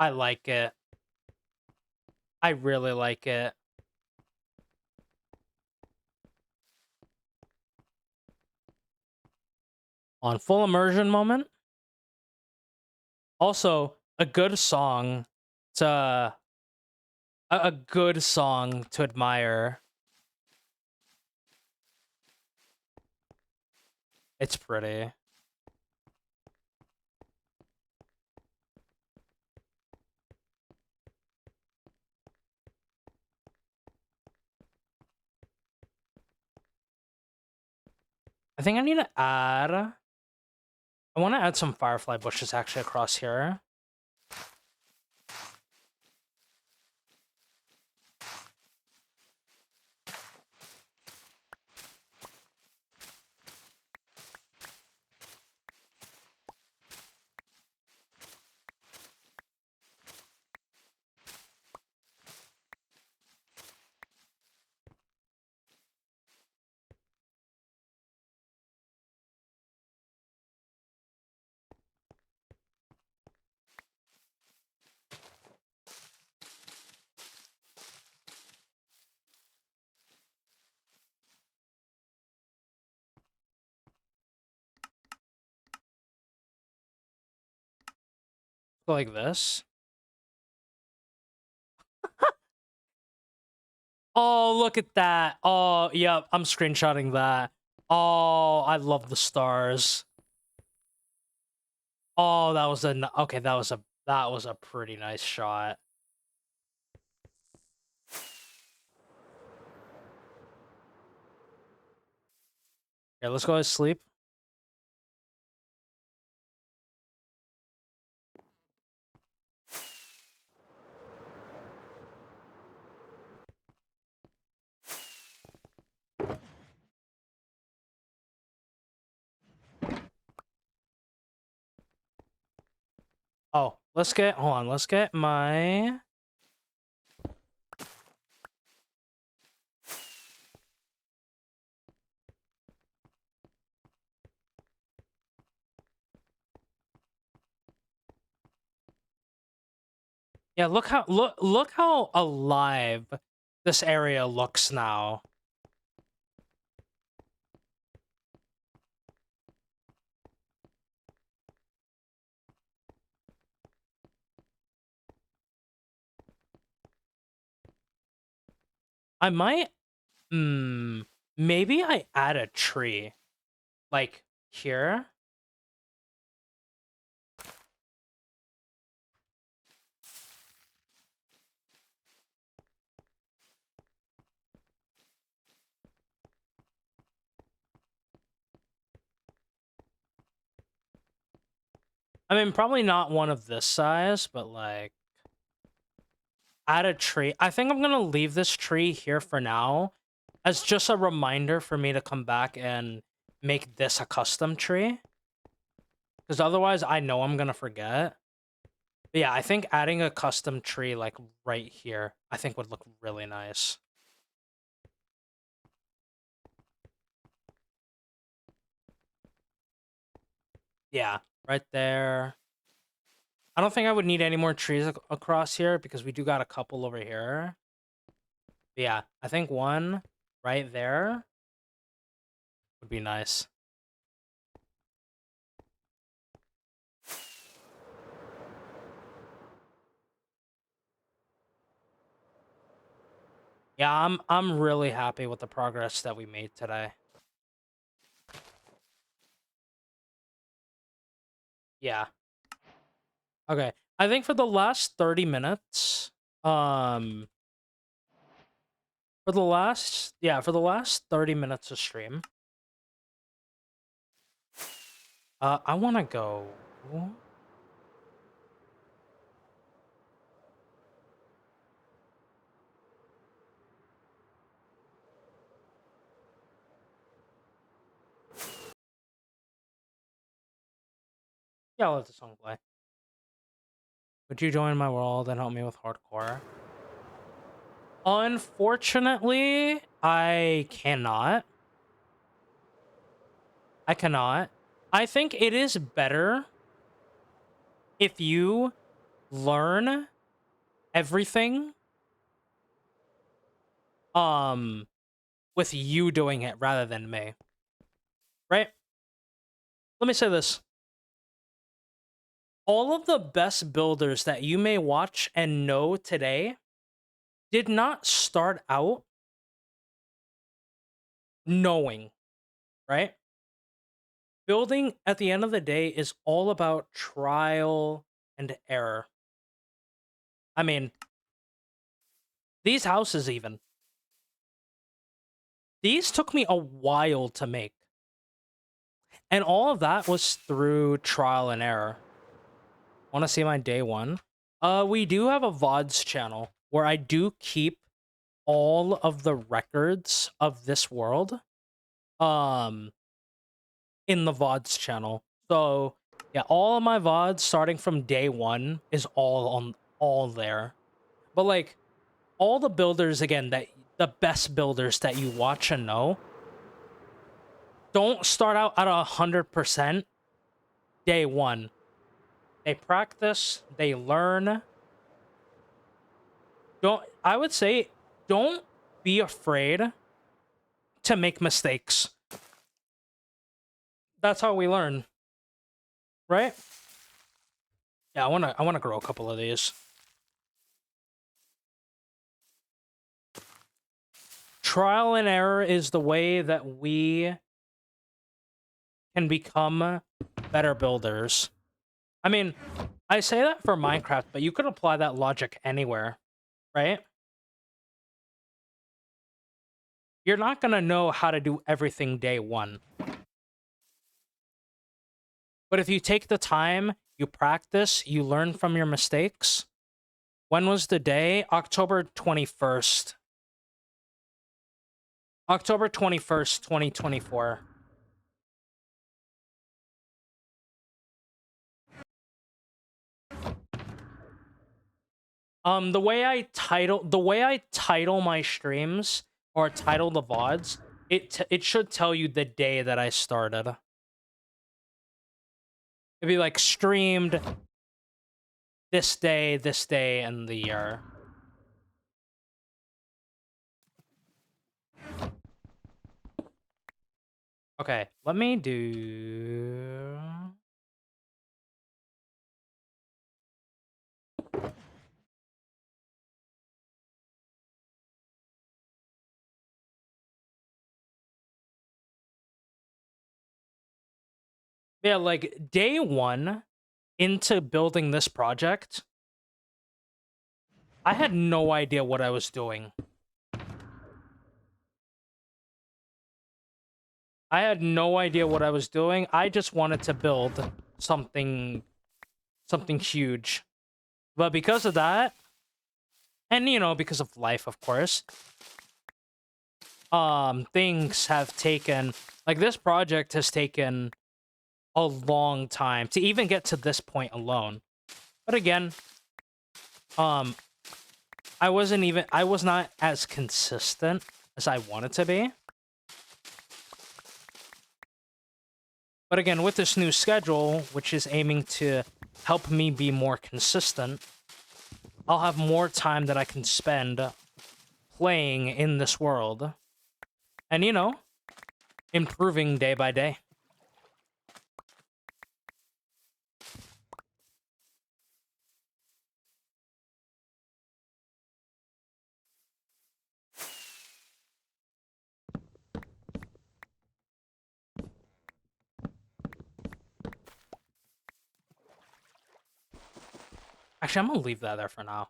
I like it. I really like it. On full immersion moment. Also, a good song to... A good song to admire. It's pretty. I think I need to add... I want to add some firefly bushes actually across here. Go like this. Oh, look at that. Oh, yeah, I'm screenshotting that. Oh, I love the stars. Oh, that was a... Okay, that was a pretty nice shot. Here, let's go to sleep. Oh, hold on, let's get my... Yeah, look how alive this area looks now. I might maybe I add a tree like here. I mean, probably not one of this size, but like add a tree. I think I'm gonna leave this tree here for now as just a reminder for me to come back and make this a custom tree. Because otherwise I know I'm gonna forget. But yeah, I think adding a custom tree like right here, I think would look really nice. Yeah, right there. I don't think I would need any more trees across here because we do got a couple over here. But yeah, I think one right there would be nice. Yeah, I'm really happy with the progress that we made today. Yeah. Okay. I think for the last 30 minutes, for the last 30 minutes of stream, I want to go. Yeah, I'll let the song play. Would you join my world and help me with hardcore? Unfortunately, I cannot. I cannot. I think it is better if you learn everything with you doing it rather than me. Right? Let me say this. All of the best builders that you may watch and know today did not start out knowing, right? Building at the end of the day is all about trial and error. I mean, these houses even. These took me a while to make. And all of that was through trial and error. Want to see my day one? We do have a VODs channel where I do keep all of the records of this world in the VODs channel. So yeah, all of my VODs starting from day one is all there. But like all the builders again, that the best builders that you watch and know don't start out at 100% day one. They practice, they learn. I would say don't be afraid to make mistakes. That's how we learn. Right? Yeah, I wanna grow a couple of these. Trial and error is the way that we can become better builders. I mean, I say that for Minecraft, but you could apply that logic anywhere, right? You're not gonna know how to do everything day one. But if you take the time, you practice, you learn from your mistakes. When was the day? October 21st. October 21st, 2024. The way I title my streams or title the VODs, it should tell you the day that I started. It'd be like streamed this day, and the year. Okay, let me do... Yeah, like day one into building this project, I had no idea what I was doing. I had no idea what I was doing. I just wanted to build something huge. But because of that, and you know, because of life, of course, things have taken, like this project has taken a long time to even get to this point alone. But again, I was not as consistent as I wanted to be. But again, with this new schedule, which is aiming to help me be more consistent, I'll have more time that I can spend playing in this world. And, you know, improving day by day. Actually, I'm gonna leave that there for now.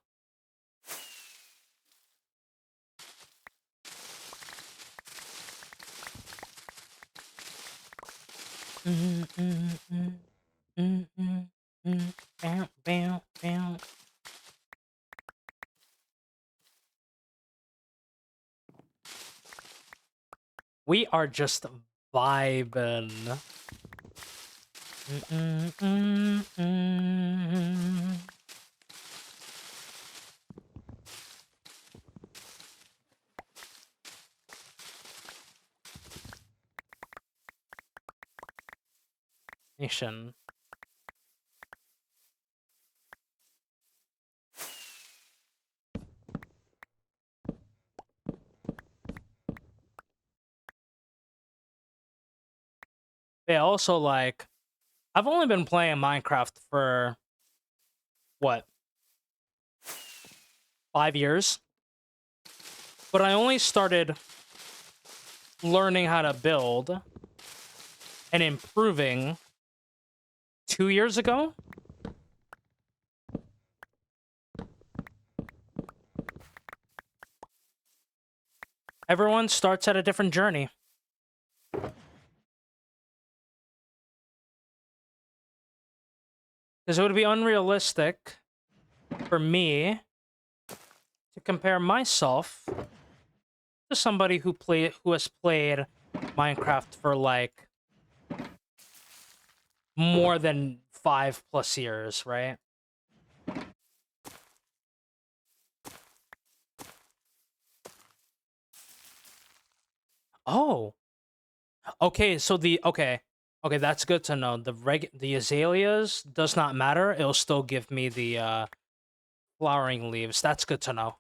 We are just vibing. Nation. Yeah, also, like, I've only been playing Minecraft for, what, 5 years? But I only started learning how to build and improving 2 years ago? Everyone starts at a different journey. Because it would be unrealistic for me to compare myself to somebody who has played Minecraft for like more than 5+ years, right? Oh, okay. So okay, that's good to know. The azaleas does not matter. It'll still give me the flowering leaves. That's good to know.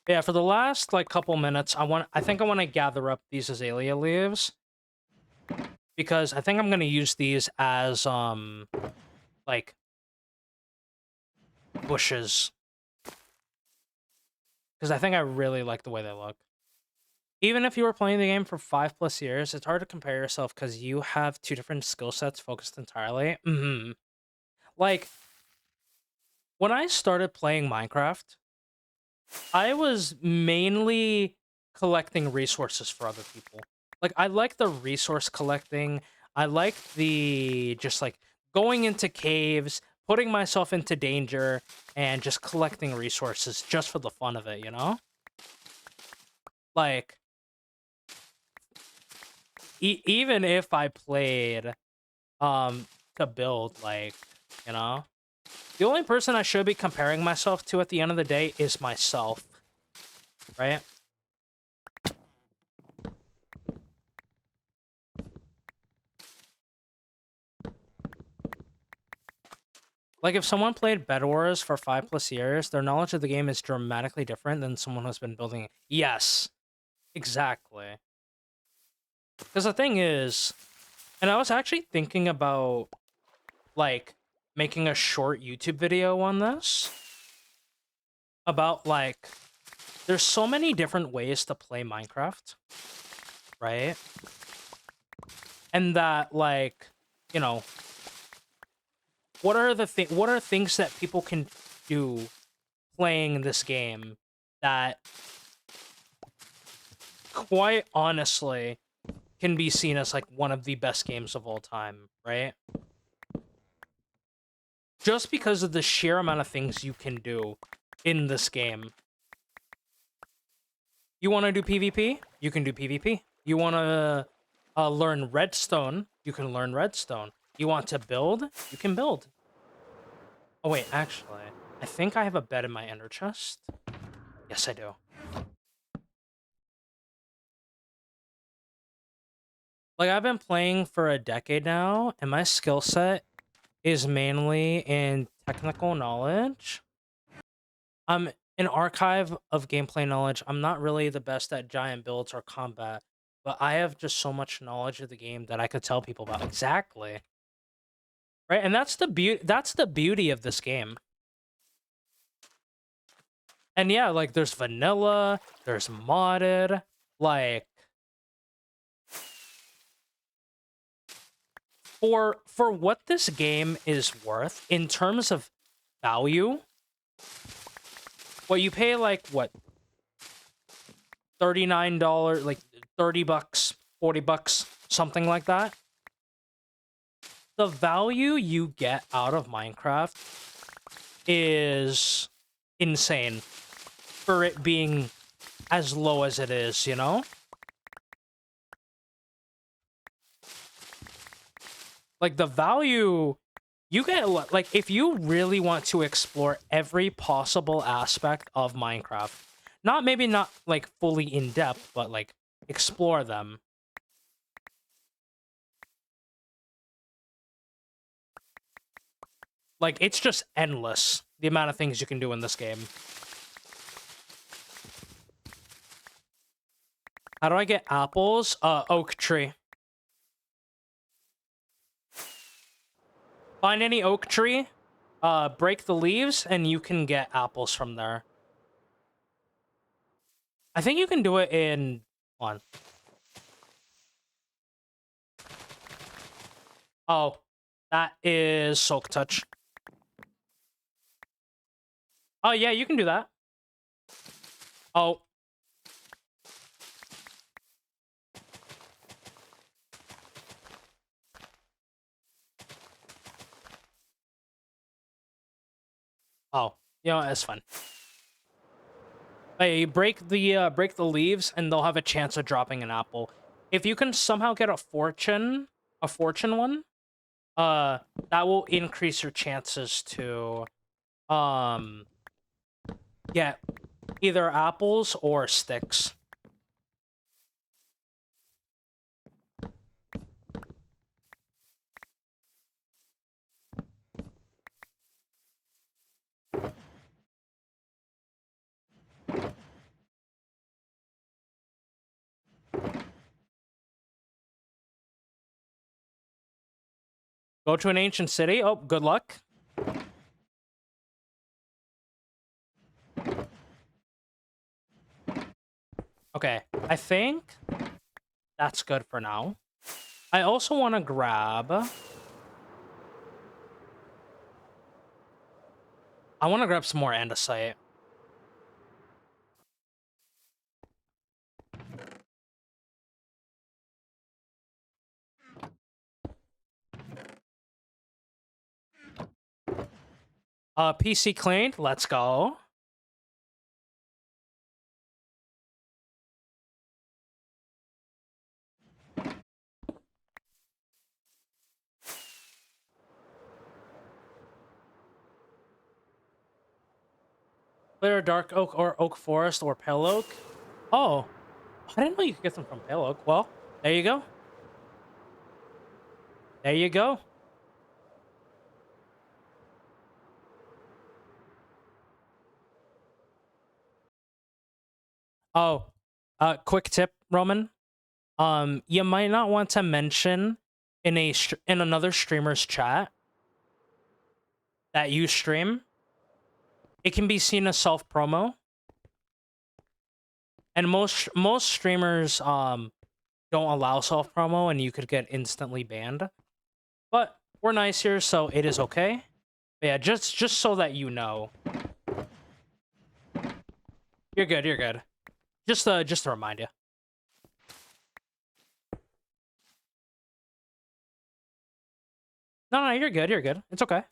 Yeah, for the last like couple minutes, I think I want to gather up these azalea leaves because I think I'm gonna use these as like bushes because I think I really like the way they look. Even if you were playing the game for 5+ years, it's hard to compare yourself because you have two different skill sets focused entirely. Like, when I started playing Minecraft, I was mainly collecting resources for other people. Like, I like the resource collecting. I like the just like going into caves, putting myself into danger, and just collecting resources just for the fun of it, you know? Like, even if I played to build, like, you know, the only person I should be comparing myself to at the end of the day is myself, right? Like, if someone played Bed Wars for 5+ years, their knowledge of the game is dramatically different than someone who's been building it. Yes, exactly. Because the thing is, and I was actually thinking about, like, making a short YouTube video on this. About, like, there's so many different ways to play Minecraft, right? And that, like, you know, what are things that people can do playing this game that quite honestly can be seen as like one of the best games of all time, right? Just because of the sheer amount of things you can do in this game. You want to do PvP? You can do PvP. You want to learn redstone? You can learn redstone. You want to build? You can build. Oh wait, actually, I think I have a bed in my ender chest. Yes, I do. Like, I've been playing for a decade now, and my skill set is mainly in technical knowledge. I'm an archive of gameplay knowledge. I'm not really the best at giant builds or combat, but I have just so much knowledge of the game that I could tell people about. Exactly. Right? And that's the beauty of this game. And yeah, like, there's vanilla, there's modded, like, for what this game is worth in terms of value, what you pay, like, what, $39, like $30, $40, something like that. The value you get out of Minecraft is insane for it being as low as it is, you know? Like, the value you get, like, if you really want to explore every possible aspect of Minecraft, maybe not like fully in depth, but like explore them. Like, it's just endless, the amount of things you can do in this game. How do I get apples? Oak tree. Find any oak tree, break the leaves, and you can get apples from there. I think you can do it in... Hold on. Oh, that is Soak Touch. Oh, yeah, you can do that. Oh. Oh, you know, it's fun. Hey, break the leaves, and they'll have a chance of dropping an apple. If you can somehow get a fortune one, that will increase your chances to, get either apples or sticks. Go to an ancient city. Oh, good luck. Okay, I think that's good for now. I also want to grab... I want to grab some more andesite. PC cleaned. Let's go. Clear dark oak or oak forest or pale oak. Oh, I didn't know you could get them from pale oak. Well, there you go. There you go. Oh, quick tip, Roman. You might not want to mention in in another streamer's chat that you stream. It can be seen as self promo, and most streamers don't allow self promo, and you could get instantly banned. But we're nice here, so it is okay. But yeah, just so that you know, you're good. You're good. Just to remind you. No, you're good. You're good. It's okay.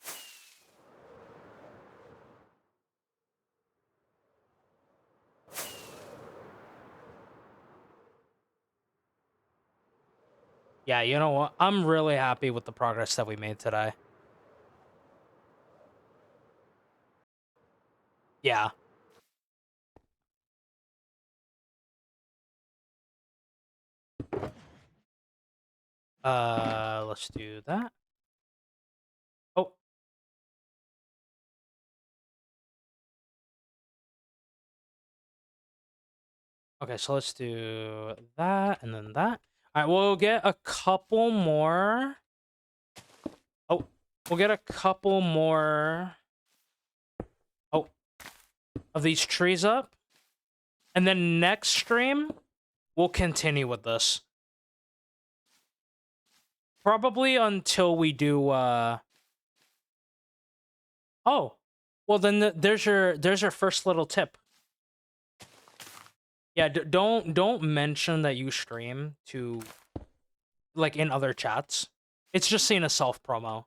Yeah, you know what? I'm really happy with the progress that we made today. Yeah. Let's do that. Oh. Okay, so let's do that and then that. All right, we'll get a couple more. Oh, we'll get a couple more. Oh, of these trees up. And then next stream, we'll continue with this. Probably until we do, Oh, well then there's your first little tip. Yeah, don't mention that you stream to, like, in other chats. It's just seen as self-promo.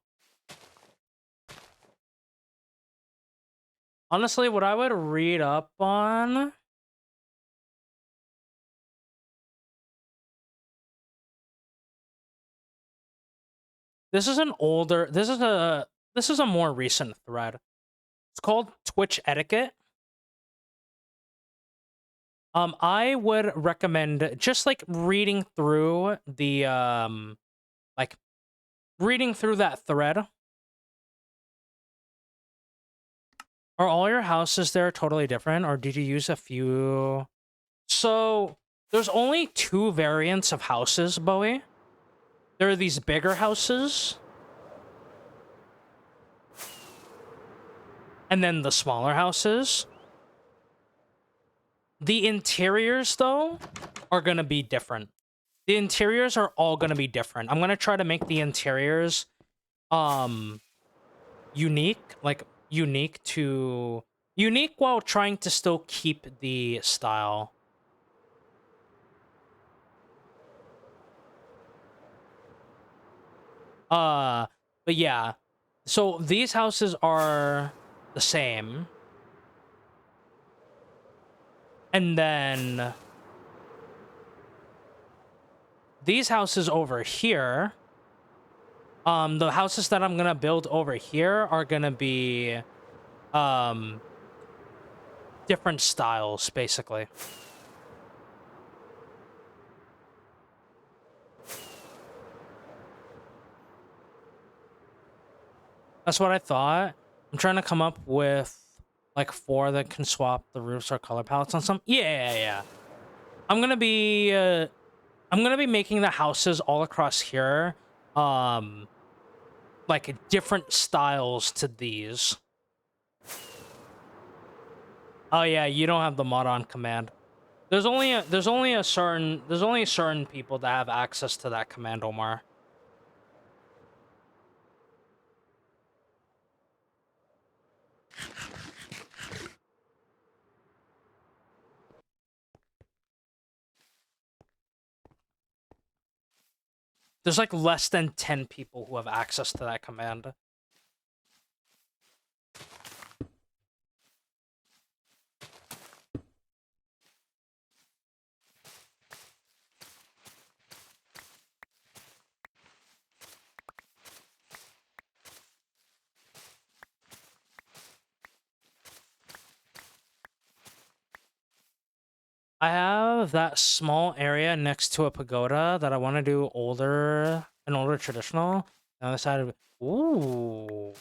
Honestly, what I would read up on... This is an older... This is a more recent thread. It's called Twitch Etiquette. I would recommend just, like, reading through the, like, reading through that thread. Are all your houses there totally different, or did you use a few? So, there's only 2 variants of houses, Bowie. There are these bigger houses, and then the smaller houses. The interiors, though, are gonna be different. The interiors are all gonna be different. I'm gonna try to make the interiors, unique, like, unique while trying to still keep the style. But yeah. So these houses are the same. And then these houses over here, the houses that I'm gonna build over here are gonna be different styles, basically. That's what I thought. I'm trying to come up with, like, 4 that can swap the roofs or color palettes on some. Yeah. I'm gonna be making the houses all across here, like, different styles to these. Oh yeah, you don't have the mod on command. There's only certain people that have access to that command, Omar. There's, like, less than 10 people who have access to that command. I have that small area next to a pagoda that I want to do an older traditional. On the other side of it. Ooh.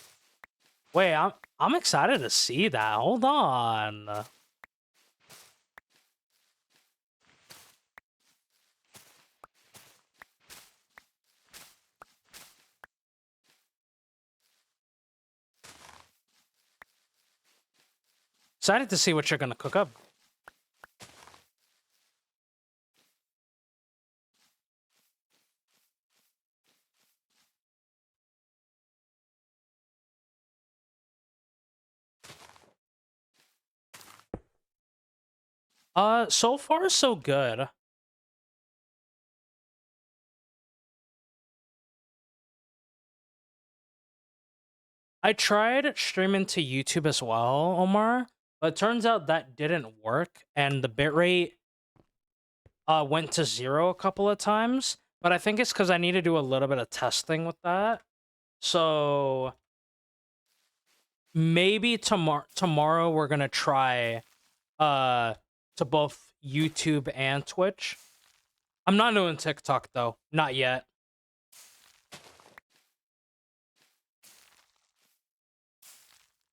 Wait, I'm excited to see that. Hold on. Excited to see what you're gonna cook up. So far so good. I tried streaming to YouTube as well, Omar, but it turns out that didn't work, and the bitrate went to 0 a couple of times. But I think it's because I need to do a little bit of testing with that. So maybe tomorrow we're gonna try to both YouTube and Twitch. I'm not doing TikTok though, not yet.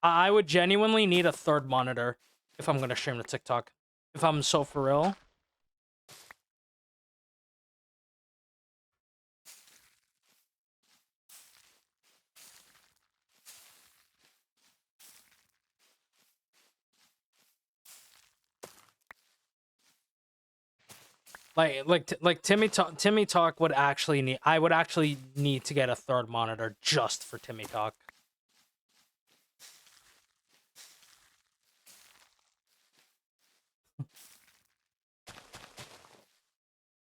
I would genuinely need a third monitor if I'm gonna stream to TikTok. If I'm so for real. Like Timmy Talk would actually need. I would actually need to get a third monitor just for Timmy Talk.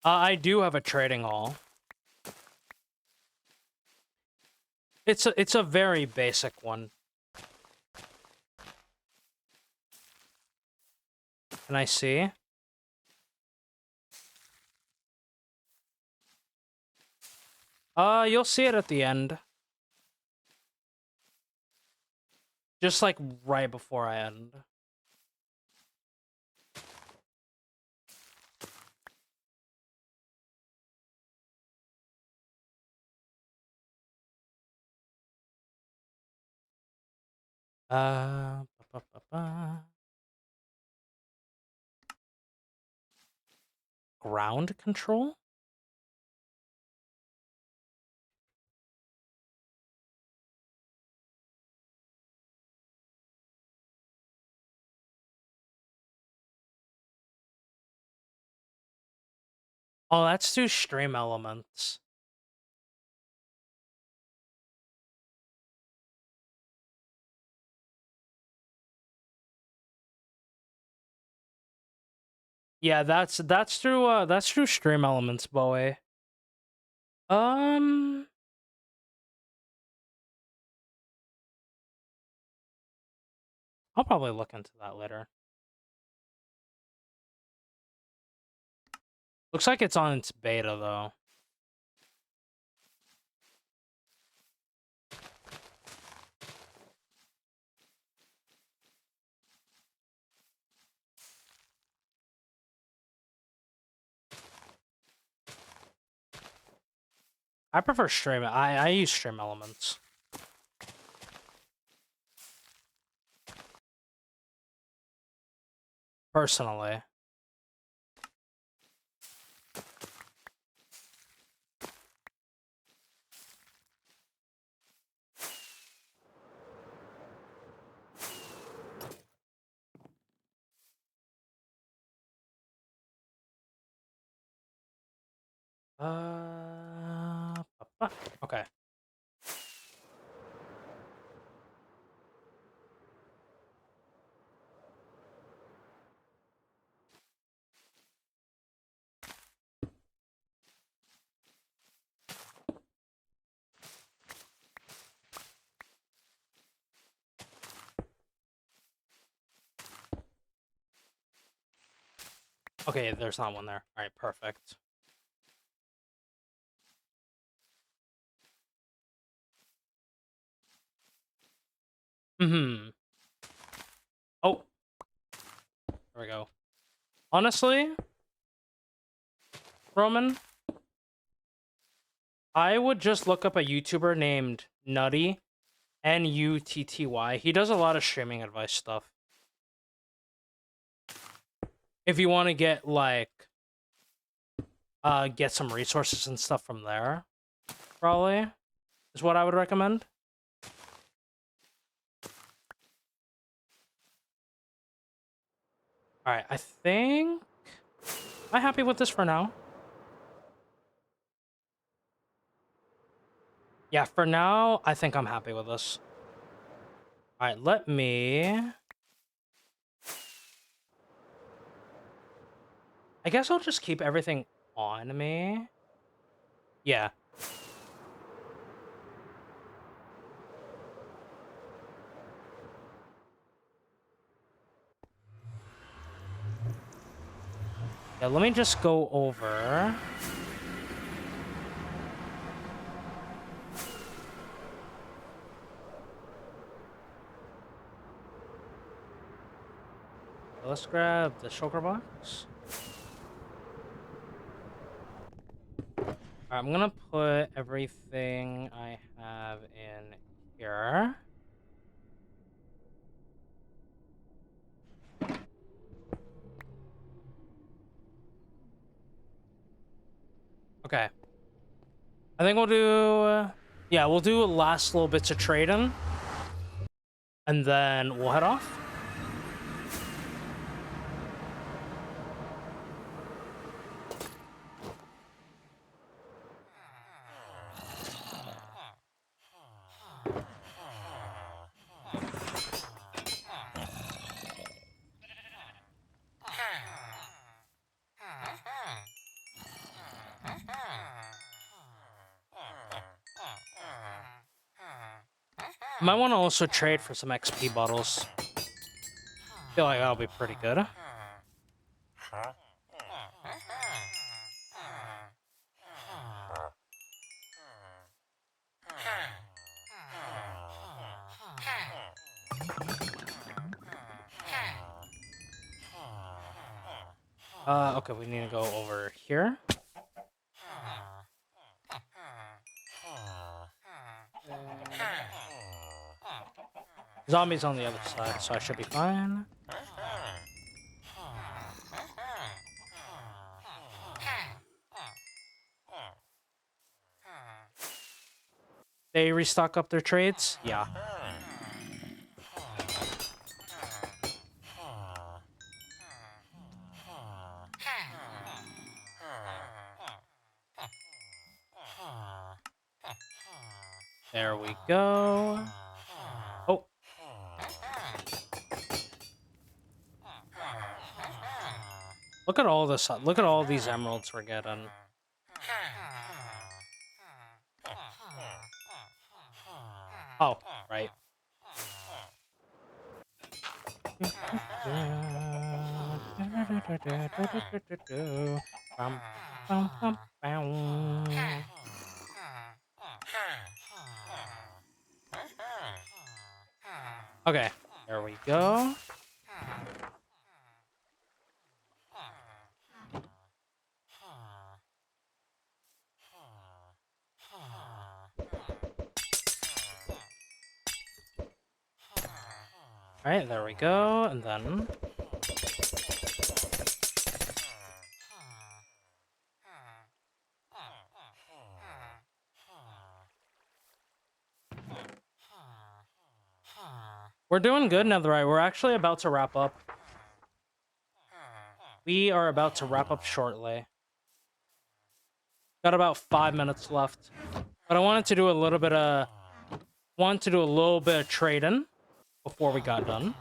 I do have a trading hall. It's a very basic one. Can I see? You'll see it at the end. Just like right before I end. Uh, ba, ba, ba. Ground control? Oh, that's through stream elements. Yeah, that's through stream elements, Bowie. Um, I'll probably look into that later. Looks like it's on its beta though. I prefer stream. I use stream elements. Personally. Okay. Okay, there's not one there. All right, perfect. Mm-hmm. Oh. There we go. Honestly, Roman, I would just look up a YouTuber named Nutty, Nutty. He does a lot of streaming advice stuff. If you want to get like get some resources and stuff from there, probably is what I would recommend. All right, I think I'm happy with this for now. Yeah, for now, I think I'm happy with this. All right, let me... I guess I'll just keep everything on me. Yeah. Yeah, let me just go over... Let's grab the shulker box. Alright, I'm gonna put everything I have in here. Okay. I think we'll do... yeah, we'll do last little bits of trading. And then we'll head off. Might want to also trade for some XP bottles. Feel like that'll be pretty good. Okay, we need to go over here. Zombies on the other side, so I should be fine. They restock up their trades? Yeah. There we go. Oh. Look at all this. Look at all these emeralds we're getting. Oh, right. Okay, there we go. All right, there we go, and then... We're doing good, Netherite. We're actually about to wrap up. We are about to wrap up shortly. Got about 5 minutes left. But I wanted to do a little bit of... trading before we got done.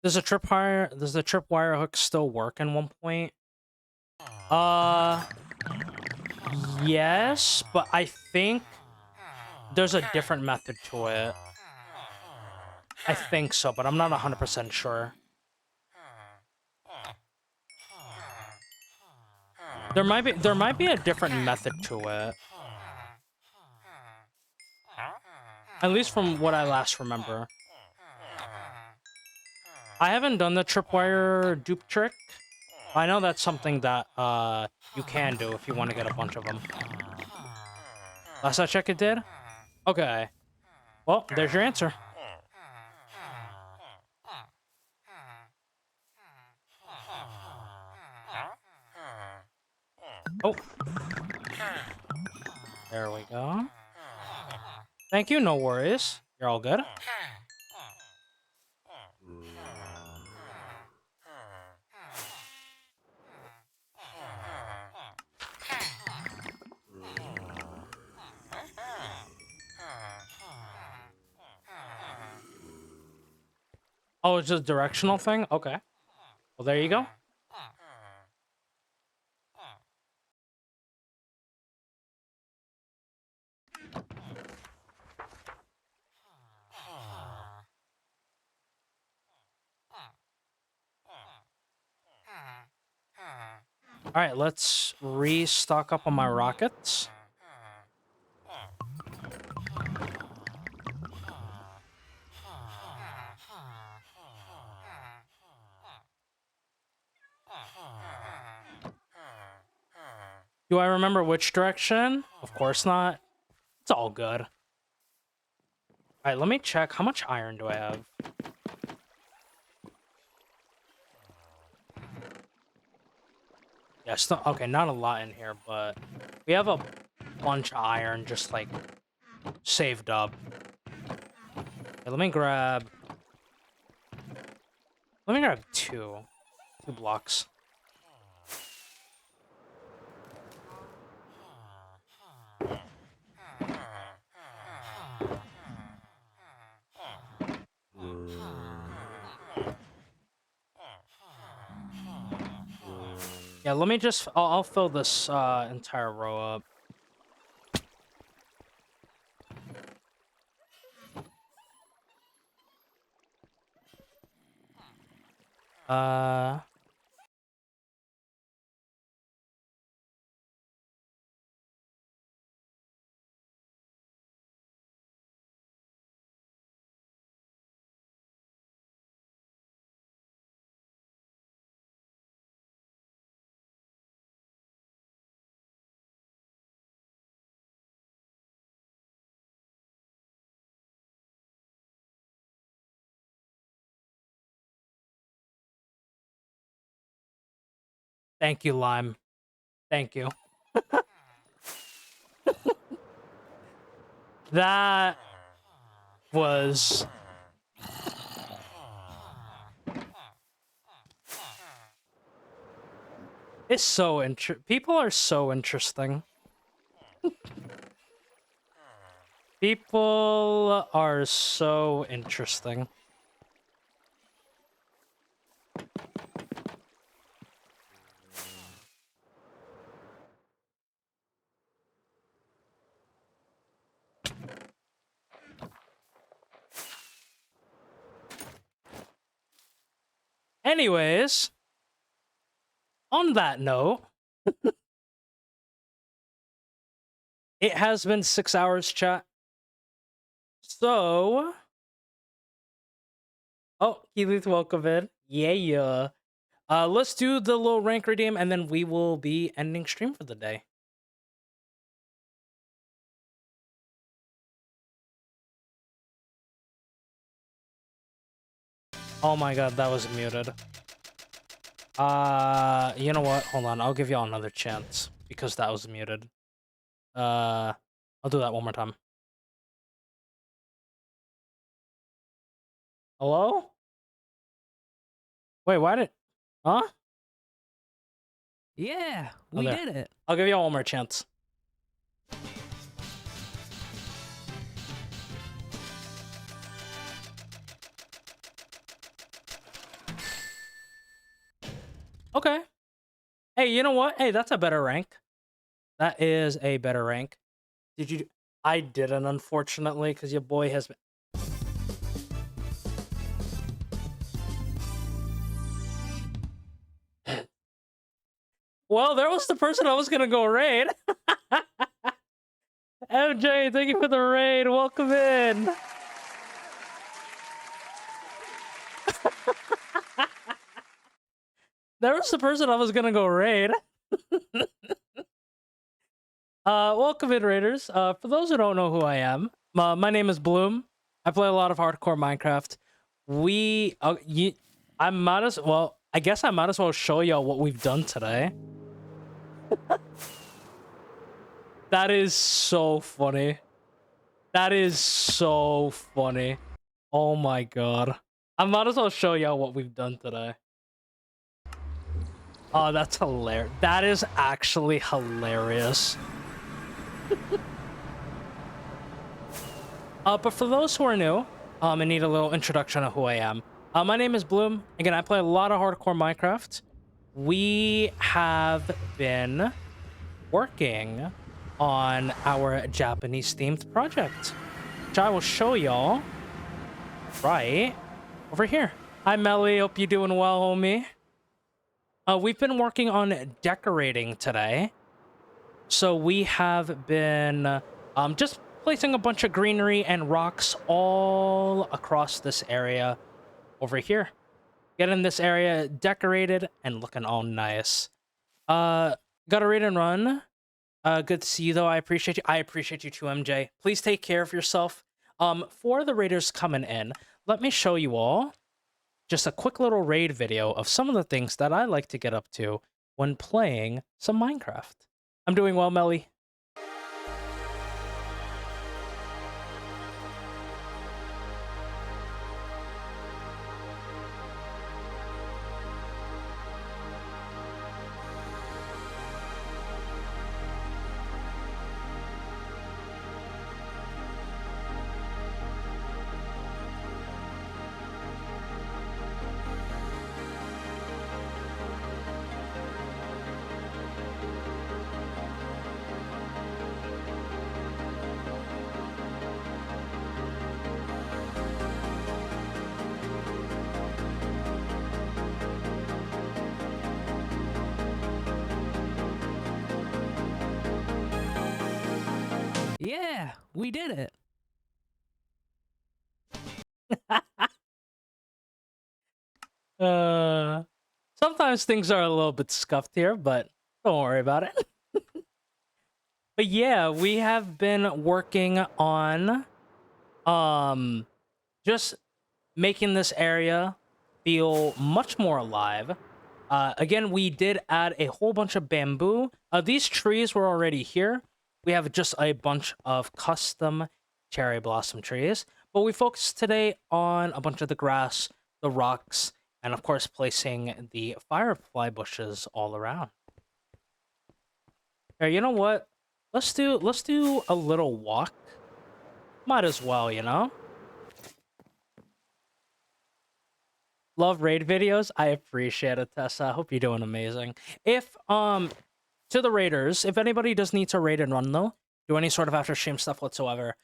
Does the tripwire hook still work in 1 point? Yes, but I think there's a different method to it. I think so, but I'm not 100% sure. There might be a different method to it. At least from what I last remember. I haven't done the tripwire dupe trick. I know that's something that you can do if you want to get a bunch of them. Last I checked, it did? Okay. Well, there's your answer. Oh. There we go. Thank you, no worries. You're all good. Oh, it's just a directional thing? Okay. Well, there you go. Alright, let's restock up on my rockets. Do I remember which direction? Of course not. It's all good. Alright, let me check. How much iron do I have? Yeah, still, okay, not a lot in here, but we have a bunch of iron just, like, saved up. Okay, let me grab two blocks. Yeah, let me just... I'll fill this entire row up. Thank you, Lime. Thank you. That was... It's so people are so interesting. People are so interesting. Anyways, on that note, it has been 6 hours, chat. So, oh, Keith, welcome in. Yeah. Let's do the little rank redeem, and then we will be ending stream for the day. Oh my god, that was muted. You know what? Hold on, I'll give y'all another chance because that was muted. I'll do that one more time. Hello? Wait, why did... Huh? Yeah, Oh, we there. did it. I'll give y'all one more chance. Okay. Hey, you know what? Hey, that's a better rank. That is a better rank. Did you? I didn't, unfortunately, because your boy has been. Well, there was the person I was gonna go raid. MJ, thank you for the raid. Welcome in. There was the person I was gonna go raid. Welcome in, Raiders. For those who don't know who I am, my name is Bloom. I play a lot of hardcore Minecraft. I might as well. I guess I might as well show y'all what we've done today. That is so funny. That is so funny. Oh my god. I might as well show y'all what we've done today. Oh, that's hilarious. That is actually hilarious. But for those who are new, and need a little introduction of who I am, my name is Bloom. Again, I play a lot of hardcore Minecraft. We have been working on our Japanese-themed project, which I will show y'all right over here. Hi, Melly. Hope you're doing well, homie. We've been working on decorating today. So we have been just placing a bunch of greenery and rocks all across this area over here. Getting this area decorated and looking all nice. Got a raid and run. Good to see you, though. I appreciate you. I appreciate you too, MJ. Please take care of yourself. For the raiders coming in, let me show you all just a quick little raid video of some of the things that I like to get up to when playing some Minecraft. I'm doing well, Melly. Yeah, we did it. Sometimes things are a little bit scuffed here, but don't worry about it. But yeah, we have been working on just making this area feel much more alive. Again, we did add a whole bunch of bamboo. These trees were already here. We have just a bunch of custom cherry blossom trees, but we focused today on a bunch of the grass, the rocks, and of course placing the firefly bushes all around. Here, you know what? Let's do a little walk. Might as well, you know? Love raid videos. I appreciate it, Tessa. I hope you're doing amazing. If to the raiders, if anybody does need to raid and run though, do any sort of after stream stuff whatsoever,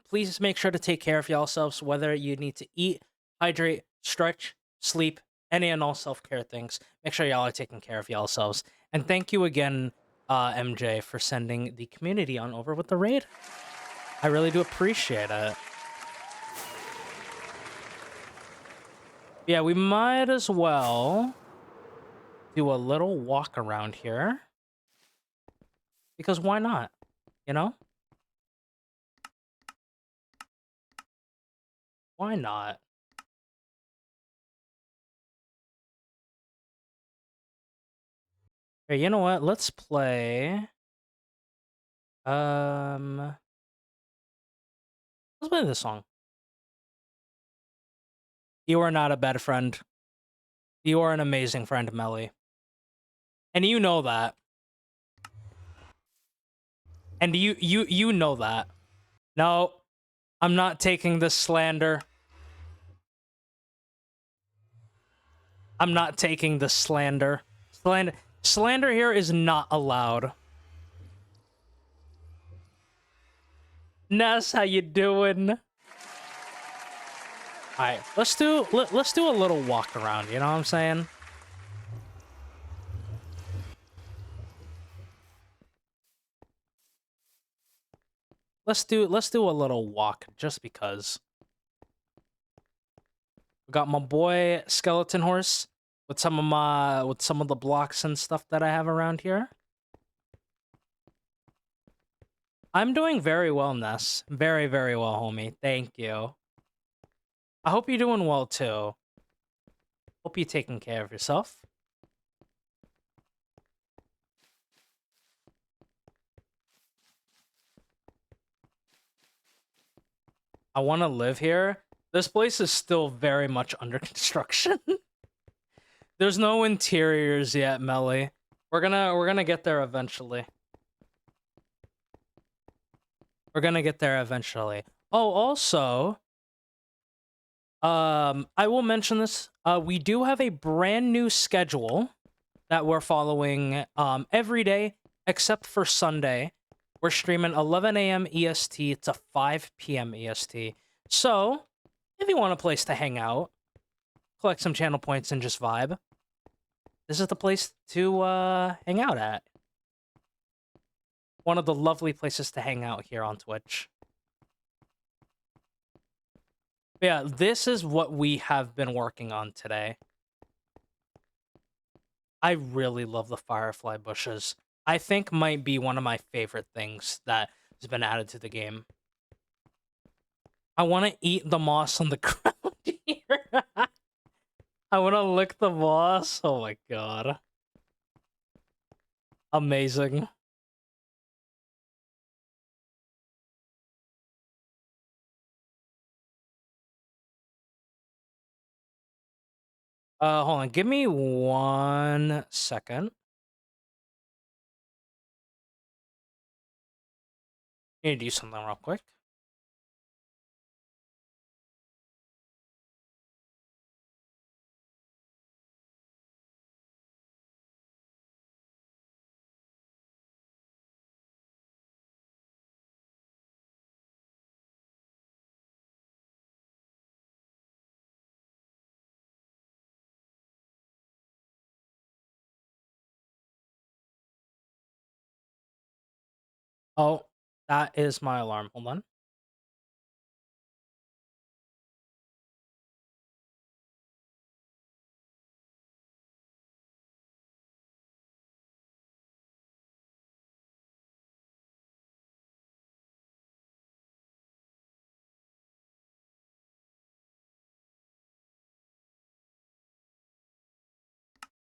please make sure to take care of yourselves, whether you need to eat, hydrate, stretch, sleep, any and all self-care things. Make sure y'all are taking care of yourselves. And thank you again, MJ, for sending the community on over with the raid. I really do appreciate it. Yeah, we might as well do a little walk around here. Because why not? You know? Why not? Hey, you know what? Let's play... Let's play this song. You are not a bad friend. You are an amazing friend, Melly. And you know that. And you know that. No, I'm not taking this slander. I'm not taking this slander. Slander here is not allowed. Ness, how you doing? Alright, let's do a little walk around, you know what I'm saying? Let's do a little walk just because. We got my boy Skeleton Horse with some of the blocks and stuff that I have around here. I'm doing very well, Ness. Very, very well, homie. Thank you. I hope you're doing well too. Hope you're taking care of yourself. I want to live here. This place is still very much under construction. There's no interiors yet, Melly. We're gonna get there eventually. We're gonna get there eventually. Oh, also, I will mention this. We do have a brand new schedule that we're following every day except for Sunday. We're streaming 11 a.m. EST to 5 p.m. EST. So, if you want a place to hang out, collect some channel points, and just vibe, this is the place to hang out at. One of the lovely places to hang out here on Twitch. But yeah, this is what we have been working on today. I really love the firefly bushes. I think might be one of my favorite things that has been added to the game. I want to eat the moss on the ground here. I want to lick the moss. Oh my god. Amazing. Hold on. Give me 1 second. Need to do something real quick. Oh, that is my alarm. Hold on.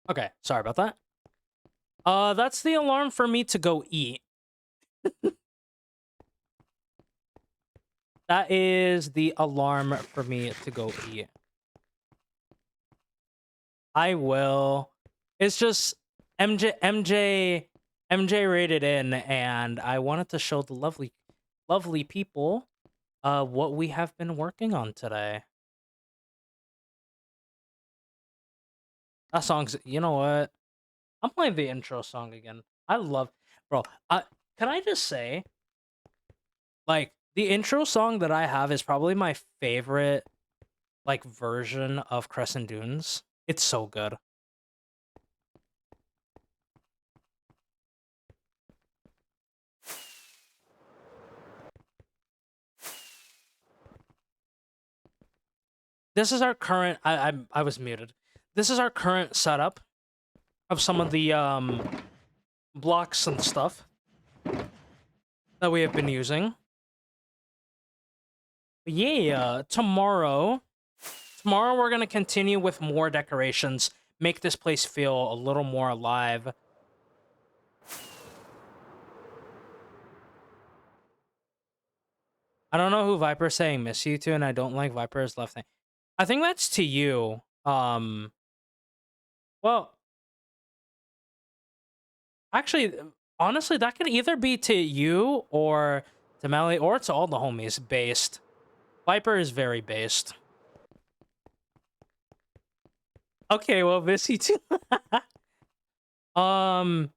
Okay, sorry about that. That's the alarm for me to go eat. That is the alarm for me to go eat. I will. It's just MJ rated in, and I wanted to show the lovely people what we have been working on today. That song's, you know what? I'm playing the intro song again. I love, bro. Can I just say, like, the intro song that I have is probably my favorite, like, version of Crescent Dunes. It's so good. This is our current. I was muted. This is our current setup of some of the blocks and stuff that we have been using. But yeah, tomorrow we're gonna continue with more decorations, make this place feel a little more alive. I don't know who Viper's saying miss you to, and I don't like Viper's left thing. I think that's to you. Well, actually, honestly, that could either be to you or to Melly or to all the homies based. Viper is very based. Okay, well, miss you too. Yo,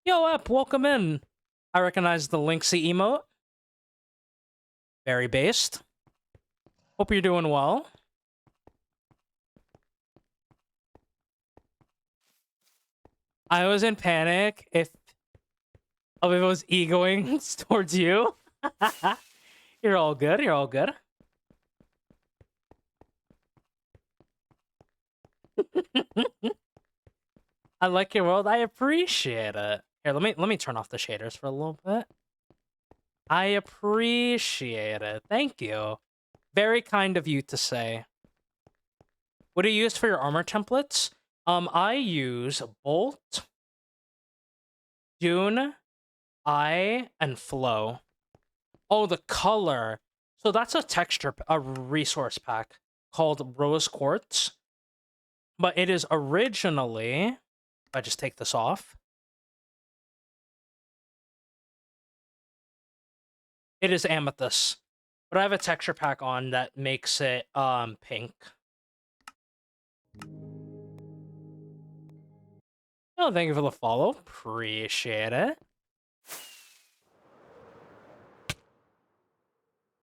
Ep, welcome in. I recognize the Linksy emote. Very based. Hope you're doing well. I was in panic if it was egoing towards you. You're all good. You're all good. I like your world. I appreciate it. Here, let me turn off the shaders for a little bit. I appreciate it. Thank you. Very kind of you to say. What do you use for your armor templates? I use Bolt, Dune, and Flow. Oh, the color. So that's a texture, a resource pack called Rose Quartz. But it is originally, if I just take this off, it is Amethyst. But I have a texture pack on that makes it pink. Oh, thank you for the follow. Appreciate it.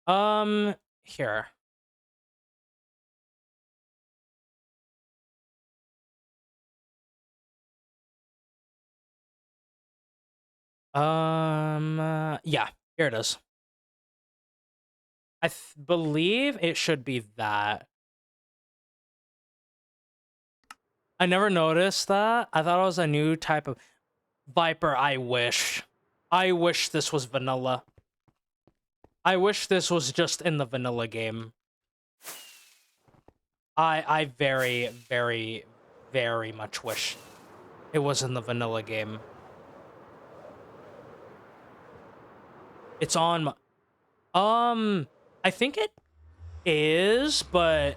Here. Yeah, here it is. I believe it should be that. I never noticed that. I thought it was a new type of Viper. I wish. I wish this was vanilla. I wish this was just in the vanilla game. I very, very, very much wish it was in the vanilla game. It's on I think it is, but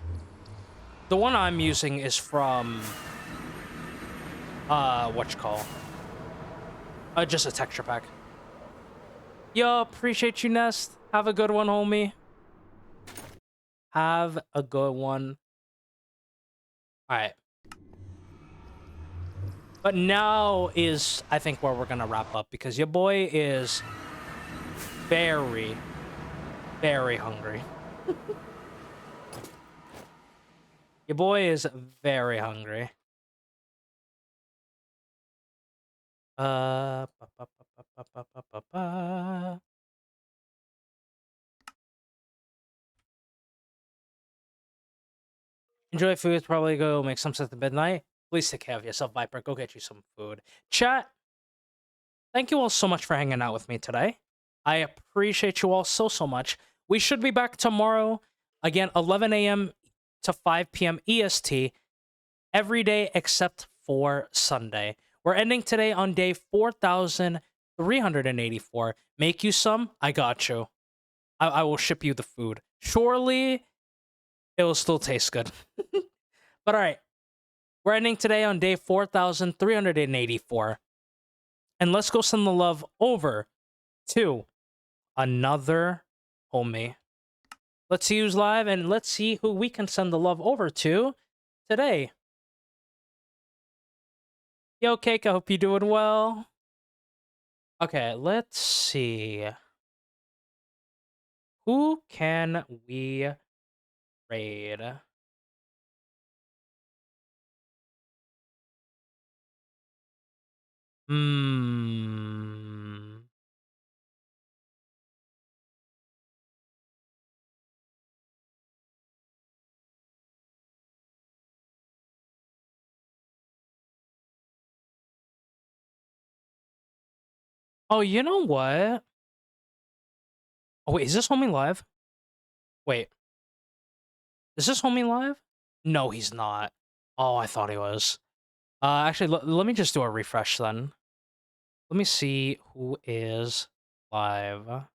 the one I'm using is from whatchamacallit? Just a texture pack. Yo, appreciate you, Nest. Have a good one, homie. Have a good one. Alright. But now is, I think, where we're gonna wrap up, because your boy is very, very hungry. Your boy is very hungry. Ba, ba, ba, ba, ba, ba, ba, ba, ba. Enjoy food. Probably go make some stuff at midnight. Please take care of yourself, Viper. Go get you some food. Chat, thank you all so much for hanging out with me today. I appreciate you all so, so much. We should be back tomorrow. Again, 11 a.m. to 5 p.m. EST. Every day except for Sunday. We're ending today on day 4,384. Make you some? I got you. I will ship you the food. Surely, it will still taste good. But alright. We're ending today on day 4,384. And let's go send the love over to another homie. Let's see who's live, and let's see who we can send the love over to today. Yo, Cake, I hope you're doing well. Okay, let's see. Who can we raid? Oh, you know what? Oh, wait, is this homie live? Wait. Is this homie live? No, he's not. Oh, I thought he was. Actually, let me just do a refresh then. Let me see who is live.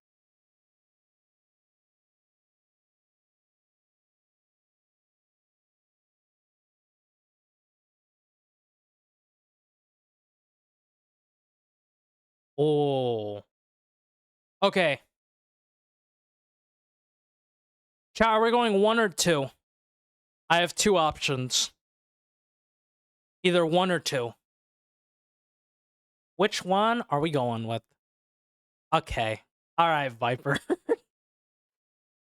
Oh. Okay. Chat, are we going 1 or 2? I have 2 options. Either 1 or 2. Which one are we going with? Okay. All right, Viper.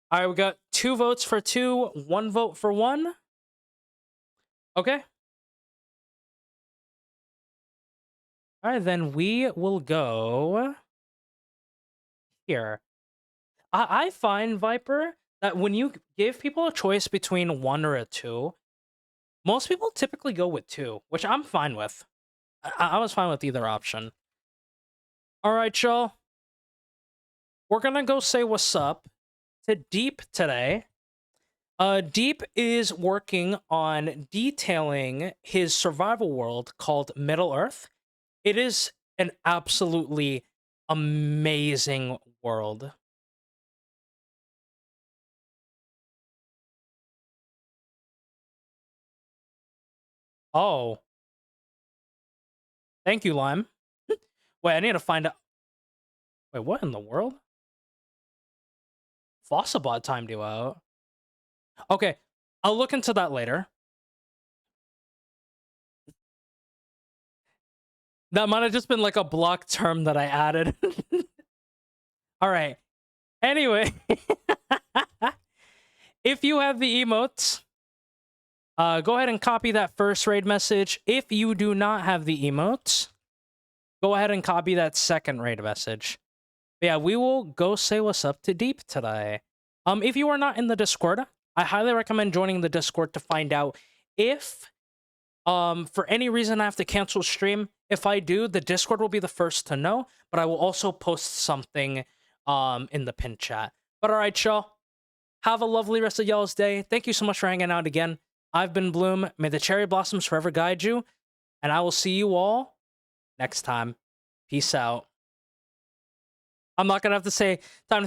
All right, we got 2 votes for 2, 1 vote for 1. Okay. All right, then we will go here. I find, Viper, that when you give people a choice between 1 or a 2, most people typically go with 2, which I'm fine with. I was fine with either option. All right, y'all. We're gonna go say what's up to Deep today. Deep is working on detailing his survival world called Middle Earth. It is an absolutely amazing world. Oh. Thank you, Lime. Wait, I need to find out. Wait, what in the world? Fossabot timed you out. Okay, I'll look into that later. That might have just been like a block term that I added. All right. Anyway, if you have the emotes, go ahead and copy that first raid message. If you do not have the emotes, go ahead and copy that second raid message. But yeah, we will go say what's up to Deep today. If you are not in the Discord, I highly recommend joining the Discord to find out if, for any reason I have to cancel stream. If I do, the Discord will be the first to know, but I will also post something, in the pin chat. But all right, y'all. Have a lovely rest of y'all's day. Thank you so much for hanging out again. I've been Bloom. May the cherry blossoms forever guide you, and I will see you all next time. Peace out. I'm not gonna have to say time to